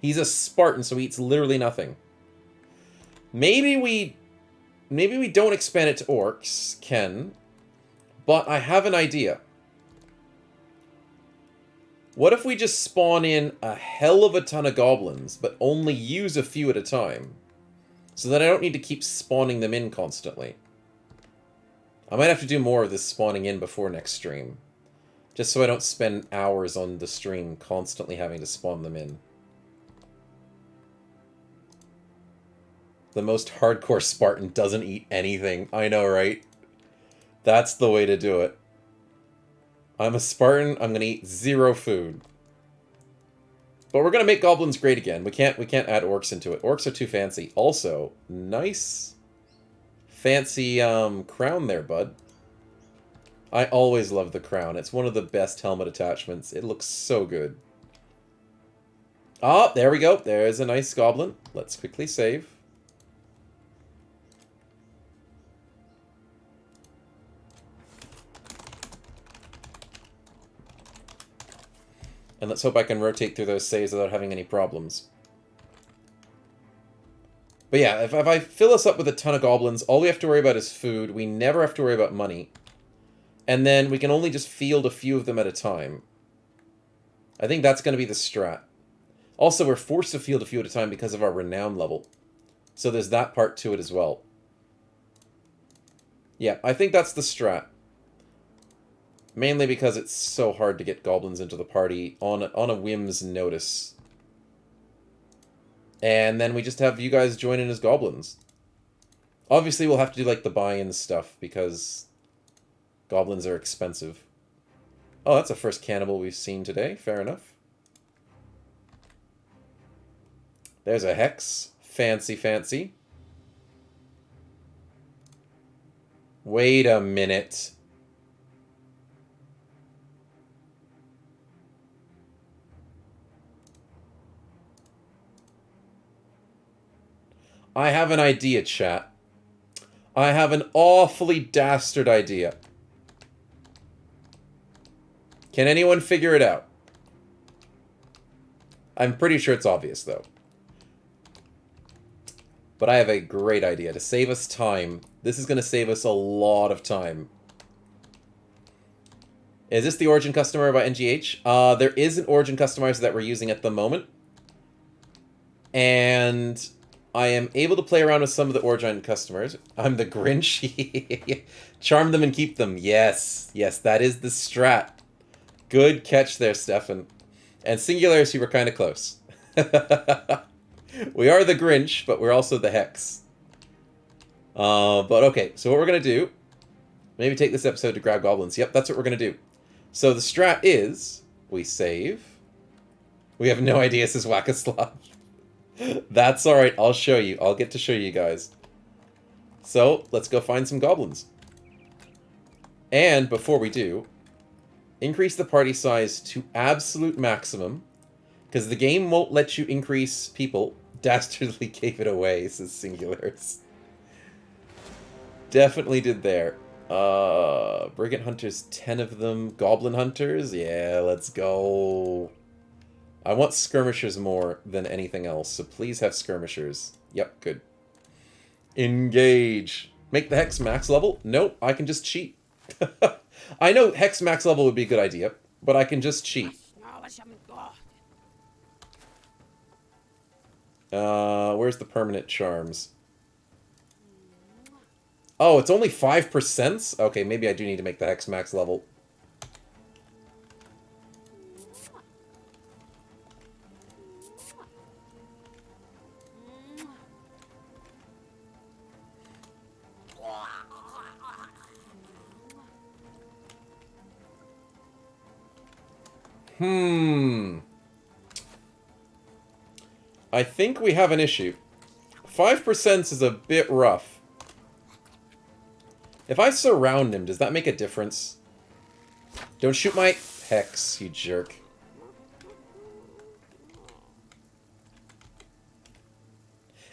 He's a Spartan, so he eats literally nothing. Maybe we don't expand it to orcs, Ken. But I have an idea. What if we just spawn in a hell of a ton of goblins, but only use a few at a time? So that I don't need to keep spawning them in constantly. I might have to do more of this spawning in before next stream. Just so I don't spend hours on the stream constantly having to spawn them in. The most hardcore Spartan doesn't eat anything. I know, right? That's the way to do it. I'm a Spartan, I'm gonna eat 0 food. But we're gonna make goblins great again. We can't add orcs into it. Orcs are too fancy. Also, nice fancy crown there, bud. I always love the crown. It's one of the best helmet attachments. It looks so good. Oh, there we go. There's a nice goblin. Let's quickly save. And let's hope I can rotate through those saves without having any problems. But yeah, if I fill us up with a ton of goblins, all we have to worry about is food. We never have to worry about money. And then we can only just field a few of them at a time. I think that's going to be the strat. Also, we're forced to field a few at a time because of our renown level. So there's that part to it as well. Yeah, I think that's the strat. Mainly because it's so hard to get goblins into the party on a whim's notice. And then we just have you guys join in as goblins. Obviously, we'll have to do, like, the buy-in stuff, because goblins are expensive. Oh, that's the first cannibal we've seen today. Fair enough. There's a hex. Fancy, fancy. Wait a minute. I have an idea, chat. I have an awfully dastard idea. Can anyone figure it out? I'm pretty sure it's obvious, though. But I have a great idea. To save us time. This is going to save us a lot of time. Is this the Origin Customer by NgGH? There is an Origin Customizer that we're using at the moment. And I am able to play around with some of the Origin customers. I'm the Grinch. Charm them and keep them. Yes. Yes, that is the strat. Good catch there, Stefan. And Singularity, we're kind of close. We are the Grinch, but we're also the Hex. But okay, so what we're going to do... Maybe take this episode to grab goblins. Yep, that's what we're going to do. So the strat is... We save. We have no idea this is Wackaslav. That's alright, I'll show you. I'll get to show you guys. So, let's go find some goblins. And, before we do, increase the party size to absolute maximum, because the game won't let you increase people. Dastardly gave it away, says Singulars. Definitely did there. Brigand Hunters, 10 of them. Goblin Hunters, yeah, let's go. I want skirmishers more than anything else, so please have skirmishers. Yep, good. Engage. Make the Hex max level? Nope, I can just cheat. I know Hex max level would be a good idea, but I can just cheat. Where's the permanent charms? Oh, it's only 5%? Okay, maybe I do need to make the Hex max level. I think we have an issue. 5% is a bit rough. If I surround him, does that make a difference? Don't shoot my Hex, you jerk.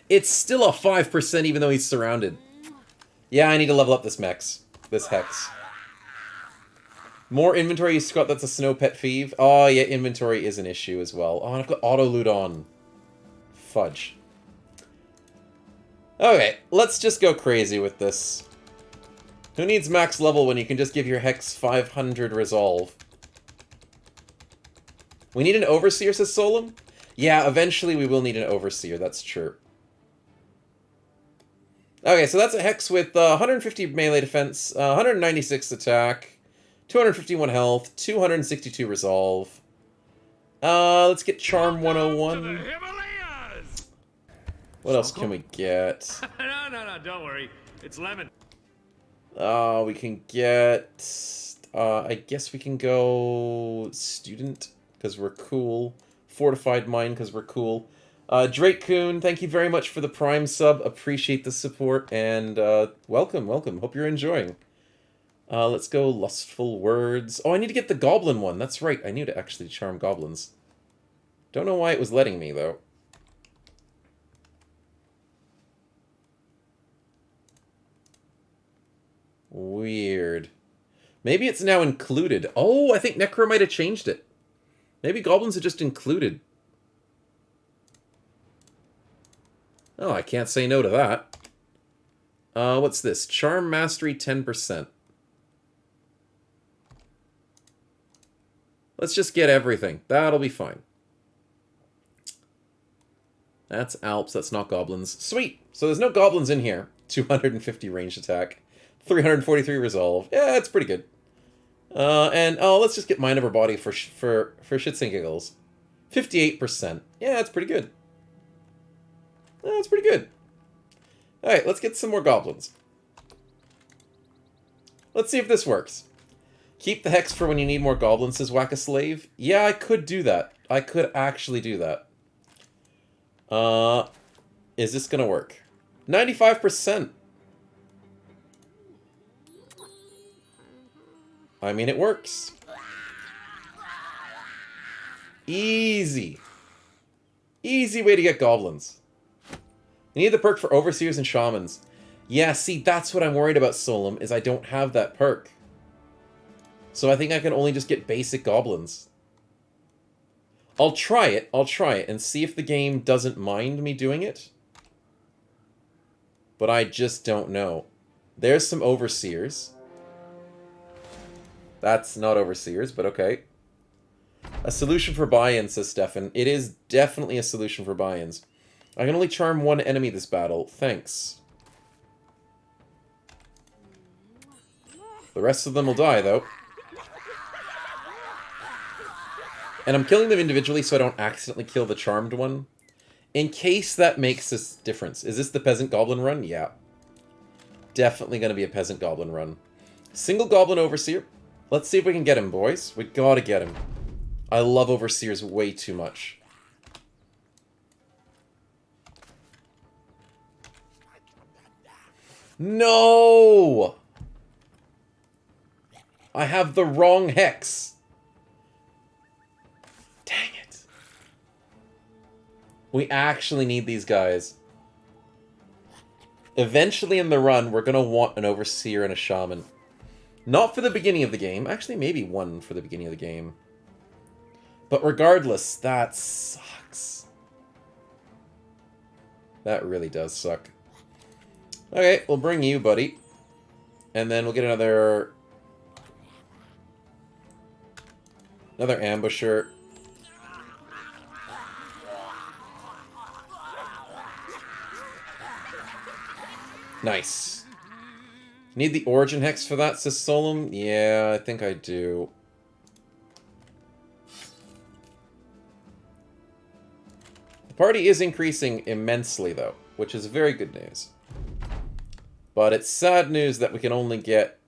It's still a 5% even though he's surrounded. Yeah, I need to level up this Hex. More inventory, Scott, that's a snow pet thief. Oh, yeah, inventory is an issue as well. Oh, and I've got auto loot on. Fudge. Okay, let's just go crazy with this. Who needs max level when you can just give your Hex 500 resolve? We need an Overseer, says Solum? Yeah, eventually we will need an Overseer, that's true. Okay, so that's a Hex with 150 melee defense, 196 attack, 251 health, 262 resolve. Let's get Charm 101. What else can we get? No, don't worry. It's lemon. We can get... I guess we can go... Student, because we're cool. Fortified Mind, because we're cool. Drake Coon, thank you very much for the Prime sub. Appreciate the support, and welcome. Hope you're enjoying. Let's go Lustful Words. Oh, I need to get the Goblin one. That's right. I need to actually charm goblins. Don't know why it was letting me, though. Weird. Maybe it's now included. Oh, I think Necro might have changed it. Maybe goblins are just included. Oh, I can't say no to that. What's this? Charm Mastery 10%. Let's just get everything. That'll be fine. That's Alps, that's not goblins. Sweet! So there's no goblins in here. 250 ranged attack. 343 resolve. Yeah, that's pretty good. And let's just get Mind Over Body for shits and giggles. 58%. Yeah, that's pretty good. That's pretty good. Alright, let's get some more goblins. Let's see if this works. Keep the hex for when you need more goblins, says Whack a Slave. Yeah, I could do that. I could actually do that. Is this gonna work? 95%. I mean, it works. Easy. Easy way to get goblins. You need the perk for Overseers and Shamans. Yeah, see, that's what I'm worried about, Solum, is I don't have that perk. So I think I can only just get basic goblins. I'll try it, and see if the game doesn't mind me doing it. But I just don't know. There's some Overseers. That's not Overseers, but okay. A solution for buy-ins, says Stefan. It is definitely a solution for buy-ins. I can only charm one enemy this battle. Thanks. The rest of them will die, though. And I'm killing them individually so I don't accidentally kill the charmed one. In case that makes a difference. Is this the Peasant Goblin run? Yeah. Definitely going to be a Peasant Goblin run. Single Goblin Overseer. Let's see if we can get him, boys. We gotta get him. I love Overseers way too much. No! I have the wrong hex. Dang it. We actually need these guys. Eventually in the run, we're going to want an Overseer and a Shaman. Not for the beginning of the game. Actually, maybe one for the beginning of the game. But regardless, that sucks. That really does suck. Okay, we'll bring you, buddy. And then we'll get another ambusher. Nice. Need the origin hex for that, says Solum? Yeah, I think I do. The party is increasing immensely, though, which is very good news. But it's sad news that we can only get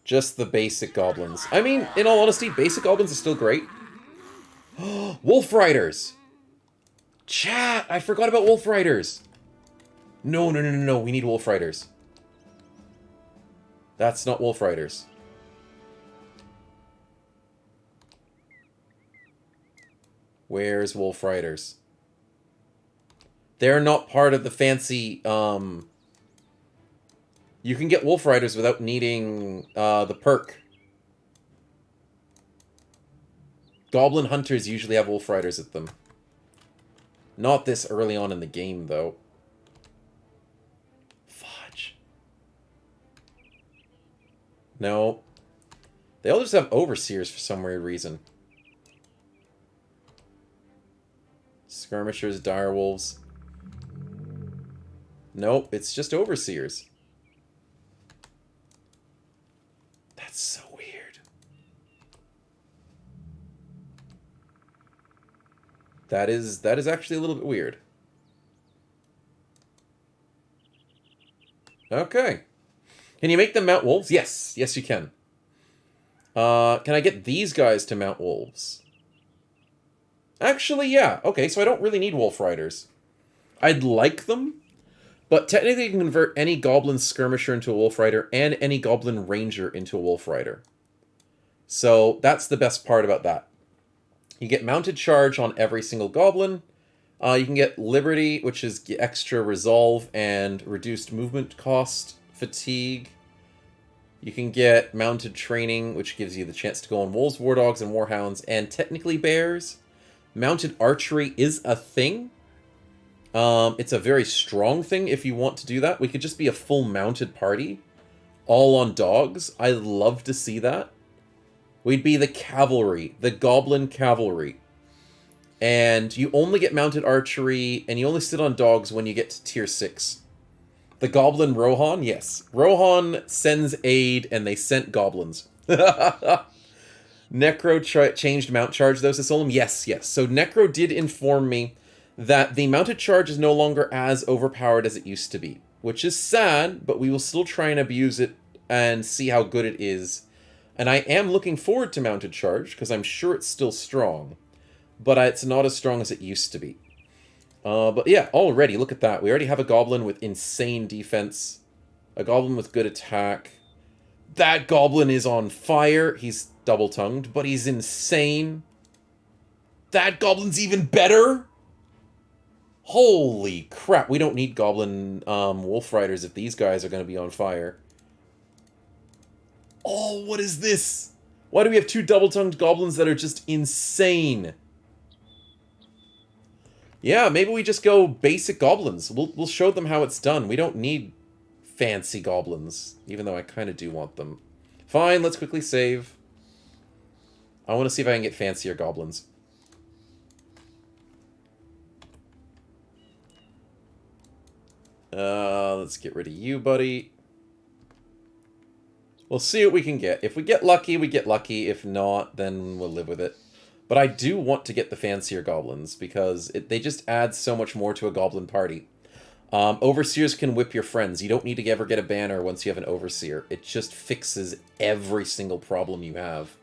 just the basic goblins. I mean, in all honesty, basic goblins are still great. Wolf Riders! Chat! I forgot about Wolf Riders! No, no, no, no, no. We need Wolf Riders. That's not Wolf Riders. Where's Wolf Riders? They're not part of the fancy, You can get Wolf Riders without needing, the perk. Goblin Hunters usually have Wolf Riders at them. Not this early on in the game, though. Fudge. No. They all just have Overseers for some weird reason. Skirmishers, Direwolves. Nope, it's just Overseers. That's so weird. That is actually a little bit weird. Okay. Can you make them mount wolves? Yes. Yes, you can. Can I get these guys to mount wolves? Actually, yeah. Okay, so I don't really need Wolf Riders. I'd like them, But technically you can convert any Goblin Skirmisher into a Wolf Rider and any Goblin Ranger into a Wolf Rider. So that's the best part about that. You get Mounted Charge on every single Goblin. You can get Liberty, which is extra Resolve and reduced movement cost, Fatigue. You can get Mounted Training, which gives you the chance to go on Wolves, War Dogs, and Warhounds, and technically Bears. Mounted Archery is a thing. It's a very strong thing if you want to do that. We could just be a full mounted party, all on dogs. I'd love to see that. We'd be the cavalry, the Goblin Cavalry. And you only get mounted archery, and you only sit on dogs when you get to tier 6. The Goblin Rohan, yes. Rohan sends aid, and they sent goblins. Necro changed mount charge, though, says Solom. Yes, yes. So Necro did inform me that the mounted charge is no longer as overpowered as it used to be. Which is sad, but we will still try and abuse it and see how good it is. And I am looking forward to mounted charge, because I'm sure it's still strong. But it's not as strong as it used to be. But yeah, already, look at that. We already have a Goblin with insane defense. A Goblin with good attack. That Goblin is on fire. He's double-tongued, but he's insane. That Goblin's even better! Holy crap, we don't need Goblin Wolf Riders if these guys are going to be on fire. Oh, what is this? Why do we have 2 double-tongued Goblins that are just insane? Yeah, maybe we just go basic Goblins. We'll show them how it's done. We don't need fancy Goblins, even though I kind of do want them. Fine, let's quickly save. I want to see if I can get fancier Goblins. Let's get rid of you, buddy. We'll see what we can get. If we get lucky, we get lucky. If not, then we'll live with it. But I do want to get the fancier Goblins, because they just add so much more to a Goblin party. Overseers can whip your friends. You don't need to ever get a banner once you have an Overseer. It just fixes every single problem you have.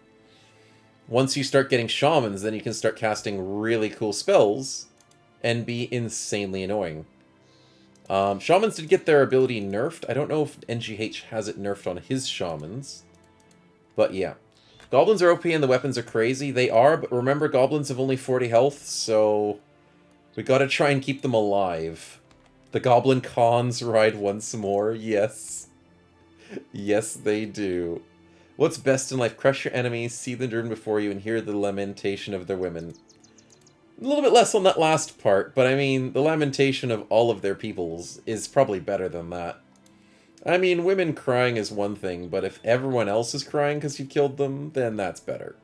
Once you start getting Shamans, then you can start casting really cool spells and be insanely annoying. Shamans did get their ability nerfed. I don't know if NgGH has it nerfed on his Shamans. But yeah. Goblins are OP and the weapons are crazy. They are, but remember, Goblins have only 40 health, so we gotta try and keep them alive. The Goblin Khans ride once more. Yes. Yes, they do. What's best in life? Crush your enemies, see them burn before you, and hear the lamentation of their women. A little bit less on that last part, but I mean, the lamentation of all of their peoples is probably better than that. I mean, women crying is one thing, but if everyone else is crying because you killed them, then that's better.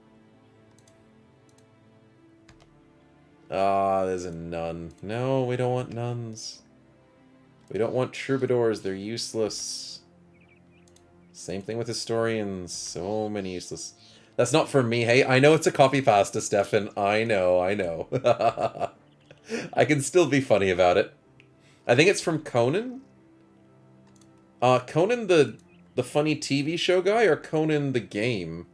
Ah, there's a nun. No, we don't want nuns. We don't want troubadours, they're useless. Same thing with historians, so many useless. That's not for me, hey? I know it's a copy pasta, Stefan. I know, I know. I can still be funny about it. I think it's from Conan? Conan the funny TV show guy, or Conan the game?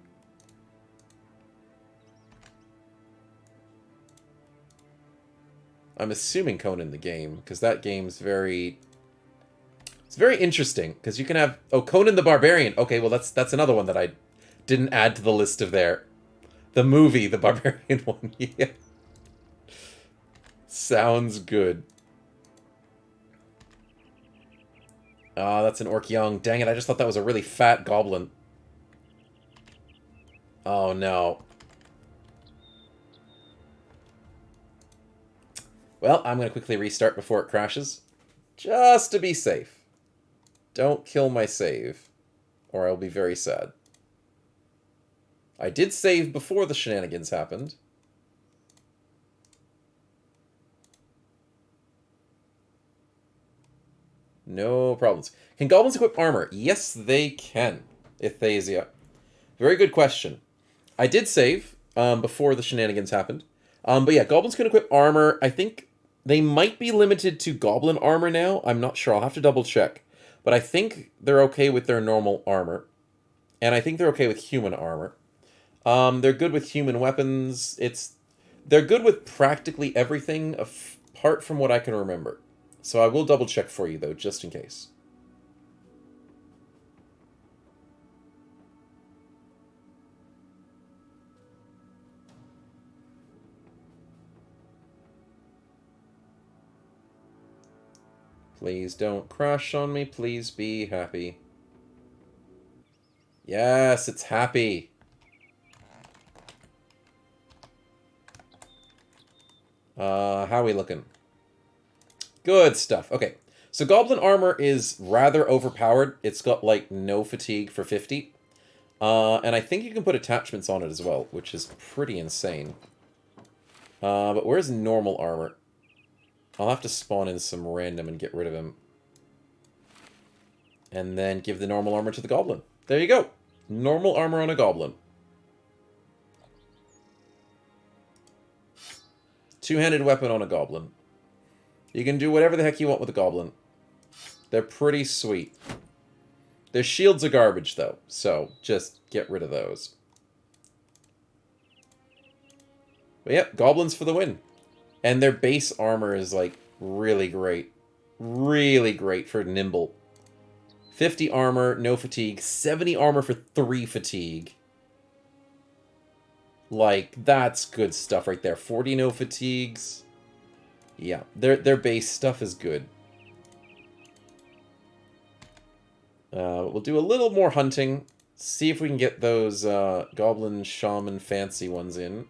I'm assuming Conan the game, because that game's very... It's very interesting, because you can have... Oh, Conan the Barbarian. Okay, well, that's another one that I didn't add to the list of there. The movie, the Barbarian one, yeah. Sounds good. Ah, that's an Orc Young. Dang it, I just thought that was a really fat goblin. Oh, no. Well, I'm going to quickly restart before it crashes. Just to be safe. Don't kill my save, or I'll be very sad. I did save before the shenanigans happened. No problems. Can goblins equip armor? Yes, they can. Ithasia. Very good question. I did save before the shenanigans happened. But yeah, goblins can equip armor. I think they might be limited to goblin armor now. I'm not sure. I'll have to double check. But I think they're okay with their normal armor. And I think they're okay with human armor. They're good with human weapons. They're good with practically everything apart from what I can remember. So I will double check for you, though, just in case. Please don't crash on me. Please be happy. Yes, it's happy. How are we looking? Good stuff. Okay. So Goblin Armor is rather overpowered. It's got, like, no fatigue for 50. And I think you can put attachments on it as well, which is pretty insane. But where's normal armor? I'll have to spawn in some random and get rid of him. And then give the normal armor to the Goblin. There you go. Normal armor on a Goblin. Two-handed weapon on a Goblin. You can do whatever the heck you want with a Goblin. They're pretty sweet. Their shields are garbage, though, so just get rid of those. But yep, Goblins for the win. And their base armor is, like, really great. Really great for nimble. 50 armor, no fatigue. 70 armor for 3 fatigue. Like, that's good stuff right there. 40 no fatigues. Yeah, their base stuff is good. We'll do a little more hunting. See if we can get those Goblin Shaman fancy ones in.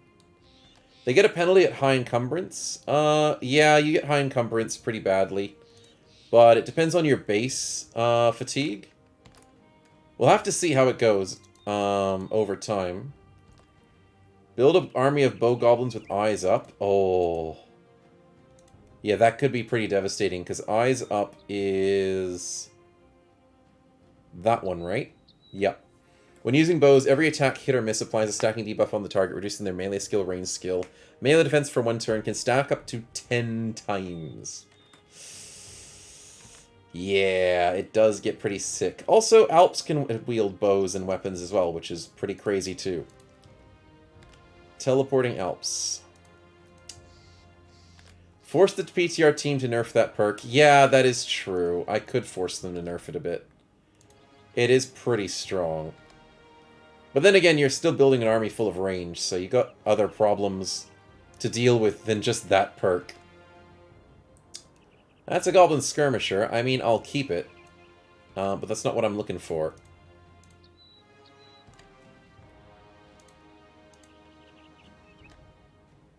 They get a penalty at high encumbrance. Yeah, you get high encumbrance pretty badly. But it depends on your base fatigue. We'll have to see how it goes over time. Build an army of bow goblins with eyes up. Oh. Yeah, that could be pretty devastating, because eyes up is that one, right? Yep. When using bows, every attack, hit, or miss applies a stacking debuff on the target, reducing their melee skill, range skill. Melee defense for 1 turn can stack up to 10 times. Yeah, it does get pretty sick. Also, Alps can wield bows and weapons as well, which is pretty crazy too. Teleporting Alps. Force the PTR team to nerf that perk. Yeah, that is true. I could force them to nerf it a bit. It is pretty strong. But then again, you're still building an army full of range, so you got other problems to deal with than just that perk. That's a Goblin Skirmisher. I mean, I'll keep it. But that's not what I'm looking for.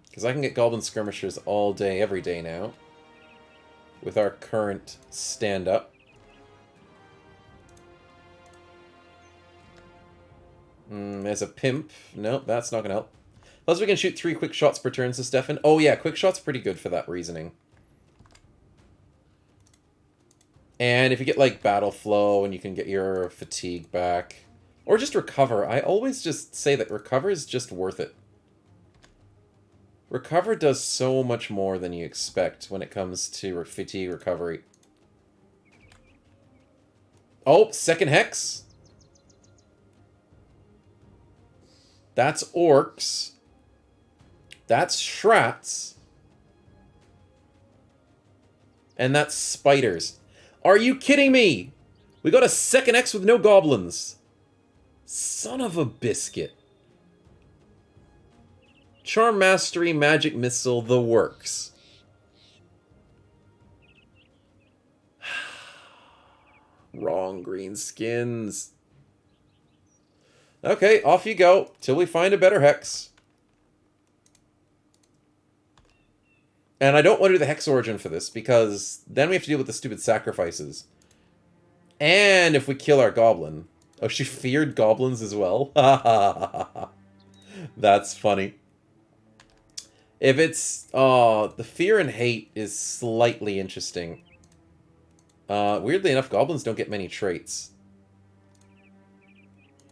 Because I can get Goblin Skirmishers all day, every day now. With our current stand-up. There's a Pimp. Nope, that's not going to help. Plus we can shoot 3 quick shots per turn, says Stefan. Oh yeah, quick shot's pretty good for that reasoning. And if you get, like, Battle Flow, and you can get your fatigue back. Or just Recover. I always just say that Recover is just worth it. Recover does so much more than you expect when it comes to fatigue recovery. Oh, second Hex. That's Orcs. That's Shrats. And that's Spiders. Are you kidding me? We got a second X with no goblins. Son of a biscuit. Charm Mastery, Magic Missile, the works. Wrong green skins. Okay, off you go, till we find a better Hex. And I don't want to do the Hex Origin for this, because then we have to deal with the stupid sacrifices. And if we kill our Goblin... Oh, she feared Goblins as well? That's funny. If it's... the fear and hate is slightly interesting. Weirdly enough, Goblins don't get many traits.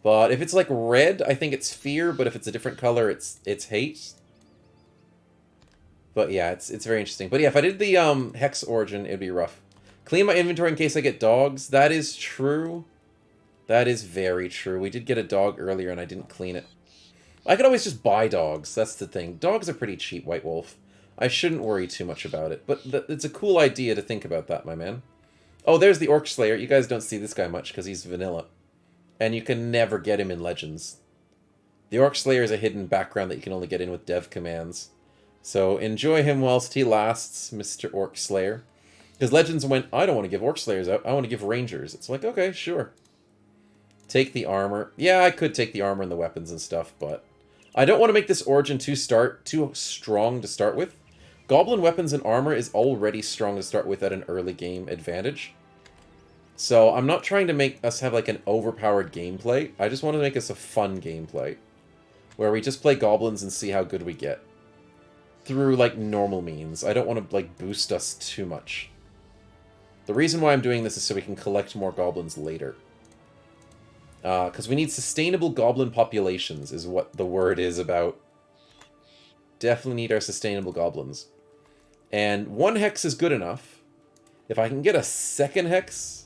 But if it's like red, I think it's fear, but if it's a different color, it's hate. But yeah, it's very interesting. But yeah, if I did the Hex Origin, it'd be rough. Clean my inventory in case I get dogs. That is true. That is very true. We did get a dog earlier and I didn't clean it. I could always just buy dogs. That's the thing. Dogs are pretty cheap, White Wolf. I shouldn't worry too much about it. But it's a cool idea to think about that, my man. Oh, there's the Orc Slayer. You guys don't see this guy much because he's vanilla. And you can never get him in Legends. The Orc Slayer is a hidden background that you can only get in with dev commands. So enjoy him whilst he lasts, Mr. Orc Slayer. Because Legends went, I don't want to give Orc Slayers out, I want to give Rangers. It's like, okay, sure. Take the armor. Yeah, I could take the armor and the weapons and stuff, but I don't want to make this Origin too strong to start with. Goblin weapons and armor is already strong to start with at an early game advantage. So I'm not trying to make us have like an overpowered gameplay. I just want to make us a fun gameplay. Where we just play goblins and see how good we get. Through like normal means. I don't want to like boost us too much. The reason why I'm doing this is so we can collect more goblins later. Because we need sustainable goblin populations is what the word is about. Definitely need our sustainable goblins. And 1 hex is good enough. If I can get a 2nd hex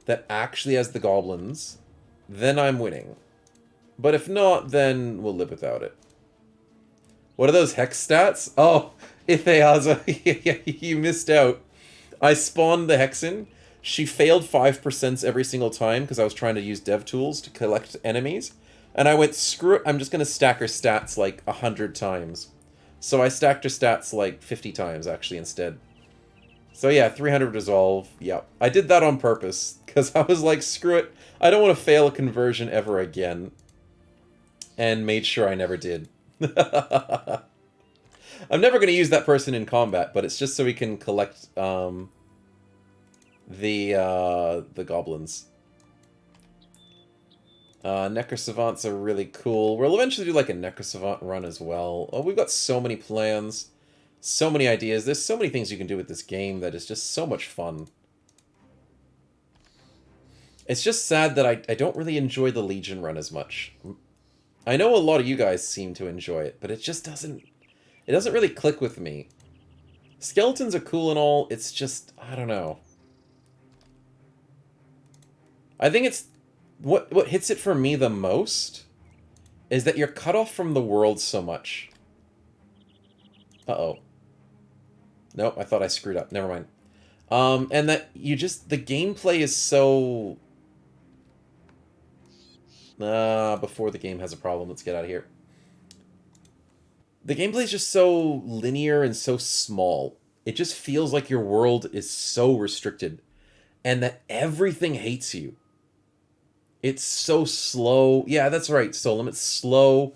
that actually has the goblins, then I'm winning. But if not, then we'll live without it. What are those hex stats? Oh, Itheaza, you missed out. I spawned the hex in. She failed 5% every single time because I was trying to use dev tools to collect enemies. And I went, screw it, I'm just going to stack her stats like 100 times. So I stacked her stats like 50 times, actually, instead. So yeah, 300 resolve, yep. I did that on purpose, because I was like, screw it, I don't want to fail a conversion ever again. And made sure I never did. I'm never going to use that person in combat, but it's just so we can collect the goblins. Necrosavants are really cool. We'll eventually do like a Necrosavant run as well. Oh, we've got so many plans. So many ideas. There's so many things you can do with this game that is just so much fun. It's just sad that I don't really enjoy the Legion run as much. I know a lot of you guys seem to enjoy it, but it just doesn't... It doesn't really click with me. Skeletons are cool and all, it's just... I don't know. I think it's... What hits it for me the most is that you're cut off from the world so much. Uh-oh. Nope, I thought I screwed up. Never mind. And that you just... The gameplay is so... before the game has a problem, let's get out of here. The gameplay is just so linear and so small. It just feels like your world is so restricted. And that everything hates you. It's so slow. Yeah, that's right, Solom. It's slow.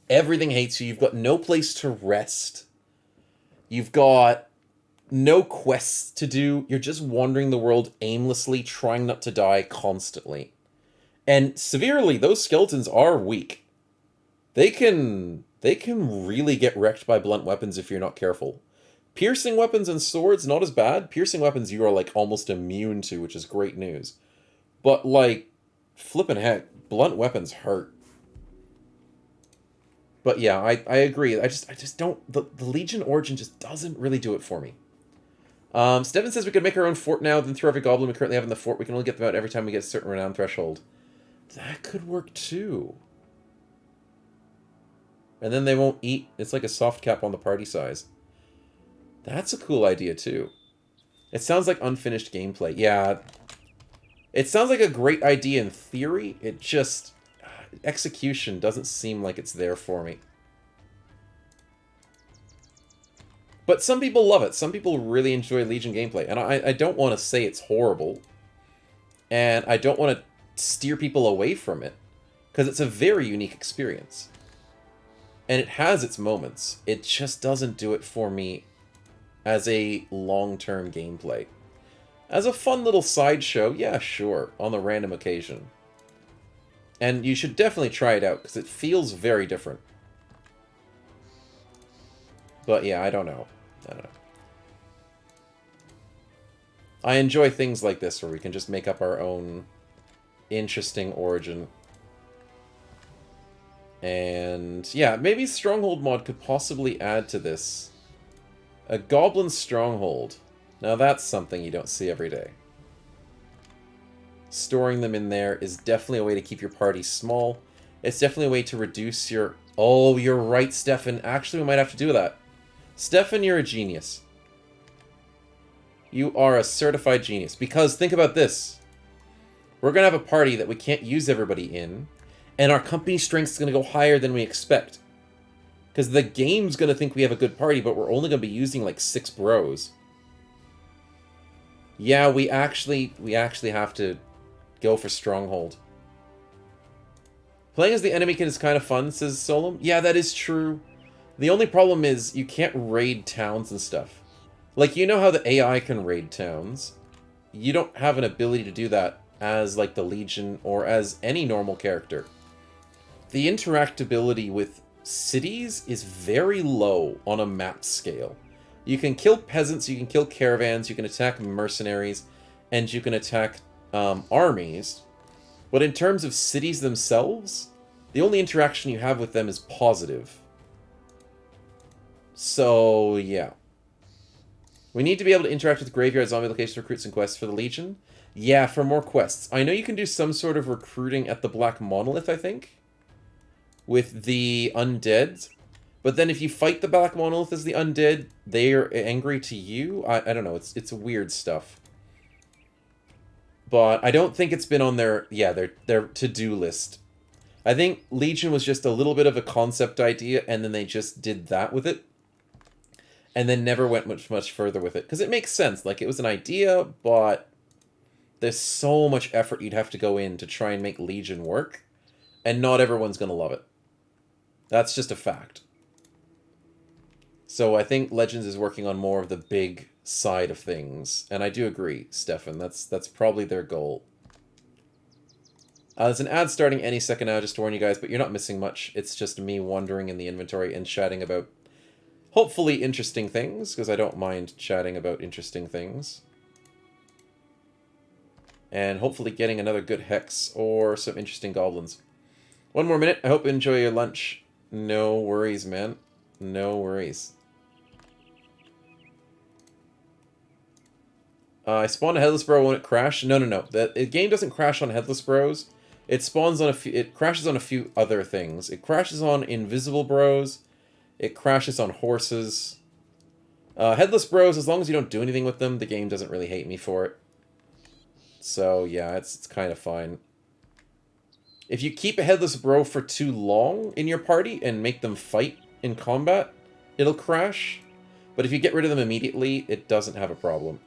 Everything hates you. You've got no place to rest. You've got no quests to do. You're just wandering the world aimlessly, trying not to die constantly. And severely, those skeletons are weak. They can really get wrecked by blunt weapons if you're not careful. Piercing weapons and swords, not as bad. Piercing weapons you are like almost immune to, which is great news. But like, flippin' heck, blunt weapons hurt. But yeah, I agree. I just don't... The Legion Origin just doesn't really do it for me. Steven says we could make our own fort now, then throw every goblin we currently have in the fort. We can only get them out every time we get a certain renown threshold. That could work too. And then they won't eat. It's like a soft cap on the party size. That's a cool idea too. It sounds like unfinished gameplay. Yeah. It sounds like a great idea in theory. It just... execution doesn't seem like it's there for me. But some people love it. Some people really enjoy Legion gameplay. And I don't want to say it's horrible. And I don't want to steer people away from it. Because it's a very unique experience. And it has its moments. It just doesn't do it for me as a long-term gameplay. As a fun little sideshow, yeah, sure, on the random occasion. And you should definitely try it out, because it feels very different. But yeah, I don't know. I enjoy things like this, where we can just make up our own interesting origin. And yeah, maybe Stronghold mod could possibly add to this. A Goblin Stronghold. Now that's something you don't see every day. Storing them in there is definitely a way to keep your party small. It's definitely a way to reduce your... Oh, you're right, Stefan. Actually, we might have to do that. Stefan, you're a genius. You are a certified genius. Because think about this. We're going to have a party that we can't use everybody in, and our company strength is going to go higher than we expect. Because the game's going to think we have a good party, but we're only going to be using like 6 bros. Yeah, we actually have to go for Stronghold. Playing as the enemy kid is kind of fun, says Solom. Yeah, that is true. The only problem is you can't raid towns and stuff. Like, you know how the AI can raid towns. You don't have an ability to do that as, like, the Legion or as any normal character. The interactability with cities is very low on a map scale. You can kill peasants, you can kill caravans, you can attack mercenaries, and you can attack armies. But in terms of cities themselves, the only interaction you have with them is positive. So, yeah. We need to be able to interact with graveyard zombie location recruits and quests for the Legion. Yeah, for more quests. I know you can do some sort of recruiting at the Black Monolith, I think, with the undead. But then if you fight the Black Monolith as the undead, they're angry to you. I don't know. It's weird stuff. But I don't think it's been on their to-do list. I think Legion was just a little bit of a concept idea, and then they just did that with it. And then never went much further with it. Because it makes sense. Like, it was an idea, but there's so much effort you'd have to go in to try and make Legion work. And not everyone's going to love it. That's just a fact. So I think Legends is working on more of the big side of things. And I do agree, Stefan. That's probably their goal. There's an ad starting any second now, just to warn you guys, but you're not missing much. It's just me wandering in the inventory and chatting about hopefully interesting things, because I don't mind chatting about interesting things. And hopefully getting another good hex or some interesting goblins. One more minute. I hope you enjoy your lunch. No worries, man. No worries. I spawned a Headless Bro when it crashed. No. The game doesn't crash on Headless Bros. It spawns on it crashes on a few other things. It crashes on Invisible Bros. It crashes on horses. Headless Bros, as long as you don't do anything with them, the game doesn't really hate me for it. So, yeah, it's kind of fine. If you keep a Headless Bro for too long in your party and make them fight in combat, it'll crash. But if you get rid of them immediately, it doesn't have a problem.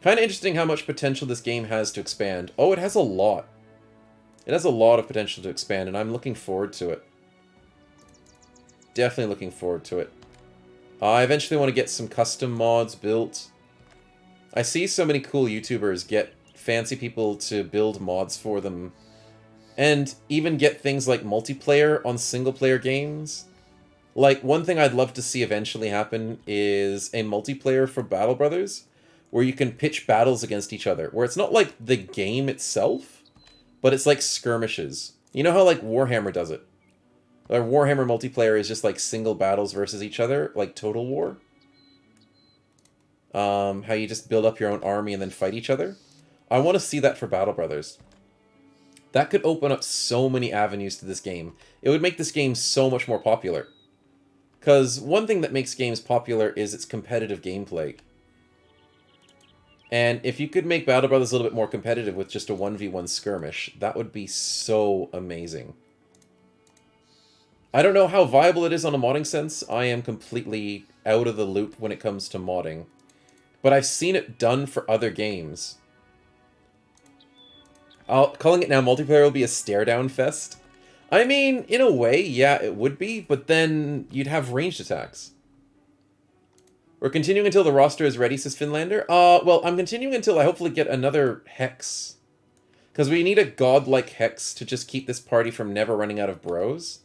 Kind of interesting how much potential this game has to expand. Oh, it has a lot. It has a lot of potential to expand, and I'm looking forward to it. Definitely looking forward to it. I eventually want to get some custom mods built. I see so many cool YouTubers get fancy people to build mods for them. And even get things like multiplayer on single-player games. Like, one thing I'd love to see eventually happen is a multiplayer for Battle Brothers, where you can pitch battles against each other. Where it's not like the game itself, but it's like skirmishes. You know how, like, Warhammer does it? Or Warhammer multiplayer is just like single battles versus each other, like Total War. How you just build up your own army and then fight each other. I want to see that for Battle Brothers. That could open up so many avenues to this game. It would make this game so much more popular. Because one thing that makes games popular is its competitive gameplay. And if you could make Battle Brothers a little bit more competitive with just a 1v1 skirmish, that would be so amazing. I don't know how viable it is on a modding sense. I am completely out of the loop when it comes to modding. But I've seen it done for other games. Calling it now multiplayer will be a stare-down fest. I mean, in a way, yeah, it would be, but then you'd have ranged attacks. We're continuing until the roster is ready, says Finlander. Well, I'm continuing until I hopefully get another hex. Because we need a godlike hex to just keep this party from never running out of bros.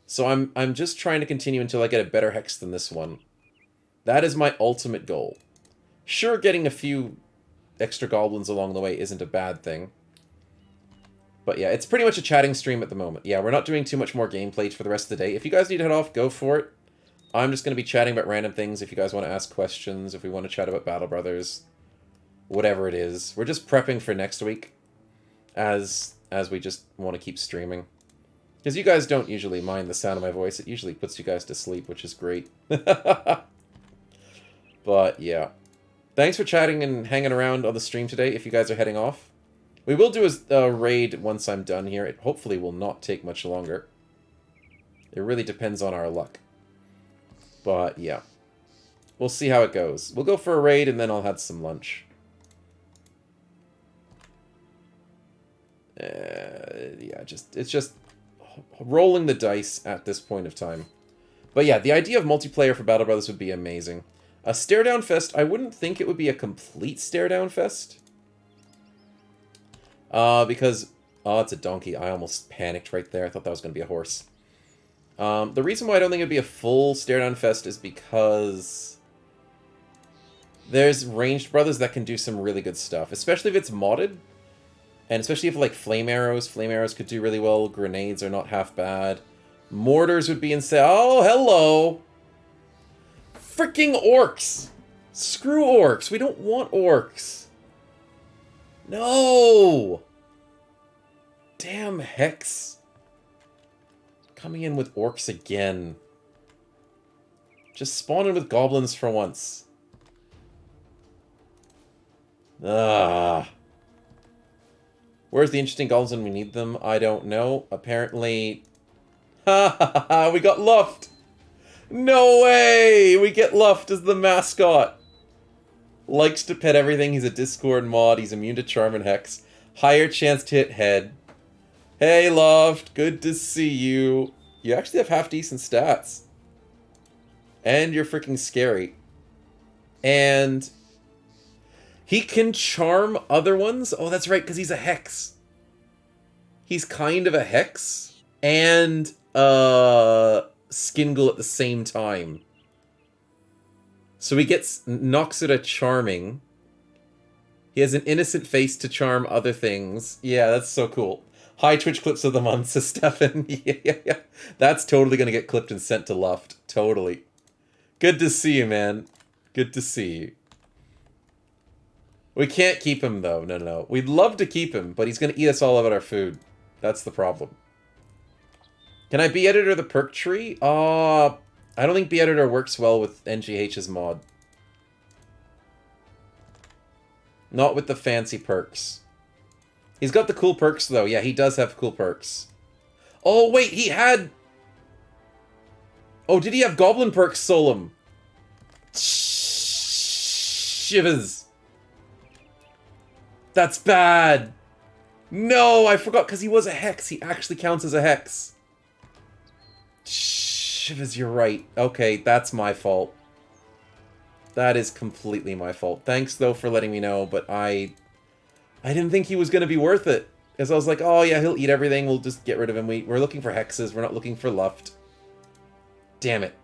So I'm just trying to continue until I get a better hex than this one. That is my ultimate goal. Sure, getting a few extra goblins along the way isn't a bad thing. But yeah, it's pretty much a chatting stream at the moment. Yeah, we're not doing too much more gameplay for the rest of the day. If you guys need to head off, go for it. I'm just going to be chatting about random things if you guys want to ask questions, if we want to chat about Battle Brothers, whatever it is. We're just prepping for next week as we just want to keep streaming. Because you guys don't usually mind the sound of my voice. It usually puts you guys to sleep, which is great. But, yeah. Thanks for chatting and hanging around on the stream today if you guys are heading off. We will do a raid once I'm done here. It hopefully will not take much longer. It really depends on our luck. But, yeah. We'll see how it goes. We'll go for a raid and then I'll have some lunch. Yeah, it's just rolling the dice at this point of time. But yeah, the idea of multiplayer for Battle Brothers would be amazing. A stare-down fest, I wouldn't think it would be a complete stare-down fest. Because... Oh, it's a donkey. I almost panicked right there. I thought that was going to be a horse. The reason why I don't think it'd be a full stare-down fest is because... there's ranged brothers that can do some really good stuff. Especially if it's modded. And especially if, like, flame arrows. Flame arrows could do really well. Grenades are not half bad. Mortars would be insane. Oh, hello! Freaking orcs! Screw orcs. We don't want orcs. No! Damn Hex. Coming in with orcs again. Just spawn in with goblins for once. Ah. Where's the interesting goblins when we need them? I don't know. Apparently... Ha ha ha! We got Luft! No way! We get Luft as the mascot. Likes to pet everything. He's a Discord mod. He's immune to Charm and Hex. Higher chance to hit head. Hey, Luft. Good to see you. You actually have half-decent stats. And you're freaking scary. And... he can charm other ones? Oh, that's right, because he's a Hex. He's kind of a Hex. And... Skingle at the same time. So he gets Noxida charming. He has an innocent face to charm other things. Yeah, that's so cool. High Twitch clips of the month, says Stefan. Yeah. That's totally going to get clipped and sent to Luft. Totally. Good to see you, man. Good to see you. We can't keep him, though. No. We'd love to keep him, but he's going to eat us all of our food. That's the problem. Can I be editor the perk tree? I don't think be editor works well with NgGH's mod. Not with the fancy perks. He's got the cool perks, though. Yeah, he does have cool perks. Oh, wait, he had... oh, did he have goblin perks, Solum? Shivers. That's bad. No, I forgot, because he was a Hex. He actually counts as a Hex. Shivers, you're right. Okay, that's my fault. That is completely my fault. Thanks, though, for letting me know, but I didn't think he was going to be worth it. Because I was like, oh, yeah, he'll eat everything. We'll just get rid of him. We're looking for Hexes. We're not looking for Luft. Damn it.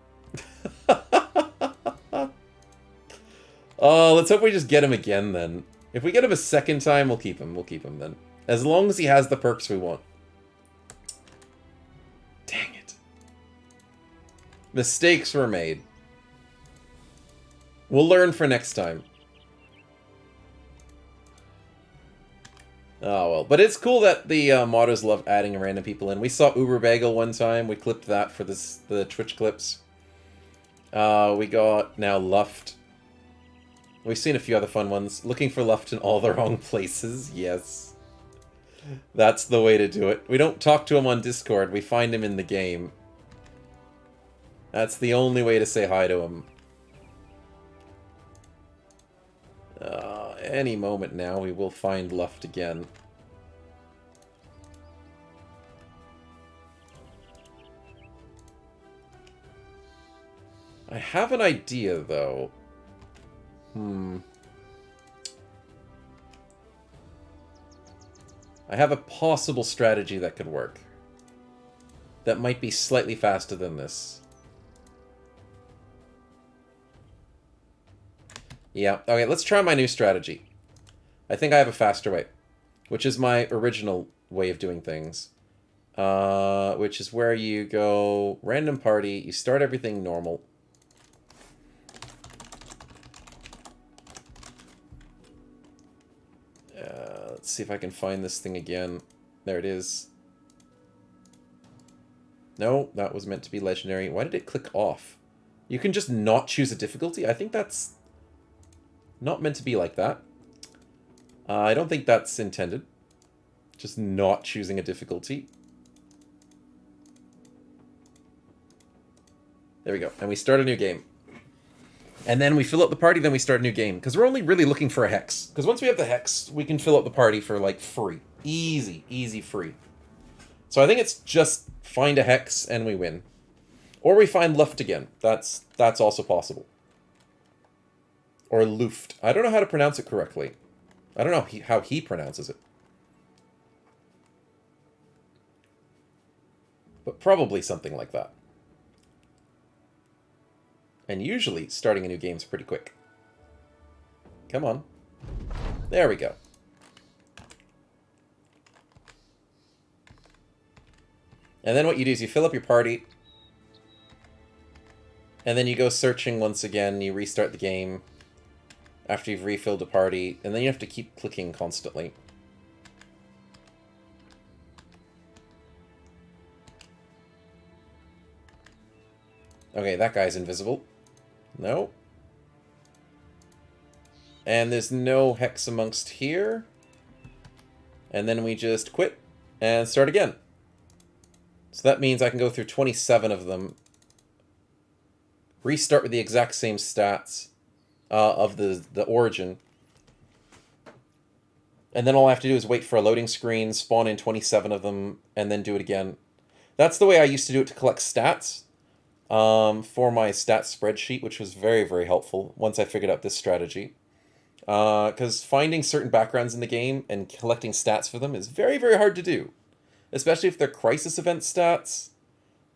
Oh, let's hope we just get him again, then. If we get him a second time, we'll keep him. We'll keep him, then. As long as he has the perks we want. Dang it. Mistakes were made. We'll learn for next time. Oh, well. But it's cool that the modders love adding random people in. We saw Uber Bagel one time. We clipped that for the Twitch clips. We got now Luft. We've seen a few other fun ones. Looking for Luft in all the wrong places. Yes. That's the way to do it. We don't talk to him on Discord. We find him in the game. That's the only way to say hi to him. Any moment now, we will find Luft again. I have an idea, though. I have a possible strategy that could work. That might be slightly faster than this. Yeah, okay, let's try my new strategy. I think I have a faster way. Which is my original way of doing things. Which is where you go random party, you start everything normal. Let's see if I can find this thing again. There it is. No, that was meant to be legendary. Why did it click off? You can just not choose a difficulty? I think that's not meant to be like that. I don't think that's intended. Just not choosing a difficulty. There we go. And we start a new game. And then we fill up the party, then we start a new game. Because we're only really looking for a hex. Because once we have the hex, we can fill up the party for, like, free. Easy, easy free. So I think it's just find a hex and we win. Or we find Luft again. That's also possible. Or Luft. I don't know how to pronounce it correctly. I don't know how he pronounces it. But probably something like that. And usually, starting a new game is pretty quick. Come on. There we go. And then what you do is you fill up your party. And then you go searching once again. You restart the game after you've refilled a party. And then you have to keep clicking constantly. Okay, that guy's invisible. No. And there's no hex amongst here. And then we just quit and start again. So that means I can go through 27 of them. Restart with the exact same stats of the origin. And then all I have to do is wait for a loading screen, spawn in 27 of them, and then do it again. That's the way I used to do it to collect stats. For my stats spreadsheet, which was very, very helpful once I figured out this strategy. Because finding certain backgrounds in the game and collecting stats for them is very, very hard to do. Especially if they're crisis event stats,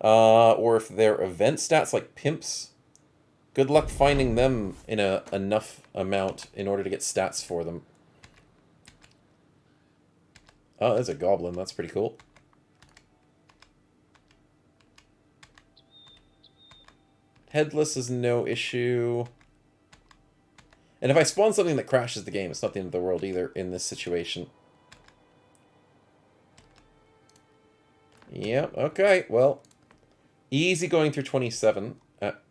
or if they're event stats like pimps. Good luck finding them in enough amount in order to get stats for them. Oh, there's a goblin. That's pretty cool. Headless is no issue. And if I spawn something that crashes the game, it's not the end of the world either in this situation. Yep, okay, well. Easy going through 27.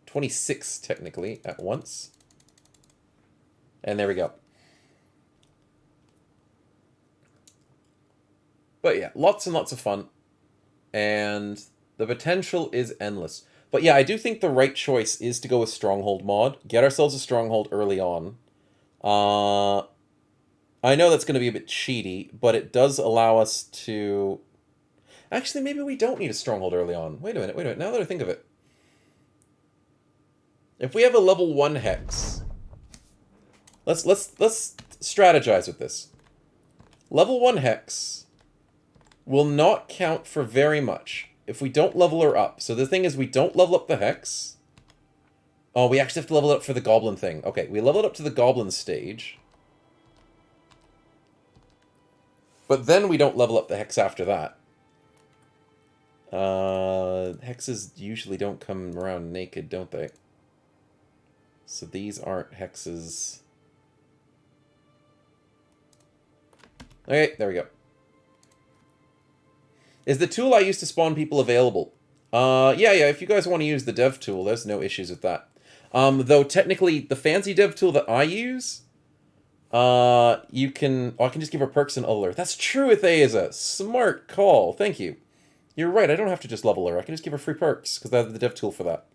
26, technically, at once. And there we go. But yeah, lots and lots of fun. And the potential is endless. But yeah, I do think the right choice is to go with Stronghold mod. Get ourselves a Stronghold early on. I know that's going to be a bit cheaty, but it does allow us to... Actually, maybe we don't need a Stronghold early on. Wait a minute. Now that I think of it. If we have a level 1 hex... Let's strategize with this. Level 1 hex will not count for very much if we don't level her up. So the thing is, we don't level up the hex. Oh, we actually have to level it up for the goblin thing. Okay, we level it up to the goblin stage. But then we don't level up the hex after that. Hexes usually don't come around naked, don't they? So these aren't hexes. Okay, there we go. Is the tool I use to spawn people available? Yeah, if you guys want to use the dev tool, there's no issues with that. Though technically, the fancy dev tool that I use, you can... Oh, I can just give her perks and alert. That's true, Athesa. Smart call. Thank you. You're right, I don't have to just level her. I can just give her free perks, because I have the dev tool for that.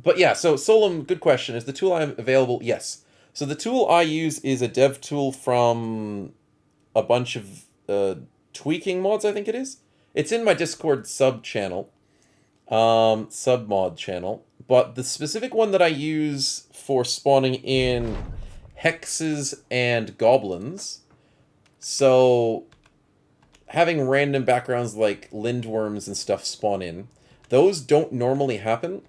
But yeah, so Solum, good question. Is the tool available? Yes. So the tool I use is a dev tool from a bunch of tweaking mods, I think it is. It's in my Discord sub channel, sub mod channel. But the specific one that I use for spawning in hexes and goblins, so having random backgrounds like lindworms and stuff spawn in, those don't normally happen.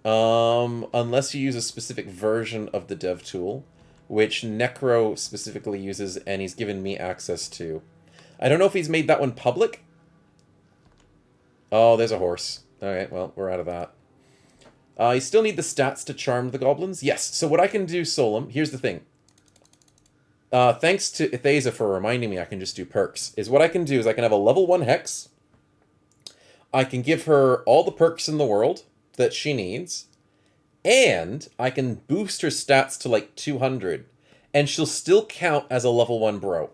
Unless you use a specific version of the dev tool, which Necro specifically uses, and he's given me access to. I don't know if he's made that one public. Oh, there's a horse. Alright, well, we're out of that. You still need the stats to charm the goblins? Yes, so what I can do, Solum, here's the thing. Thanks to Athesa for reminding me I can just do perks, is what I can do is I can have a level 1 hex. I can give her all the perks in the world that she needs, and I can boost her stats to like 200, and she'll still count as a level 1 bro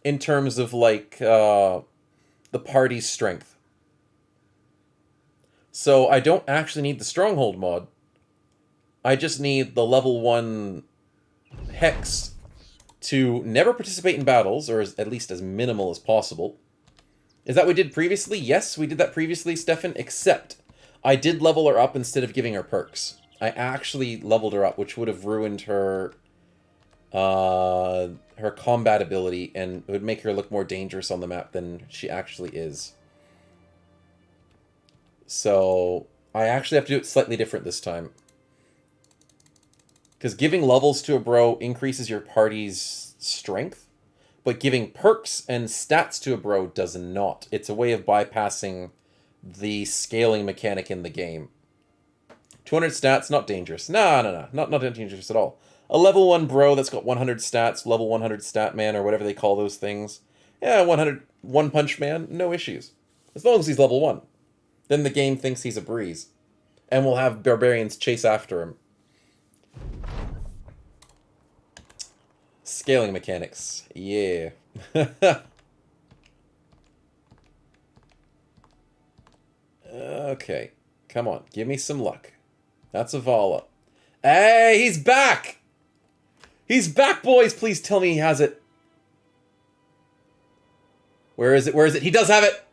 in terms of like the party's strength. So I don't actually need the Stronghold mod. I just need the level 1 Hex to never participate in battles, or at least as minimal as possible. Is that what we did previously? Yes, we did that previously, Stefan, except I did level her up instead of giving her perks. I actually leveled her up, which would have ruined her her combat ability, and it would make her look more dangerous on the map than she actually is. So I actually have to do it slightly different this time. Because giving levels to a bro increases your party's strength, but giving perks and stats to a bro does not. It's a way of bypassing the scaling mechanic in the game. 200 stats, not dangerous. No. Not dangerous at all. A level 1 bro that's got 100 stats, level 100 stat man, or whatever they call those things. Yeah, 100 one punch man, no issues. As long as he's level 1. Then the game thinks he's a breeze. And we'll have barbarians chase after him. Scaling mechanics. Yeah. Okay. Come on. Give me some luck. That's a Vala. Hey, he's back! He's back, boys! Please tell me he has it. Where is it? Where is it? He does have it!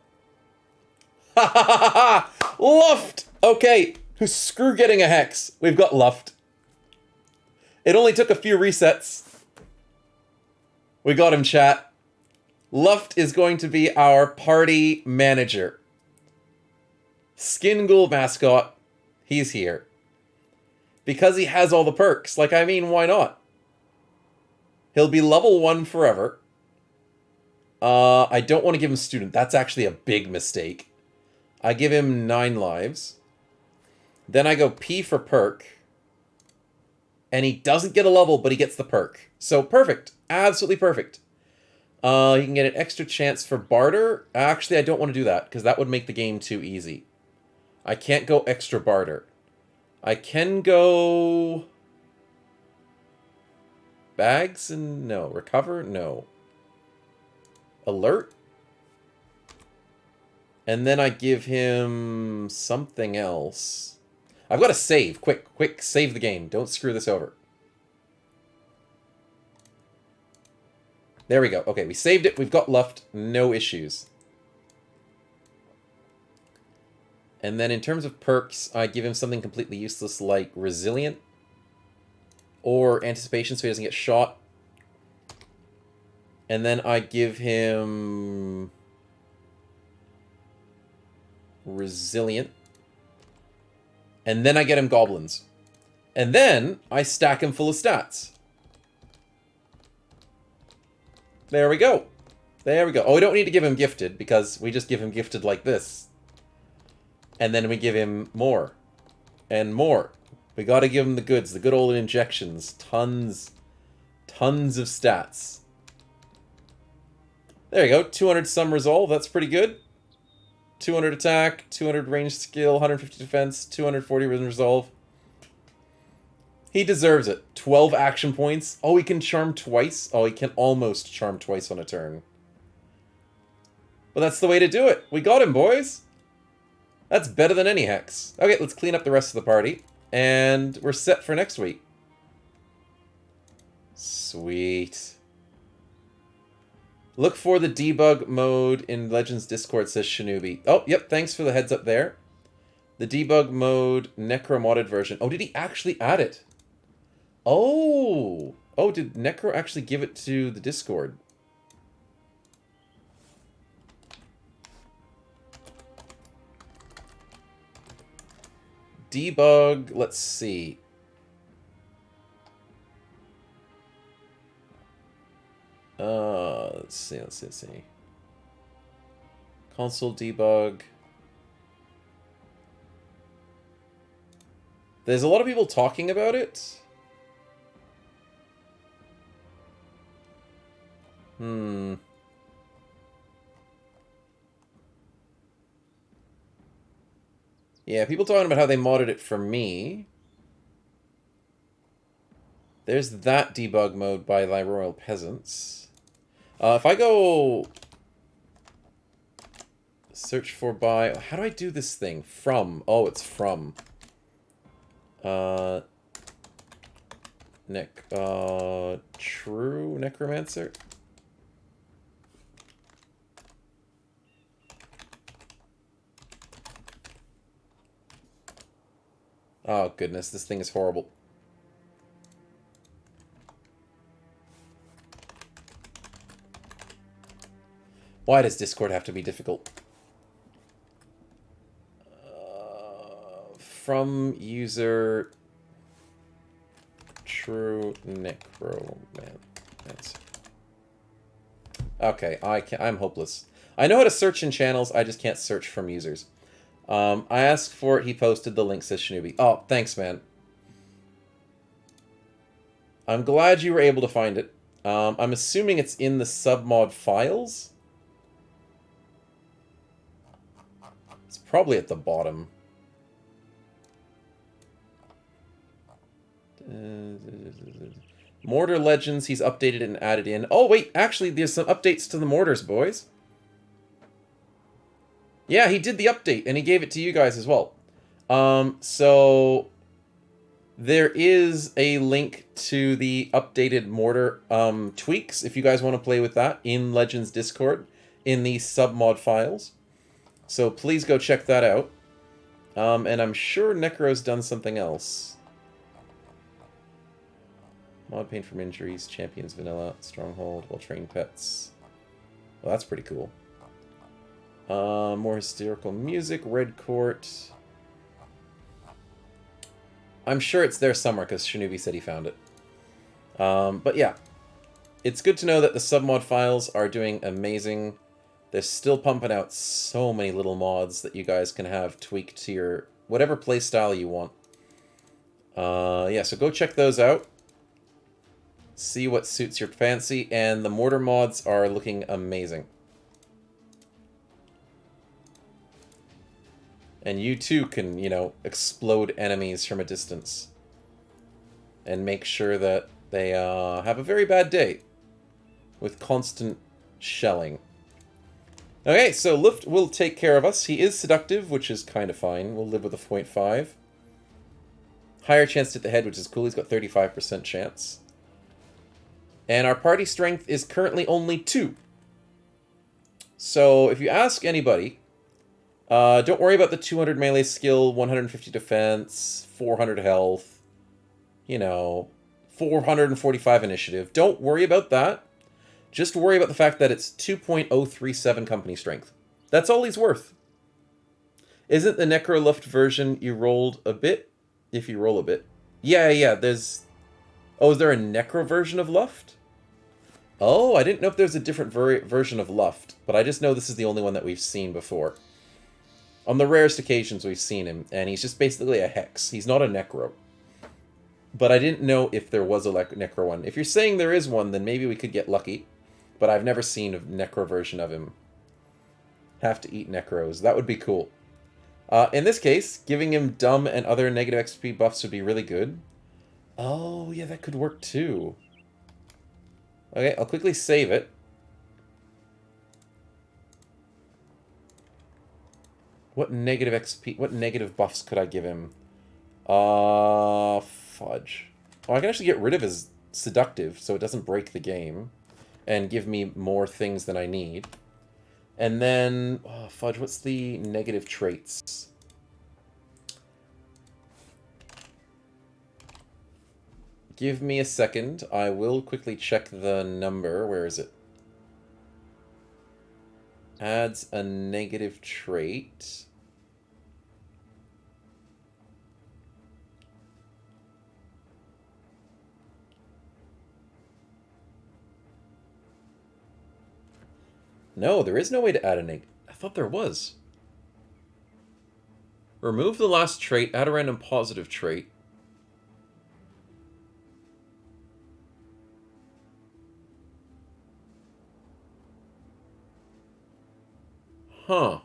Ha ha ha ha! Luft! Okay. Screw getting a hex. We've got Luft. It only took a few resets. We got him, chat. Luft is going to be our party manager. Skin Ghoul mascot. He's here. Because he has all the perks. Like, I mean, why not? He'll be level 1 forever. I don't want to give him student. That's actually a big mistake. I give him 9 lives. Then I go P for perk. And he doesn't get a level, but he gets the perk. So perfect. Absolutely perfect. You can get an extra chance for barter. Actually, I don't want to do that, because that would make the game too easy. I can't go extra barter. I can go... Bags and... No. Recover? No. Alert? And then I give him something else. I've got to save. Quick, quick, save the game. Don't screw this over. There we go. Okay, we saved it. We've got Luft. No issues. And then in terms of perks, I give him something completely useless like Resilient. Or Anticipation so he doesn't get shot. And then I give him... Resilient. And then I get him Goblins. And then I stack him full of stats. There we go. There we go. Oh, we don't need to give him Gifted, because we just give him Gifted like this. And then we give him more. And more. We gotta give him the goods. The good old injections. Tons of stats. There you go. 200 some resolve. That's pretty good. 200 attack, 200 range skill, 150 defense, 240 resolve. He deserves it. 12 action points. Oh, he can charm twice? Oh, he can almost charm twice on a turn. Well, that's the way to do it. We got him, boys. That's better than any hex. Okay, let's clean up the rest of the party. And we're set for next week. Sweet. Look for the debug mode in Legends Discord, says Shinobi. Oh, yep, thanks for the heads up there. The debug mode necro-modded version. Oh, did he actually add it? Oh! Oh, did Necro actually give it to the Discord? Debug, let's see. Let's see. Console debug. There's a lot of people talking about it. Yeah, people talking about how they modded it for me. There's that debug mode by Thy Royal Peasants. If I go... Search for by... How do I do this thing? From. Oh, it's from. True Necromancer? Oh, goodness. This thing is horrible. Why does Discord have to be difficult? From user... True Necromancer. Okay, I'm hopeless. I know how to search in channels, I just can't search from users. I asked for it, he posted, the link says Shinobi. Oh, thanks, man. I'm glad you were able to find it. I'm assuming it's in the submod files. It's probably at the bottom. Mortar Legends, he's updated and added in. Oh, wait, actually, there's some updates to the Mortars, boys. Yeah, he did the update, and he gave it to you guys as well. So... There is a link to the updated Mortar tweaks, if you guys want to play with that, in Legends Discord, in the submod files. So please go check that out. And I'm sure Necro's done something else. Mod pain from injuries, champions vanilla, stronghold, well-trained pets. Well, that's pretty cool. More hysterical music, red court. I'm sure it's there somewhere because Shinobi said he found it. But yeah, it's good to know that the submod files are doing amazing. They're still pumping out so many little mods that you guys can have tweaked to your whatever playstyle you want. Yeah, so go check those out. See what suits your fancy, and the mortar mods are looking amazing. And you too can, you know, explode enemies from a distance. And make sure that they have a very bad day. With constant shelling. Okay, so Luft will take care of us. He is seductive, which is kind of fine. We'll live with a 0.5. Higher chance to hit the head, which is cool. He's got 35% chance. And our party strength is currently only 2. So if you ask anybody... don't worry about the 200 melee skill, 150 defense, 400 health, you know, 445 initiative. Don't worry about that. Just worry about the fact that it's 2.037 company strength. That's all he's worth. Isn't the Necroluft version you rolled a bit? If you roll a bit. Yeah, there's... Oh, is there a Necro version of Luft? Oh, I didn't know if there's a different version of Luft, but I just know this is the only one that we've seen before. On the rarest occasions we've seen him, and he's just basically a Hex. He's not a Necro. But I didn't know if there was a Necro one. If you're saying there is one, then maybe we could get lucky. But I've never seen a Necro version of him. Have to eat Necros. That would be cool. In this case, giving him dumb and other negative XP buffs would be really good. Oh, yeah, that could work too. Okay, I'll quickly save it. What negative XP, what negative buffs could I give him? Fudge. Oh, I can actually get rid of his seductive, so it doesn't break the game. And give me more things than I need. And then, oh, fudge, what's the negative traits? Give me a second. I will quickly check the number. Where is it? Adds a negative trait. No, there is no way to add a negative. I thought there was. Remove the last trait, add a random positive trait. Huh.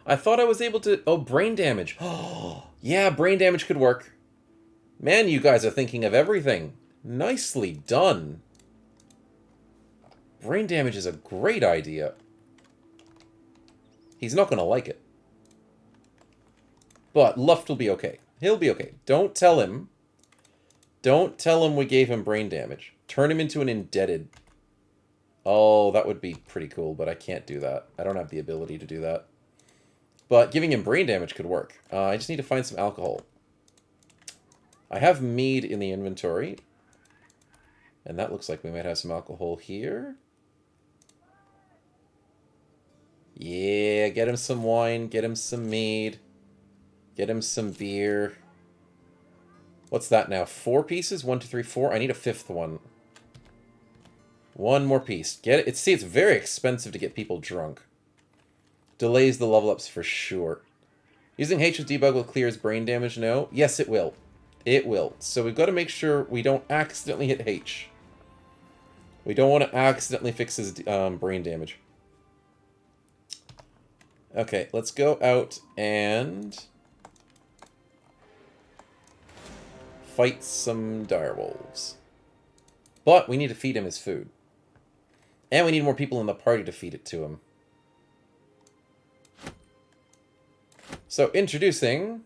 I thought I was able to... Oh, brain damage. Oh, yeah, brain damage could work. Man, you guys are thinking of everything. Nicely done. Brain damage is a great idea. He's not going to like it. But Luft will be okay. He'll be okay. Don't tell him. Don't tell him we gave him brain damage. Turn him into an indebted. Oh, that would be pretty cool, but I can't do that. I don't have the ability to do that. But giving him brain damage could work. I just need to find some alcohol. I have mead in the inventory. And that looks like we might have some alcohol here. Yeah, get him some wine, get him some mead. Get him some beer. What's that now? 4 pieces? 1, 2, 3, 4. I need a 5th one. One more piece. Get it? See, it's very expensive to get people drunk. Delays the level ups for sure. Using H with debug will clear his brain damage? No? Yes, it will. It will. So we've got to make sure we don't accidentally hit H. We don't want to accidentally fix his brain damage. Okay, let's go out and fight some direwolves. But we need to feed him his food. And we need more people in the party to feed it to him. So, introducing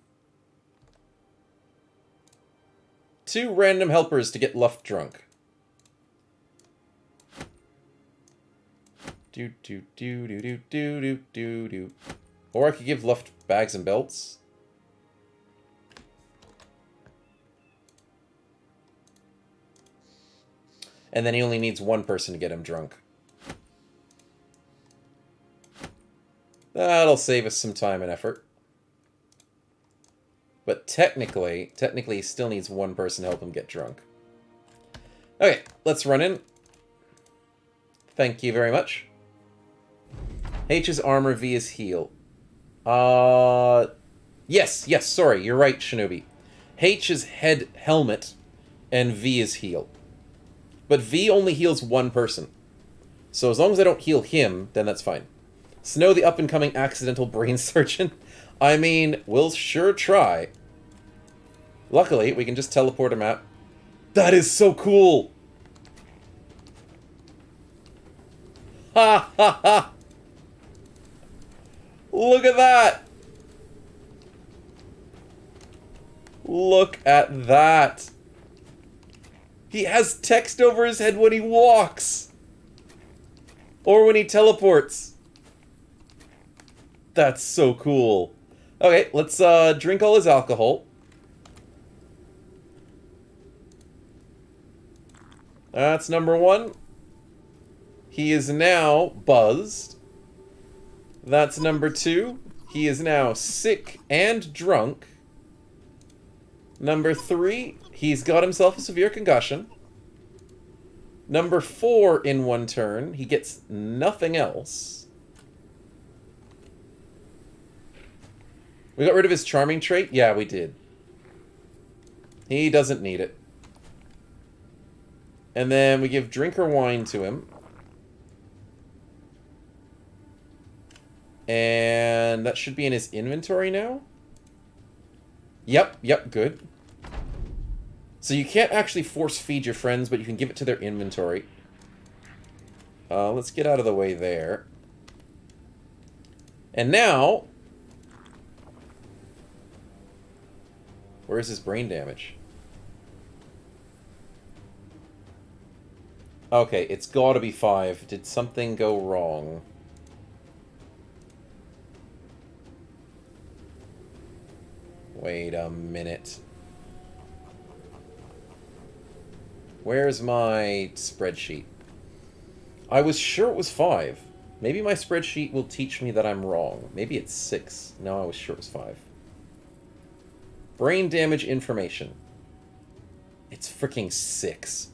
2 random helpers to get Luft drunk. Do do do do do do do do do. Or I could give Luft bags and belts. And then he only needs 1 person to get him drunk. That'll save us some time and effort. But technically he still needs 1 person to help him get drunk. Okay, let's run in. Thank you very much. H is armor, V is heal. Yes, sorry, you're right, Shinobi. H is head helmet, and V is heal. But V only heals 1 person. So as long as I don't heal him, then that's fine. Snow the up-and-coming accidental brain surgeon. I mean, we'll sure try. Luckily, we can just teleport him out. That is so cool! Ha ha ha! Look at that! Look at that! He has text over his head when he walks! Or when he teleports. That's so cool. Okay, let's drink all his alcohol. That's number 1. He is now buzzed. That's number 2. He is now sick and drunk. Number 3, he's got himself a severe concussion. Number 4, in 1 turn, he gets nothing else. We got rid of his charming trait? Yeah, we did. He doesn't need it. And then we give drinker wine to him. And that should be in his inventory now? Yep, good. So you can't actually force feed your friends, but you can give it to their inventory. Let's get out of the way there. And now... where's his brain damage? Okay, it's gotta be 5. Did something go wrong? Wait a minute. Where's my spreadsheet? I was sure it was 5. Maybe my spreadsheet will teach me that I'm wrong. Maybe it's 6. No, I was sure it was 5. Brain damage information. It's freaking 6.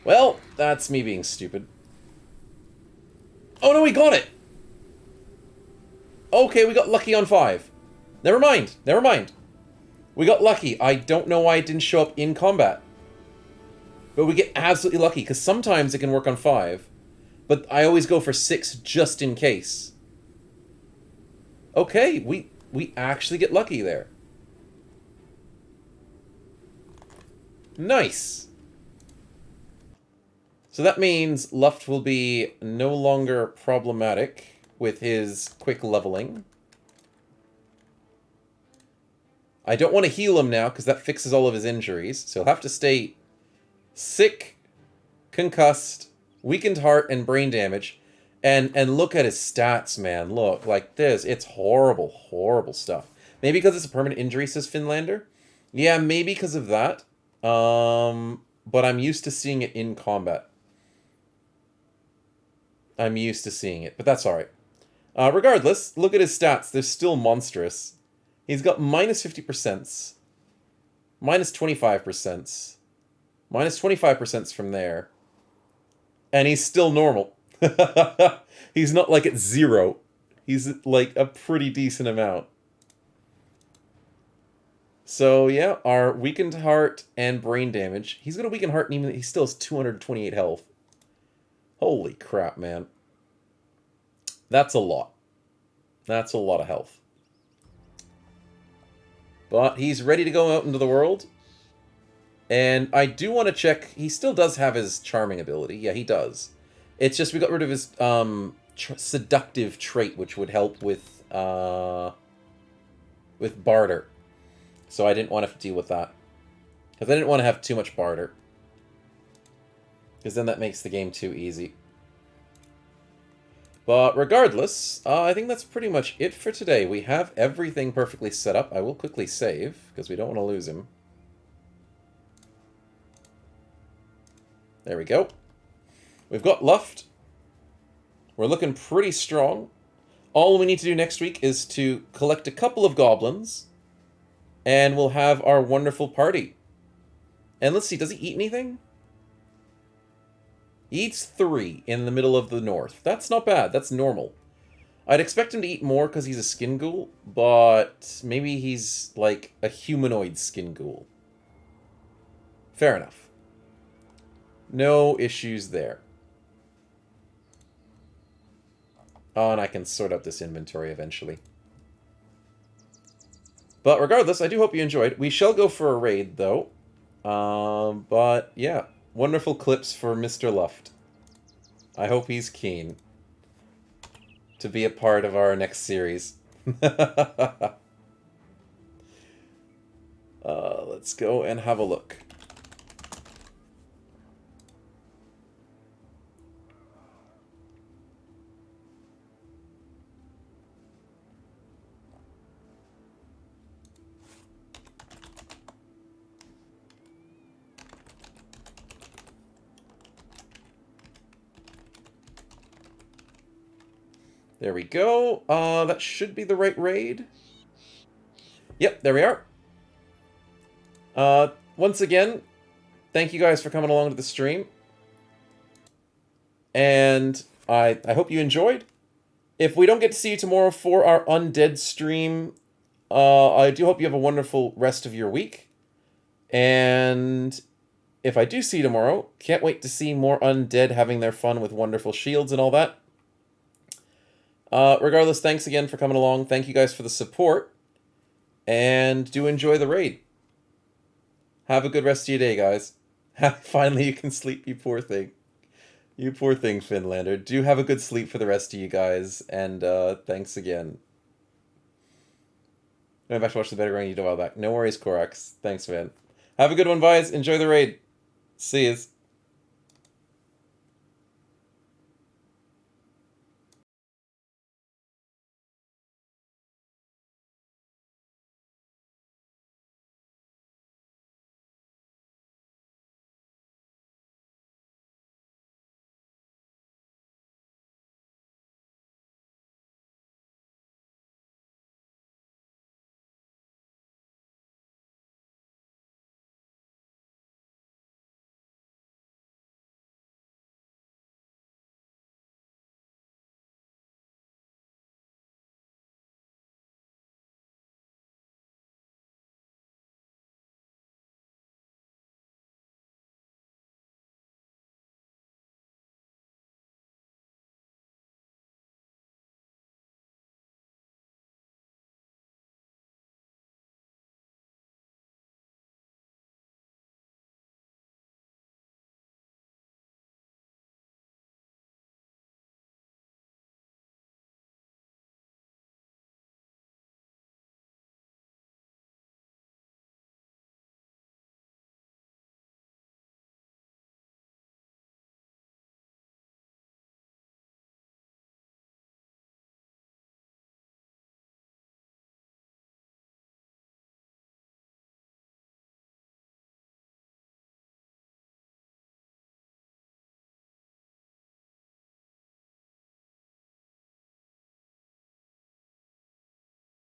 Well, that's me being stupid. Oh no, we got it! Okay, we got lucky on 5. Never mind. We got lucky. I don't know why it didn't show up in combat. But we get absolutely lucky, because sometimes it can work on 5. But I always go for 6 just in case. Okay, we actually get lucky there. Nice! So that means Luft will be no longer problematic with his quick leveling. I don't want to heal him now, because that fixes all of his injuries. So he'll have to stay sick, concussed, weakened heart, and brain damage. And look at his stats, man. Look, like this. It's horrible, horrible stuff. Maybe because it's a permanent injury, says Finlander. Yeah, maybe because of that. But I'm used to seeing it in combat. I'm used to seeing it, but that's alright. Regardless, look at his stats. They're still monstrous. He's got minus 50%, minus 25%, minus 25% from there. And he's still normal. He's not like at 0. He's like a pretty decent amount. So yeah, our weakened heart and brain damage. He's got a weakened heart and even he still has 228 health. Holy crap, man. That's a lot. That's a lot of health. But he's ready to go out into the world. And I do want to check. He still does have his charming ability. Yeah, he does. It's just we got rid of his seductive trait, which would help with barter. So I didn't want to have to deal with that. Because I didn't want to have too much barter. Because then that makes the game too easy. But regardless, I think that's pretty much it for today. We have everything perfectly set up. I will quickly save, because we don't want to lose him. There we go. We've got Luft. We're looking pretty strong. All we need to do next week is to collect a couple of goblins, and we'll have our wonderful party. And let's see, does he eat anything? He eats 3 in the middle of the north. That's not bad. That's normal. I'd expect him to eat more because he's a skin ghoul, but maybe he's like a humanoid skin ghoul. Fair enough. No issues there. Oh, and I can sort out this inventory eventually. But regardless, I do hope you enjoyed. We shall go for a raid, though. But yeah. Wonderful clips for Mr. Luft. I hope he's keen to be a part of our next series. Let's go and have a look. There we go. That should be the right raid. Yep, there we are. Once again, thank you guys for coming along to the stream. And I hope you enjoyed. If we don't get to see you tomorrow for our Undead stream, I do hope you have a wonderful rest of your week. And if I do see you tomorrow, can't wait to see more Undead having their fun with wonderful shields and all that. Regardless, thanks again for coming along. Thank you guys for the support. And do enjoy the raid. Have a good rest of your day, guys. Finally, you can sleep, you poor thing. You poor thing, Finlander. Do have a good sleep for the rest of you guys. And thanks again. Going back to watch the better running, you do all back. No worries, Korax. Thanks, man. Have a good one, guys. Enjoy the raid. See yous.